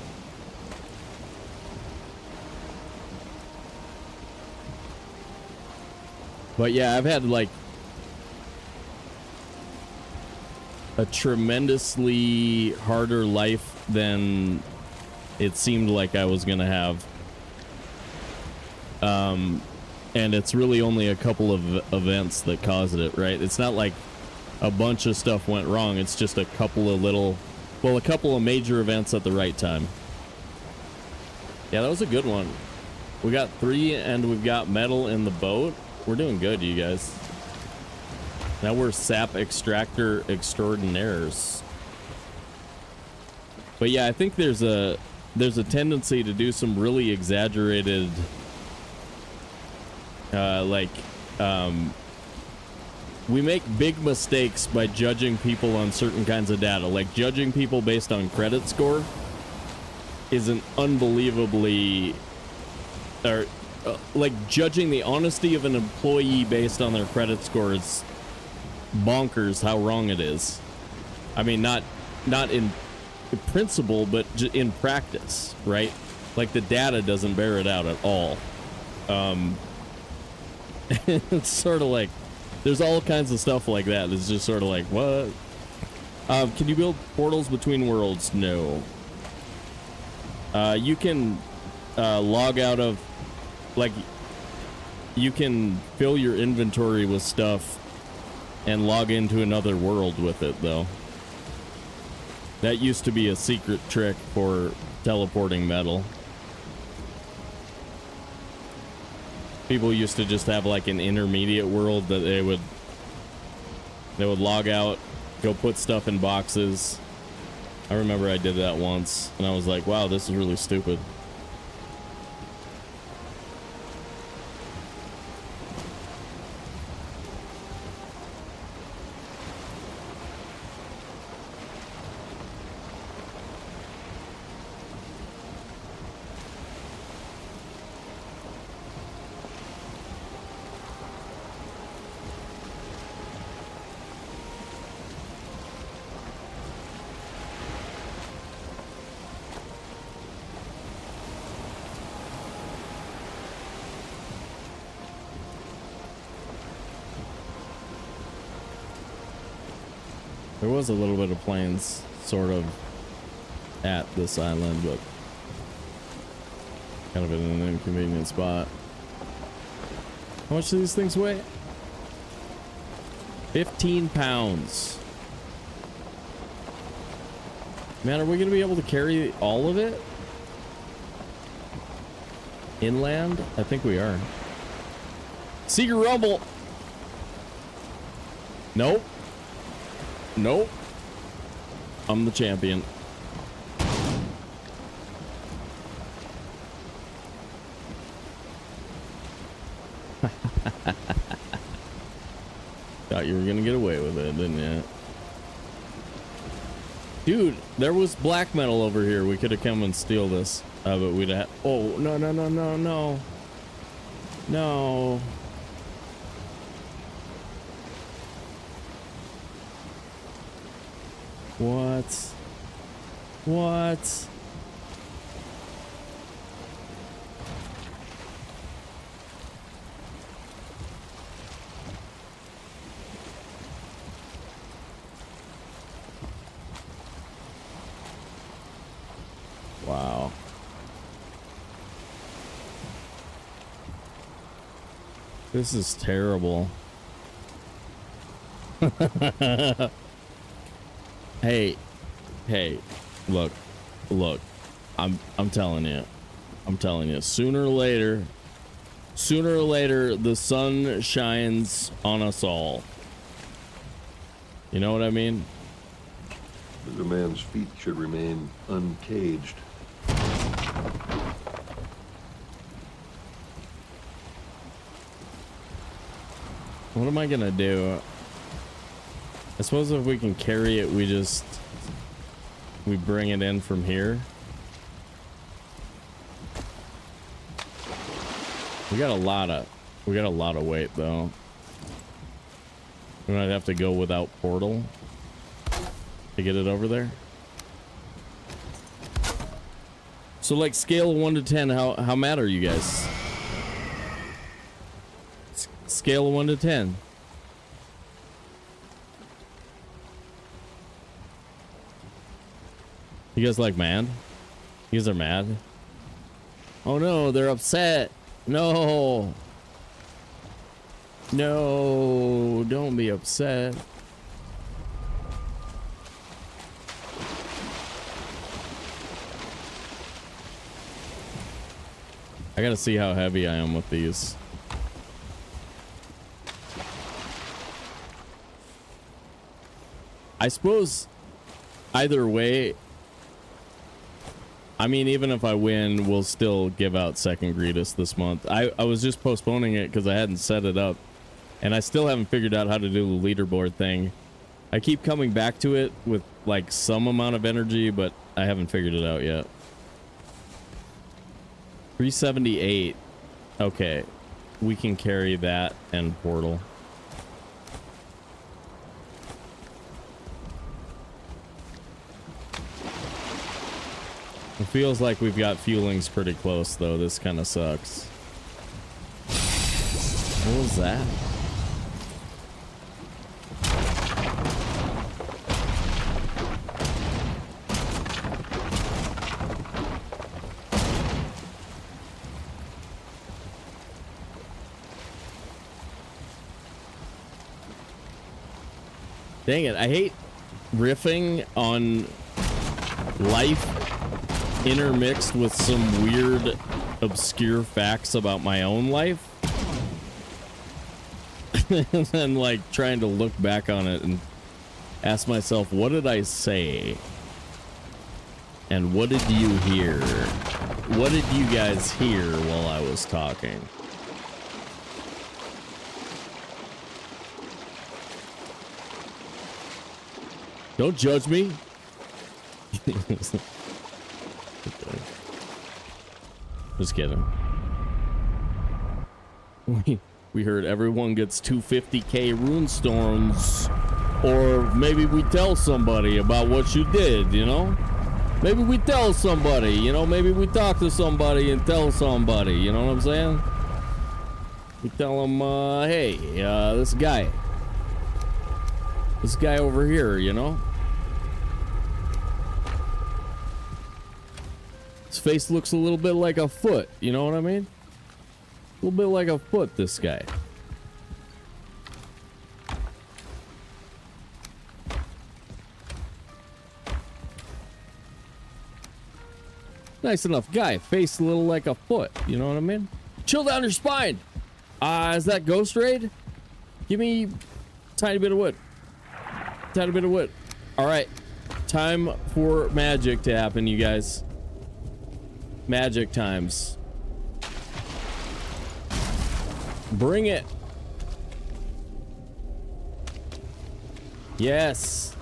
But yeah, I've had like a tremendously harder life than it seemed like I was gonna have. And it's really only a couple of events that caused it, right? It's not like a bunch of stuff went wrong. It's just a couple of a couple of major events at the right time. Yeah, that was a good one. We got 3 and we've got metal in the boat. We're doing good, you guys. Now we're sap extractor extraordinaires. But yeah, I think there's a tendency to do some really exaggerated we make big mistakes by judging people on certain kinds of data. Like judging people based on credit score is an unbelievably, like judging the honesty of an employee based on their credit score is bonkers how wrong it is. I mean, not in principle, but in practice, right? Like the data doesn't bear it out at all. It's sort of like there's all kinds of stuff like that. It's just sort of like, what? Can you build portals between worlds? No. You can log out of, like, you can fill your inventory with stuff and log into another world with it, though. That used to be a secret trick for teleporting metal. People used to just have like an intermediate world that they would log out, go put stuff in boxes. I remember I did that once and I was like, wow, this is really stupid. There was a little bit of planes sort of at this island, but kind of in an inconvenient spot. How much do these things weigh? 15 pounds. Man, are we gonna be able to carry all of it? Inland? I think we are. Secret rumble. Nope. Nope. I'm the champion. Thought you were gonna get away with it, didn't you? Dude, there was black metal over here. We could have come and steal this. But we'd have... Oh, no, no, no, no, no. No. What? What? Wow. This is terrible. Hey, look, I'm telling you, sooner or later, the sun shines on us all. You know what I mean? The man's feet should remain uncaged. What am I gonna do? I suppose if we can carry it, we bring it in from here. We got a lot of weight though. We might have to go without portal to get it over there. So like scale of 1 to 10, how mad are you guys? Scale of 1 to 10. You guys like mad? You guys are mad? Oh no, they're upset. No. No, don't be upset. I gotta see how heavy I am with these. I suppose either way, I mean, even if I win, we'll still give out second Greetus this month. I was just postponing it because I hadn't set it up, and I still haven't figured out how to do the leaderboard thing. I keep coming back to it with like some amount of energy, but I haven't figured it out yet. 378. Okay, we can carry that and portal. It feels like we've got fuelings pretty close, though. This kind of sucks. What was that? Dang it, I hate riffing on life intermixed with some weird, obscure facts about my own life. And then, like, trying to look back on it and ask myself, what did I say? And what did you hear? What did you guys hear while I was talking? Don't judge me. Just kidding. We heard everyone gets 250k rune storms, or maybe we tell somebody about what you did, you know? Maybe we tell somebody, you know? Maybe we talk to somebody and tell somebody, you know what I'm saying? We tell them, hey, this guy over here, you know? His face looks a little bit like a foot, you know what I mean? A little bit like a foot, this guy. Nice enough guy, face a little like a foot, you know what I mean? Chill down your spine! Is that Ghost Raid? Give me a tiny bit of wood. Tiny bit of wood. Alright. Time for magic to happen, you guys. Magic times. Bring it. Yes.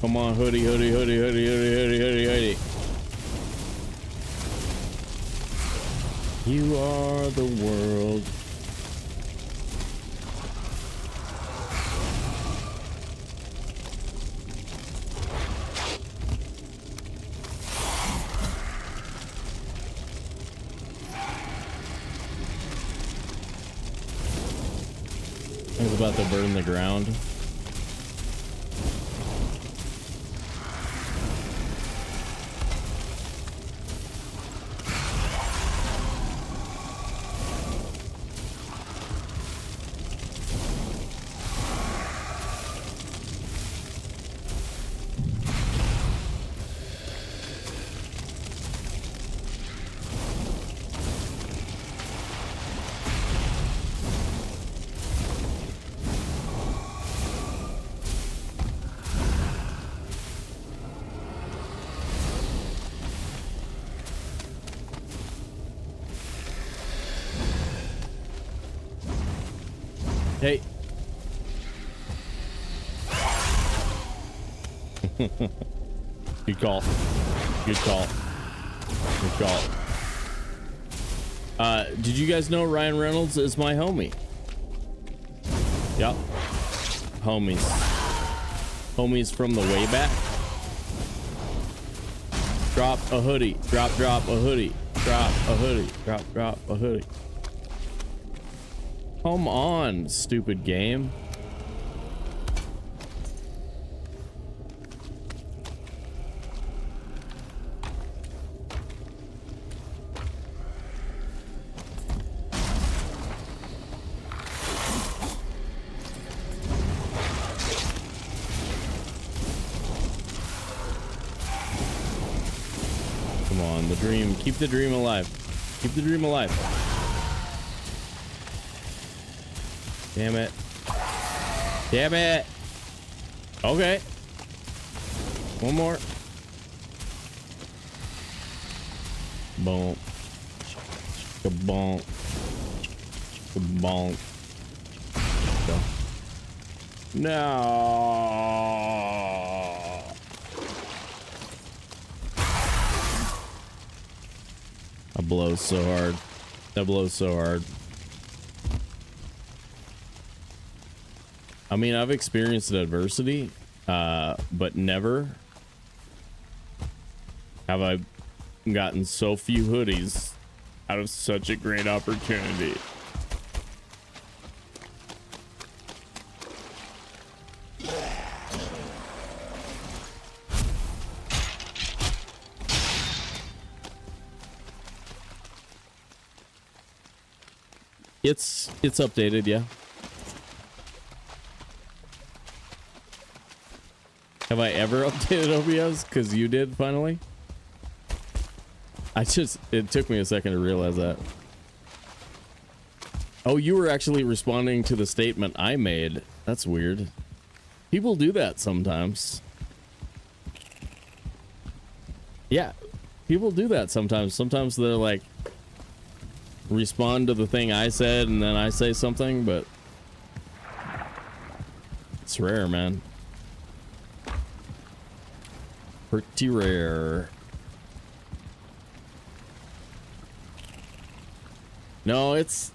Come on, hoodie, hoodie, hoodie, hoodie, hoodie, hoodie, hoodie, hoodie. You are the world. I was about to burn the ground. Hey. Good call. Good call. Good call. Did you guys know Ryan Reynolds is my homie? Yep. Homies. Homies from the way back. Drop a hoodie. Drop a hoodie. Drop a hoodie. Drop a hoodie. Come on, stupid game. Come on, the dream. Keep the dream alive. Keep the dream alive. Damn it. Damn it. Okay. One more. Boom. Kabonk. Kabonk. Go. No. That blows so hard. That blows so hard. I mean, I've experienced adversity, but never have I gotten so few hoodies out of such a great opportunity. It's updated, yeah. Have I ever updated OBS? Because you did finally. It took me a second to realize that. Oh, you were actually responding to the statement I made. That's weird. People do that sometimes. Yeah, people do that sometimes. Sometimes they're like, respond to the thing I said and then I say something, but it's rare, man. Pretty rare. No, it's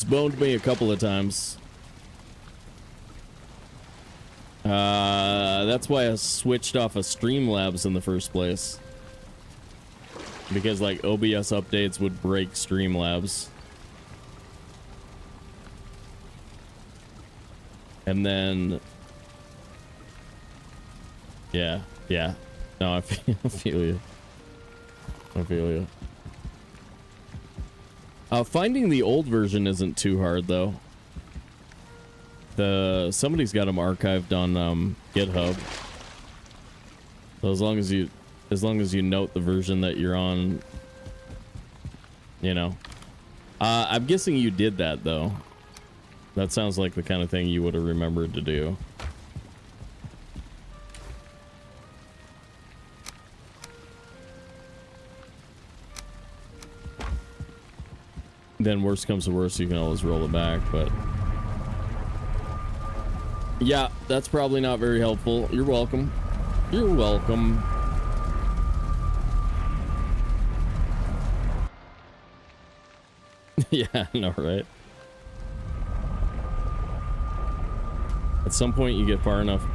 boned me a couple of times. That's why I switched off of Streamlabs in the first place. Because like OBS updates would break Streamlabs. And then yeah. No, I feel you. I feel you. Finding the old version isn't too hard though. Somebody's got them archived on GitHub. So as long as you note the version that you're on, you know. I'm guessing you did that though. That sounds like the kind of thing you would have remembered to do. Then worst comes to worst, you can always roll it back, but yeah, that's probably not very helpful. You're welcome. You're welcome. Yeah, I know, right? At some point you get far enough,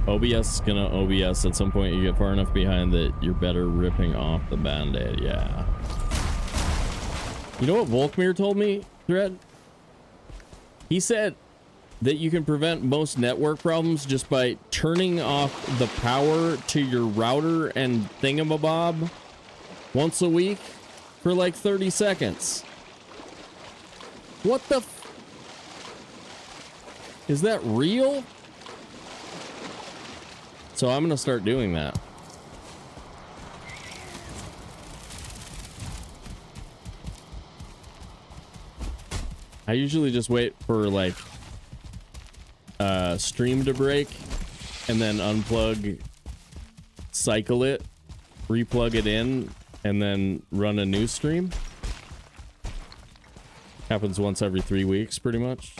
OBS is gonna OBS, at some point you get far enough behind that you're better ripping off the band-aid. Yeah. You know what Volkmir told me, Thread? He said that you can prevent most network problems just by turning off the power to your router and thingamabob once a week for like 30 seconds. What the is that real? So I'm gonna start doing that. I usually just wait for like stream to break and then unplug, cycle it, replug it in, and then run a new stream. Happens once every 3 weeks, pretty much.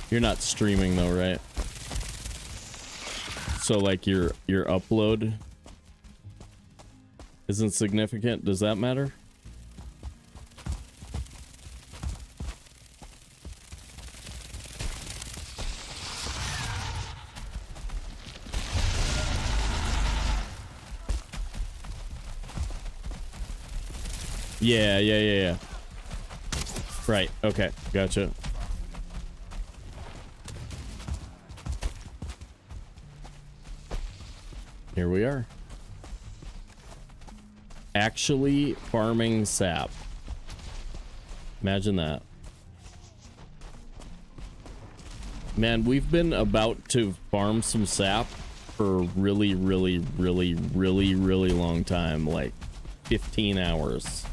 You're not streaming though, right? So like your upload isn't significant. Does that matter? Yeah. Right. Okay. Gotcha. Here we are. Actually farming sap. Imagine that. Man, we've been about to farm some sap for a really long time, like 15 hours.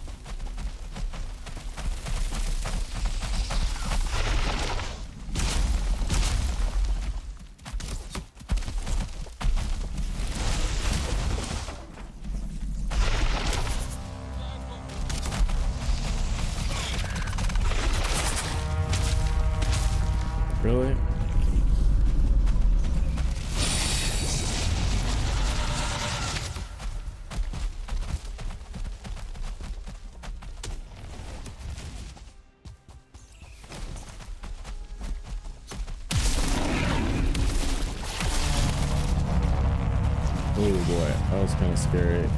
Really? Oh boy, that was kind of scary.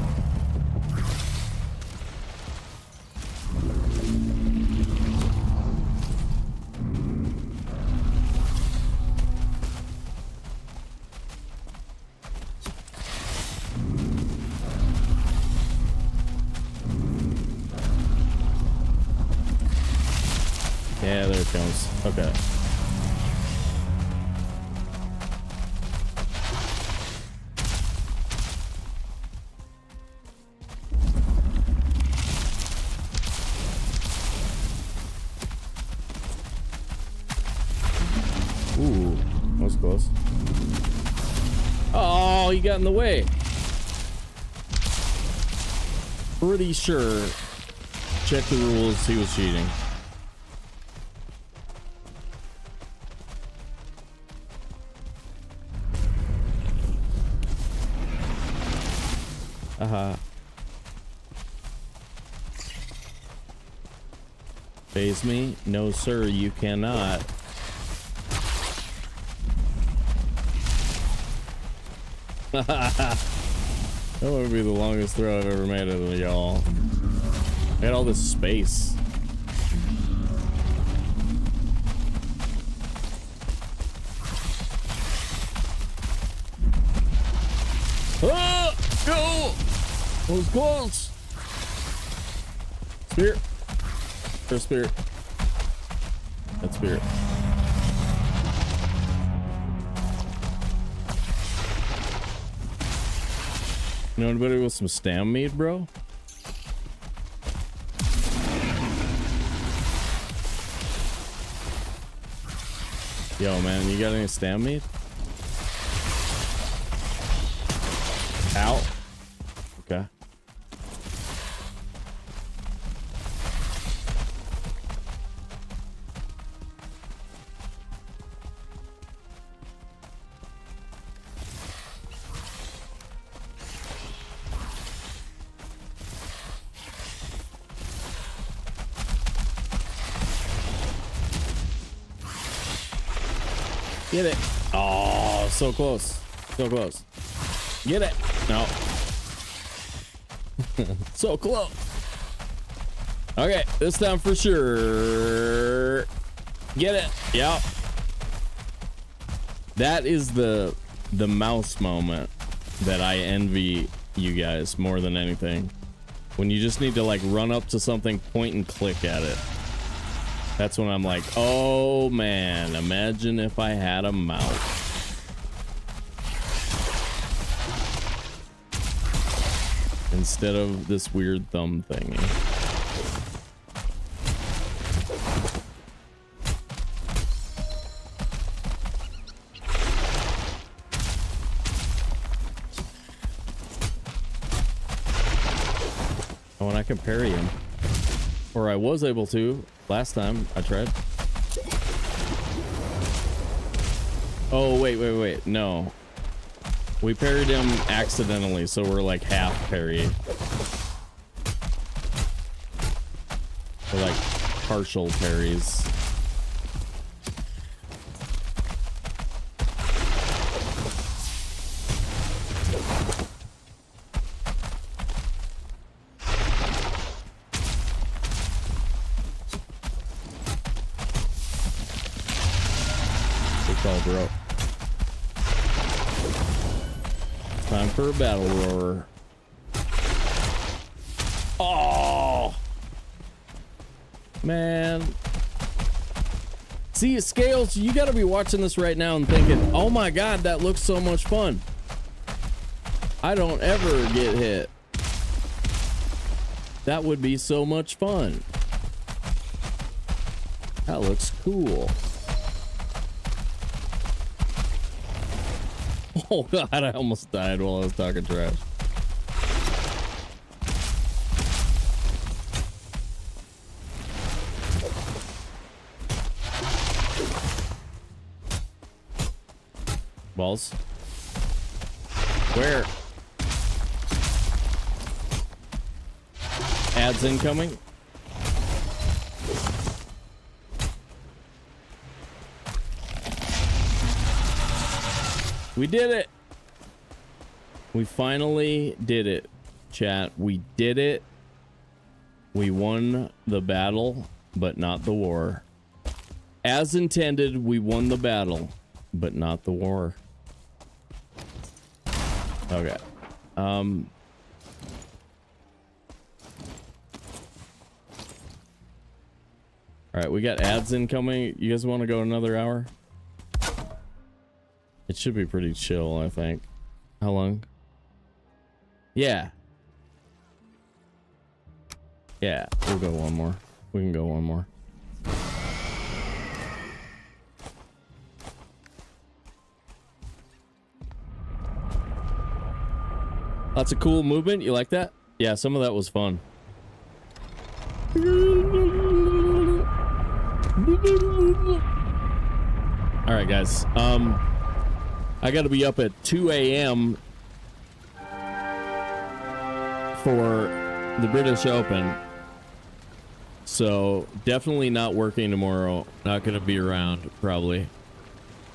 Yeah, there it comes. Okay. Ooh, that was close. Oh, he got in the way. Pretty sure. Check the rules. He was cheating. Phase me? No, sir, you cannot. That would be the longest throw I've ever made of y'all. I got all this space. Oh, no! That was close. Spirit. Or spirit. That's spirit. You know anybody with some stam meat, bro? Yo, man, you got any stam meat? Ow. Okay. Get it. Oh, so close. So close. Get it. No. So close. Okay, this time for sure. Get it. Yep. That is the mouse moment that I envy you guys more than anything. When you just need to like run up to something, point and click at it. That's when I'm like, oh man, imagine if I had a mouse. Instead of this weird thumb thingy. Oh, and I can parry him. Or I was able to. Last time I tried. Oh, wait. No. We parried him accidentally, so we're like half parry. Or like partial parries. Bro. Time for a battle roar. Oh man. See, Scales, you gotta be watching this right now and thinking, oh my god, that looks so much fun. I don't ever get hit. That would be so much fun. That looks cool. Oh god, I almost died while I was talking trash. Balls. Where? Ads incoming. We did it. We finally did it, chat. We did it. We won the battle, but not the war. As intended, we won the battle, but not the war. Okay. All right, we got ads incoming. You guys want to go another hour? It should be pretty chill, I think. How long? Yeah. Yeah, we'll go one more. We can go one more. Lots of cool movement. You like that? Yeah, some of that was fun. All right, guys. I got to be up at 2 a.m. for the British Open. So definitely not working tomorrow. Not going to be around, probably.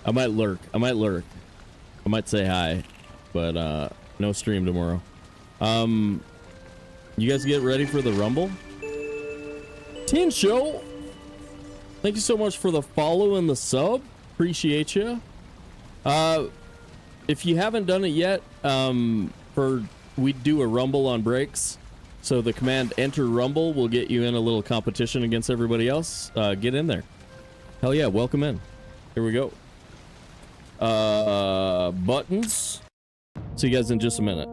I might lurk. I might say hi, but no stream tomorrow. You guys get ready for the Rumble? Tin Show, thank you so much for the follow and the sub. Appreciate you. If you haven't done it yet, we do a rumble on breaks. So the command enter rumble will get you in a little competition against everybody else. Get in there. Hell yeah, welcome in. Here we go. Buttons. See you guys in just a minute.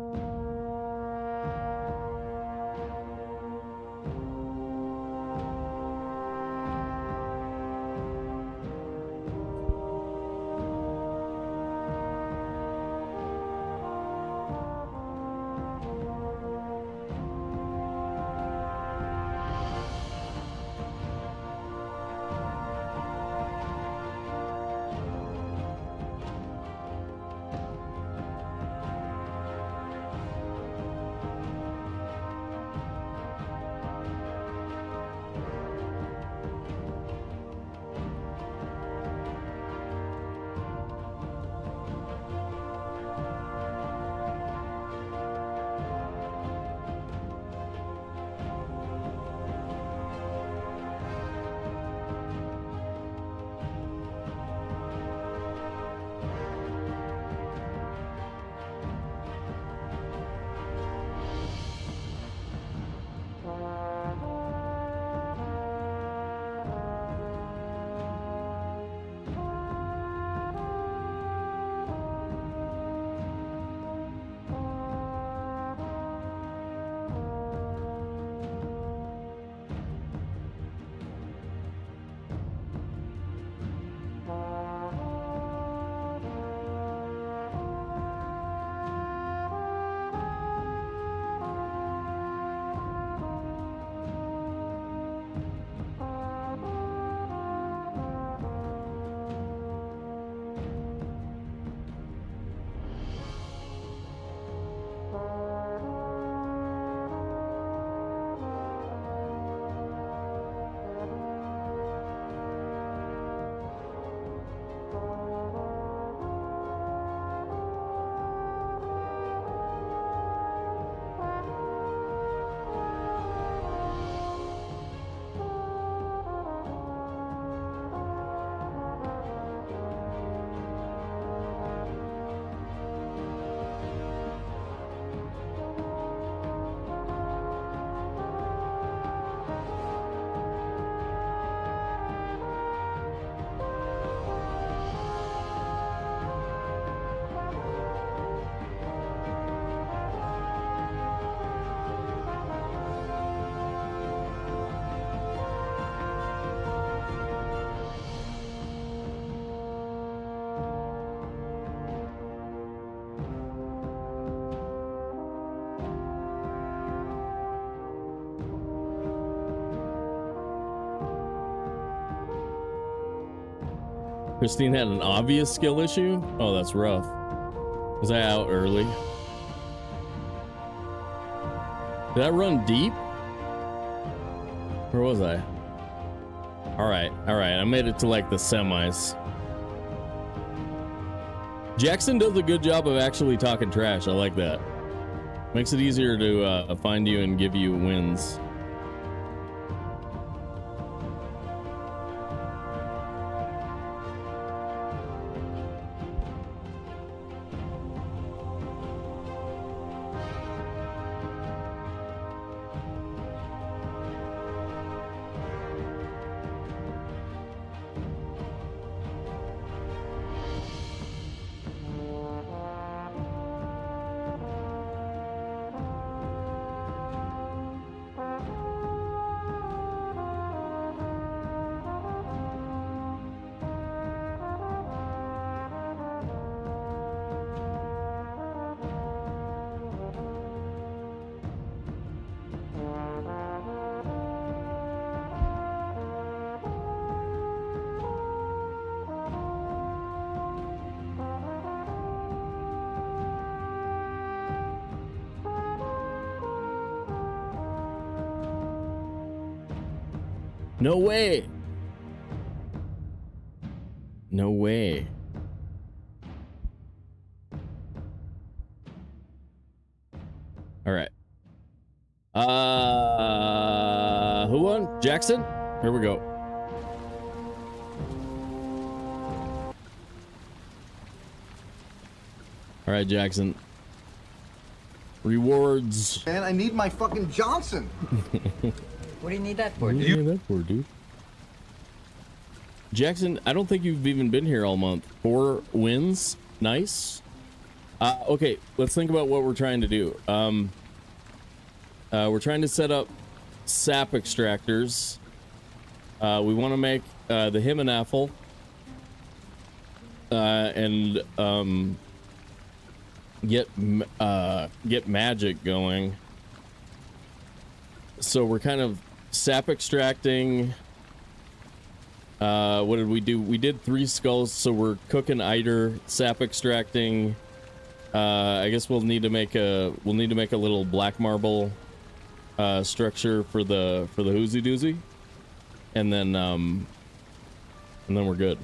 Christine had an obvious skill issue? Oh, that's rough. Was I out early? Did I run deep? Where was I? Alright, I made it to like the semis. Jackson does a good job of actually talking trash. I like that. Makes it easier to find you and give you wins. No way. No way. All right. Who won? Jackson? Here we go. All right, Jackson. Rewards. Man, I need my fucking Johnson. What do you need that for, What do you need that for, dude? Jackson, I don't think you've even been here all month. 4 wins. Nice. Okay, let's think about what we're trying to do. We're trying to set up sap extractors. We want to make the Himanaffle. And get magic going. So we're kind of sap extracting. What did we do? We did 3 skulls, so we're cooking eider, sap extracting. I guess we'll need to make a little black marble structure for the hoozy doozy, and then we're good.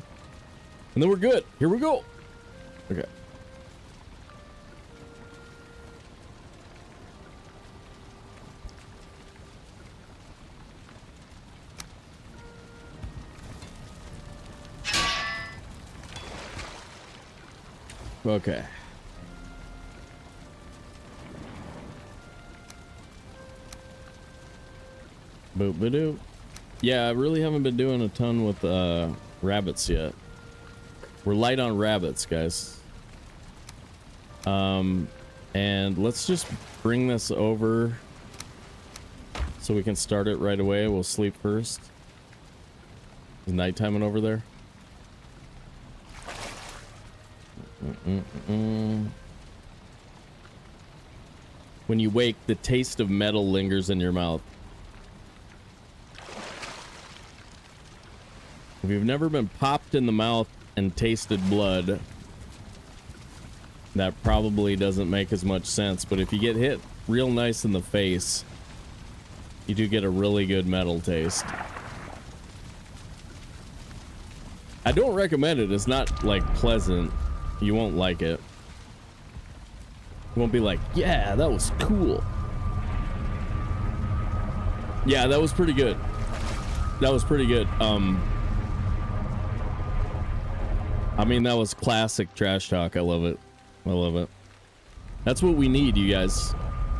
And then we're good. Here we go. Okay. Okay. Boop ba doo. Yeah, I really haven't been doing a ton with rabbits yet. We're light on rabbits, guys. And let's just bring this over so we can start it right away. We'll sleep first. Is nighttime over there? When you wake, the taste of metal lingers in your mouth. If you've never been popped in the mouth and tasted blood, that probably doesn't make as much sense, but if you get hit real nice in the face, you do get a really good metal taste. I don't recommend it. It's not like pleasant. You won't like it. You won't be like, yeah, that was cool. Yeah, that was pretty good. That was pretty good. I mean, that was classic trash talk. I love it. I love it. That's what we need, you guys.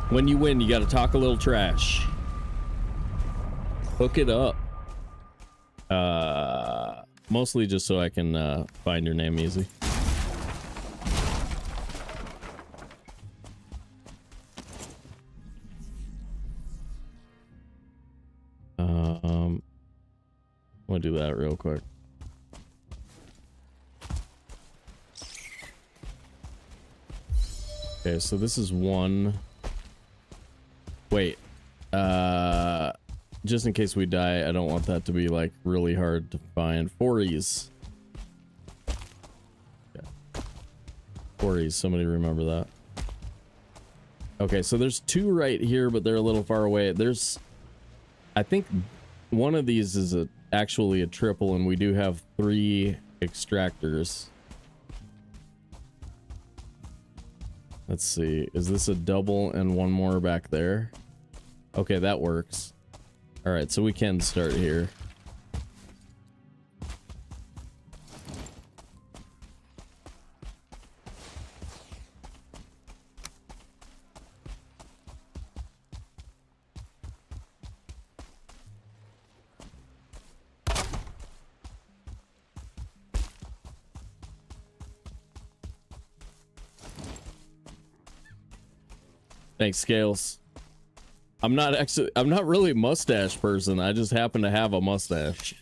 When you win, you got to talk a little trash. Hook it up. Mostly just so I can find your name easy. I'm gonna do that real quick. Okay, so this is one. Wait, just in case we die, I don't want that to be like really hard to find. 4Es. Yeah. 4Es, somebody remember that. Okay, so there's 2 right here, but they're a little far away. There's, I think one of these is actually a triple, and we do have 3 extractors. Let's see, is this a double and 1 more back there? Okay, that works. All right, so we can start here. Thanks, Scales. I'm not really a mustache person. I just happen to have a mustache.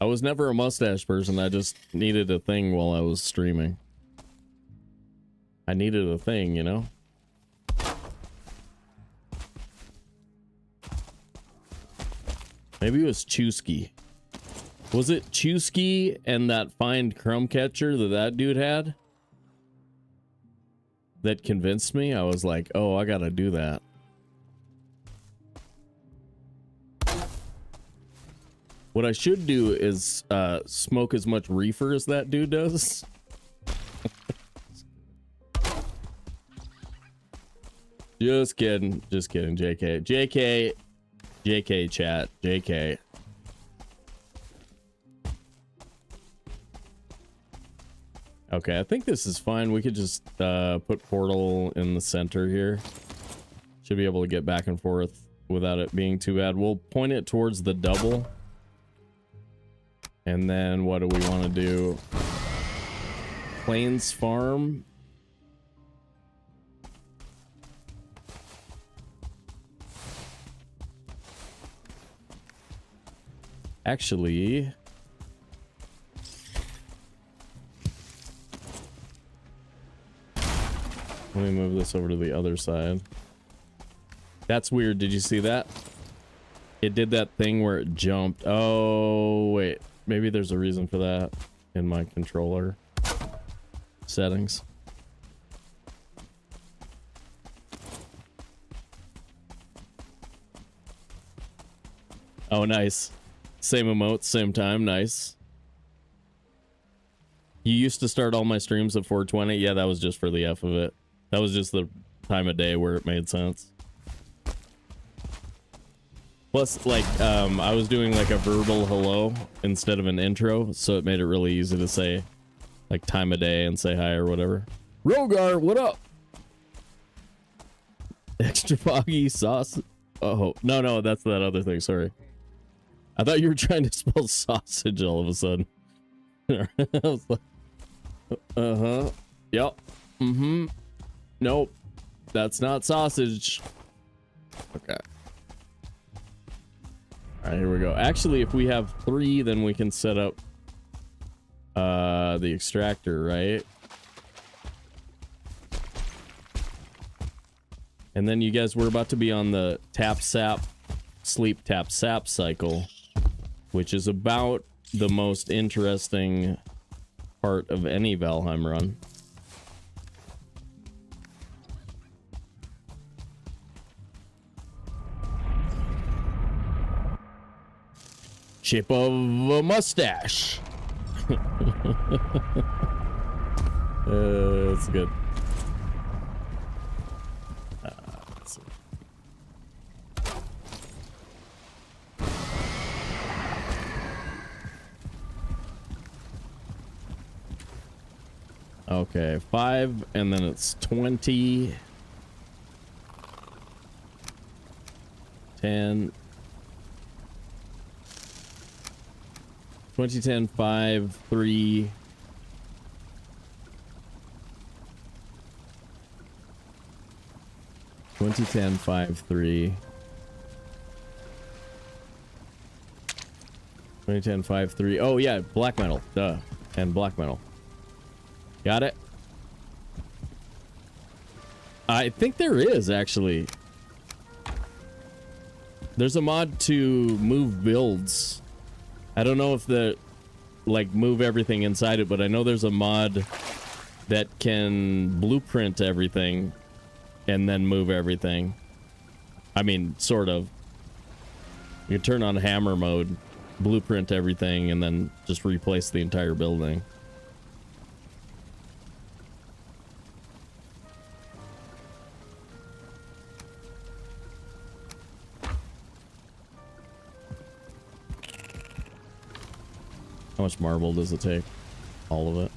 I was never a mustache person. I just needed a thing while I was streaming. I needed a thing, you know? Maybe it was Chusky. Was it Chusky and that find crumb catcher that dude had? That convinced me. I was like, oh, I gotta do that. What I should do is smoke as much reefer as that dude does. Just kidding. Just kidding. JK. JK. JK chat. JK. Okay, I think this is fine. We could just put portal in the center here. Should be able to get back and forth without it being too bad. We'll point it towards the double. And then what do we want to do? Plains Farm. Actually, let me move this over to the other side. That's weird. Did you see that? It did that thing where it jumped. Oh, wait. Maybe there's a reason for that in my controller settings. Oh, nice. Same emote, same time. Nice. You used to start all my streams at 4:20. Yeah, that was just for the F of it. That was just the time of day where it made sense. Plus, like, I was doing like a verbal hello instead of an intro, so it made it really easy to say, like, time of day and say hi or whatever. Rogar, what up? Extra foggy sauce. Oh, no, that's that other thing. Sorry. I thought you were trying to spell sausage all of a sudden. I was like, uh-huh. Yep. Mm-hmm. Nope. That's not sausage. Okay. All right, here we go. Actually, if we have 3, then we can set up the extractor, right? And then you guys were about to be on the tap sap, sleep tap sap cycle, which is about the most interesting part of any Valheim run. Shape of a mustache. That's good. Let's see. Okay, 5, and then it's 20, 10, 20, 10, 5, 3, 20, 10, 5, 3, 20, 10, 5, 3. Oh yeah, black metal, duh, and black metal. Got it. I think there is actually. There's a mod to move builds. I don't know if the like move everything inside it, but I know there's a mod that can blueprint everything and then move everything. I mean, sort of. You can turn on hammer mode, blueprint everything, and then just replace the entire building. How much marble does it take? All of it.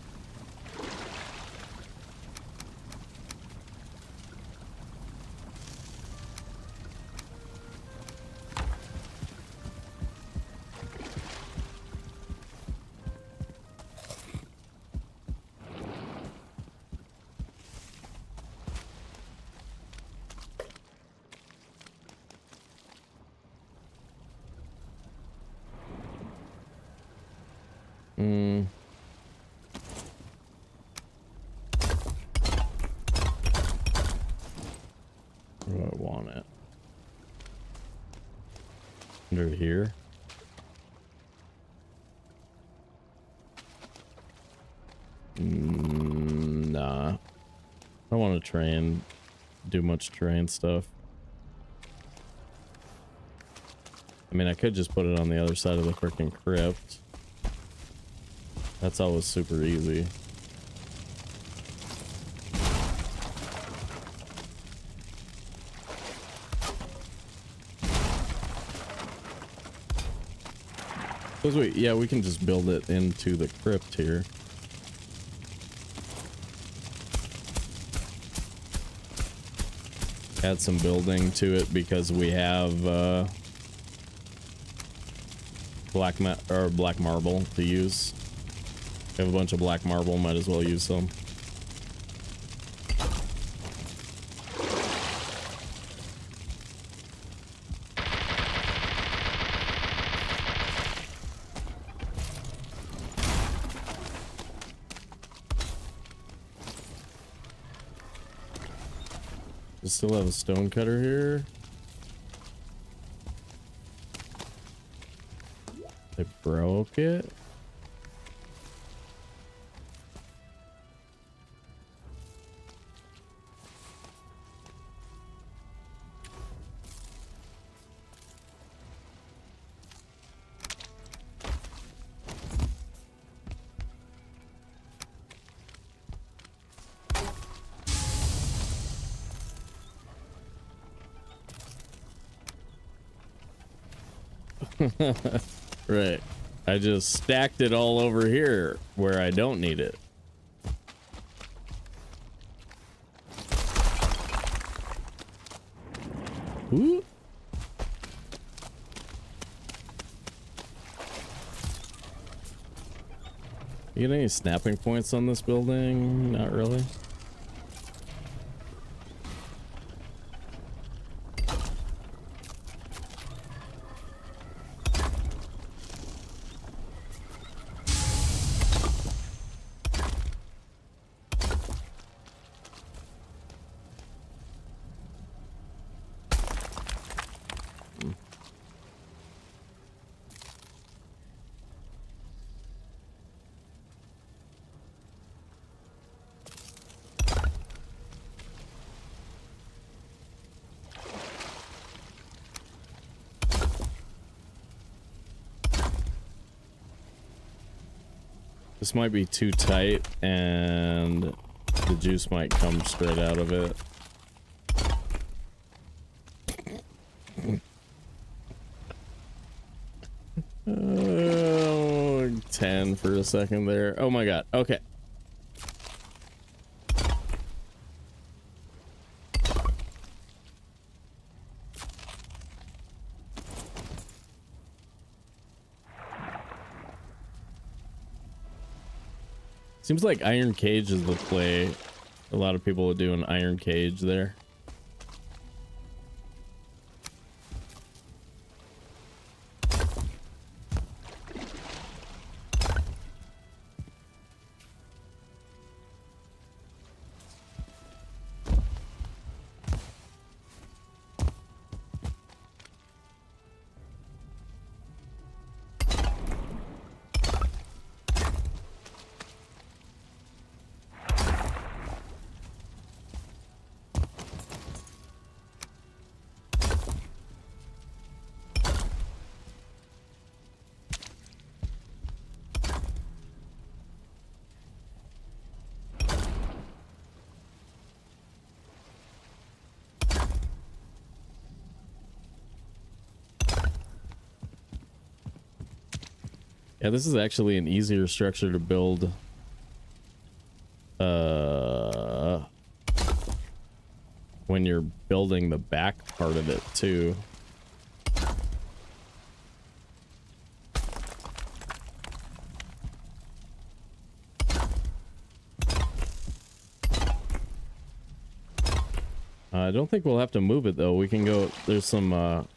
Where do I want it? Under here? Nah. I don't want to do much terrain stuff. I mean, I could just put it on the other side of the freaking crypt. That's always super easy. Because yeah, we can just build it into the crypt here. add some building to it because we have black marble to use. We have a bunch of black marble, might as well use some. We still have a stone cutter here. I broke it. Right. I just stacked it all over here where I don't need it. Ooh. You get any snapping points on this building? Not really. This might be too tight and the juice might come straight out of it. Oh, 10 for a second there. Oh my god. Okay. Seems like iron cage is the play. A lot of people would do an iron cage there. Yeah, this is actually an easier structure to build. When you're building the back part of it too. I don't think we'll have to move it though. We can go. There's some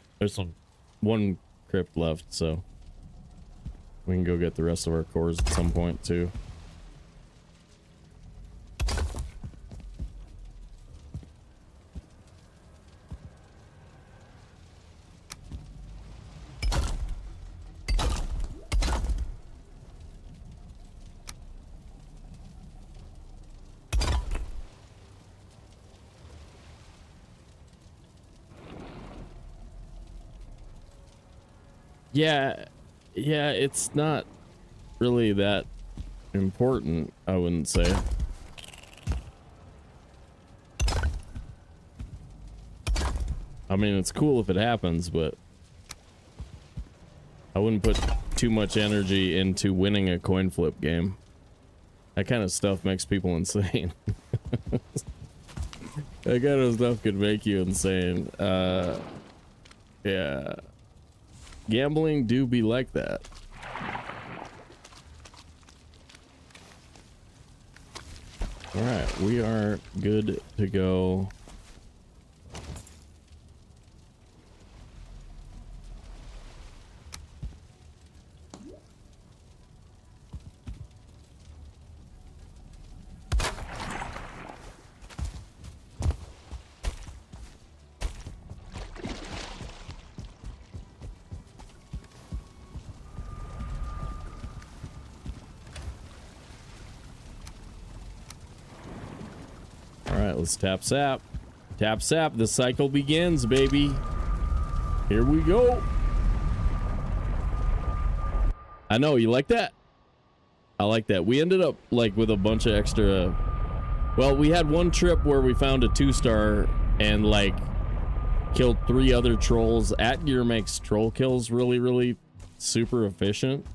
one crypt left, so we can go get the rest of our cores at some point too. Yeah, it's not really that important, I wouldn't say. I mean, it's cool if it happens, but I wouldn't put too much energy into winning a coin flip game. That kind of stuff makes people insane. That kind of stuff could make you insane. Yeah. Gambling do be like that. Alright, we are good to go. Let's tap sap. Tap sap. The cycle begins, baby. Here we go. I know, you like that? I like that. We ended up like with a bunch of extra. Well, we had one trip where we found a 2-star and like killed 3 other trolls. At gear makes troll kills really super efficient.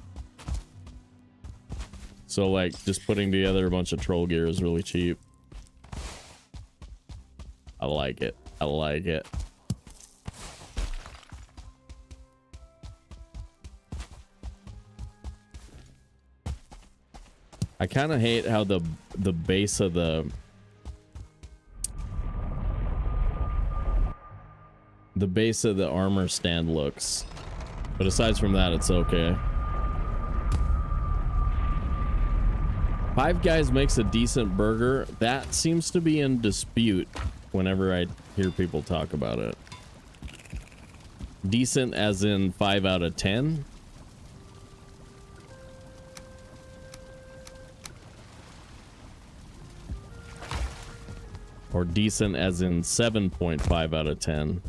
So like just putting together a bunch of troll gear is really cheap. I like it. I like it. I kind of hate how the base of the base of the armor stand looks. But aside from that, it's okay. Five Guys makes a decent burger. That seems to be in dispute whenever I hear people talk about it. Decent as in 5 out of 10? Or decent as in 7.5 out of 10?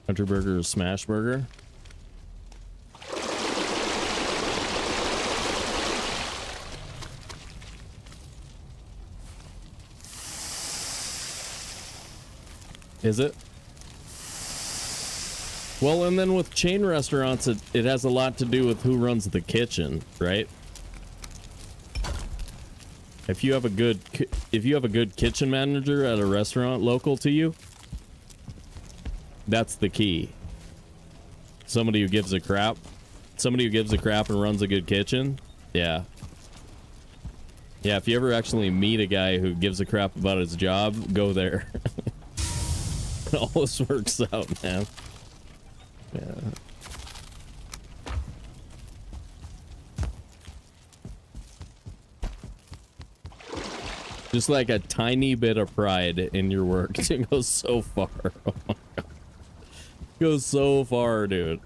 Country burger or smash burger? Is it? Well, and then with chain restaurants, it has a lot to do with who runs the kitchen, right? If you have a good kitchen manager at a restaurant local to you, that's the key. Somebody who gives a crap. Somebody who gives a crap and runs a good kitchen. Yeah. Yeah, if you ever actually meet a guy who gives a crap about his job, go there. It always works out, man. Yeah. Just like a tiny bit of pride in your work. It goes so far. Oh my god. It goes so far, dude.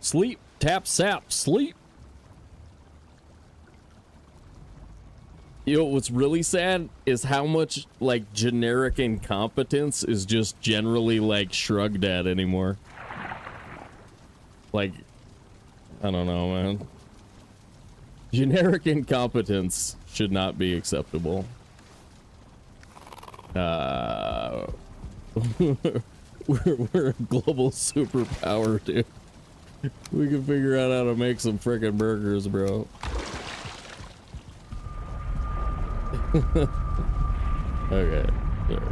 Sleep. Tap sap. Sleep. You know what's really sad is how much like generic incompetence is just generally like shrugged at anymore. Like, I don't know, man. Generic incompetence should not be acceptable. We're a global superpower, dude. We can figure out how to make some frickin' burgers, bro. Okay. Sure.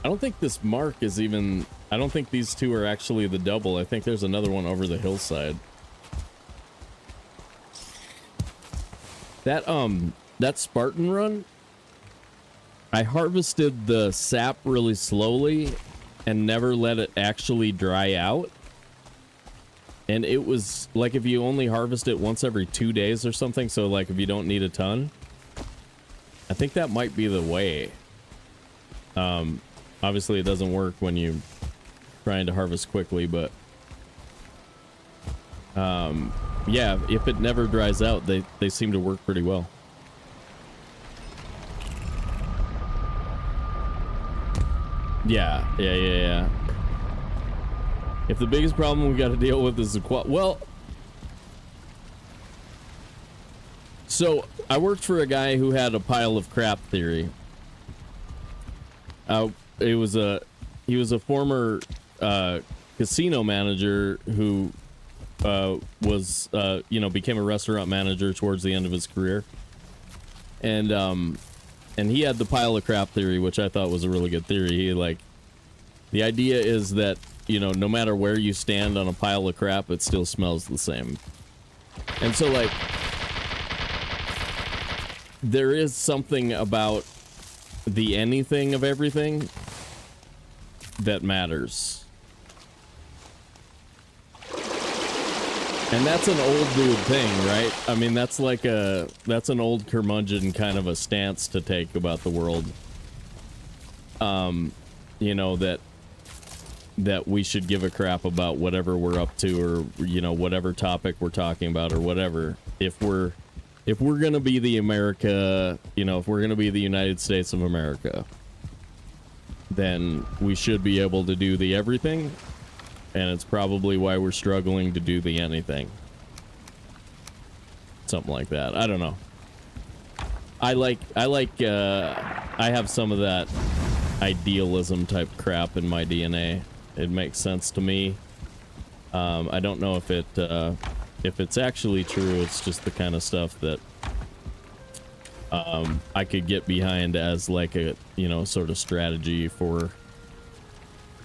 I don't think this mark is even... I don't think these two are actually the double. I think there's another one over the hillside. That Spartan run, I harvested the sap really slowly and never let it actually dry out. And it was like if you only harvest it once every 2 days or something, so like if you don't need a ton, I think that might be the way. Obviously it doesn't work when you're trying to harvest quickly, but yeah, if it never dries out, they seem to work pretty well. Yeah. If the biggest problem we got to deal with is the well, so I worked for a guy who had a pile of crap theory. He was a former casino manager who was became a restaurant manager towards the end of his career, and he had the pile of crap theory, which I thought was a really good theory. The idea is that, no matter where you stand on a pile of crap, it still smells the same. And so, there is something about the anything of everything that matters. And that's an old dude thing, right? I mean, that's an old curmudgeon kind of a stance to take about the world. That we should give a crap about whatever we're up to, or whatever topic we're talking about, or whatever. If we're gonna be the America, if we're gonna be the United States of America, then we should be able to do the everything, and it's probably why we're struggling to do the anything. Something like that. I don't know. I have some of that idealism type crap in my DNA. It makes sense to me. I don't know if it's actually true. It's just the kind of stuff that I could get behind as a sort of strategy for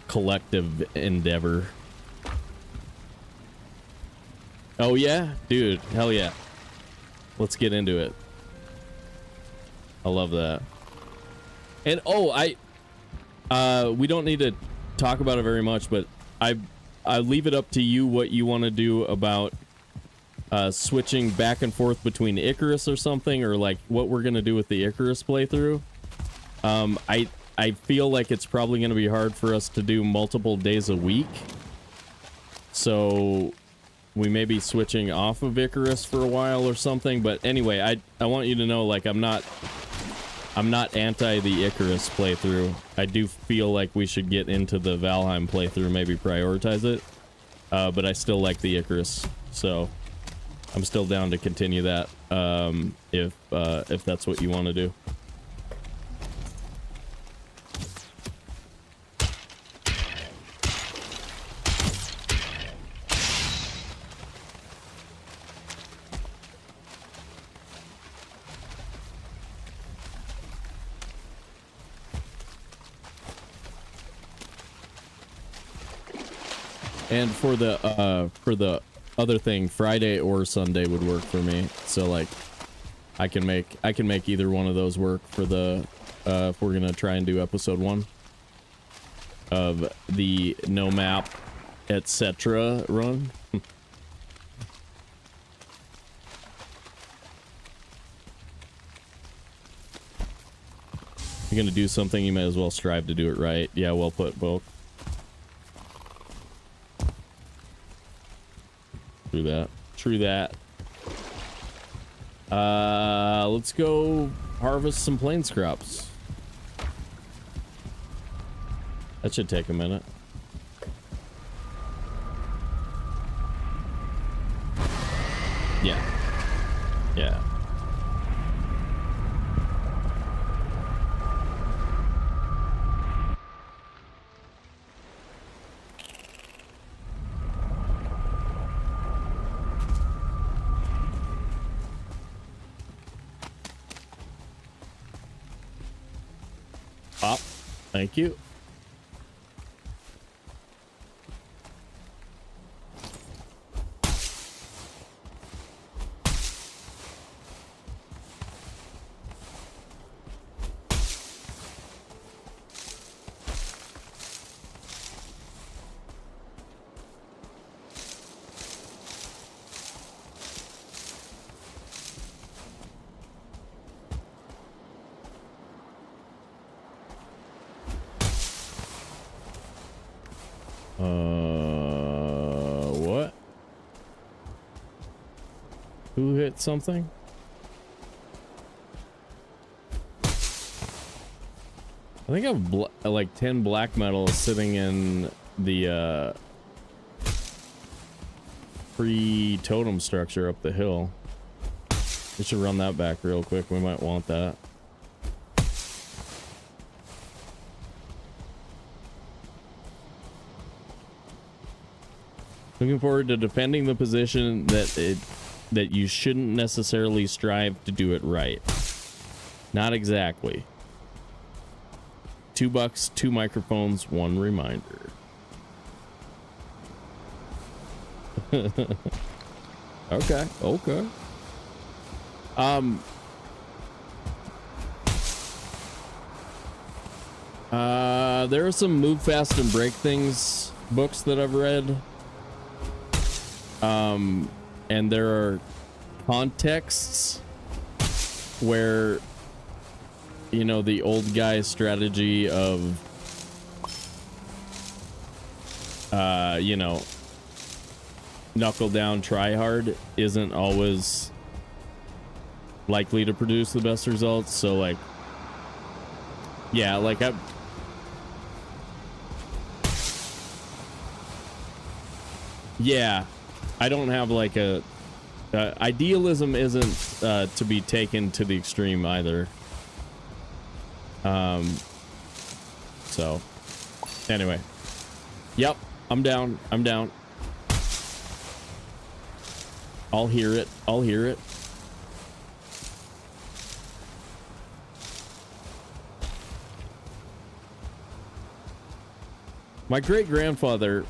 collective endeavor. Oh yeah, dude, hell yeah. Let's get into it. I love that. And we don't need to talk about it very much, but I leave it up to you what you want to do about switching back and forth between Icarus or something, or what we're gonna do with the Icarus playthrough. I feel like it's probably gonna be hard for us to do multiple days a week, so we may be switching off of Icarus for a while or something. But anyway, I want you to know, I'm not anti the Icarus playthrough. I do feel like we should get into the Valheim playthrough, maybe prioritize it. But I still like the Icarus, so I'm still down to continue that if that's what you want to do. And for the other thing, Friday or Sunday would work for me. So I can make either one of those work for the if we're gonna try and do episode 1 of the no map etc. run. If you're gonna do something, you may as well strive to do it right. Yeah, well put, Bulk. True that. Let's go harvest some plains crops. That should take a minute. Yeah. Thank you. What? Who hit something? I think I have like 10 black metal sitting in the free totem structure up the hill. We should run that back real quick. We might want that. Looking forward to defending the position that you shouldn't necessarily strive to do it right. Not exactly. $2, 2 microphones, 1 reminder. Okay, okay. There are some Move Fast and Break Things books that I've read. And there are contexts where, you know, the old guy strategy of, you know, knuckle down, try hard isn't always likely to produce the best results. So, like, yeah, like I don't have like a idealism isn't to be taken to the extreme either. So anyway, yep, I'm down. I'll hear it. My great-grandfather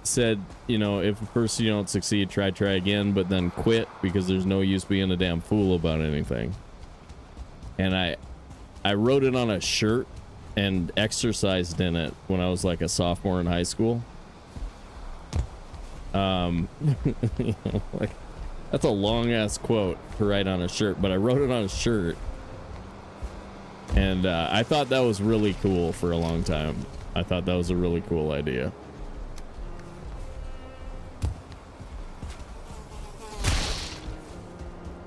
said, you know, if at first you don't succeed, try again, but then quit, because there's no use being a damn fool about anything. And I wrote it on a shirt and exercised in it when I was like a sophomore in high school. You know, like, that's a long ass quote to write on a shirt, but I wrote it on a shirt, and I thought that was really cool for a long time. I thought that was a really cool idea.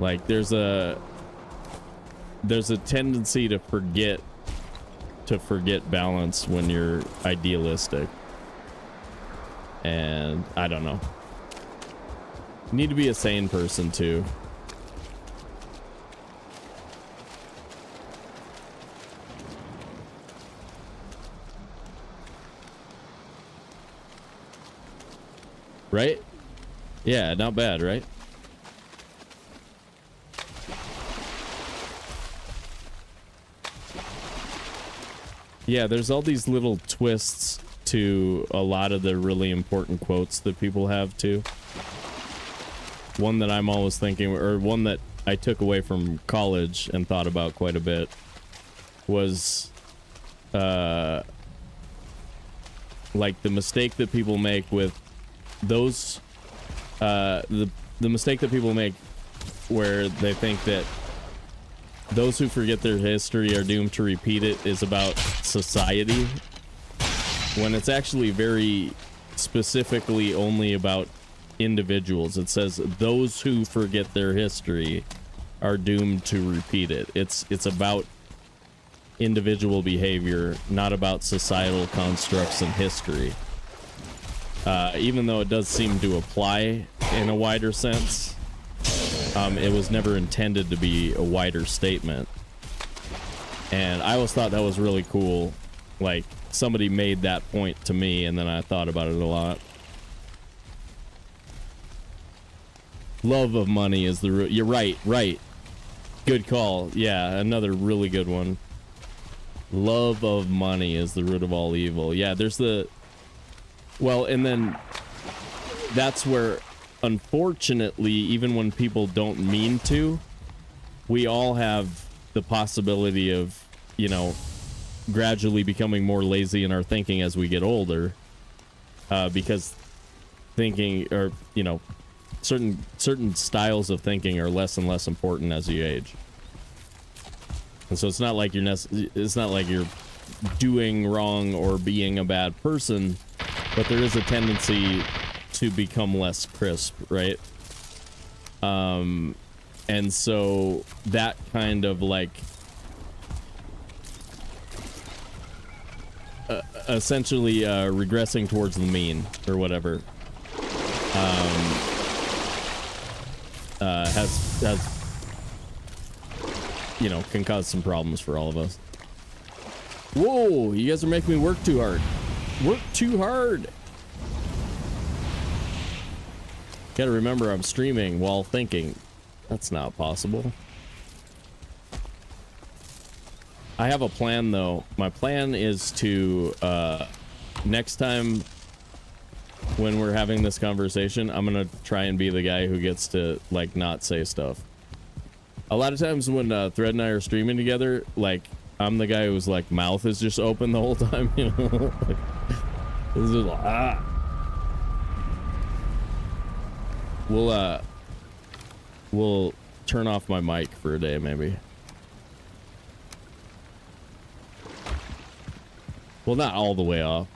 Like, there's a tendency to forget balance when you're idealistic. And I don't know. You need to be a sane person too. Right? Yeah, not bad, right? Yeah, there's all these little twists to a lot of the really important quotes that people have too. One that I'm always thinking, or one that I took away from college and thought about quite a bit, was like the mistake that people make with those the mistake that people make where they think that those who forget their history are doomed to repeat it is about society, when it's actually very specifically only about individuals. It says those who forget their history are doomed to repeat it. It's about individual behavior, not about societal constructs and history. Even though it does seem to apply in a wider sense, it was never intended to be a wider statement. And I always thought that was really cool. Like, somebody made that point to me, and then I thought about it a lot. Love of money is the root. You're right. Good call. Yeah, another really good one. Love of money is the root of all evil. Yeah, there's the... Well, and then that's where, unfortunately, even when people don't mean to, we all have the possibility of, you know, gradually becoming more lazy in our thinking as we get older, because thinking, or, you know, certain styles of thinking are less and less important as you age. And so it's not like you're doing wrong or being a bad person, but there is a tendency to become less crisp, right? And so that kind of like essentially regressing towards the mean or whatever has you know, can cause some problems for all of us. Whoa, you guys are making me work too hard. Work too hard. Gotta remember I'm streaming while thinking. That's not possible. I have a plan though. My plan is to next time when we're having this conversation, I'm gonna try and be the guy who gets to like not say stuff. A lot of times when Thread and I are streaming together, like I'm the guy whose like mouth is just open the whole time, you know. Like, it's just like, ah. We'll turn off my mic for a day, maybe. Well, not all the way off.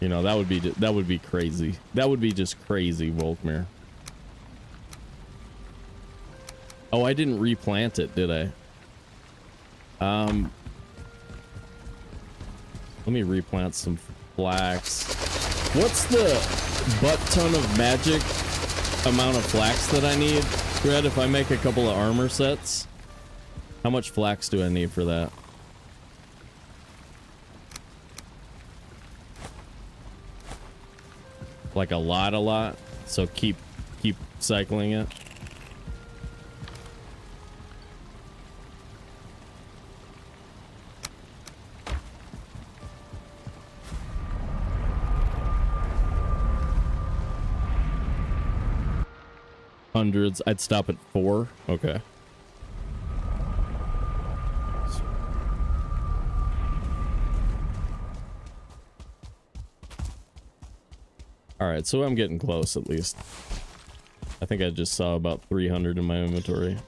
You know, that would be crazy. That would be just crazy, Volkmir. Oh, I didn't replant it, did I? Let me replant some flax. What's the butt ton of magic amount of flax that I need, Fred, if I make a couple of armor sets? How much flax do I need for that? Like a lot. So keep cycling it. Hundreds. I'd stop at 4. Okay. All right, so I'm getting close at least. I think I just saw about 300 in my inventory.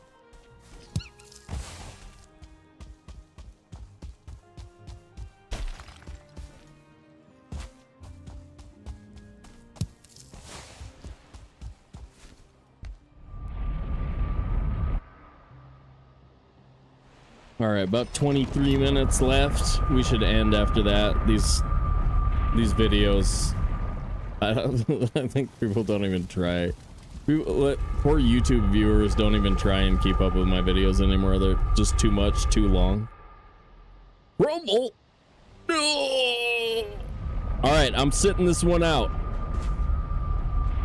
All right, about 23 minutes left. We should end after that. These videos, I think people don't even try. Poor YouTube viewers don't even try and keep up with my videos anymore. They're just too much, too long. Rumble! No! All right, I'm sitting this one out.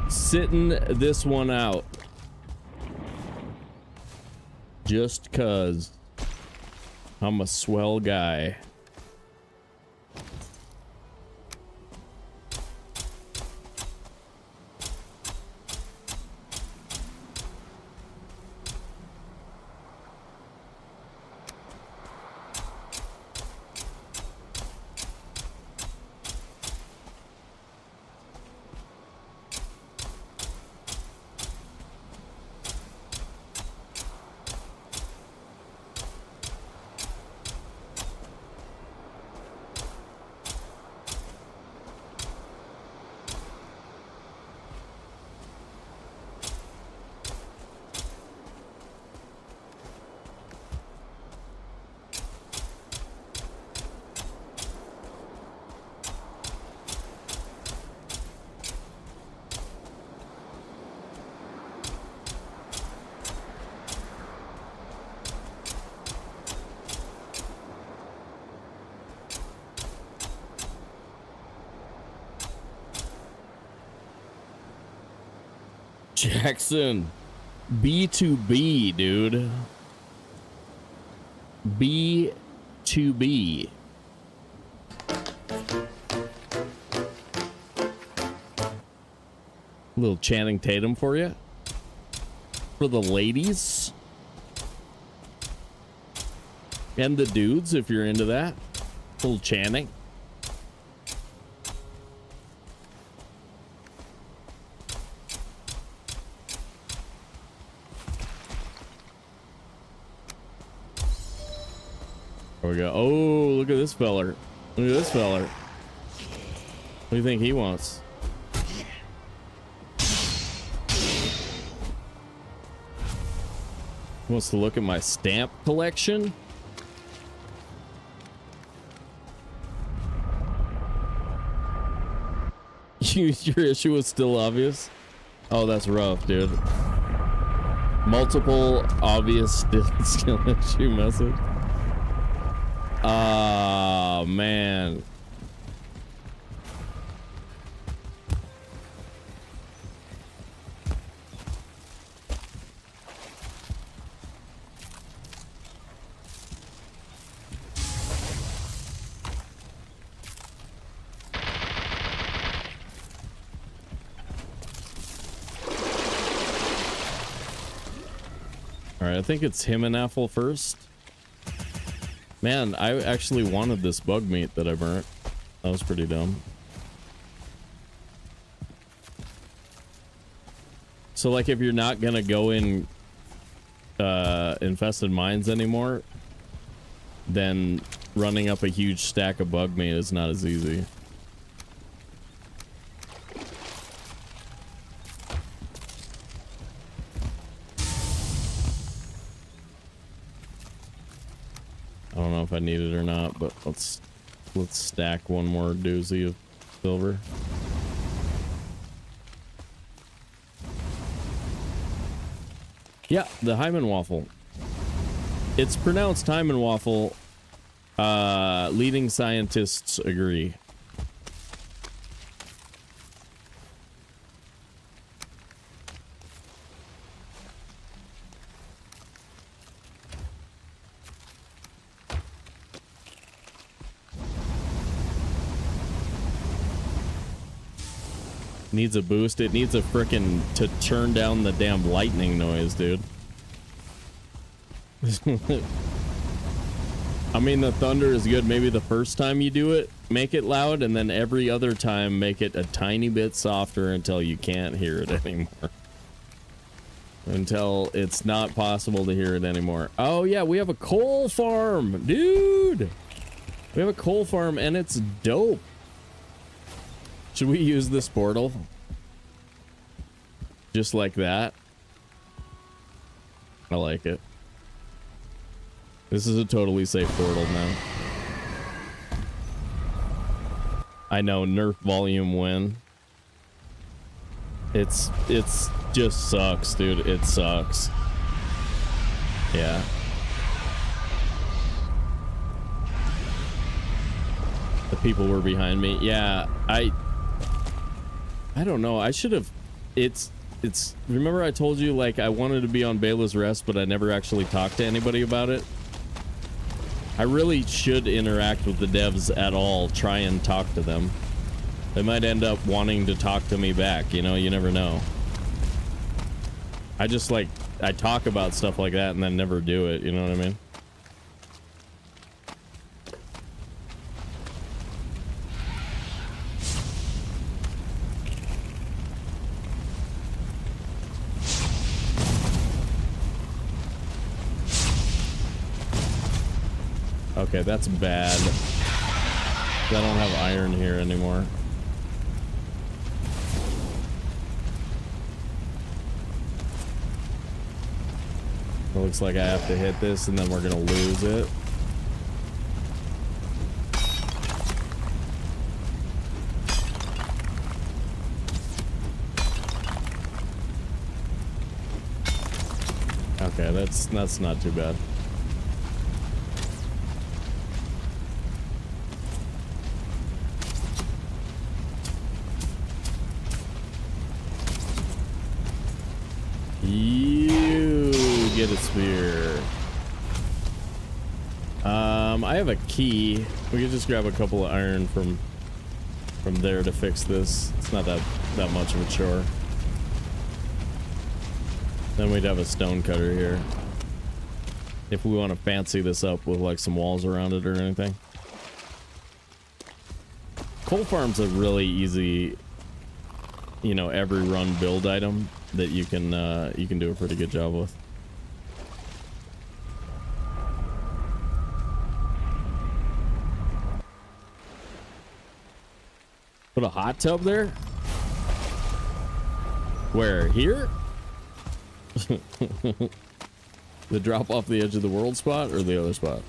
Sitting this one out. Just 'cause I'm a swell guy. Jackson, B2B, dude. B2B. Little Channing Tatum for you. For the ladies. And the dudes, if you're into that. Little Channing. There we go. Oh, look at this feller. Look at this feller. What do you think he wants? Wants to look at my stamp collection. Your issue was still obvious. Oh, that's rough, dude. Multiple obvious skill issue message. Ah, man. Alright, I think it's him and Apple first. Man, I actually wanted this bug meat that I burnt. That was pretty dumb. So, like, if you're not gonna go in infested mines anymore, then running up a huge stack of bug meat is not as easy. I don't know if I need it or not, but let's stack one more doozy of silver. Yeah, the Hyman waffle. It's pronounced Hyman waffle. Leading scientists agree. Needs a boost. It needs a frickin' to turn down the damn lightning noise, dude. I mean, the thunder is good. Maybe the first time you do it, make it loud, and then every other time make it a tiny bit softer until you can't hear it anymore. Until it's not possible to hear it anymore. Oh yeah, we have a coal farm, dude. We have a coal farm and it's dope. Should we use this portal? Just like that? I like it. This is a totally safe portal now. I know, nerf volume win. It's just sucks, dude. It sucks. Yeah. The people were behind me. Yeah, I don't know. I should have. It's. Remember I told you, like, I wanted to be on Bela's Rest, but I never actually talked to anybody about it. I really should interact with the devs at all. Try and talk to them. They might end up wanting to talk to me back. You know, you never know. I just, like, I talk about stuff like that and then never do it. You know what I mean? Okay, that's bad. I don't have iron here anymore. It looks like I have to hit this and then we're gonna lose it. Okay, that's not too bad. You get a spear. I have a key. We could just grab a couple of iron from there to fix this. It's not that much of a chore. Then we'd have a stone cutter here. If we want to fancy this up with like some walls around it or anything. Coal farm's a really easy, you know, every run build item that you can do a pretty good job with. Put a hot tub there? Where? Here? The drop off the edge of the world spot or the other spot?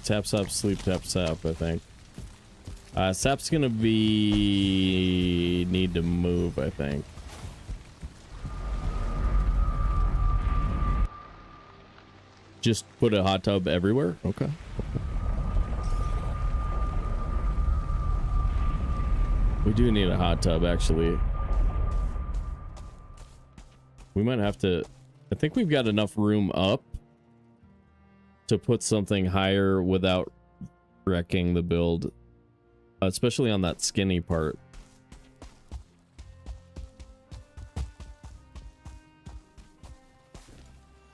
Tap sap sleep tap sap, I think. Sap's gonna be need to move, I think. Just put a hot tub everywhere? Okay. We do need a hot tub, actually. We might have to... I think we've got enough room up to put something higher without wrecking the build. Especially on that skinny part.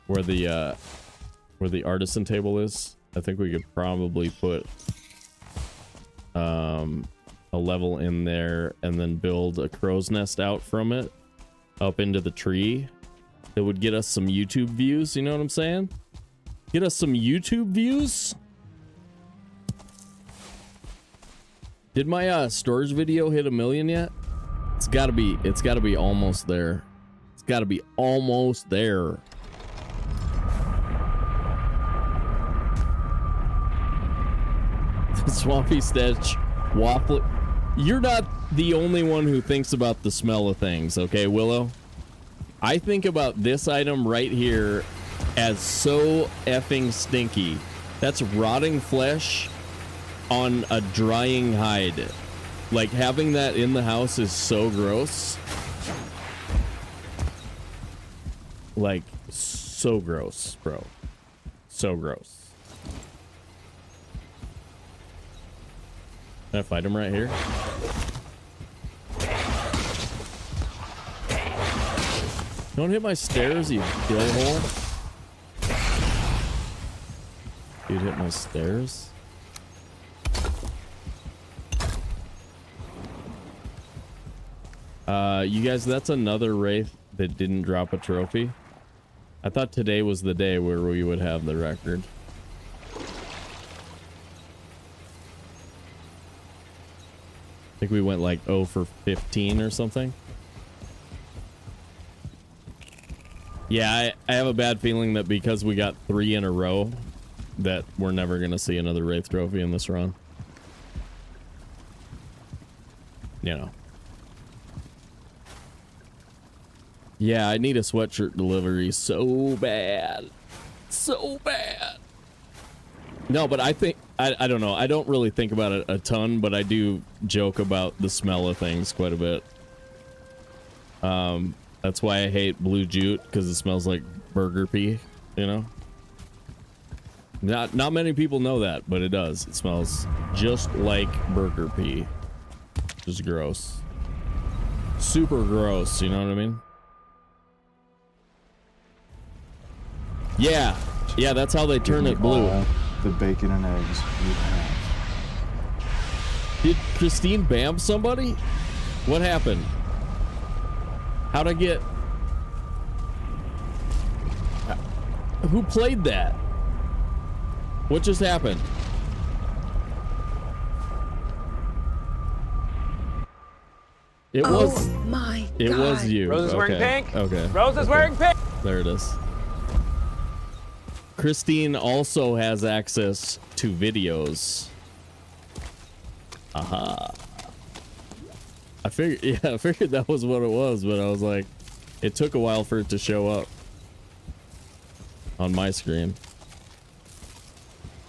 Where the artisan table is. I think we could probably put a level in there and then build a crow's nest out from it up into the tree that would get us some YouTube views, you know what I'm saying? Get us some YouTube views. Did my storage video hit 1 million yet? It's gotta be almost there. It's gotta be almost there. Swampy Stitch waffle. You're not the only one who thinks about the smell of things, okay, Willow? I think about this item right here as so effing stinky. That's rotting flesh on a drying hide. Like, having that in the house is so gross. Like, so gross, bro. So gross. Can I fight him right here? Don't hit my stairs, you dillhole. Dude, hit my stairs? You guys, that's another Wraith that didn't drop a trophy. I thought today was the day where we would have the record. I think we went like 0 for 15 or something. Yeah, I have a bad feeling that because we got 3 in a row that we're never gonna see another Wraith trophy in this run. You know. Yeah, I need a sweatshirt delivery so bad. So bad. No, but I think, I don't know. I don't really think about it a ton, but I do joke about the smell of things quite a bit. That's why I hate blue jute, because it smells like burger pee, you know? Not many people know that, but it does. It smells just like burger pee. Just gross. Super gross, you know what I mean? Yeah, yeah, that's how they turn it blue. The bacon and eggs you have. Did Christine bam somebody? What happened? How'd I get... Who played that? What just happened? It was... Oh my God. It was you. Rose is wearing pink. Okay. Rose is wearing pink. There it is. Christine also has access to videos. Aha. I figured that was what it was, but I was like, it took a while for it to show up on my screen.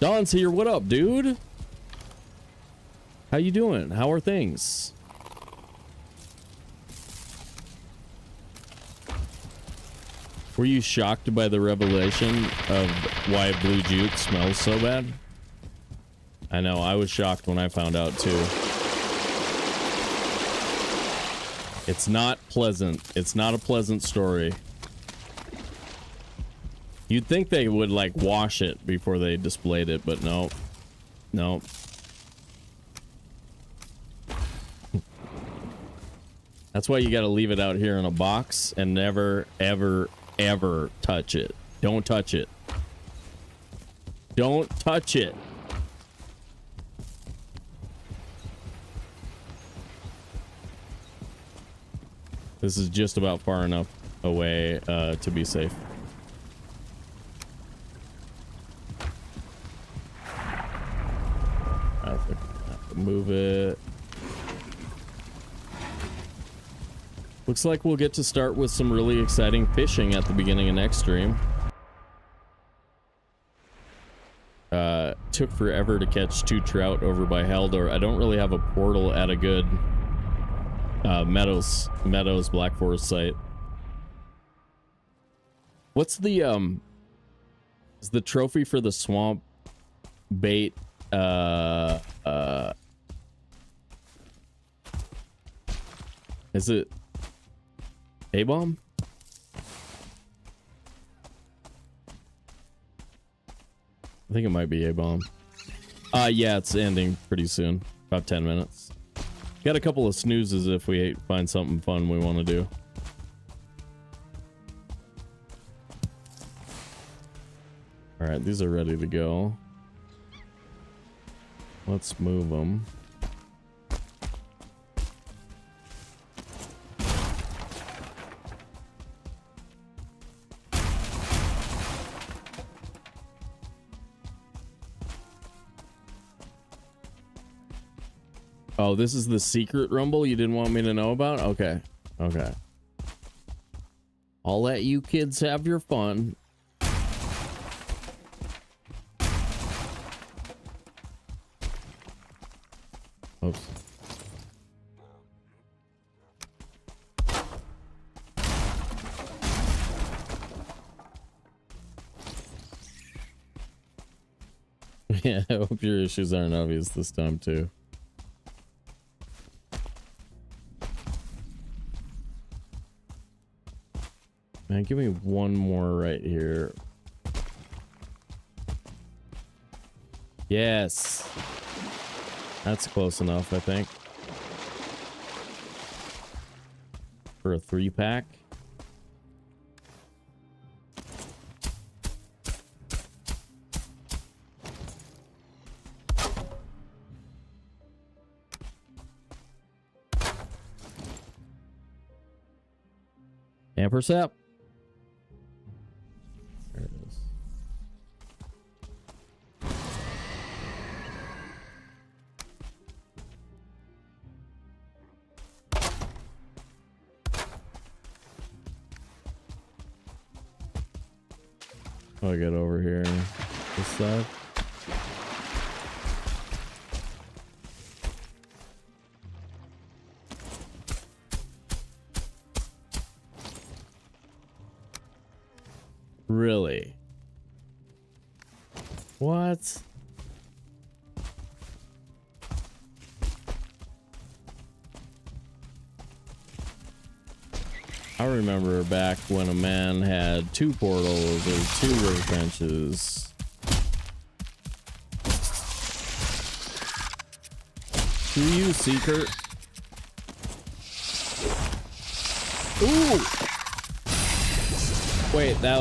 Don's here. What up, dude? How you doing? How are things? Were you shocked by the revelation of why blue jute smells so bad? I know, I was shocked when I found out too. It's not pleasant. It's not a pleasant story. You'd think they would like wash it before they displayed it, but no. No. That's why you gotta leave it out here in a box and never, ever, ever touch it. Don't touch it. Don't touch it. This is just about far enough away to be safe. I have to move it. Looks like we'll get to start with some really exciting fishing at the beginning of next stream. Took forever to catch 2 trout over by Haldor. I don't really have a portal at a good Meadows Black Forest site. What's the is the trophy for the swamp bait is it A-bomb? I think it might be A-bomb. Yeah, it's ending pretty soon. About 10 minutes. Got a couple of snoozes if we find something fun we want to do. Alright, these are ready to go. Let's move them. Oh, this is the secret rumble you didn't want me to know about? Okay. Okay. I'll let you kids have your fun. Oops. Yeah, I hope your issues aren't obvious this time too. Man, give me one more right here. Yes. That's close enough, I think. For a 3-pack. Ampersap. There it is. Oh, I get over here this side. Really? What? I remember back when a man had 2 portals or 2 workbenches. Do you, Seeker? Ooh! Wait, that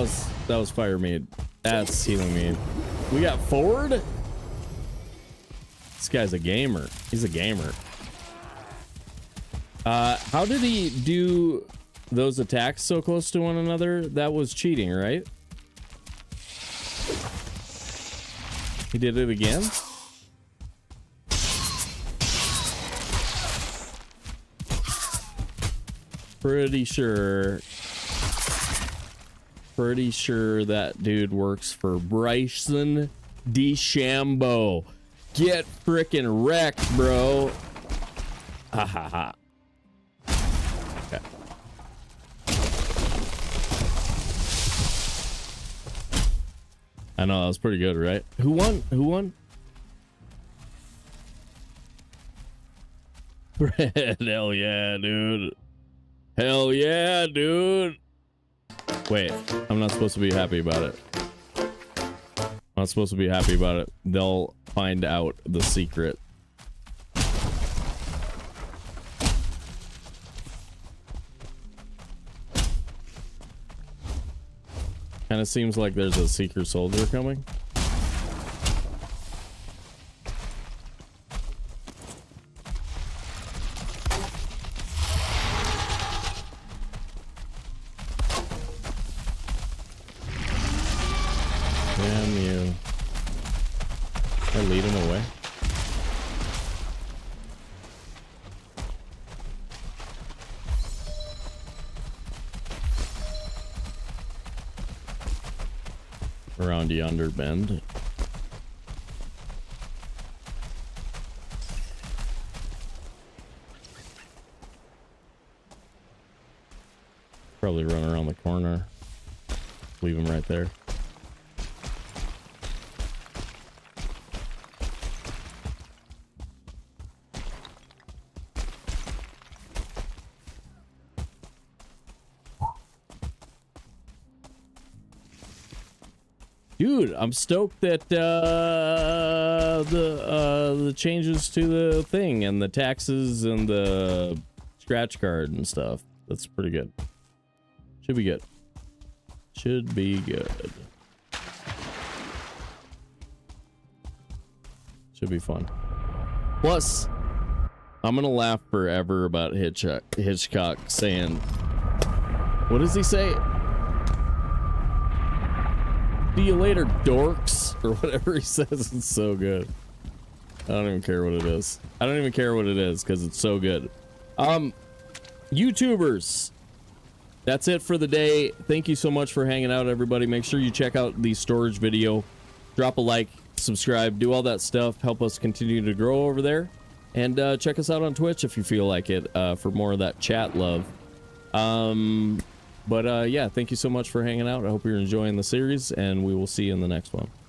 was fire mead. That's healing mead. We got Ford? This guy's a gamer. He's a gamer. How did he do those attacks so close to one another? That was cheating, right? He did it again? Pretty sure that dude works for Bryson DeChambeau. Get frickin' wrecked, bro. Ha ha ha. Okay. I know, that was pretty good, right? Who won? Who won? Red, hell yeah, dude. Hell yeah, dude. Wait, I'm not supposed to be happy about it. I'm not supposed to be happy about it. They'll find out the secret. Kind of seems like there's a Seeker Soldier coming. I lead him away. Around yonder bend. Probably run around the corner. Leave him right there. Dude, I'm stoked that the changes to the thing and the taxes and the scratch card and stuff. That's pretty good. Should be good. Should be good. Should be fun. Plus, I'm gonna laugh forever about Hitchcock saying, what does he say? See you later, dorks, or whatever he says. It's so good. I don't even care what it is. I don't even care what it is because it's so good. YouTubers, that's it for the day. Thank you so much for hanging out, everybody. Make sure you check out the storage video. Drop a like, subscribe, do all that stuff. Help us continue to grow over there. And check us out on Twitch if you feel like it for more of that chat love. But yeah, thank you so much for hanging out. I hope you're enjoying the series, and we will see you in the next one. All right.